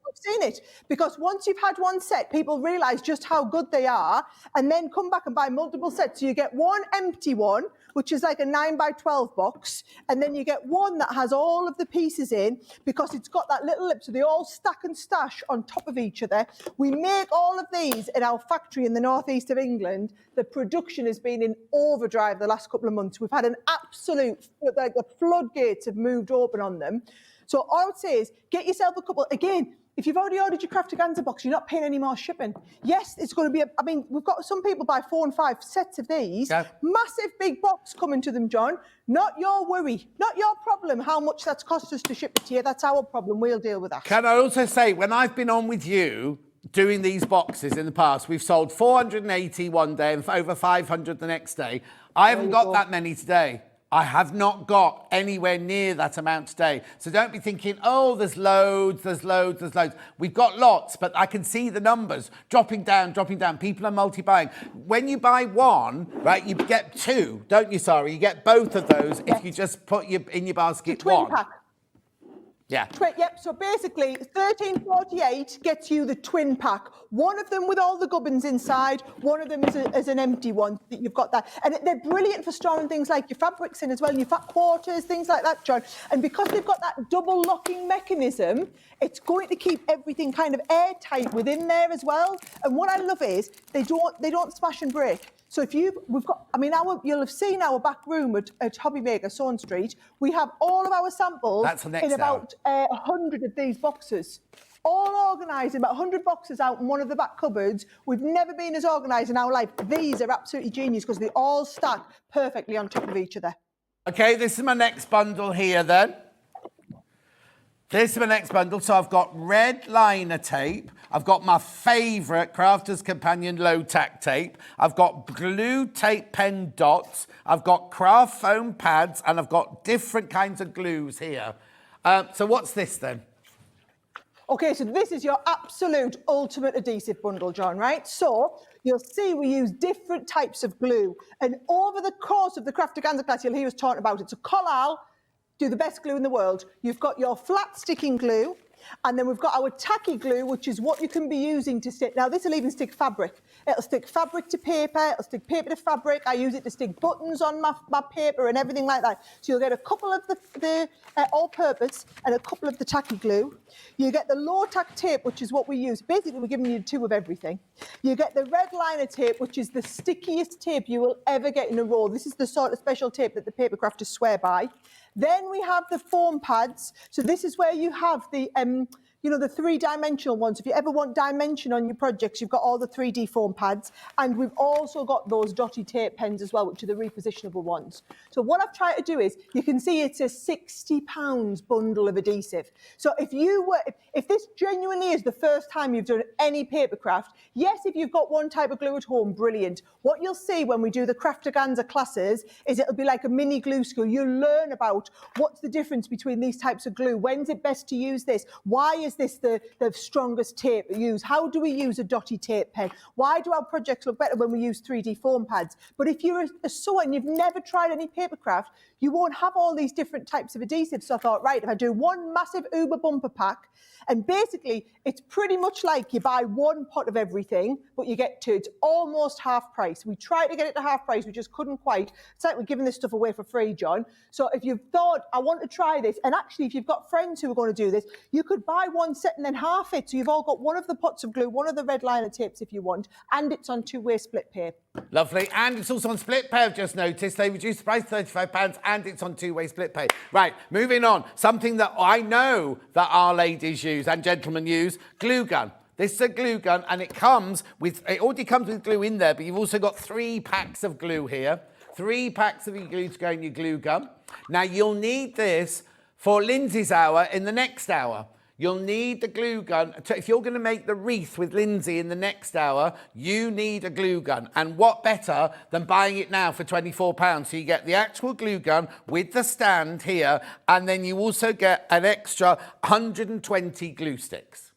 I've seen it. Because once you've had one set, people realise just how good they are and then come back and buy multiple sets. So you get one empty one, which is like a 9x12 box, and then you get one that has all of the pieces in because it's got that little lip, so they all stack and stash on top of each other. We make all of these in our factory in the northeast of England. The production has been in overdrive the last couple of months. We've had an absolute, like the floodgates have moved open on them. So all I would say is get yourself a couple. Again, if you've already ordered your Craftaganza box, you're not paying any more shipping. Yes, it's going to be, we've got some people buy 4 and 5 sets of these. Yeah. Massive big box coming to them, John. Not your worry, not your problem how much that's cost us to ship it to you. That's our problem. We'll deal with that. Can I also say, when I've been on with you doing these boxes in the past, we've sold 480 one day and over 500 the next day. I haven't got that many today. I have not got anywhere near that amount today. So don't be thinking, oh, there's loads. We've got lots, but I can see the numbers dropping down. People are multi-buying. When you buy one, right, you get 2, don't you, Sara? You get both of those if you just put in your basket one. Pack. Yeah. Yep, so basically $13.48 gets you the twin pack. One of them with all the gubbins inside, one of them is an empty one. You've got that. And they're brilliant for storing things like your fabrics in as well, your fat quarters, things like that, John. And because they've got that double locking mechanism, it's going to keep everything kind of airtight within there as well. And what I love is they don't smash and break. So you'll have seen our back room at Hobbymaker, Sewing Street. We have all of our samples in about 100 of these boxes. All organised in about 100 boxes out in one of the back cupboards. We've never been as organised in our life. These are absolutely genius because they all stack perfectly on top of each other. Okay, this is my next bundle here then. This is my next bundle. So I've got red liner tape. I've got my favourite Crafter's Companion low tack tape. I've got glue tape pen dots. I've got craft foam pads, and I've got different kinds of glues here. So what's this then? Okay, so this is your absolute ultimate adhesive bundle, John, right? So you'll see we use different types of glue. And over the course of the Craftaganza class, you'll hear us talking about it. So Collal do the best glue in the world. You've got your flat sticking glue, and then we've got our tacky glue, which is what you can be using to stick. Now, this will even stick fabric. It'll stick fabric to paper. It'll stick paper to fabric. I use it to stick buttons on my paper and everything like that. So you'll get a couple of the all-purpose and a couple of the tacky glue. You get the low-tack tape, which is what we use. Basically, we're giving you 2 of everything. You get the red liner tape, which is the stickiest tape you will ever get in a roll. This is the sort of special tape that the paper crafters swear by. Then we have the foam pads. So this is where you have the, the 3-dimensional ones. If you ever want dimension on your projects, you've got all the 3D foam pads. And we've also got those dotty tape pens as well, which are the repositionable ones. So what I've tried to do is, you can see it's a £60 bundle of adhesive. So if this genuinely is the first time you've done any paper craft, yes, if you've got one type of glue at home, brilliant. What you'll see when we do the Craftaganza classes is it'll be like a mini glue school. You'll learn about what's the difference between these types of glue. When's it best to use this? Why is this the strongest tape to use? How do we use a dotty tape pen? Why do our projects look better when we use 3D foam pads? But if you're a sewer and you've never tried any paper craft, you won't have all these different types of adhesives. So I thought, right, if I do one massive Uber bumper pack, and basically it's pretty much like you buy one pot of everything, but you get 2. It's almost half price. We tried to get it to half price, we just couldn't quite. It's like we're giving this stuff away for free, John. So if you've thought, I want to try this, and actually if you've got friends who are going to do this, you could buy one set and then half it. So you've all got one of the pots of glue, one of the red liner tapes if you want, and it's on 2-way split pay. Lovely. And it's also on split pay, I've just noticed. They reduced the price to £35 and it's on 2-way split pay. Right, moving on. Something that I know that our ladies use and gentlemen use, glue gun. This is a glue gun and it already comes with glue in there, but you've also got 3 packs of glue here. 3 packs of your glue to go in your glue gun. Now, you'll need this for Lyndsey's hour in the next hour. You'll need the glue gun. If you're going to make the wreath with Lyndsey in the next hour, you need a glue gun. And what better than buying it now for £24? So you get the actual glue gun with the stand here, and then you also get an extra 120 glue sticks.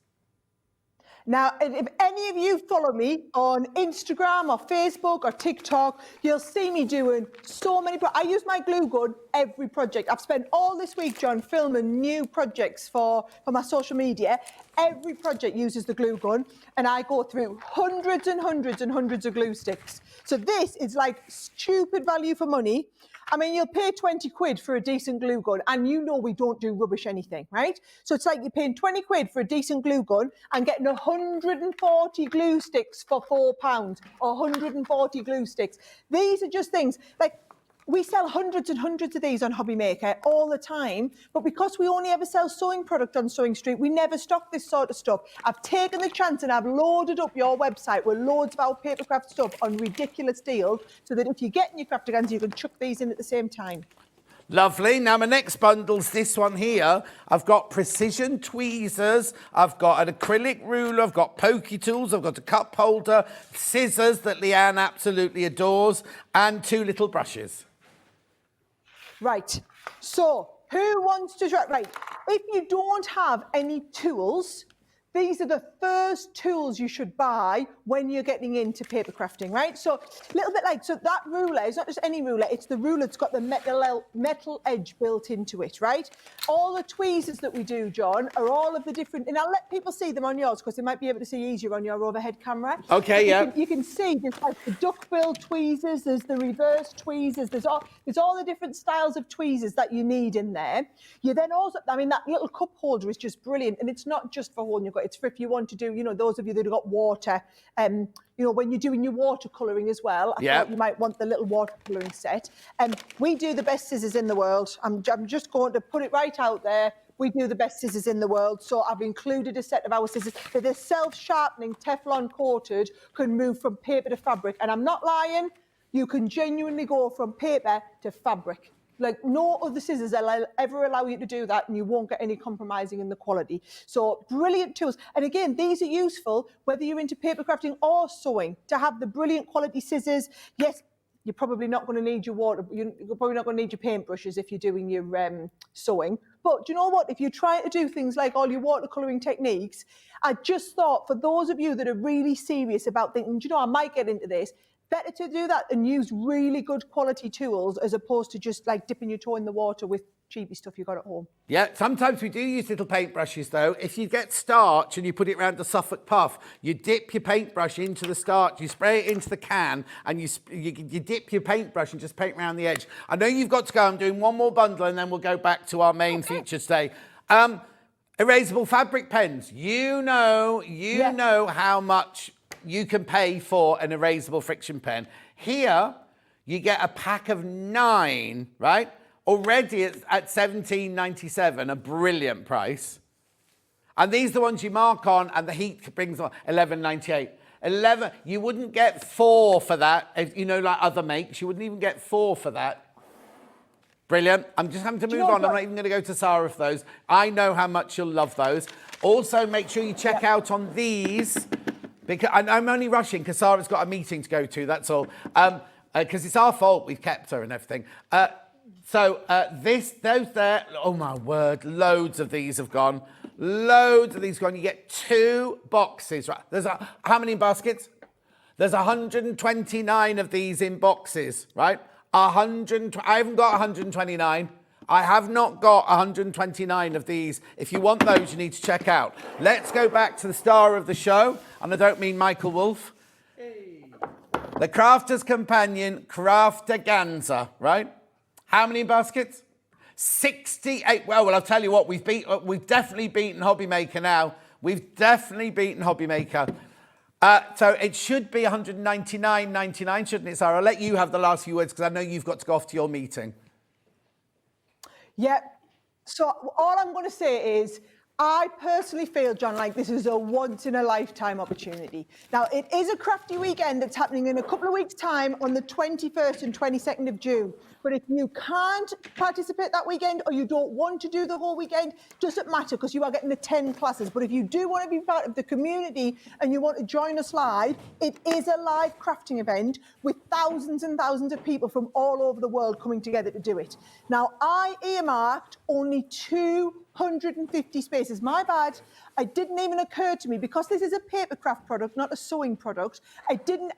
Now, if any of you follow me on Instagram or Facebook or TikTok, you'll see me doing so many. I use my glue gun every project. I've spent all this week, John, filming new projects for my social media. Every project uses the glue gun, and I go through hundreds and hundreds and hundreds of glue sticks. So this is like stupid value for money. I mean, you'll pay 20 quid for a decent glue gun, and you know we don't do rubbish anything, right? So it's like you're paying 20 quid for a decent glue gun and getting 140 glue sticks for £4, or 140 glue sticks. These are just things like, we sell hundreds and hundreds of these on Hobby Maker all the time, but because we only ever sell sewing product on Sewing Street, we never stock this sort of stuff. I've taken the chance and I've loaded up your website with loads of our papercraft stuff on ridiculous deals, so that if you get in your Craftaganza, you can chuck these in at the same time. Lovely. Now, my next bundle's this one here. I've got precision tweezers. I've got an acrylic ruler. I've got pokey tools. I've got a cup holder, scissors that Leanne absolutely adores, and 2 little brushes. Right, so who wants to try? Right, if you don't have any tools, these are the first tools you should buy when you're getting into paper crafting, right? So a little bit like, so that ruler is not just any ruler, it's the ruler that's got the metal edge built into it, right? All the tweezers that we do, John, are all of the different, and I'll let people see them on yours because they might be able to see easier on your overhead camera. Okay, yeah. You can see there's like the duckbill tweezers, there's the reverse tweezers, there's all the different styles of tweezers that you need in there. You then also, I mean, that little cup holder is just brilliant, and it's not just for holding your cup, it's for if you want to do, you know, those of you that have got water, you know, when you're doing your watercolouring as well, I thought you might want the little watercolouring set. We do the best scissors in the world. I'm just going to put it right out there. We do the best scissors in the world. So I've included a set of our scissors that are self-sharpening, Teflon coated, can move from paper to fabric. And I'm not lying, you can genuinely go from paper to fabric. Like, no other scissors will ever allow you to do that, and you won't get any compromising in the quality. So brilliant tools. And again, these are useful whether you're into paper crafting or sewing, to have the brilliant quality scissors. Yes, you're probably not going to need your you're probably not going to need your paintbrushes if you're doing your sewing, But do you know what? If you're trying to do things like all your watercolouring techniques, I just thought for those of you that are really serious about thinking, do you know, I might get into this, better to do that and use really good quality tools as opposed to just like dipping your toe in the water with cheapy stuff you got at home. Yeah, sometimes we do use little paintbrushes though. If you get starch and you put it around the Suffolk puff, you dip your paintbrush into the starch, you spray it into the can, and you dip your paintbrush and just paint around the edge. I know you've got to go. I'm doing one more bundle and then we'll go back to our main feature today. Erasable fabric pens. You know how much you can pay for an erasable friction pen. Here, you get a pack of 9, right? Already at $17.97, a brilliant price. And these are the ones you mark on, and the heat brings on $11.98. 11, you wouldn't get 4 for that, if, you know, like other makes. You wouldn't even get 4 for that. Brilliant. I'm just having to move on. I'm not even going to go to Sara for those. I know how much you'll love those. Also, make sure you check out on these, because I'm only rushing because Sara's got a meeting to go to, that's all. Because it's our fault we've kept her and everything. So those there, oh my word, loads of these have gone. Loads of these have gone. You get 2 boxes, right? There's how many baskets? There's 129 of these in boxes, right? I haven't got 129. I have not got 129 of these. If you want those, you need to check out. Let's go back to the star of the show, and I don't mean Michael Wolff. The Crafter's Companion, Craftaganza, right? How many baskets? 68. Well, I'll tell you what, we've definitely beaten Hobby Maker now. We've definitely beaten Hobby Maker. So it should be 199.99, shouldn't it, Sara? I'll let you have the last few words because I know you've got to go off to your meeting. Yeah. So all I'm going to say is, I personally feel, John, like this is a once-in-a-lifetime opportunity. Now, it is a crafty weekend that's happening in a couple of weeks' time on the 21st and 22nd of June. But if you can't participate that weekend or you don't want to do the whole weekend, doesn't matter because you are getting the 10 classes. But if you do want to be part of the community and you want to join us live, it is a live crafting event with thousands and thousands of people from all over the world coming together to do it. Now, I earmarked only 250 spaces. My bad. It didn't even occur to me because this is a paper craft product, not a sewing product. I didn't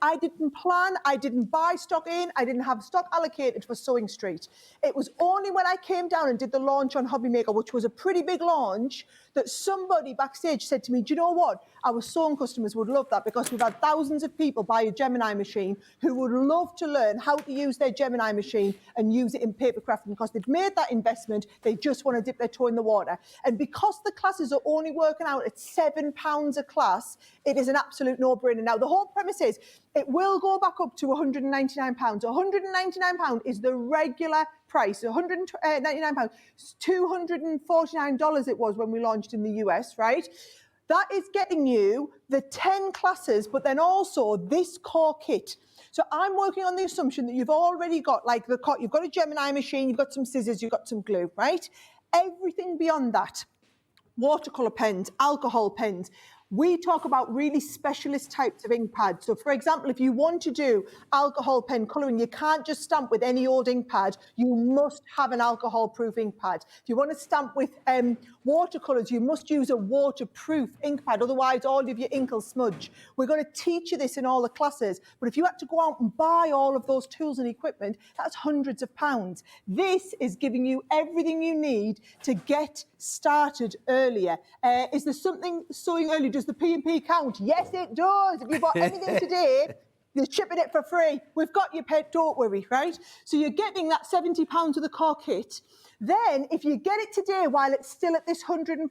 plan. I didn't buy stock in. I didn't have stock allocated for Sewing Street. It was only when I came down and did the launch on Hobby Maker, which was a pretty big launch, that somebody backstage said to me, do you know what? Our sewing customers would love that because we've had thousands of people buy a Gemini machine who would love to learn how to use their Gemini machine and use it in paper crafting because they've made that investment. They just want to dip their toe in the water. And because the classes are only working out at £7 a class, it is an absolute no-brainer. Now, the whole premise is it will go back up to £199. £199 is the regular price. £199, $249 it was when we launched in the US, right? That is getting you the 10 classes, but then also this core kit. So I'm working on the assumption that you've already got like you've got a Gemini machine, you've got some scissors, you've got some glue, right? Everything beyond that, watercolor pens, alcohol pens. We talk about really specialist types of ink pads. So, for example, if you want to do alcohol pen colouring, you can't just stamp with any old ink pad. You must have an alcohol-proof ink pad. If you want to stamp with watercolours, you must use a waterproof ink pad. Otherwise, all of your ink will smudge. We're going to teach you this in all the classes. But if you had to go out and buy all of those tools and equipment, that's hundreds of pounds. This is giving you everything you need to get started earlier. Is there something sewing early? Does the P&P count? Yes, it does. If you bought anything today, they're shipping it for free. We've got your pet, don't worry, right? So you're getting that £70 of the core kit. Then, if you get it today while it's still at this £139,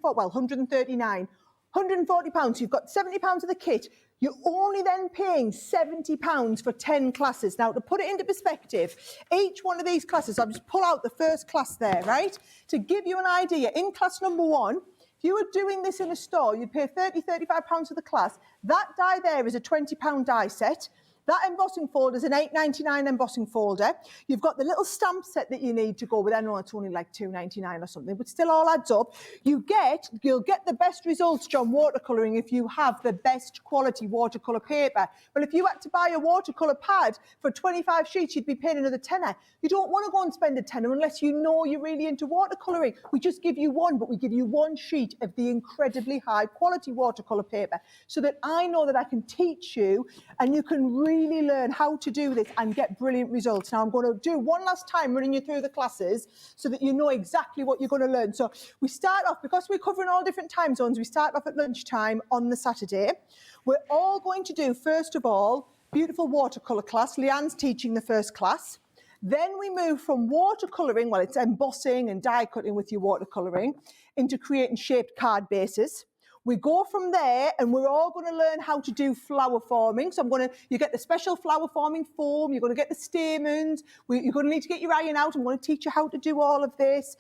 £140, you've got £70 of the kit. You're only then paying £70 for 10 classes. Now, to put it into perspective, each one of these classes, I'll just pull out the first class there, right? To give you an idea, in class number 1, if you were doing this in a store, you'd pay £30, £35 for the class. That die there is a £20 die set. That embossing folder is an £8.99 embossing folder. You've got the little stamp set that you need to go with. I know it's only like £2.99 or something, but still all adds up. You'll get the best results, John, watercolouring if you have the best quality watercolour paper. Well, if you had to buy a watercolour pad for 25 sheets, you'd be paying another tenner. You don't want to go and spend a tenner unless you know you're really into watercolouring. We just give you one, but we give you one sheet of the incredibly high quality watercolour paper so that I know that I can teach you and you can really learn how to do this and get brilliant results. Now I'm going to do one last time running you through the classes so that you know exactly what you're going to learn. So we start off, because we're covering all different time zones, we start off at lunchtime on the Saturday. We're all going to do, first of all, beautiful watercolour class. Leanne's teaching the first class. Then we move from watercolouring, well, it's embossing and die cutting with your watercolouring, into creating shaped card bases. We go from there and we're all going to learn how to do flower forming. So you get the special flower forming foam, you're going to get the stamens, you're going to need to get your iron out. I'm going to teach you how to do all of this.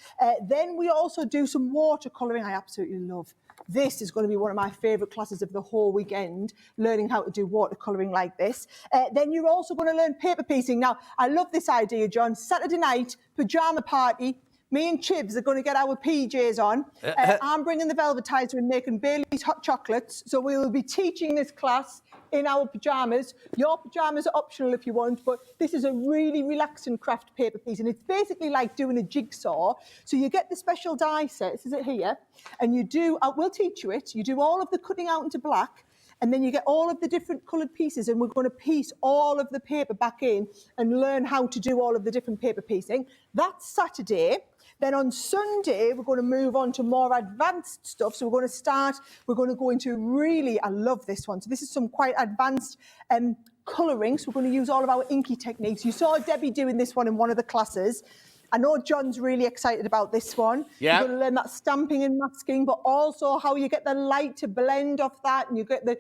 Then we also do some watercolouring I absolutely love. This is going to be one of my favourite classes of the whole weekend, learning how to do watercolouring like this. Then you're also going to learn paper piecing. Now, I love this idea, John. Saturday night, pyjama party. Me and Chibs are going to get our PJs on. I'm bringing the velvetizer and making Bailey's hot chocolates. So we will be teaching this class in our pyjamas. Your pyjamas are optional if you want, but this is a really relaxing craft paper piece. And it's basically like doing a jigsaw. So you get the special die set, this is it here, and you do, we'll teach you it. You do all of the cutting out into black, and then you get all of the different coloured pieces, and we're going to piece all of the paper back in and learn how to do all of the different paper piecing. That's Saturday. Then on Sunday, we're going to move on to more advanced stuff. So we're going to go into really, I love this one. So this is some quite advanced colouring. So we're going to use all of our inky techniques. You saw Debbie doing this one in one of the classes. I know John's really excited about this one. Yeah. You're going to learn that stamping and masking, but also how you get the light to blend off that, and you get the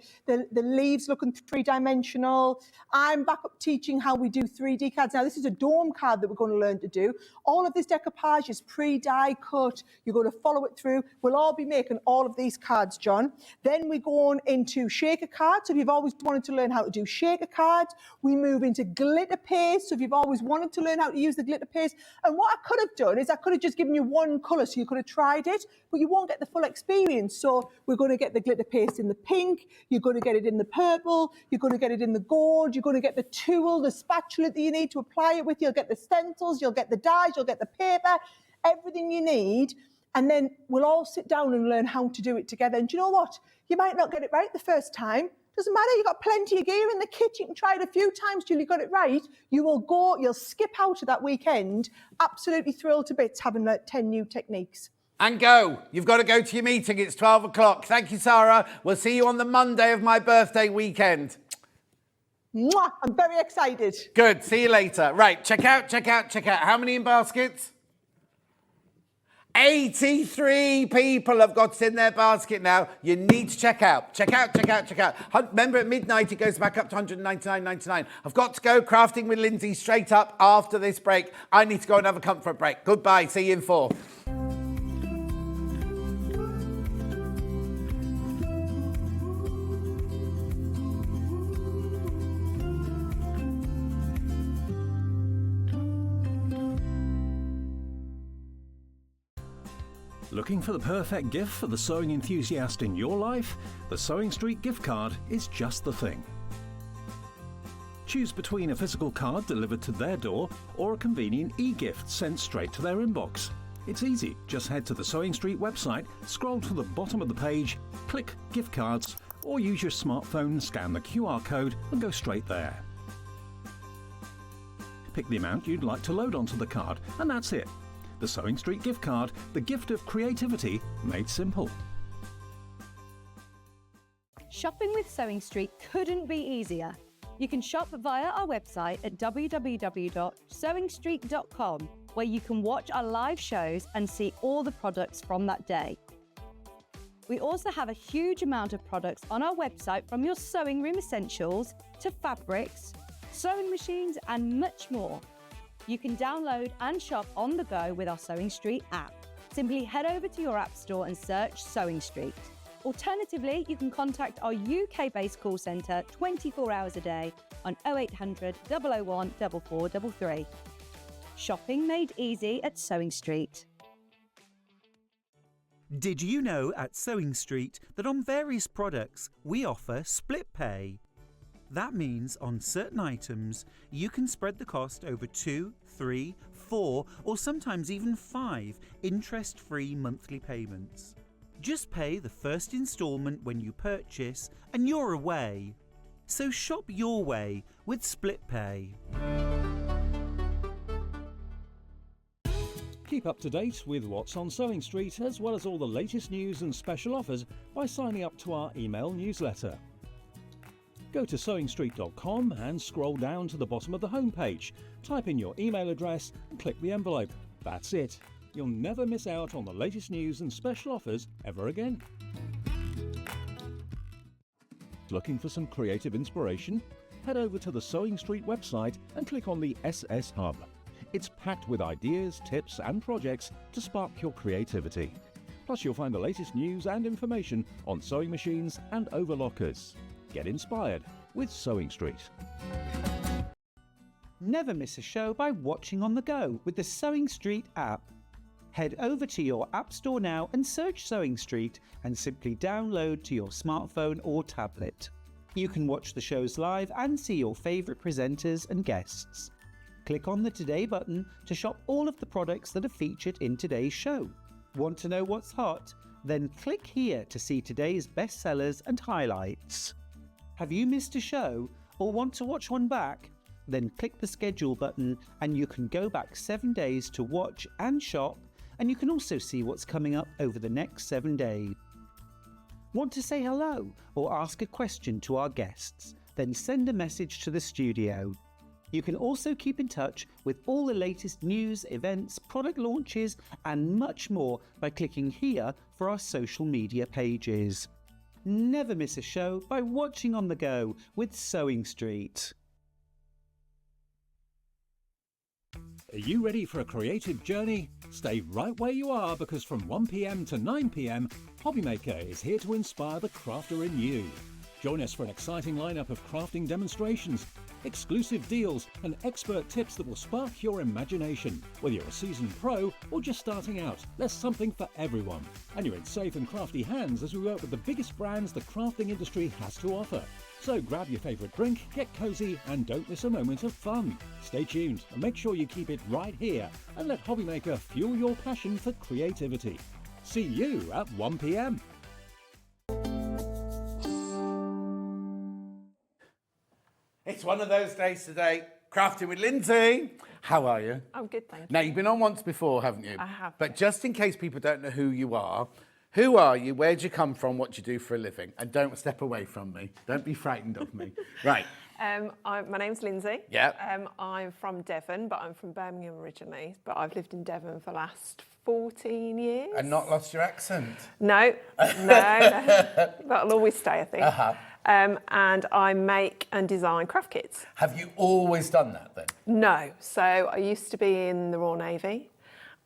leaves looking three-dimensional. I'm back up teaching how we do 3D cards. Now, this is a dome card that we're going to learn to do. All of this decoupage is pre-die cut. You're going to follow it through. We'll all be making all of these cards, John. Then we go on into shaker cards. So if you've always wanted to learn how to do shaker cards, we move into glitter paste. So if you've always wanted to learn how to use the glitter paste, and what I could have done is I could have just given you one colour so you could have tried it, but you won't get the full experience. So we're going to get the glitter paste in the pink, you're going to get it in the purple, you're going to get it in the gold, you're going to get the tool, the spatula that you need to apply it with, you'll get the stencils, you'll get the dyes, you'll get the paper, everything you need. And then we'll all sit down and learn how to do it together. And do you know what? You might not get it right the first time. Doesn't matter, you've got plenty of gear in the kit. You can try it a few times till you got it right. You'll skip out of that weekend absolutely thrilled to bits having learnt 10 new techniques. And go. You've got to go to your meeting. It's 12 o'clock. Thank you, Sara. We'll see you on the Monday of my birthday weekend. Mwah! I'm very excited. Good. See you later. Right. Check out. How many in baskets? 83 people have got it in their basket now. You need to check out. Remember, at midnight, it goes back up to $199.99. I've got to go crafting with Lyndsey straight up after this break. I need to go and have a comfort break. Goodbye. See you in 4. Looking for the perfect gift for the sewing enthusiast in your life? The Sewing Street gift card is just the thing. Choose between a physical card delivered to their door or a convenient e-gift sent straight to their inbox. It's easy. Just head to the Sewing Street website, scroll to the bottom of the page, click Gift Cards, or use your smartphone, scan the QR code and go straight there. Pick the amount you'd like to load onto the card, and that's it. The Sewing Street gift card, the gift of creativity made simple. Shopping with Sewing Street couldn't be easier. You can shop via our website at www.sewingstreet.com, where you can watch our live shows and see all the products from that day. We also have a huge amount of products on our website, from your sewing room essentials to fabrics, sewing machines and much more. You can download and shop on the go with our Sewing Street app. Simply head over to your app store and search Sewing Street. Alternatively, you can contact our UK-based call centre 24 hours a day on 0800 001 4433. Shopping made easy at Sewing Street. Did you know at Sewing Street that on various products we offer split pay? That means on certain items you can spread the cost over 2, 3, 4 or sometimes even 5 interest-free monthly payments. Just pay the first instalment when you purchase and you're away. So shop your way with split pay. Keep up to date with what's on Sewing Street as well as all the latest news and special offers by signing up to our email newsletter. Go to sewingstreet.com and scroll down to the bottom of the homepage. Type in your email address and click the envelope. That's it. You'll never miss out on the latest news and special offers ever again. Looking for some creative inspiration? Head over to the Sewing Street website and click on the SS Hub. It's packed with ideas, tips and projects to spark your creativity. Plus you'll find the latest news and information on sewing machines and overlockers. Get inspired with Sewing Street. Never miss a show by watching on the go with the Sewing Street app. Head over to your App Store now and search Sewing Street and simply download to your smartphone or tablet. You can watch the shows live and see your favourite presenters and guests. Click on the Today button to shop all of the products that are featured in today's show. Want to know what's hot? Then click here to see today's bestsellers and highlights. Have you missed a show or want to watch one back? Then click the schedule button and you can go back 7 days to watch and shop, and you can also see what's coming up over the next 7 days. Want to say hello or ask a question to our guests? Then send a message to the studio. You can also keep in touch with all the latest news, events, product launches and much more by clicking here for our social media pages. Never miss a show by watching on the go with Sewing Street. Are you ready for a creative journey? Stay right where you are because from 1 p.m. to 9 p.m, Hobbymaker is here to inspire the crafter in you. Join us for an exciting lineup of crafting demonstrations, exclusive deals and expert tips that will spark your imagination. Whether you're a seasoned pro or just starting out, there's something for everyone. And you're in safe and crafty hands as we work with the biggest brands the crafting industry has to offer. So grab your favourite drink, get cosy and don't miss a moment of fun. Stay tuned and make sure you keep it right here and let Hobbymaker fuel your passion for creativity. See you at 1 p.m. It's one of those days today. Crafting with Lyndsey. How are you? I'm good, thank you. Now, you've been on once before, haven't you? I have. But just in case people don't know who you are, where do you come from, what do you do for a living? And don't step away from me. Don't be frightened of me. Right. My name's Lyndsey. Yeah. I'm from Devon, but I'm from Birmingham originally. But I've lived in Devon for the last 14 years. And not lost your accent? No. That'll always stay, I think. Uh-huh. And I make and design craft kits. Have you always done that then? No. So I used to be in the Royal Navy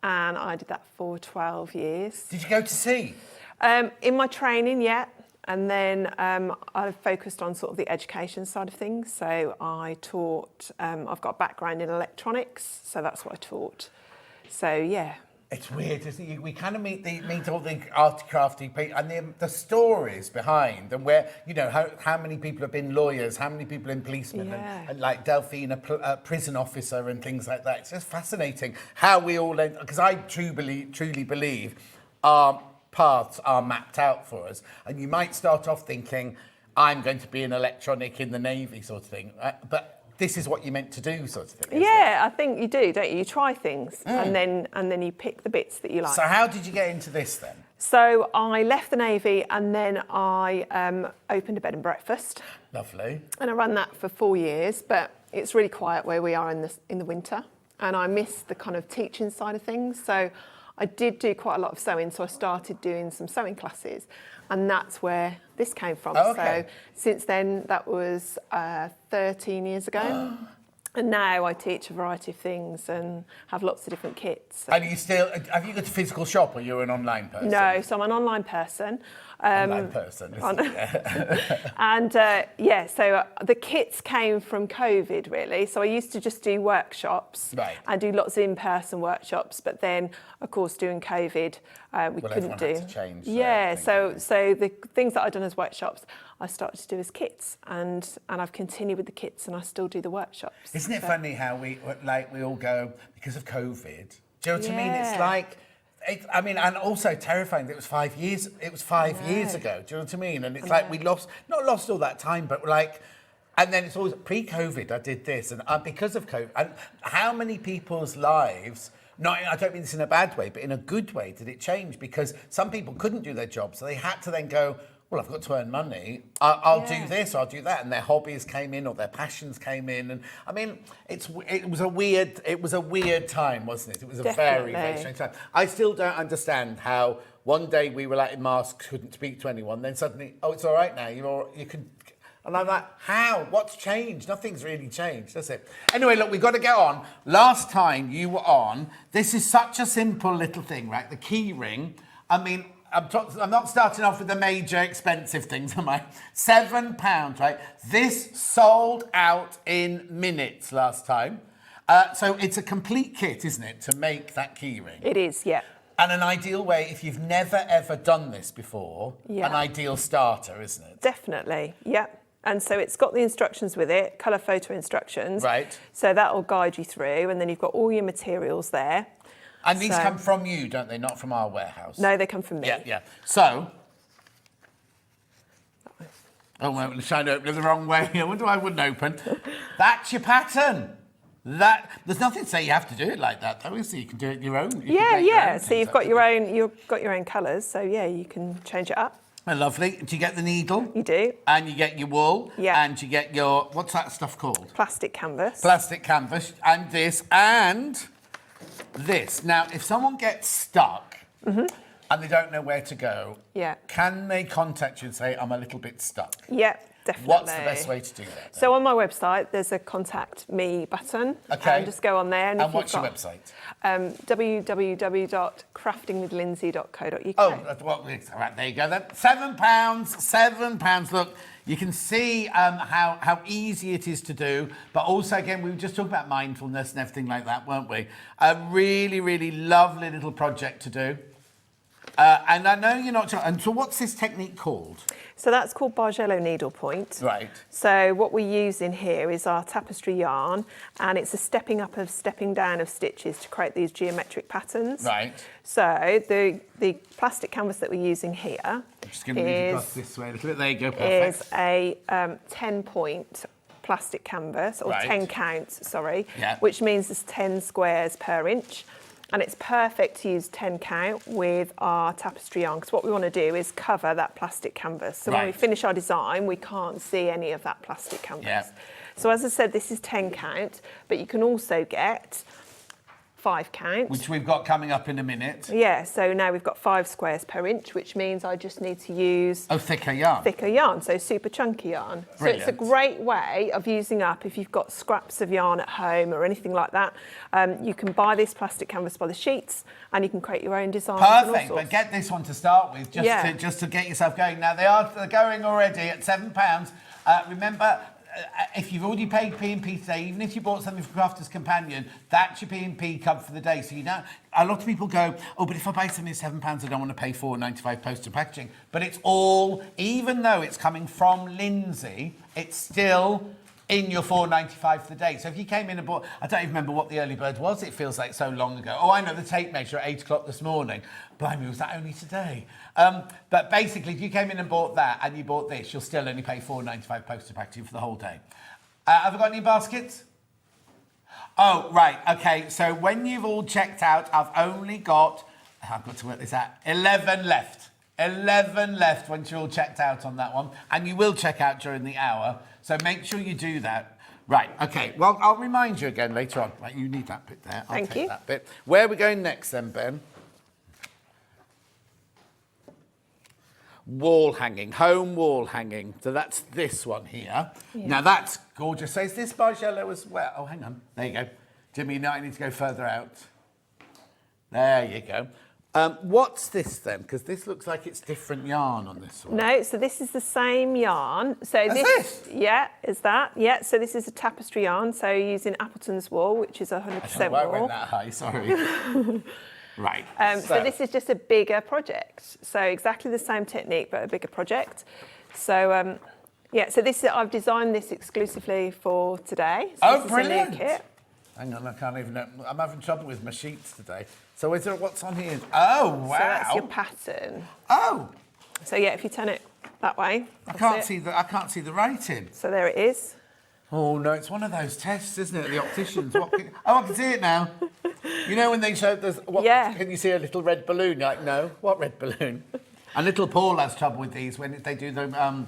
and I did that for 12 years. Did you go to sea? In my training, yeah. And then I focused on sort of the education side of things. So I taught, I've got a background in electronics, so that's what I taught. So yeah. It's weird, isn't it? We kind of meet all the art crafty people and the stories behind and where, you know, how many people have been lawyers, how many people in policemen and like Delphine, a prison officer and things like that. It's just fascinating how we all end, because I truly believe our paths are mapped out for us. And you might start off thinking, I'm going to be an electronic in the Navy sort of thing, but this is what you're meant to do, sort of thing. Yeah, I think you do, don't you? You try things and then you pick the bits that you like. So how did you get into this then? So I left the Navy and then I opened a bed and breakfast. Lovely. And I ran that for 4 years, but it's really quiet where we are in the winter. And I miss the kind of teaching side of things. So I did do quite a lot of sewing, so I started doing some sewing classes. And that's where this came from. Oh, okay. So since then, that was 13 years ago. And now I teach a variety of things and have lots of different kits. And have you got a physical shop or you're an online person? No, so I'm an online person. Online person, isn't it? And so the kits came from COVID, really. So I used to just do workshops and do lots of in-person workshops. But then, of course, during COVID, we couldn't do. Had to change, so the things that I'd done as workshops, I started to do as kits, and I've continued with the kits, and I still do the workshops. Isn't it funny how we all go because of COVID? Do you know what I mean? It's like. And also terrifying that it was 5 years. It was 5 years ago. Do you know what I mean? And it's like we not lost all that time, but and then it's always pre-COVID. I did this, and because of COVID, and how many people's lives? I don't mean this in a bad way, but in a good way, did it change? Because some people couldn't do their job, so they had to then go, well, I've got to earn money. I'll do this, I'll do that, and their hobbies came in or their passions came in, and I mean, it was a weird time, wasn't it? It was a very, very strange time. I still don't understand how one day we were in masks, couldn't speak to anyone, then suddenly, oh, it's all right now. You can. And I'm like, how? What's changed? Nothing's really changed, does it? Anyway, look, we've got to get on. Last time you were on, this is such a simple little thing, right? The key ring. I mean, I'm not starting off with the major expensive things, am I? £7, right? This sold out in minutes last time. So it's a complete kit, isn't it, to make that key ring? It is, yeah. And an ideal way, if you've never, ever done this before, an ideal starter, isn't it? Definitely, yeah. And so it's got the instructions with it, colour photo instructions. Right. So that will guide you through, and then you've got all your materials there. And these come from you, don't they? Not from our warehouse. No, they come from me. Yeah. So. Oh, I'm trying to open it the wrong way. I wonder why I wouldn't open. That's your pattern. There's nothing to say you have to do it like that, though. So you can do it your own. So you've got your own colours. So you can change it up. Oh, lovely. Do you get the needle? You do. And you get your wool. Yeah. And you get your, what's that stuff called? Plastic canvas. Plastic canvas. And this. And this. Now, if someone gets stuck and they don't know where to go, can they contact you and say, I'm a little bit stuck? Yeah, definitely. What's the best way to do that? Then? So on my website, there's a contact me button. Okay. Just go on there. And what's your website? www.craftingwithlyndsey.co.uk. Oh, right, there you go then. £7. Look, you can see how easy it is to do, but also, again, we were just talking about mindfulness and everything like that, weren't we? A really, really lovely little project to do. And I know you're not sure. And so what's this technique called? So that's called bargello needlepoint. Right. So what we use in here is our tapestry yarn, and it's a stepping up of stepping down of stitches to create these geometric patterns. Right. So the plastic canvas that we're using here I'm just going to move across this way a little bit. There you go, perfect. Is a 10-point plastic canvas, or 10 counts, sorry, which means there's 10 squares per inch. And it's perfect to use 10 count with our tapestry yarn, because what we want to do is cover that plastic canvas. So when we finish our design, we can't see any of that plastic canvas. So as I said, this is 10 count, but you can also get 5 count. Which we've got coming up in a minute. Yeah, so now we've got 5 squares per inch, which means I just need to use... thicker yarn. Thicker yarn, so super chunky yarn. Brilliant. So it's a great way of using up, if you've got scraps of yarn at home or anything like that, you can buy this plastic canvas by the sheets and you can create your own designs. Perfect, but get this one to start with, just to get yourself going. Now, they're going already at £7. Remember... if you've already paid P&P today, even if you bought something from Crafter's Companion, that's your P&P cover for the day. So a lot of people go, oh, but if I buy something at £7, I don't want to pay £4.95 post and packaging. But it's all, even though it's coming from Lyndsey, it's still in your £4.95 for the day. So if you came in and bought, I don't even remember what the early bird was. It feels like so long ago. Oh, I know, the tape measure at 8 o'clock this morning. Blimey, was that only today? But basically, if you came in and bought that and you bought this, you'll still only pay £4.95 post and packaging for the whole day. Have I got any baskets? Oh, right. Okay. So when you've all checked out, I've got to work this out, 11 left. 11 left once you're all checked out on that one. And you will check out during the hour. So make sure you do that. Right, okay. Well, I'll remind you again later on. Right, you need that bit there. I'll take that bit. Where are we going next then, Ben? Wall hanging, home wall hanging. So that's this one here. Yeah. Now that's gorgeous. So is this bargello as well? Oh, hang on. There you go. Jimmy, now I need to go further out. There you go. What's this then? Because this looks like it's different yarn on this one. No, so this is the same yarn. So this? Yeah, is that? Yeah, so this is a tapestry yarn. So you're using Appleton's wool, which is 100% I don't know why I wool. went that high, sorry. Right. So this is just a bigger project. So exactly the same technique, but a bigger project. So yeah, so this I've designed this exclusively for today. So this brilliant! Is a new kit. Hang on, I can't even. I'm having trouble with my sheets today. So is there what's on here? Oh wow! So that's your pattern. Oh. So yeah, if you turn it that way, I can't see the writing. So there it is. Oh no, it's one of those tests, isn't it? The opticians. I can see it now. You know when they showed this? Can you see a little red balloon? You're like, no, what red balloon? And little Paul has trouble with these when they do the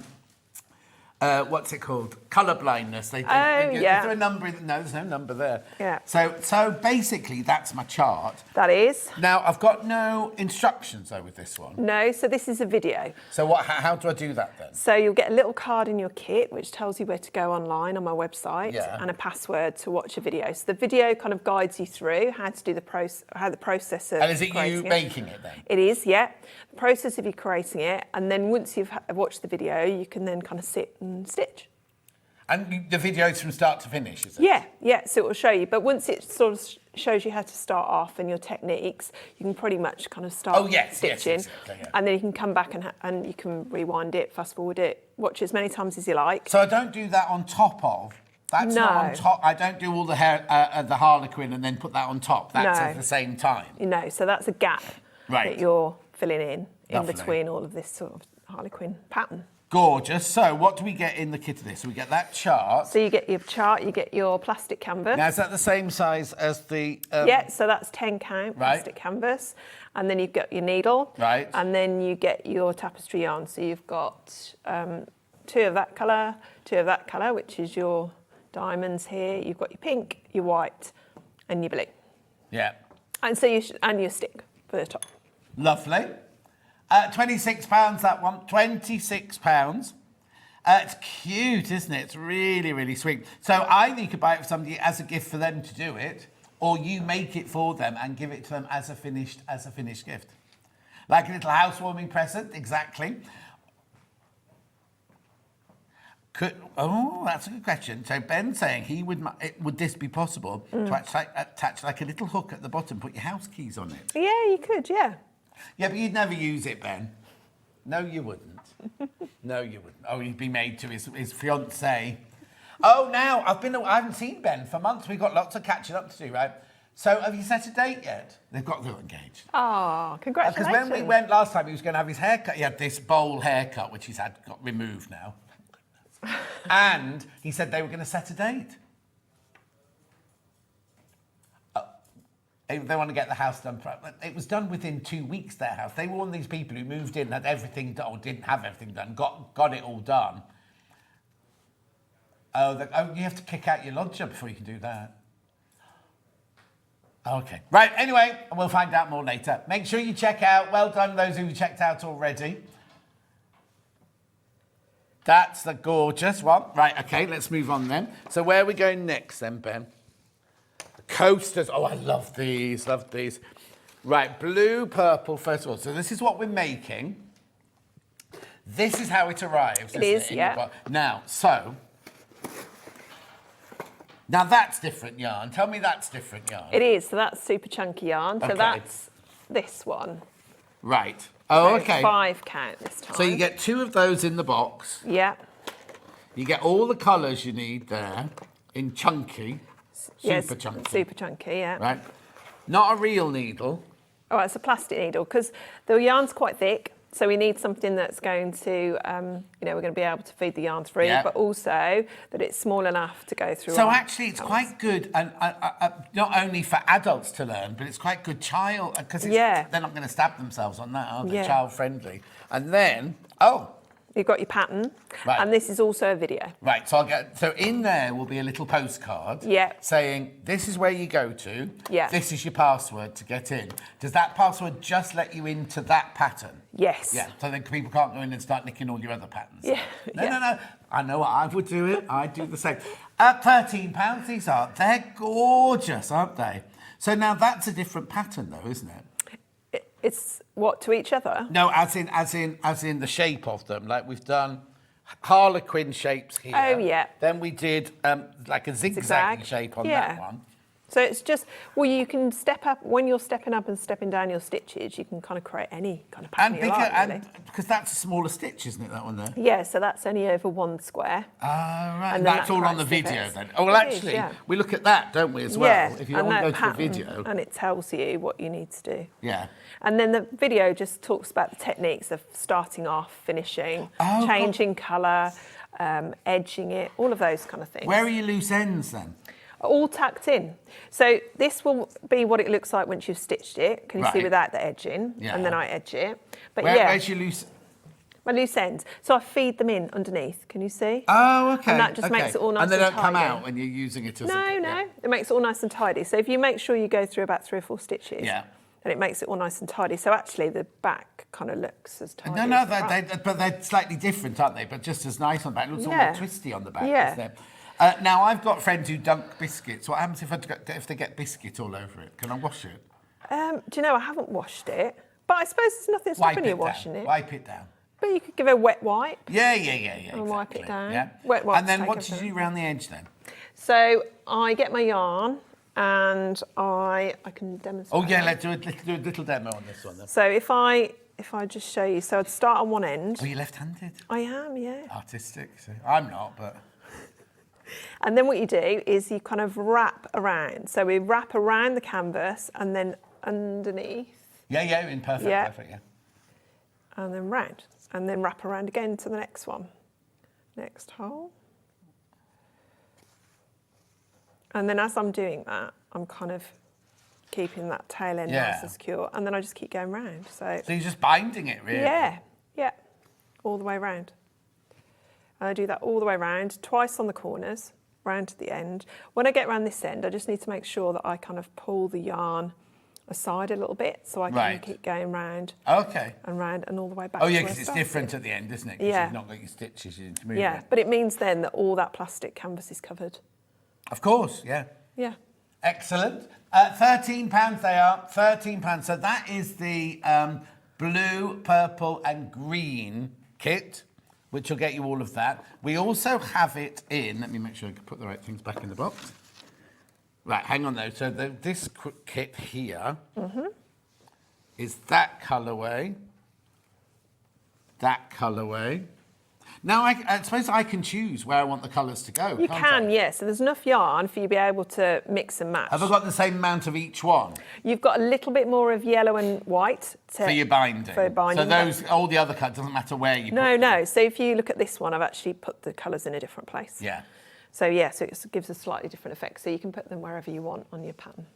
what's it called? Colour blindness. Is there a number? No, there's no number there. Yeah. So basically, that's my chart. That is. Now I've got no instructions though with this one. No, so this is a video. So how do I do that then? So you'll get a little card in your kit which tells you where to go online on my website and a password to watch a video. So the video kind of guides you through how to do the process of. And is it you making it then? It is, yeah. The process of you creating it, and then once you've watched the video, you can then kind of sit and stitch. And the video's from start to finish, is it? Yeah, so it will show you. But once it sort of shows you how to start off and your techniques, you can pretty much kind of start stitching. Yes, exactly, yeah. And then you can come back and you can rewind it, fast forward it, watch as many times as you like. So I don't do that on top of? That's not on top. I don't do all the the harlequin and then put that on top. That's at the same time. No, so that's a gap that you're filling in between all of this sort of harlequin pattern. Gorgeous. So what do we get in the kit of this? So we get that chart. So you get your chart, you get your plastic canvas. Now, is that the same size as the... Yeah, so that's 10 count plastic canvas. And then you've got your needle. Right. And then you get your tapestry yarn. So you've got 2 of that colour, 2 of that colour, which is your diamonds here. You've got your pink, your white, and your blue. Yeah. And so and your stick for the top. Lovely. £26, that one. £26. It's cute, isn't it? It's really, really sweet. So either you could buy it for somebody as a gift for them to do it, or you make it for them and give it to them as a finished gift. Like a little housewarming present, exactly. That's a good question. So Ben's saying would this be possible to attach like a little hook at the bottom, put your house keys on it? Yeah, you could, yeah. Yeah, but you'd never use it, Ben. No, you wouldn't. No, you wouldn't. Oh, he'd be made to his fiancée. Oh, now, I haven't seen Ben for months. We've got lots of catching up to do, right? So have you set a date yet? They're engaged. Oh, congratulations. Because when we went last time, he was going to have his haircut. He had this bowl haircut, which he's got removed now. And he said they were going to set a date. They want to get the house done. It was done within 2 weeks, their house. They were one of these people who moved in, had everything done, or didn't have everything done, got it all done. You have to kick out your lodger before you can do that. Okay. Right, anyway, we'll find out more later. Make sure you check out. Well done, those who've checked out already. That's the gorgeous one. Right, okay, let's move on then. So where are we going next then, Ben? Coasters. Oh, I love these, Right, blue, purple, first of all. So this is what we're making. This is how it arrives. It is, yeah. Now, that's different yarn. Tell me that's different yarn. It is, so that's super chunky yarn. So that's this one. Right. Oh, so okay. 5 count this time. So you get 2 of those in the box. Yeah. You get all the colours you need there in chunky. Super chunky. Super chunky, yeah. Right. Not a real needle. Oh, it's a plastic needle because the yarn's quite thick. So we need something that's going to, we're going to be able to feed the yarn through, but also that it's small enough to go through. So actually it's quite good, and not only for adults to learn, but it's quite good child, because they're not going to stab themselves on that, are they? Child friendly. And then, you've got your pattern, and this is also a video. Right, so so in there will be a little postcard saying, this is where you go to, this is your password to get in. Does that password just let you into that pattern? Yes. Yeah, so then people can't go in and start nicking all your other patterns. Yeah. No. I know I would do it. I'd do the same. At £13 these are. They're gorgeous, aren't they? So now that's a different pattern though, isn't it? It's what, to each other? No, as in the shape of them. Like we've done Harlequin shapes here. Oh, yeah. Then we did like a zigzag shape on that one. So it's just, well, you can step up, when you're stepping up and stepping down your stitches, you can kind of create any kind of pattern you like, really. Because that's a smaller stitch, isn't it, that one there? Yeah, so that's only over 1 square. Ah, right. And that's all on the video then. Oh, well, actually, we look at that, don't we, as well? Yeah, If you want to go to the video. And it tells you what you need to do. Yeah. And then the video just talks about the techniques of starting off, finishing, changing colour, edging it, all of those kind of things. Where are your loose ends then? All tucked in. So this will be what it looks like once you've stitched it. Can you see without the edging? Yeah. And then I edge it. But where's your loose? My loose ends. So I feed them in underneath. Can you see? Oh, okay. And that just makes it all nice and tidy. And they don't come out when you're using it as No. It makes it all nice and tidy. So if you make sure you go through about 3 or 4 stitches, then it makes it all nice and tidy. So actually the back kind of looks as tidy. No, but they're slightly different, aren't they? But just as nice on the back. It looks all more twisty on the back. Yeah. Now, I've got friends who dunk biscuits. What happens if they get biscuit all over it? Can I wash it? Do you know, I haven't washed it. But I suppose there's nothing stopping you washing it. Wipe it down. But you could give it a wet wipe. Yeah. And wipe it down. Yeah. Wet wipe. And then what do you do around the edge then? So I get my yarn and I can demonstrate. Oh, yeah, let's do a little demo on this one then. So if I just show you, so I'd start on one end. Oh, you're left-handed? I am, yeah. Artistic. So I'm not, but... And then what you do is you kind of wrap around. So we wrap around the canvas and then underneath. Yeah, in perfect, yeah. And then round. And then wrap around again to the next one. Next hole. And then as I'm doing that, I'm kind of keeping that tail end nice and secure. And then I just keep going round. So you're just binding it, really? Yeah, all the way round. And I do that all the way round, twice on the corners, round to the end. When I get around this end, I just need to make sure that I kind of pull the yarn aside a little bit so I can keep going round. Okay. And round and all the way back. Oh, yeah, because it's different at the end, isn't it? Because you've not got your stitches, you need to move it. But it means then that all that plastic canvas is covered. Of course, yeah. Yeah. Excellent. £13 they are, £13. So that is the blue, purple and green kit, which will get you all of that. We also have it in, let me make sure I can put the right things back in the box. Right, hang on though. So this kit here is that colourway, Now, I suppose I can choose where I want the colours to go, You can, yes. So there's enough yarn for you to be able to mix and match. Have I got the same amount of each one? You've got a little bit more of yellow and white. For your binding? For binding. So all the other colours, doesn't matter where you put them? No. So if you look at this one, I've actually put the colours in a different place. Yeah. So it gives a slightly different effect. So you can put them wherever you want on your pattern.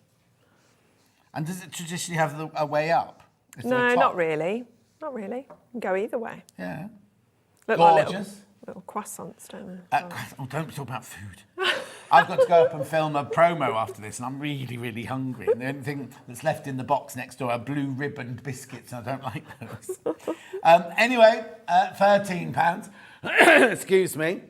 And does it traditionally have a way up? No, not really. Not really. You can go either way. Yeah. Look gorgeous. like little croissants, don't they? Don't talk about food. I've got to go up and film a promo after this, and I'm really, really hungry. And the only thing that's left in the box next door are blue ribboned biscuits, and I don't like those. Anyway, £13. Excuse me.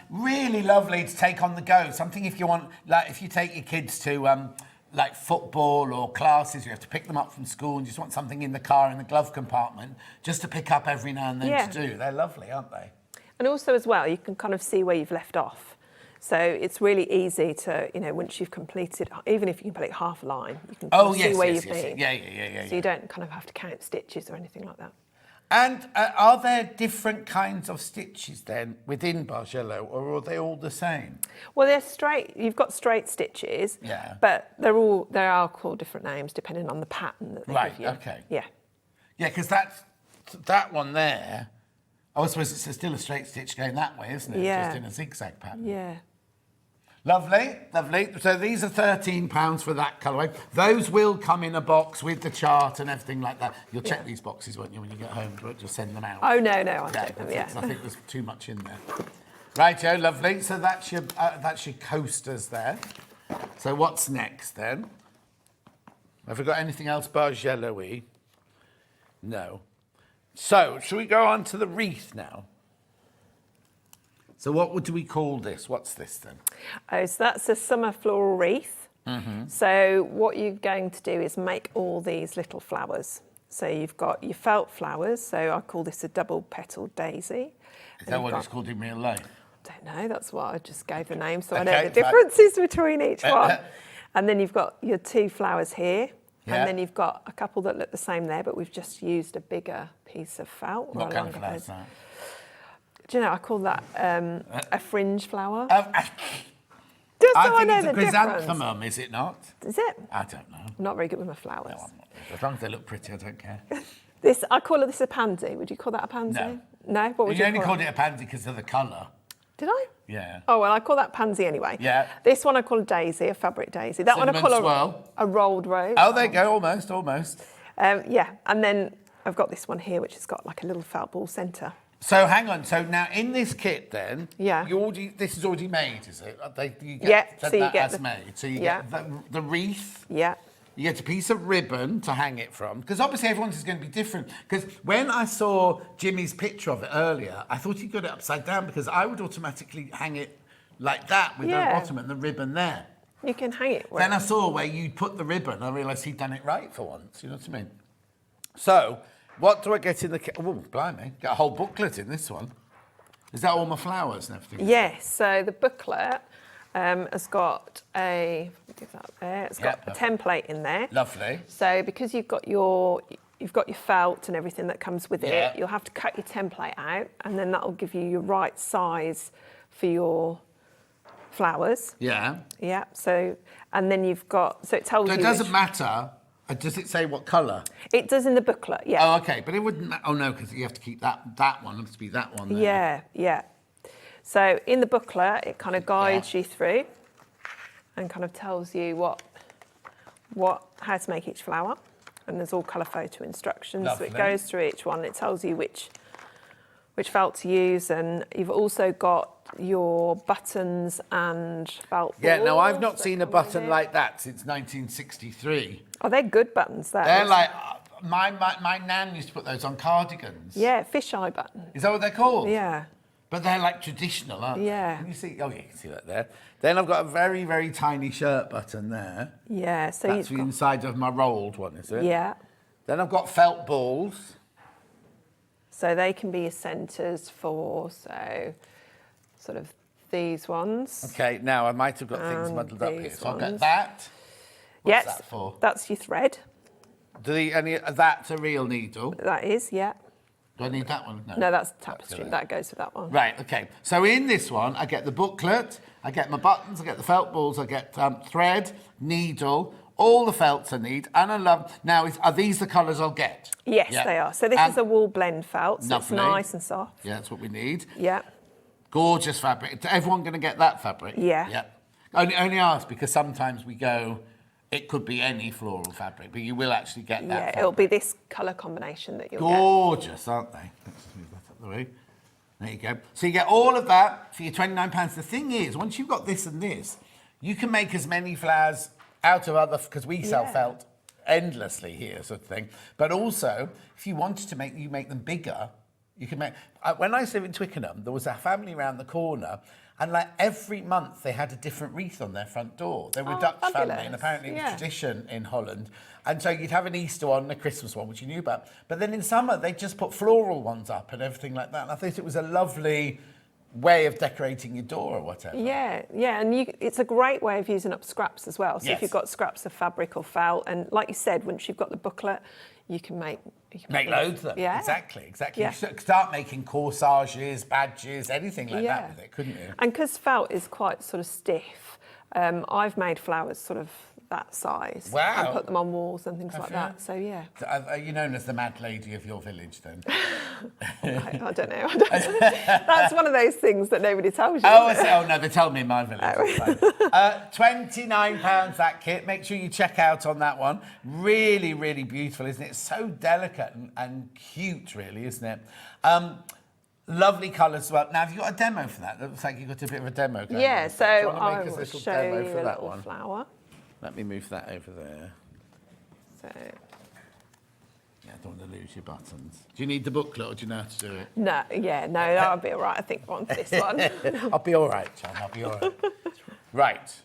Really lovely to take on the go. Something if you want, like if you take your kids to like football or classes, you have to pick them up from school and just want something in the car in the glove compartment just to pick up every now and then to do. They're lovely, aren't they? And also as well, you can kind of see where you've left off. So it's really easy to, once you've completed, even if you complete half a line, you can see where you've been. Yeah. So you don't kind of have to count stitches or anything like that. And are there different kinds of stitches then within bargello, or are they all the same? Well, they're straight. You've got straight stitches, but they are called different names depending on the pattern that they give you. Okay. Yeah. Yeah, because that one there, I suppose it's still a straight stitch going that way, isn't it? Yeah. Just in a zigzag pattern. Yeah. Lovely. So these are £13 for that colourway. Those will come in a box with the chart and everything like that. You'll check these boxes, won't you, when you get home? But you'll send them out. Oh, no, I'll check them, I think there's too much in there. Righto, lovely. So that's your coasters there. So what's next then? Have we got anything else bargello-y? No. So, shall we go on to the wreath now? So what do we call this? What's this then? Oh, so that's a summer floral wreath. So what you're going to do is make all these little flowers. So you've got your felt flowers. So I call this a double-petaled daisy. Is that what it's called in real life? I don't know. That's what I just gave the name, so I know the differences between each one. And then you've got your 2 flowers here. And then you've got a couple that look the same there, but we've just used a bigger piece of felt. What kind of flower is that? Do you know, I call that a fringe flower. I think it's a chrysanthemum, is it not? Is it? I don't know. I'm not very good with my flowers. No, I'm not. As long as they look pretty, I don't care. I call this a pansy. Would you call that a pansy? No? What would you only call called it a pansy because of the colour. Did I? Yeah. Oh, well, I call that pansy anyway. Yeah. This one I call a daisy, a fabric daisy. That one I call a rolled rose. Oh, there you go, almost. Yeah, and then I've got this one here, which has got like a little felt ball centre. So hang on. So now in this kit, then, this is already made, is it? So you get made. So you get the wreath. Yeah. You get a piece of ribbon to hang it from, because obviously everyone's is going to be different. Because when I saw Jimmy's picture of it earlier, I thought he got it upside down because I would automatically hang it like that with the bottom and the ribbon there. You can hang it. Then I saw where you'd put the ribbon. I realised he'd done it right for once. You know what I mean? So, what do I get in the kit? Oh, blimey. Got a whole booklet in this one. Is that all my flowers and everything? Yes. So the booklet has got a template in there. Lovely. So because you've got your felt and everything that comes with it, you'll have to cut your template out, and then that'll give you your right size for your flowers. Yeah. Yeah. So, and then you've got, so it tells you. So it doesn't matter. Does it say what colour? It does in the booklet, yeah. Oh, okay. But it wouldn't matter. Oh, no, because you have to keep that one. It has to be that one there. Yeah, yeah. So in the booklet, it kind of guides you through and kind of tells you how to make each flower. And there's all colour photo instructions. Lovely. So it goes through each one. It tells you which felt to use, and you've also got your buttons and felt balls. Yeah, no, I've not seen a button like that since 1963. Oh, they're good buttons, though. They're like, my nan used to put those on cardigans. Yeah, fisheye buttons. Is that what they're called? Yeah. But they're like traditional, aren't they? Yeah. Can you see? Oh, yeah, you can see that there. Then I've got a very, very tiny shirt button there. Yeah, so that's the inside of my rolled one, is it? Yeah. Then I've got felt balls. So they can be your centres for, so sort of these ones. Okay, now I might have got things muddled up here. So I'll get that. What's that for? That's your thread. That's a real needle? That is, yeah. Do I need that one? No, that's tapestry. That goes with that one. Right, okay. So in this one, I get the booklet, I get my buttons, I get the felt balls, I get thread, needle, all the felts I need, and I love... Now, are these the colours I'll get? Yes, they are. So this is a wool blend felt, so it's nice and soft. Yeah, that's what we need. Yeah. Gorgeous fabric. Is everyone going to get that fabric? Yeah. Yeah. Only ask because sometimes we go... It could be any floral fabric, but you will actually get that fabric. It'll be this colour combination that you'll Gorgeous, aren't they? Let's just move that up the way. There you go. So you get all of that for your £29. The thing is, once you've got this and this, you can make as many flowers out of other... Because we sell felt endlessly here, sort of thing. But also, if you wanted to make them bigger, you can make... When I used to live in Twickenham, there was a family around the corner, and like every month they had a different wreath on their front door. They were a Dutch family, and apparently it was tradition in Holland. And so you'd have an Easter one and a Christmas one, which you knew about. But then in summer, they just put floral ones up and everything like that. And I thought it was a lovely way of decorating your door or whatever. Yeah, and it's a great way of using up scraps as well. So if you've got scraps of fabric or felt, and like you said, once you've got the booklet, you can make loads of them. Yeah. Exactly. Yeah. You should start making corsages, badges, anything like that with it, couldn't you? And because felt is quite sort of stiff, I've made flowers sort of that size. Wow. And put them on walls and things like that. So yeah. So are you known as the mad lady of your village then? I don't know. That's one of those things that nobody tells you. Oh no, they tell me in my village. £29 that kit. Make sure you check out on that one. Really, really beautiful, isn't it? It's so delicate and cute, really, isn't it? Lovely colours as well. Now, have you got a demo for that? It looks like you've got a bit of a demo going on. So I will show you for a that little one? flower. Let me move that over there. So. Yeah, I don't want to lose your buttons. Do you need the booklet or do you know how to do it? No, that'll be all right. I think on this one. I'll be all right, John. I'll be all right. Right.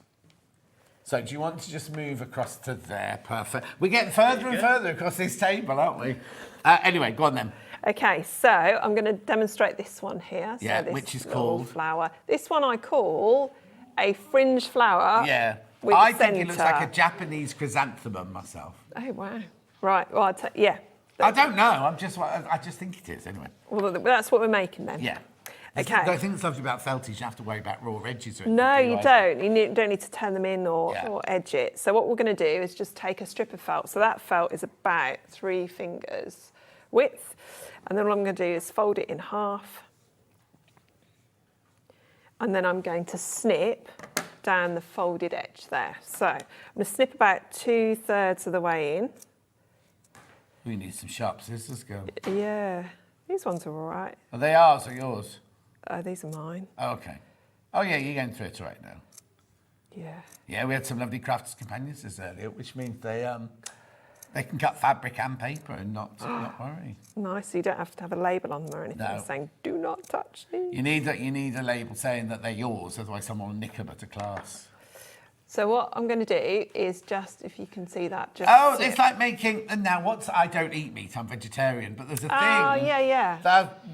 So do you want to just move across to there? Perfect. We're getting further and further across this table, aren't we? Anyway, go on then. Okay, so I'm going to demonstrate this one here. Yeah, so this which is little called? flower. This one I call a fringe flower. Yeah. With I a think it looks like a centre. Japanese chrysanthemum myself. Oh wow! Right. Well, yeah. I don't know. I just think it is anyway. Well, that's what we're making then. Yeah. Okay. I think something about felt is you have to worry about raw edges. Or No, anything, you do don't. You don't need to turn them in or Yeah. edge it. So what we're going to do is just take a strip of felt. So that felt is about 3 fingers width. And then what I'm going to do is fold it in half. And then I'm going to snip down the folded edge there. So I'm going to snip about 2/3 of the way in. We need some sharp scissors, girl. Yeah, these ones are all right. Are they ours or yours? These are mine. Oh, okay. Oh, yeah, you're going through it right now. Yeah. Yeah, we had some lovely crafters companions this earlier, which means they can cut fabric and paper and not worry. Nice, so you don't have to have a label on them or anything No. saying, do not touch these. You need a label saying that they're yours, otherwise someone will nick them at a class. So what I'm going to do is just, if you can see that, just Oh, snip. it's like making. And now, I don't eat meat. I'm vegetarian, but there's a thing. Oh, yeah. That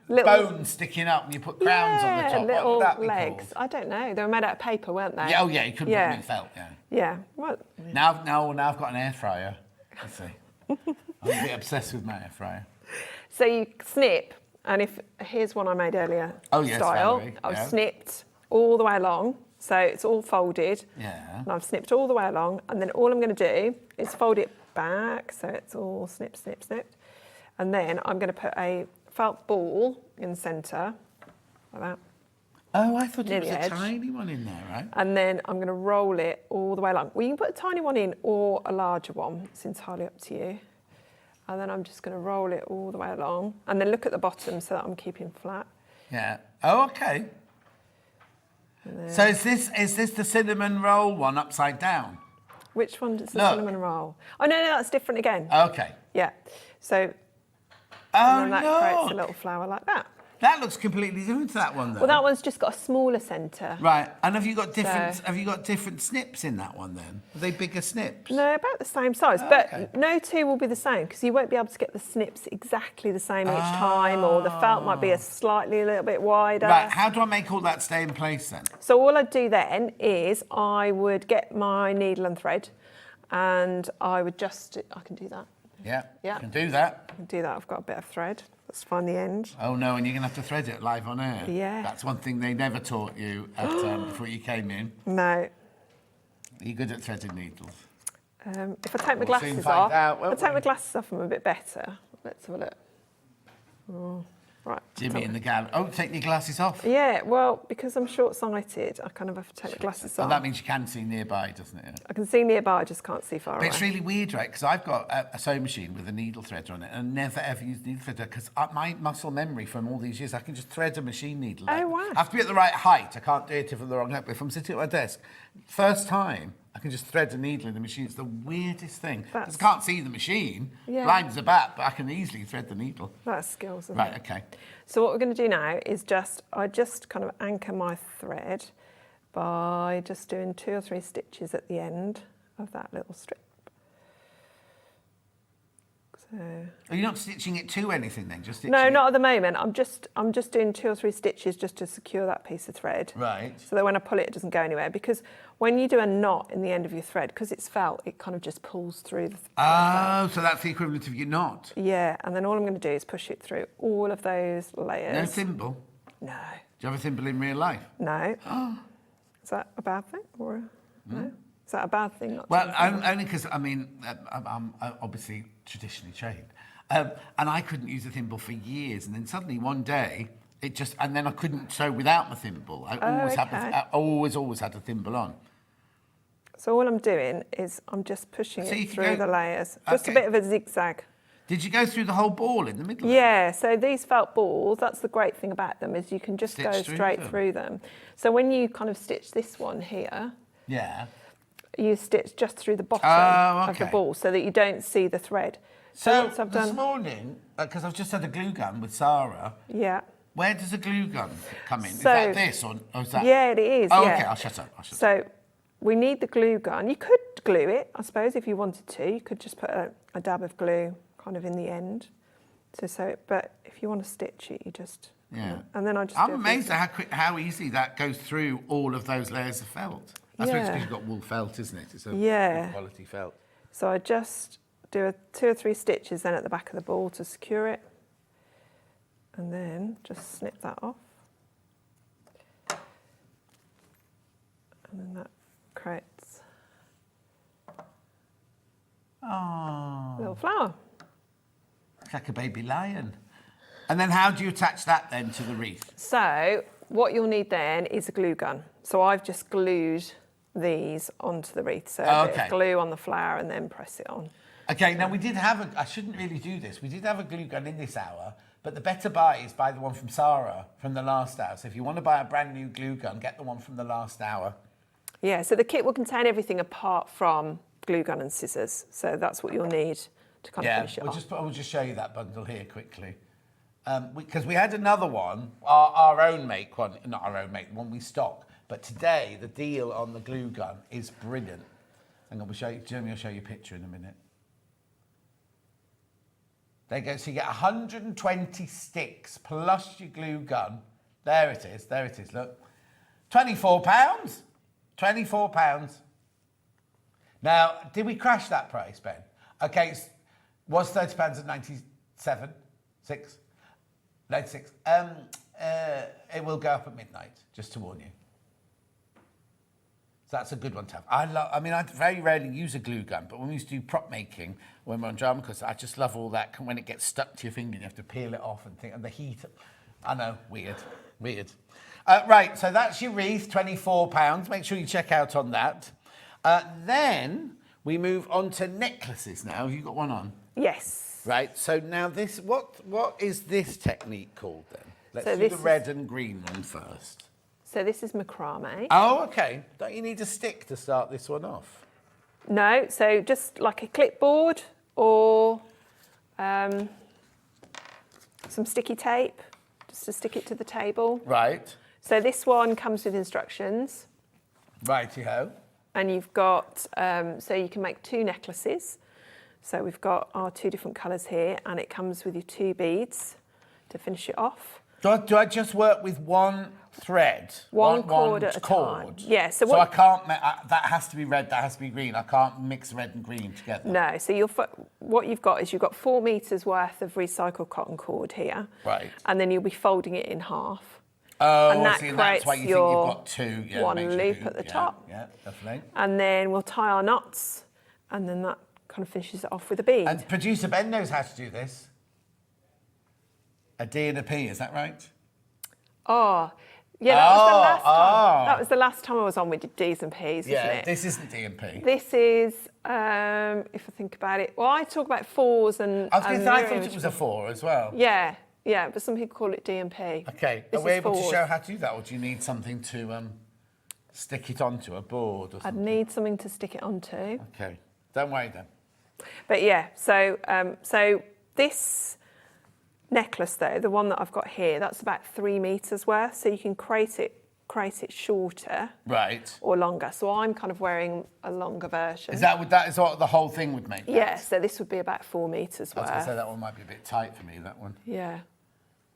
Little- bones sticking up, and you put crowns on the top. little What would that be legs. called? I don't know. They were made out of paper, weren't they? Yeah, oh yeah, you couldn't put them in felt. Yeah. Yeah. What? Now I've got an air fryer. Let's see. I'm a bit obsessed with my air fryer. So you snip, and here's one I made earlier. Oh, yes, style. Valerie, I've yeah. snipped all the way along, so it's all folded. Yeah. And I've snipped all the way along, and then all I'm going to do is fold it back, so it's all snip, snip, snipped. And then I'm going to put a felt ball in the centre, like that. Oh, I thought Near it was the a edge. tiny one in there, right? And then I'm going to roll it all the way along. Well, you can put a tiny one in or a larger one. It's entirely up to you. And then I'm just going to roll it all the way along. And then look at the bottom so that I'm keeping flat. Yeah. Oh, okay. So is this the cinnamon roll one upside down? Which one does the Look. cinnamon roll? Oh, no, that's different again. Okay. Yeah. So Oh, and then that creates a little flower like that. That looks completely different to that one, though. Well, that one's just got a smaller centre. Right. And have you got different? So- Have you got different snips in that one then? Are they bigger snips? No, about the same size, but no two will be the same because you won't be able to get the snips exactly the same each time, or the felt might be a little bit wider. Right. How do I make all that stay in place then? So all I'd do then is I would get my needle and thread, and I would I can do that. Yeah. Yeah. I can do that. I can do that. I've got a bit of thread. Let's find the end. Oh no, and you're gonna have to thread it live on air. Yeah. That's one thing they never taught you at, before you came in. No. Are you good at threading needles? If I take my We'll soon glasses find off, out, if I won't take we? my glasses off, I'm a bit better. Let's have a look. Oh, right. Jimmy in the gallery. Oh, take your glasses off. Yeah, well, because I'm short-sighted, I kind of have to take my glasses Well, off. that means you can see nearby, doesn't it? I can see nearby, I just can't see far But away. it's really weird, right? Because I've got a sewing machine with a needle threader on it, and I never ever use needle threader because my muscle memory from all these years, I can just thread a machine needle. Oh, wow. I have to be at the right height. I can't do it if I'm the wrong height. But if I'm sitting at my desk, first time, I can just thread a needle in the machine. It's the weirdest thing. 'Cause I can't see the machine. Yeah. Blind as a bat, but I can easily thread the needle. That's skills, isn't Right, it? okay. So what we're going to do now is I just kind of anchor my thread by just doing 2 or 3 stitches at the end of that little strip. So Are you not stitching it to anything then? Just stitching no, it? not at the moment. I'm just doing 2 or 3 stitches just to secure that piece of thread. Right. So that when I pull it, it doesn't go anywhere. Because when you do a knot in the end of your thread, because it's felt, it kind of just pulls through the Oh, so that's the equivalent of your knot. Yeah, and then all I'm going to do is push it through all of those layers. No thimble? No. Do you have a thimble in real life? No. Is that a bad thing? Or no? Is that a bad thing? Not to Well, have a thimble? only because, I mean, I'm obviously traditionally trained. And I couldn't use a thimble for years. And then suddenly one day, and then I couldn't sew without my thimble. I always had a thimble on. So all I'm doing is I'm just pushing So you it can through go- the layers. Just a Okay. bit of a zigzag. Did you go through the whole ball in the middle? Yeah, so these felt balls, that's the great thing about them, is you can just Stitch go through straight them. through them. So when you kind of stitch this one here, Yeah. you stitch just through the bottom Oh, of the okay. ball so that you don't see the thread. So once I've this done, morning, because I've just had a glue gun with Sara, yeah. where does a glue gun come in? Is So- that this or is that? Yeah, it is. Oh, yeah. okay, I'll shut up. So we need the glue gun. You could glue it, I suppose, if you wanted to. You could just put a dab of glue kind of in the end. But if you want to stitch it, you just... Yeah. And then I just... I'm amazed at how easy that goes through all of those layers of felt. That's because you've got wool felt, isn't it? It's a good quality felt. So I just do 2 or 3 stitches then at the back of the ball to secure it. And then just snip that off. And then that creates a little flower. It's like a baby lion. And then how do you attach that then to the wreath? So what you'll need then is a glue gun. So I've just glued these onto the wreath. So a bit of glue on the flower and then press it on. Okay, now we did have I shouldn't really do this. We did have a glue gun in this hour, but the better buy is buy the one from Sara from the last hour. So if you want to buy a brand new glue gun, get the one from the last hour. Yeah, so the kit will contain everything apart from glue gun and scissors. So that's what you'll need to kind of finish it off. We'll just show you that bundle here quickly. Because we had another one, our own make one, not our own make, the one we stock. But today, the deal on the glue gun is brilliant. Hang on, Jeremy will show you a picture in a minute. There you go, so you get 120 sticks plus your glue gun. There it is, look. £24. £24. Now, did we crash that price, Ben? Okay, was £30 at 97? 96. It will go up at midnight, just to warn you. So that's a good one to have. I very rarely use a glue gun, but when we used to do prop making, when we're on drama course, I just love all that. When it gets stuck to your finger, you have to peel it off and the heat. I know, weird. Right, so that's your wreath, £24. Make sure you check out on that. Then we move on to necklaces now. Have you got one on? Yes. Right, so now this, what is this technique called then? Let's do the red and green one first. So this is macrame. Oh, okay. Don't you need a stick to start this one off? No, so just like a clipboard or some sticky tape, just to stick it to the table. Right. So this one comes with instructions. Righty-ho. And you've got, so you can make 2 necklaces. So we've got our 2 different colours here, and it comes with your 2 beads to finish it off. Do I just work with one thread? One cord at a time. Yeah. So I can't, that has to be red, that has to be green. I can't mix red and green together. No, so what you've got is you've got 4 metres worth of recycled cotton cord here. Right. And then you'll be folding it in half. Oh, and I see, and that's why you think you've got 2. Yeah, one loop at the top. Yeah, definitely. And then we'll tie our knots, and then that kind of finishes it off with a bead. And producer Ben knows how to do this. A D and a P, is that right? Oh, yeah, that was the last time. That was the last time I was on, we did D's and P's, wasn't it? This isn't D and P. This is, if I think about it, well, I talk about 4s and... I thought it was a 4 as well. Yeah, but some people call it D and P. Okay, are we able to show how to do that, or do you need something to stick it onto a board or something? I'd need something to stick it onto. Okay, don't worry then. But yeah, so this necklace though, the one that I've got here, that's about 3 metres worth, so you can create it shorter, right, or longer. So I'm kind of wearing a longer version. Is that what the whole thing would make? Yeah, so this would be about 4 metres worth. I was going to say that one might be a bit tight for me, that one. Yeah.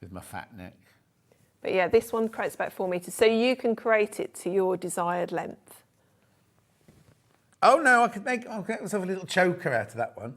With my fat neck. But yeah, this one creates about 4 metres, so you can create it to your desired length. Oh no, I'll get myself a little choker out of that one.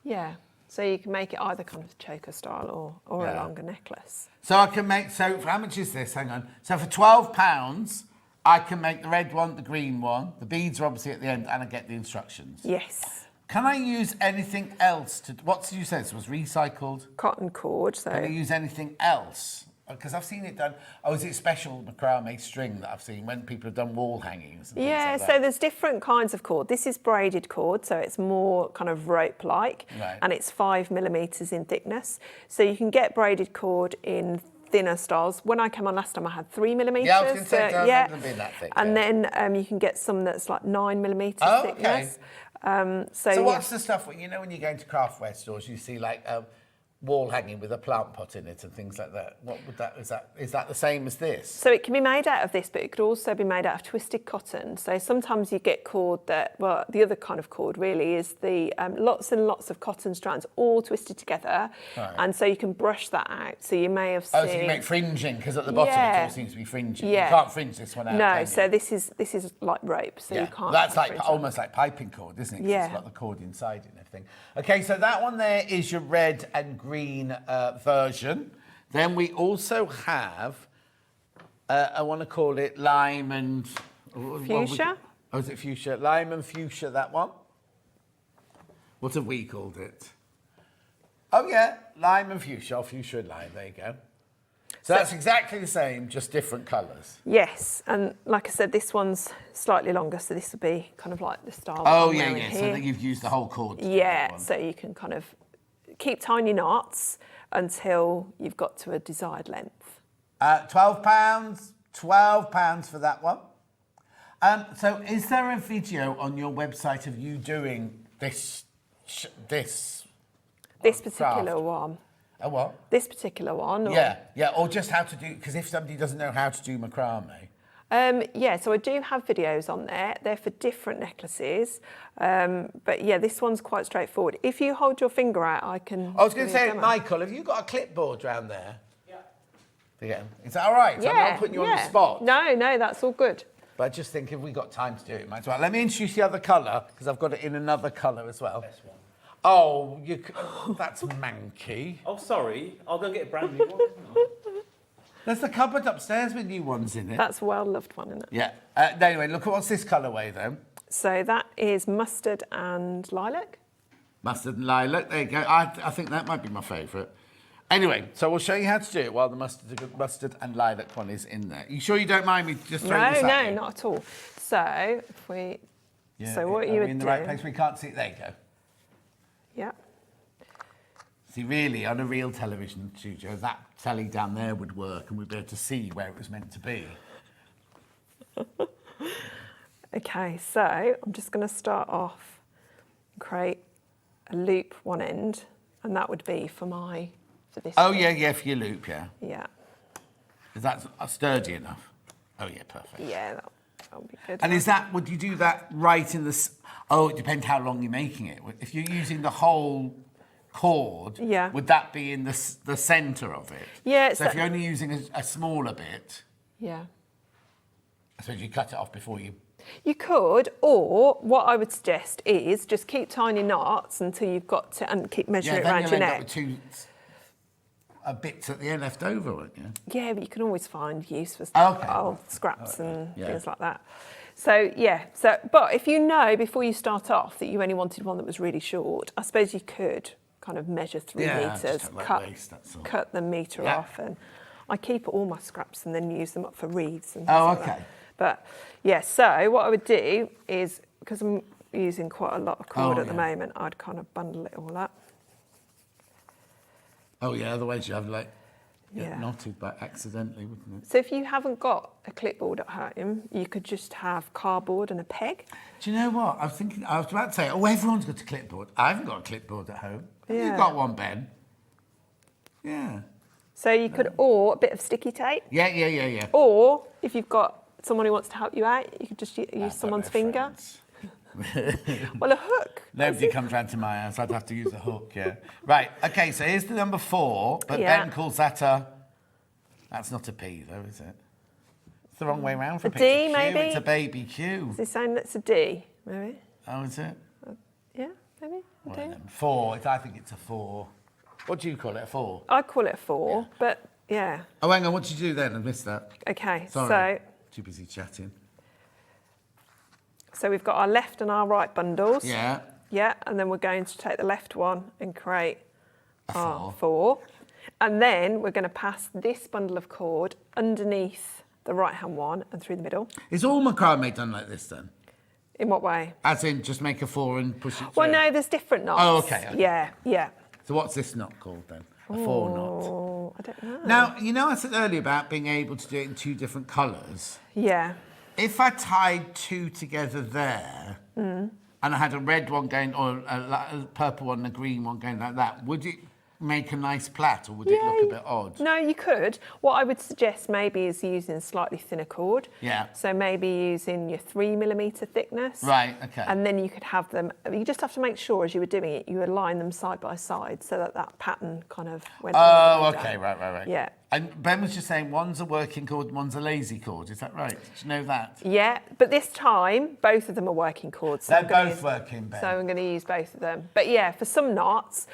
Yeah. So you can make it either kind of choker style or a longer necklace. So I can make, so how much is this? Hang on. So for £12, I can make the red one, the green one. The beads are obviously at the end, and I get the instructions. Yes. Can I use anything else to, what did you say this was, recycled? Cotton cord, so. Can I use anything else? Because I've seen it done, is it special macrame string that I've seen when people have done wall hangings and things like that? So there's different kinds of cord. This is braided cord, so it's more kind of rope-like, and it's 5 millimetres in thickness. So you can get braided cord in thinner styles. When I came on last time, I had 3 millimetres. Yeah, I was going to say, don't be that thick. And then you can get some that's like 9 millimetres thickness. So what's the stuff, when you go into craftware stores, you see like wall hanging with a plant pot in it and things like that. What would that is that the same as this? So it can be made out of this, but it could also be made out of twisted cotton. So sometimes you get cord that, well, the other kind of cord really is the lots and lots of cotton strands all twisted together, Right. and so you can brush that out. So you may have seen. Oh, so you make fringing because at the bottom it all seems to be fringing. Yeah. You can't fringe this one out. No, can so you? this is like rope, so you can't. That's like fringe almost like piping cord, isn't it? 'Cause Yeah. It's got the cord inside it and everything. Okay, so that one there is your red and green version. Then we also have, I want to call it lime and... Fuchsia? Oh, is it fuchsia? Lime and fuchsia, that one. What have we called it? Oh, yeah, lime and fuchsia, or fuchsia and lime, there you go. So that's exactly the same, just different colours. Yes, and like I said, this one's slightly longer, so this will be kind of like the style. Oh, I'm yeah, wearing yeah, here. so that you've used the whole cord. to do that Yeah, one. so you can kind of keep tiny knots until you've got to a desired length. £12 for that one. So is there a video on your website of you doing this particular craft? one. A what? This particular one? Or? Yeah, or just how to do, because if somebody doesn't know how to do macrame. Yeah, so I do have videos on there. They're for different necklaces. But yeah, this one's quite straightforward. If you hold your finger out, I can... I was going to do a say, demo. Michael, have you got a clipboard round there? Yeah. Is that all right? Yeah, I'm not putting you on the spot. No, that's all good. But I just think if we got time to do it, might as well. Let me introduce the other colour, because I've got it in another colour as well. Oh, that's manky. Oh, sorry. I'll go get a brand new one. There's the cupboard upstairs with new ones in it. That's a well-loved one, isn't it? Yeah. Anyway, look at what's this colourway, then. So that is mustard and lilac. Mustard and lilac. There you go. I think that might be my favourite. Anyway, so we'll show you how to do it while the mustard and lilac one is in there. You sure you don't mind me just throwing this at you? No, not at all. So if we... Yeah, so what are you we would in the do... right place? We can't see it. There you go. Yeah. See, really, on a real television studio, that telly down there would work and we'd be able to see where it was meant to be. Okay, so I'm just going to start off and create a loop one end, and that would be for this. Oh, one. yeah, for your loop, yeah. Yeah. Is that sturdy enough? Oh, yeah, perfect. Yeah, that'll be good. And would you do that right in the... Oh, it depends how long you're making it. If you're using the whole cord, Yeah. would that be in the centre of it? Yeah. So if you're only using a smaller bit, Yeah. I suppose you cut it off before you... You could, or what I would suggest is just keep tiny knots until you've got to, and keep measuring it around your then you'll neck. end up with two bits at the end left over, won't you? Yeah, but you can always find use for Okay. old scraps and Yeah. things like that. So yeah, but if you know before you start off that you only wanted one that was really short, I suppose you could kind of measure 3 just meters, have that cut waist, that's all. cut the meter Yeah. off, and I keep all my scraps and then use them up for wreaths and Oh, things like okay. that. But yeah, so what I would do is, because I'm using quite a lot of cord at the moment, I'd kind of bundle it all up. Oh, yeah, otherwise you have get Yeah. knotted by accidentally, wouldn't it? So if you haven't got a clipboard at home, you could just have cardboard and a peg. Do you know what? I was about to say, everyone's got a clipboard. I haven't got a clipboard at home. Yeah. You've got one, Ben. Yeah. So you could, or a bit of sticky tape. Yeah. Or if you've got someone who wants to help you out, you could just use someone's finger. Well, a hook. Nobody comes round to my house. I'd have to use a hook, yeah. Right, okay, so here's the number 4, but Yeah. Ben calls that that's not a P, though, is it? It's the wrong way round for A P. D, It's a Q, maybe? It's a baby Q. Is this saying that's a D, maybe? Oh, is it? Yeah, maybe. A Well, D. then, 4. I think it's a 4. What do you call it, a 4? I'd call it a 4, but yeah. Oh, hang on, what did you do then? I missed that. Okay, Sorry. Too busy chatting. so we've got our left and our right bundles. Yeah. Yeah, and then we're going to take the left one and create A 4. And then we're going to pass this bundle of cord underneath the right-hand one and through the middle. Is all macrame done like this, then? In what way? As in, just make a 4 and push it through? Well, no, there's different knots. Oh, okay. Yeah. So what's this knot called, then? A 4 knot? Oh, I don't know. Now, you know I said earlier about being able to do it in 2 different colours? Yeah. If I tied 2 together there, and I had a red one going, or a purple one and a green one going like that, would make a nice plait, or would it look a bit odd? No, you could. What I would suggest maybe is using a slightly thinner cord. Yeah. So maybe using your 3mm thickness. Right, okay. And then you could have them, you just have to make sure as you were doing it, you align them side by side so that that pattern kind of went okay, right. Yeah. And Ben was just saying one's a working cord and one's a lazy cord. Is that right? Did you know that? Yeah, but this time, both of them are working cords. So They're both working, Ben. So I'm going to use both of them. But yeah, for some knots,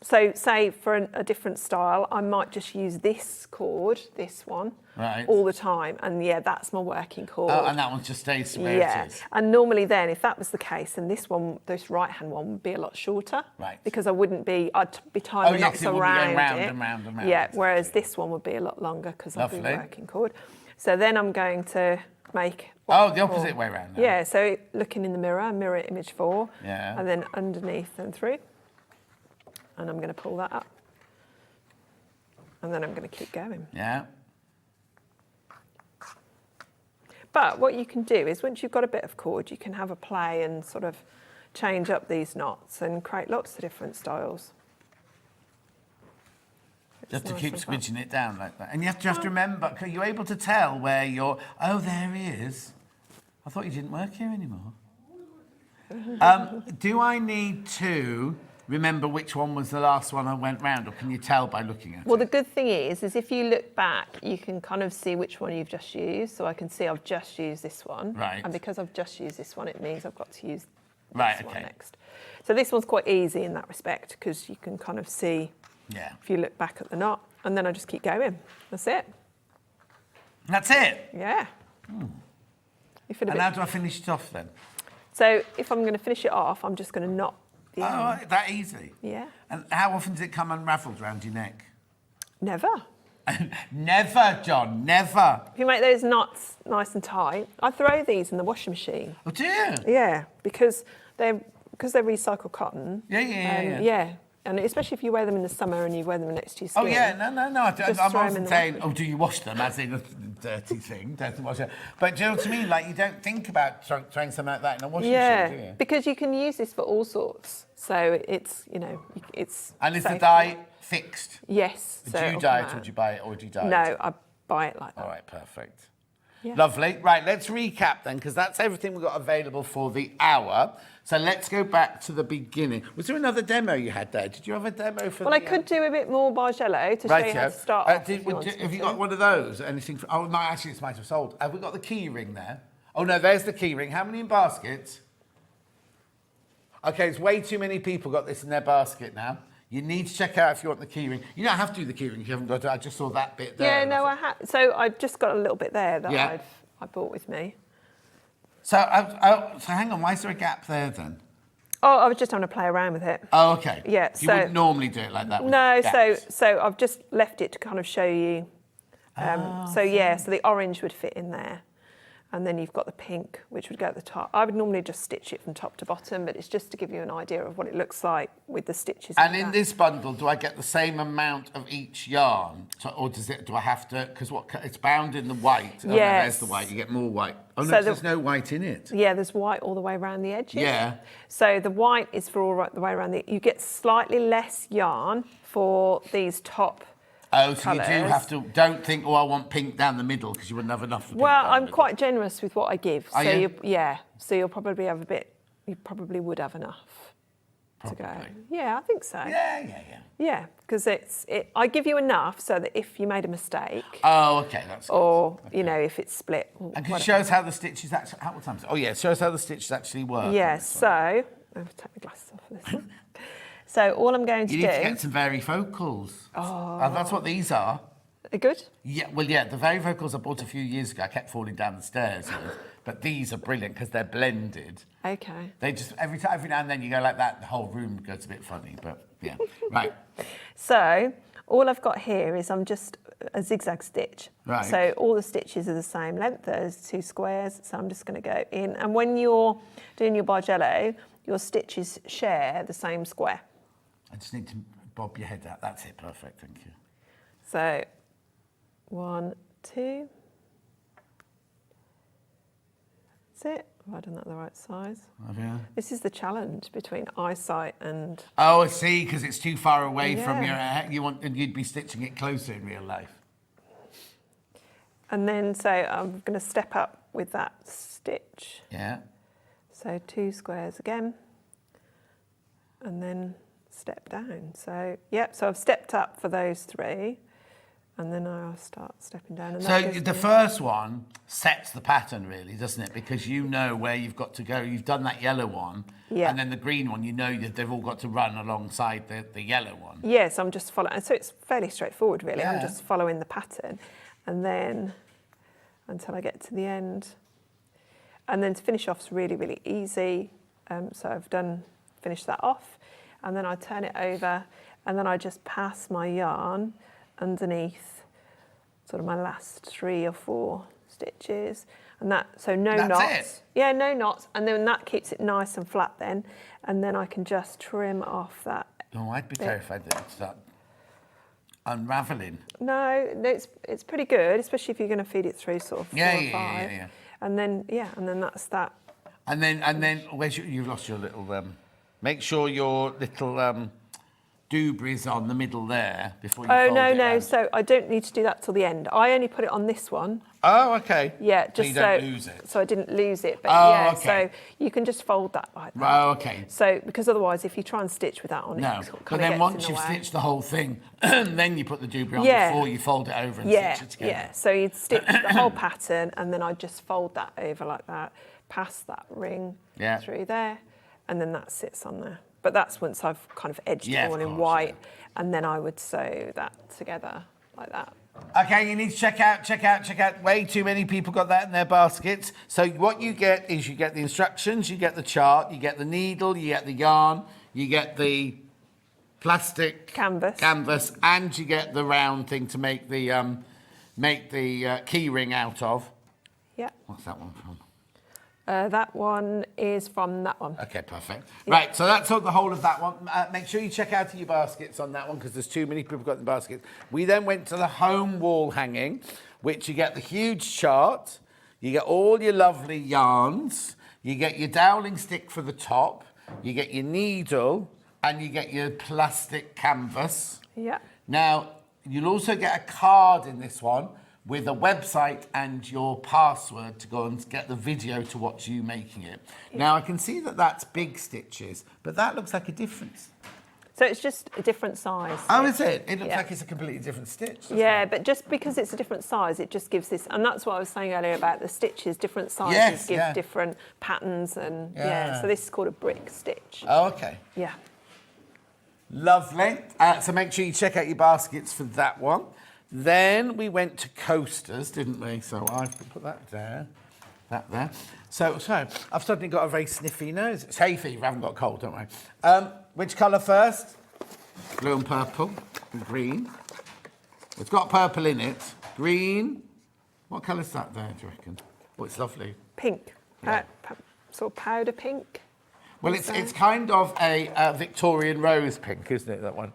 so say for a different style, I might just use this cord, this one, all the time. And yeah, that's my working cord. Oh, and that one just stays where it is. And normally then, if that was the case, then this one, this right-hand one would be a lot shorter. Right. Because I'd be tying the knots around round it. and round and round. Yeah, whereas this one would be a lot longer because I'd be working cord. So then I'm going to make... the opposite way around now. Yeah, so looking in the mirror image 4. Yeah. And then underneath and through. And I'm going to pull that up. And then I'm going to keep going. Yeah. But what you can do is once you've got a bit of cord, you can have a play and sort of change up these knots and create lots of different styles. Just to keep squidging it down like that. And you have to remember, are you able to tell where you're... Oh, there he is. I thought you didn't work here anymore. Do I need to remember which one was the last one I went round, or can you tell by looking at it? Well, the good thing is if you look back, you can kind of see which one you've just used. So I can see I've just used this one. Right. And because I've just used this one, it means I've got to use this one next. So this one's quite easy in that respect because you can kind of see if you look back at the knot. And then I just keep going. That's it. That's it? Yeah. And how do I finish it off then? So if I'm going to finish it off, I'm just going to knot the end. Oh, that easy? Yeah. And how often does it come unravelled around your neck? Never. Never, John, never. If you make those knots nice and tight, I throw these in the washing machine. Oh, do you? Yeah, because they're recycled cotton. Yeah. And especially if you wear them in the summer and you wear them next to your skin. Oh, yeah, no. I wasn't saying, do you wash them, as in a dirty thing, don't wash it. But do you know what I mean? Like, you don't think about throwing something like that in a washing machine, do you? Because you can use this for all sorts. So it's, it's And is the safe. dye fixed? Yes. Do you dye it, or do you buy it, or do you dye it? No, I buy it like that. All right, perfect. Yeah. Lovely. Right, let's recap then, because that's everything we've got available for the hour. So let's go back to the beginning. Was there another demo you had there? Did you have a demo for I could do a bit more bargello to show you how to start off. Have you got one of those? Anything? Oh, no, actually, it's might have sold. Have we got the key ring there? Oh, no, there's the key ring. How many in baskets? Okay, it's way too many people got this in their basket now. You need to check out if you want the key ring. You don't have to do the key ring if you haven't got it. I just saw that bit there. Yeah, no, I have. So I've just got a little bit there that I brought with me. So hang on, why is there a gap there then? Oh, I was just having to play around with it. Oh, okay. Yeah, You wouldn't normally do it like that with gaps. so I've just left it to kind of show you. So the orange would fit in there. And then you've got the pink, which would go at the top. I would normally just stitch it from top to bottom, but it's just to give you an idea of what it looks like with the stitches. And in this bundle, do I get the same amount of each yarn? Or do I have to, because it's bound in the white. Oh, no, there's the white, you get more white. Oh, no, so there's no white in it. Yeah, there's white all the way around the edges. Yeah. So the white is for all the way around you get slightly less yarn for these top Oh, so colours. You do have to, don't think, I want pink down the middle, because you wouldn't have enough for pink Well, down the I'm middle. quite generous with what I give. Are you? So you'll probably have you probably would have enough to go. Yeah, I think so. Yeah, because I give you enough so that if you made a mistake. Oh, okay, that's good. Or, if it's split. And can you show us how the stitches actually, what time is it? Oh, yeah, show us how the stitches actually work. Yeah, so, I have to take my glasses off for this one. So all I'm going to do... You need to get some varifocals. Oh. That's what these are. They're good? Yeah, well, yeah, the varifocals I bought a few years ago, I kept falling down the stairs with, but these are brilliant because they're blended. Okay. They just, every now and then you go like that, the whole room goes a bit funny, but yeah. Right. So all I've got here is I'm just a zigzag stitch. Right. So all the stitches are the same length, there's 2 squares, so I'm just going to go in. And when you're doing your bargello, your stitches share the same square. I just need to bob your head out. That's it, perfect, thank you. So 1, 2, That's it. Have I done that the right size? Have you? This is the challenge between eyesight and... Oh, I see, because it's too far away from Yeah. you'd be stitching it closer in real life. And then, so I'm going to step up with that stitch. Yeah. So 2 squares again, and then step down. So, yep, so I've stepped up for those 3, and then I'll start stepping down. And So the first one sets the pattern, really, doesn't it? Because you know where you've got to go. You've done that yellow one, and then the green one, you know that they've all got to run alongside the yellow one. Yes, I'm just following. So it's fairly straightforward, really. Yeah. I'm just following the pattern, and then until I get to the end. And then to finish off is really, really easy. So I've finished that off, and then I turn it over, and then I just pass my yarn underneath sort of my last 3 or 4 stitches, and so That's knots. it? Yeah, no knots, and then that keeps it nice and flat then, and then I can just trim off that. Oh, I'd be bit. terrified that it's unravelling. No, it's pretty good, especially if you're going to feed it through sort of 4 or 5. Yeah. And then that's that. And then where's you've lost your little make sure your little doobry's on the middle there before you fold it round. So I don't need to do that till the end. I only put it on this one. Oh, okay. Yeah, So just you don't lose it. So I didn't lose it. But Oh, okay. so you can just fold that like that. Oh, okay. So because otherwise, if you try and stitch with that on No, it, but then once you've stitched the whole thing, then you put the doobry on before you fold it over and stitch it together. Yeah, so you'd stitch the whole pattern, and then I'd just fold that over like that, pass that ring through there, and then that sits on there. But that's once I've kind of edged it all in white, and then I would sew that together like that. Okay, you need to check out. Way too many people got that in their baskets. So what you get is you get the instructions, you get the chart, you get the needle, you get the yarn, you get the plastic canvas, and you get the round thing to make the key ring out of. Yeah. What's that one from? That one is from that one. Okay, perfect. Right, so that's all the whole of that one. Make sure you check out your baskets on that one because there's too many people got the baskets. We then went to the home wall hanging, which you get the huge chart, you get all your lovely yarns, you get your doweling stick for the top, you get your needle, and you get your plastic canvas. Yeah. Now, you'll also get a card in this one with a website and your password to go and get the video to watch you making it. Yeah. Now, I can see that that's big stitches, but that looks like a difference. So it's just a different size. Oh, is it? It looks like it's a completely different stitch. Yeah, but just because it's a different size, it just gives this, and that's what I was saying earlier about the stitches, different sizes give different patterns, and so this is called a brick stitch. Oh, okay. Yeah. Lovely. So make sure you check out your baskets for that one. Then we went to coasters, didn't we? So I've put that there, that there. So I've suddenly got a very sniffy nose. It's hay fever, I haven't got a cold, don't worry. Which colour first? Blue and purple and green. It's got purple in it. Green. What colour's that there, do you reckon? Oh, it's lovely. Pink. Yeah. Sort of powder pink. Well, it's kind of a Victorian rose pink, isn't it, that one?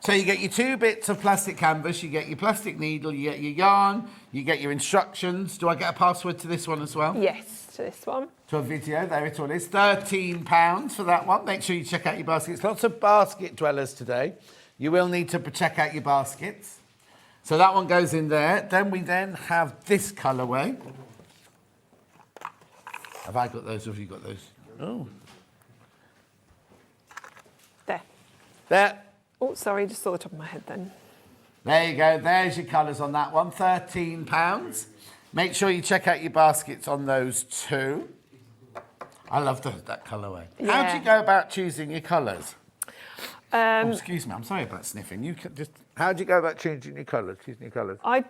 So you get your 2 bits of plastic canvas, you get your plastic needle, you get your yarn, you get your instructions. Do I get a password to this one as well? Yes, to this one. To a video, there it all is. £13 for that one. Make sure you check out your baskets. Lots of basket dwellers today. You will need to check out your baskets. So that one goes in there. Then we have this colourway. Have I got those or have you got those? Oh. There. Oh, sorry, just saw the top of my head then. There you go. There's your colours on that one. £13. Make sure you check out your baskets on those too. I love that colourway. Yeah. How do you go about choosing your colours? Excuse me, I'm sorry about sniffing. How do you go about choosing your colours? I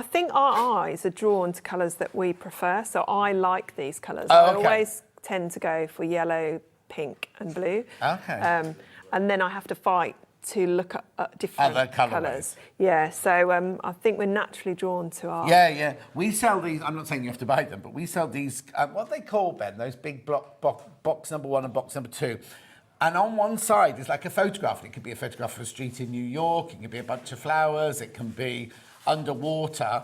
think our eyes are drawn to colours that we prefer, so I like these colours. Oh, I always tend to go for yellow, pink and blue. Okay. And then I have to fight to look at different other colours. Yeah, so I think we're naturally drawn to our... Yeah. We sell these, I'm not saying you have to buy them, but we sell these, what are they called, Ben? Those big box number 1 and box number 2. And on one side is like a photograph. It could be a photograph of a street in New York, it could be a bunch of flowers, it can be underwater.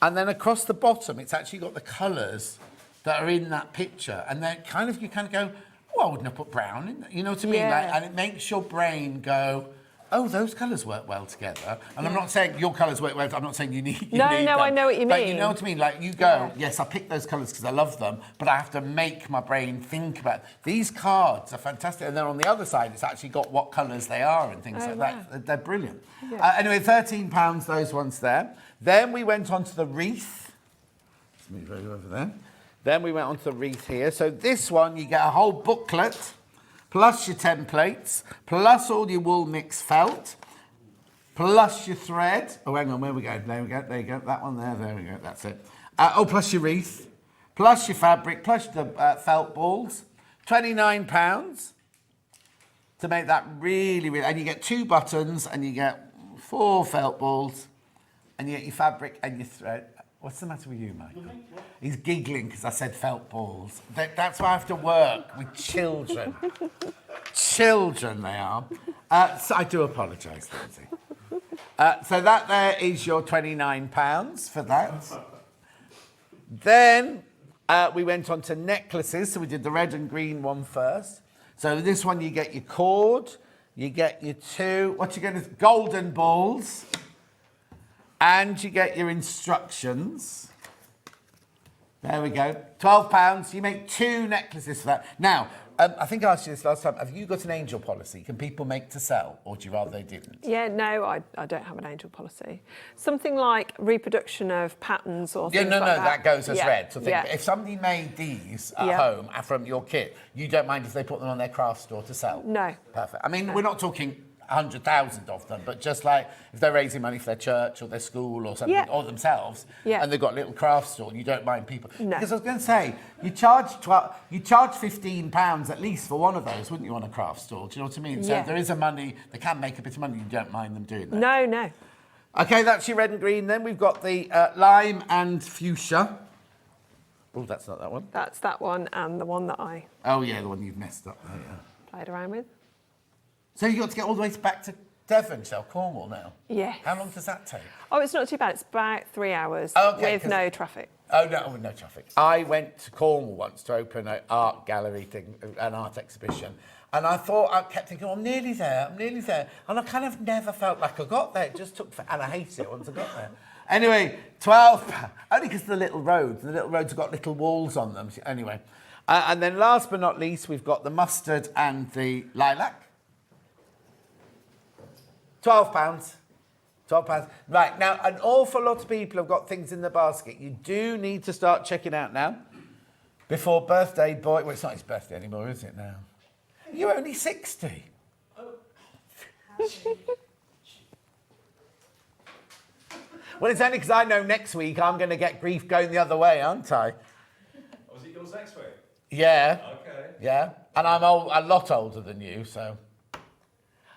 And then across the bottom, it's actually got the colours that are in that picture, and then you kind of go, oh, I wouldn't have put brown in that. You know what I mean? Yeah. Like, and it makes your brain go, oh, those colours work well together. And I'm not saying your colours work well. I'm not saying you need No, them. I know what you But mean. you know what I mean? Like you go, yes, I picked those colours because I love them, but I have to make my brain think about these cards are fantastic. And then on the other side, it's actually got what colours they are and things like that. They're brilliant. Yeah. Anyway, £13, those ones there. Then we went on to the wreath. Let's move over there. Then we went on to the wreath here. So this one, you get a whole booklet, plus your templates, plus all your wool mix felt, plus your thread. Oh, hang on, where we go? There we go, there you go. That one there we go, that's it. Plus your wreath, plus your fabric, plus the felt balls. £29 to make that really, really... And you get 2 buttons, and you get 4 felt balls, and you get your fabric and your thread. What's the matter with you, Michael? He's giggling because I said felt balls. That's why I have to work with children. Children, they are. So I do apologise, Lyndsey. So that there is your £29 for that. Then we went on to necklaces. So we did the red and green one first. So this one, you get your cord, you get your 2, what you get is golden balls, and you get your instructions. There we go. £12. You make 2 necklaces for that. Now, I think I asked you this last time. Have you got an angel policy? Can people make to sell, or do you rather they didn't? Yeah, no, I don't have an angel policy. Something like reproduction of patterns or things like that. No, that goes as read. So think, Yeah. if somebody made these at home from your kit, you don't mind if they put them on their craft store to sell? No. Perfect. I mean, we're not talking 100,000 of them, but just like if they're raising money for their church or their school or something, or themselves, and they've got a little craft store, you don't mind people. No. Because I was going to say, you charge £15 at least for one of those, wouldn't you, on a craft store? Do you know what I mean? So Yeah. if there is a money, they can make a bit of money, you don't mind them doing that. No. Okay, that's your red and green. Then we've got the lime and fuchsia. Oh, that's not that one. That's that one and the one that I Oh, yeah, the one you've messed up there, yeah. played around with. So you've got to get all the way back to Devonshire, Cornwall now? Yeah. How long does that take? Oh, it's not too bad. It's about 3 hours with no traffic. Oh, no traffic. I went to Cornwall once to open an art gallery thing, an art exhibition. And I kept thinking, I'm nearly there. And I kind of never felt like I got there. It just took, and I hated it once I got there. Anyway, £12, only because the little roads have got little walls on them. Anyway, and then last but not least, we've got the mustard and the lilac. £12. Right, now, an awful lot of people have got things in the basket. You do need to start checking out now before birthday boy... Well, it's not his birthday anymore, is it now? You're only 60. Well, it's only because I know next week I'm going to get grief going the other way, aren't I? Oh, is it yours next week? Yeah. Okay. Yeah, and I'm a lot older than you, so...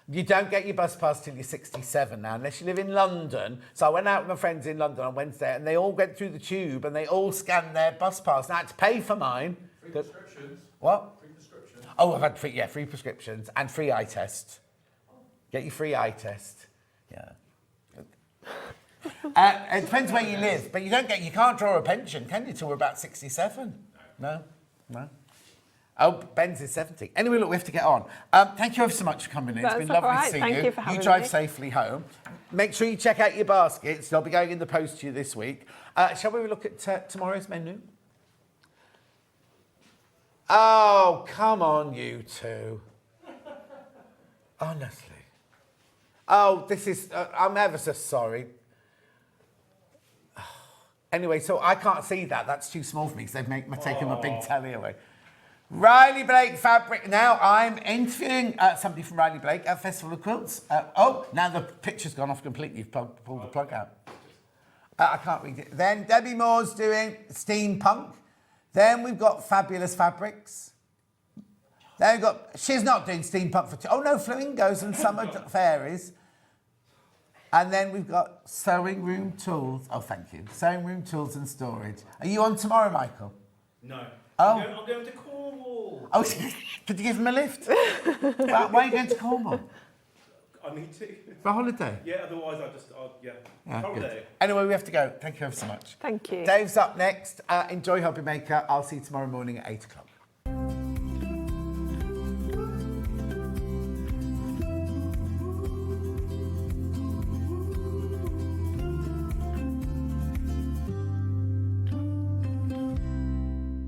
You don't get your bus pass till you're 67 now, unless you live in London. So I went out with my friends in London on Wednesday, and they all went through the tube, and they all scanned their bus pass. Now I had to pay for mine. Free prescriptions. What? Free prescriptions. Oh, I've had free prescriptions and free eye test. Get your free eye test. Yeah. It depends where you live, but you can't draw a pension, can you, till we're about 67? No. Oh, Ben's is 70. Anyway, look, we have to get on. Thank you ever so much for coming in. It's been lovely to see you. Thank you for having me. You drive safely home. Make sure you check out your baskets. They'll be going in the post to you this week. Shall we look at tomorrow's menu? Oh, come on, you two. Honestly. Oh, this is... I'm ever so sorry. Anyway, so I can't see that. That's too small for me because they've taken my big telly away. Riley Blake Fabric. Now I'm interviewing somebody from Riley Blake at Festival of Quilts. Now the picture's gone off completely. You've pulled the plug out. I can't read it. Then Debbie Moore's doing steampunk. Then we've got Fabulous Fabrics. Then we've got... She's not doing steampunk for... Oh, no, Flamingos and Summer Fairies. And then we've got Sewing Room Tools. Oh, thank you. Sewing Room Tools and Storage. Are you on tomorrow, Michael? No. Oh. I'm going to Cornwall. Oh, did you give him a lift? Why are you going to Cornwall? I need to. For a holiday? Yeah, otherwise yeah. Yeah, good. Holiday. Anyway, we have to go. Thank you ever so much. Thank you. Dave's up next. Enjoy Hobby Maker. I'll see you tomorrow morning at 8 o'clock.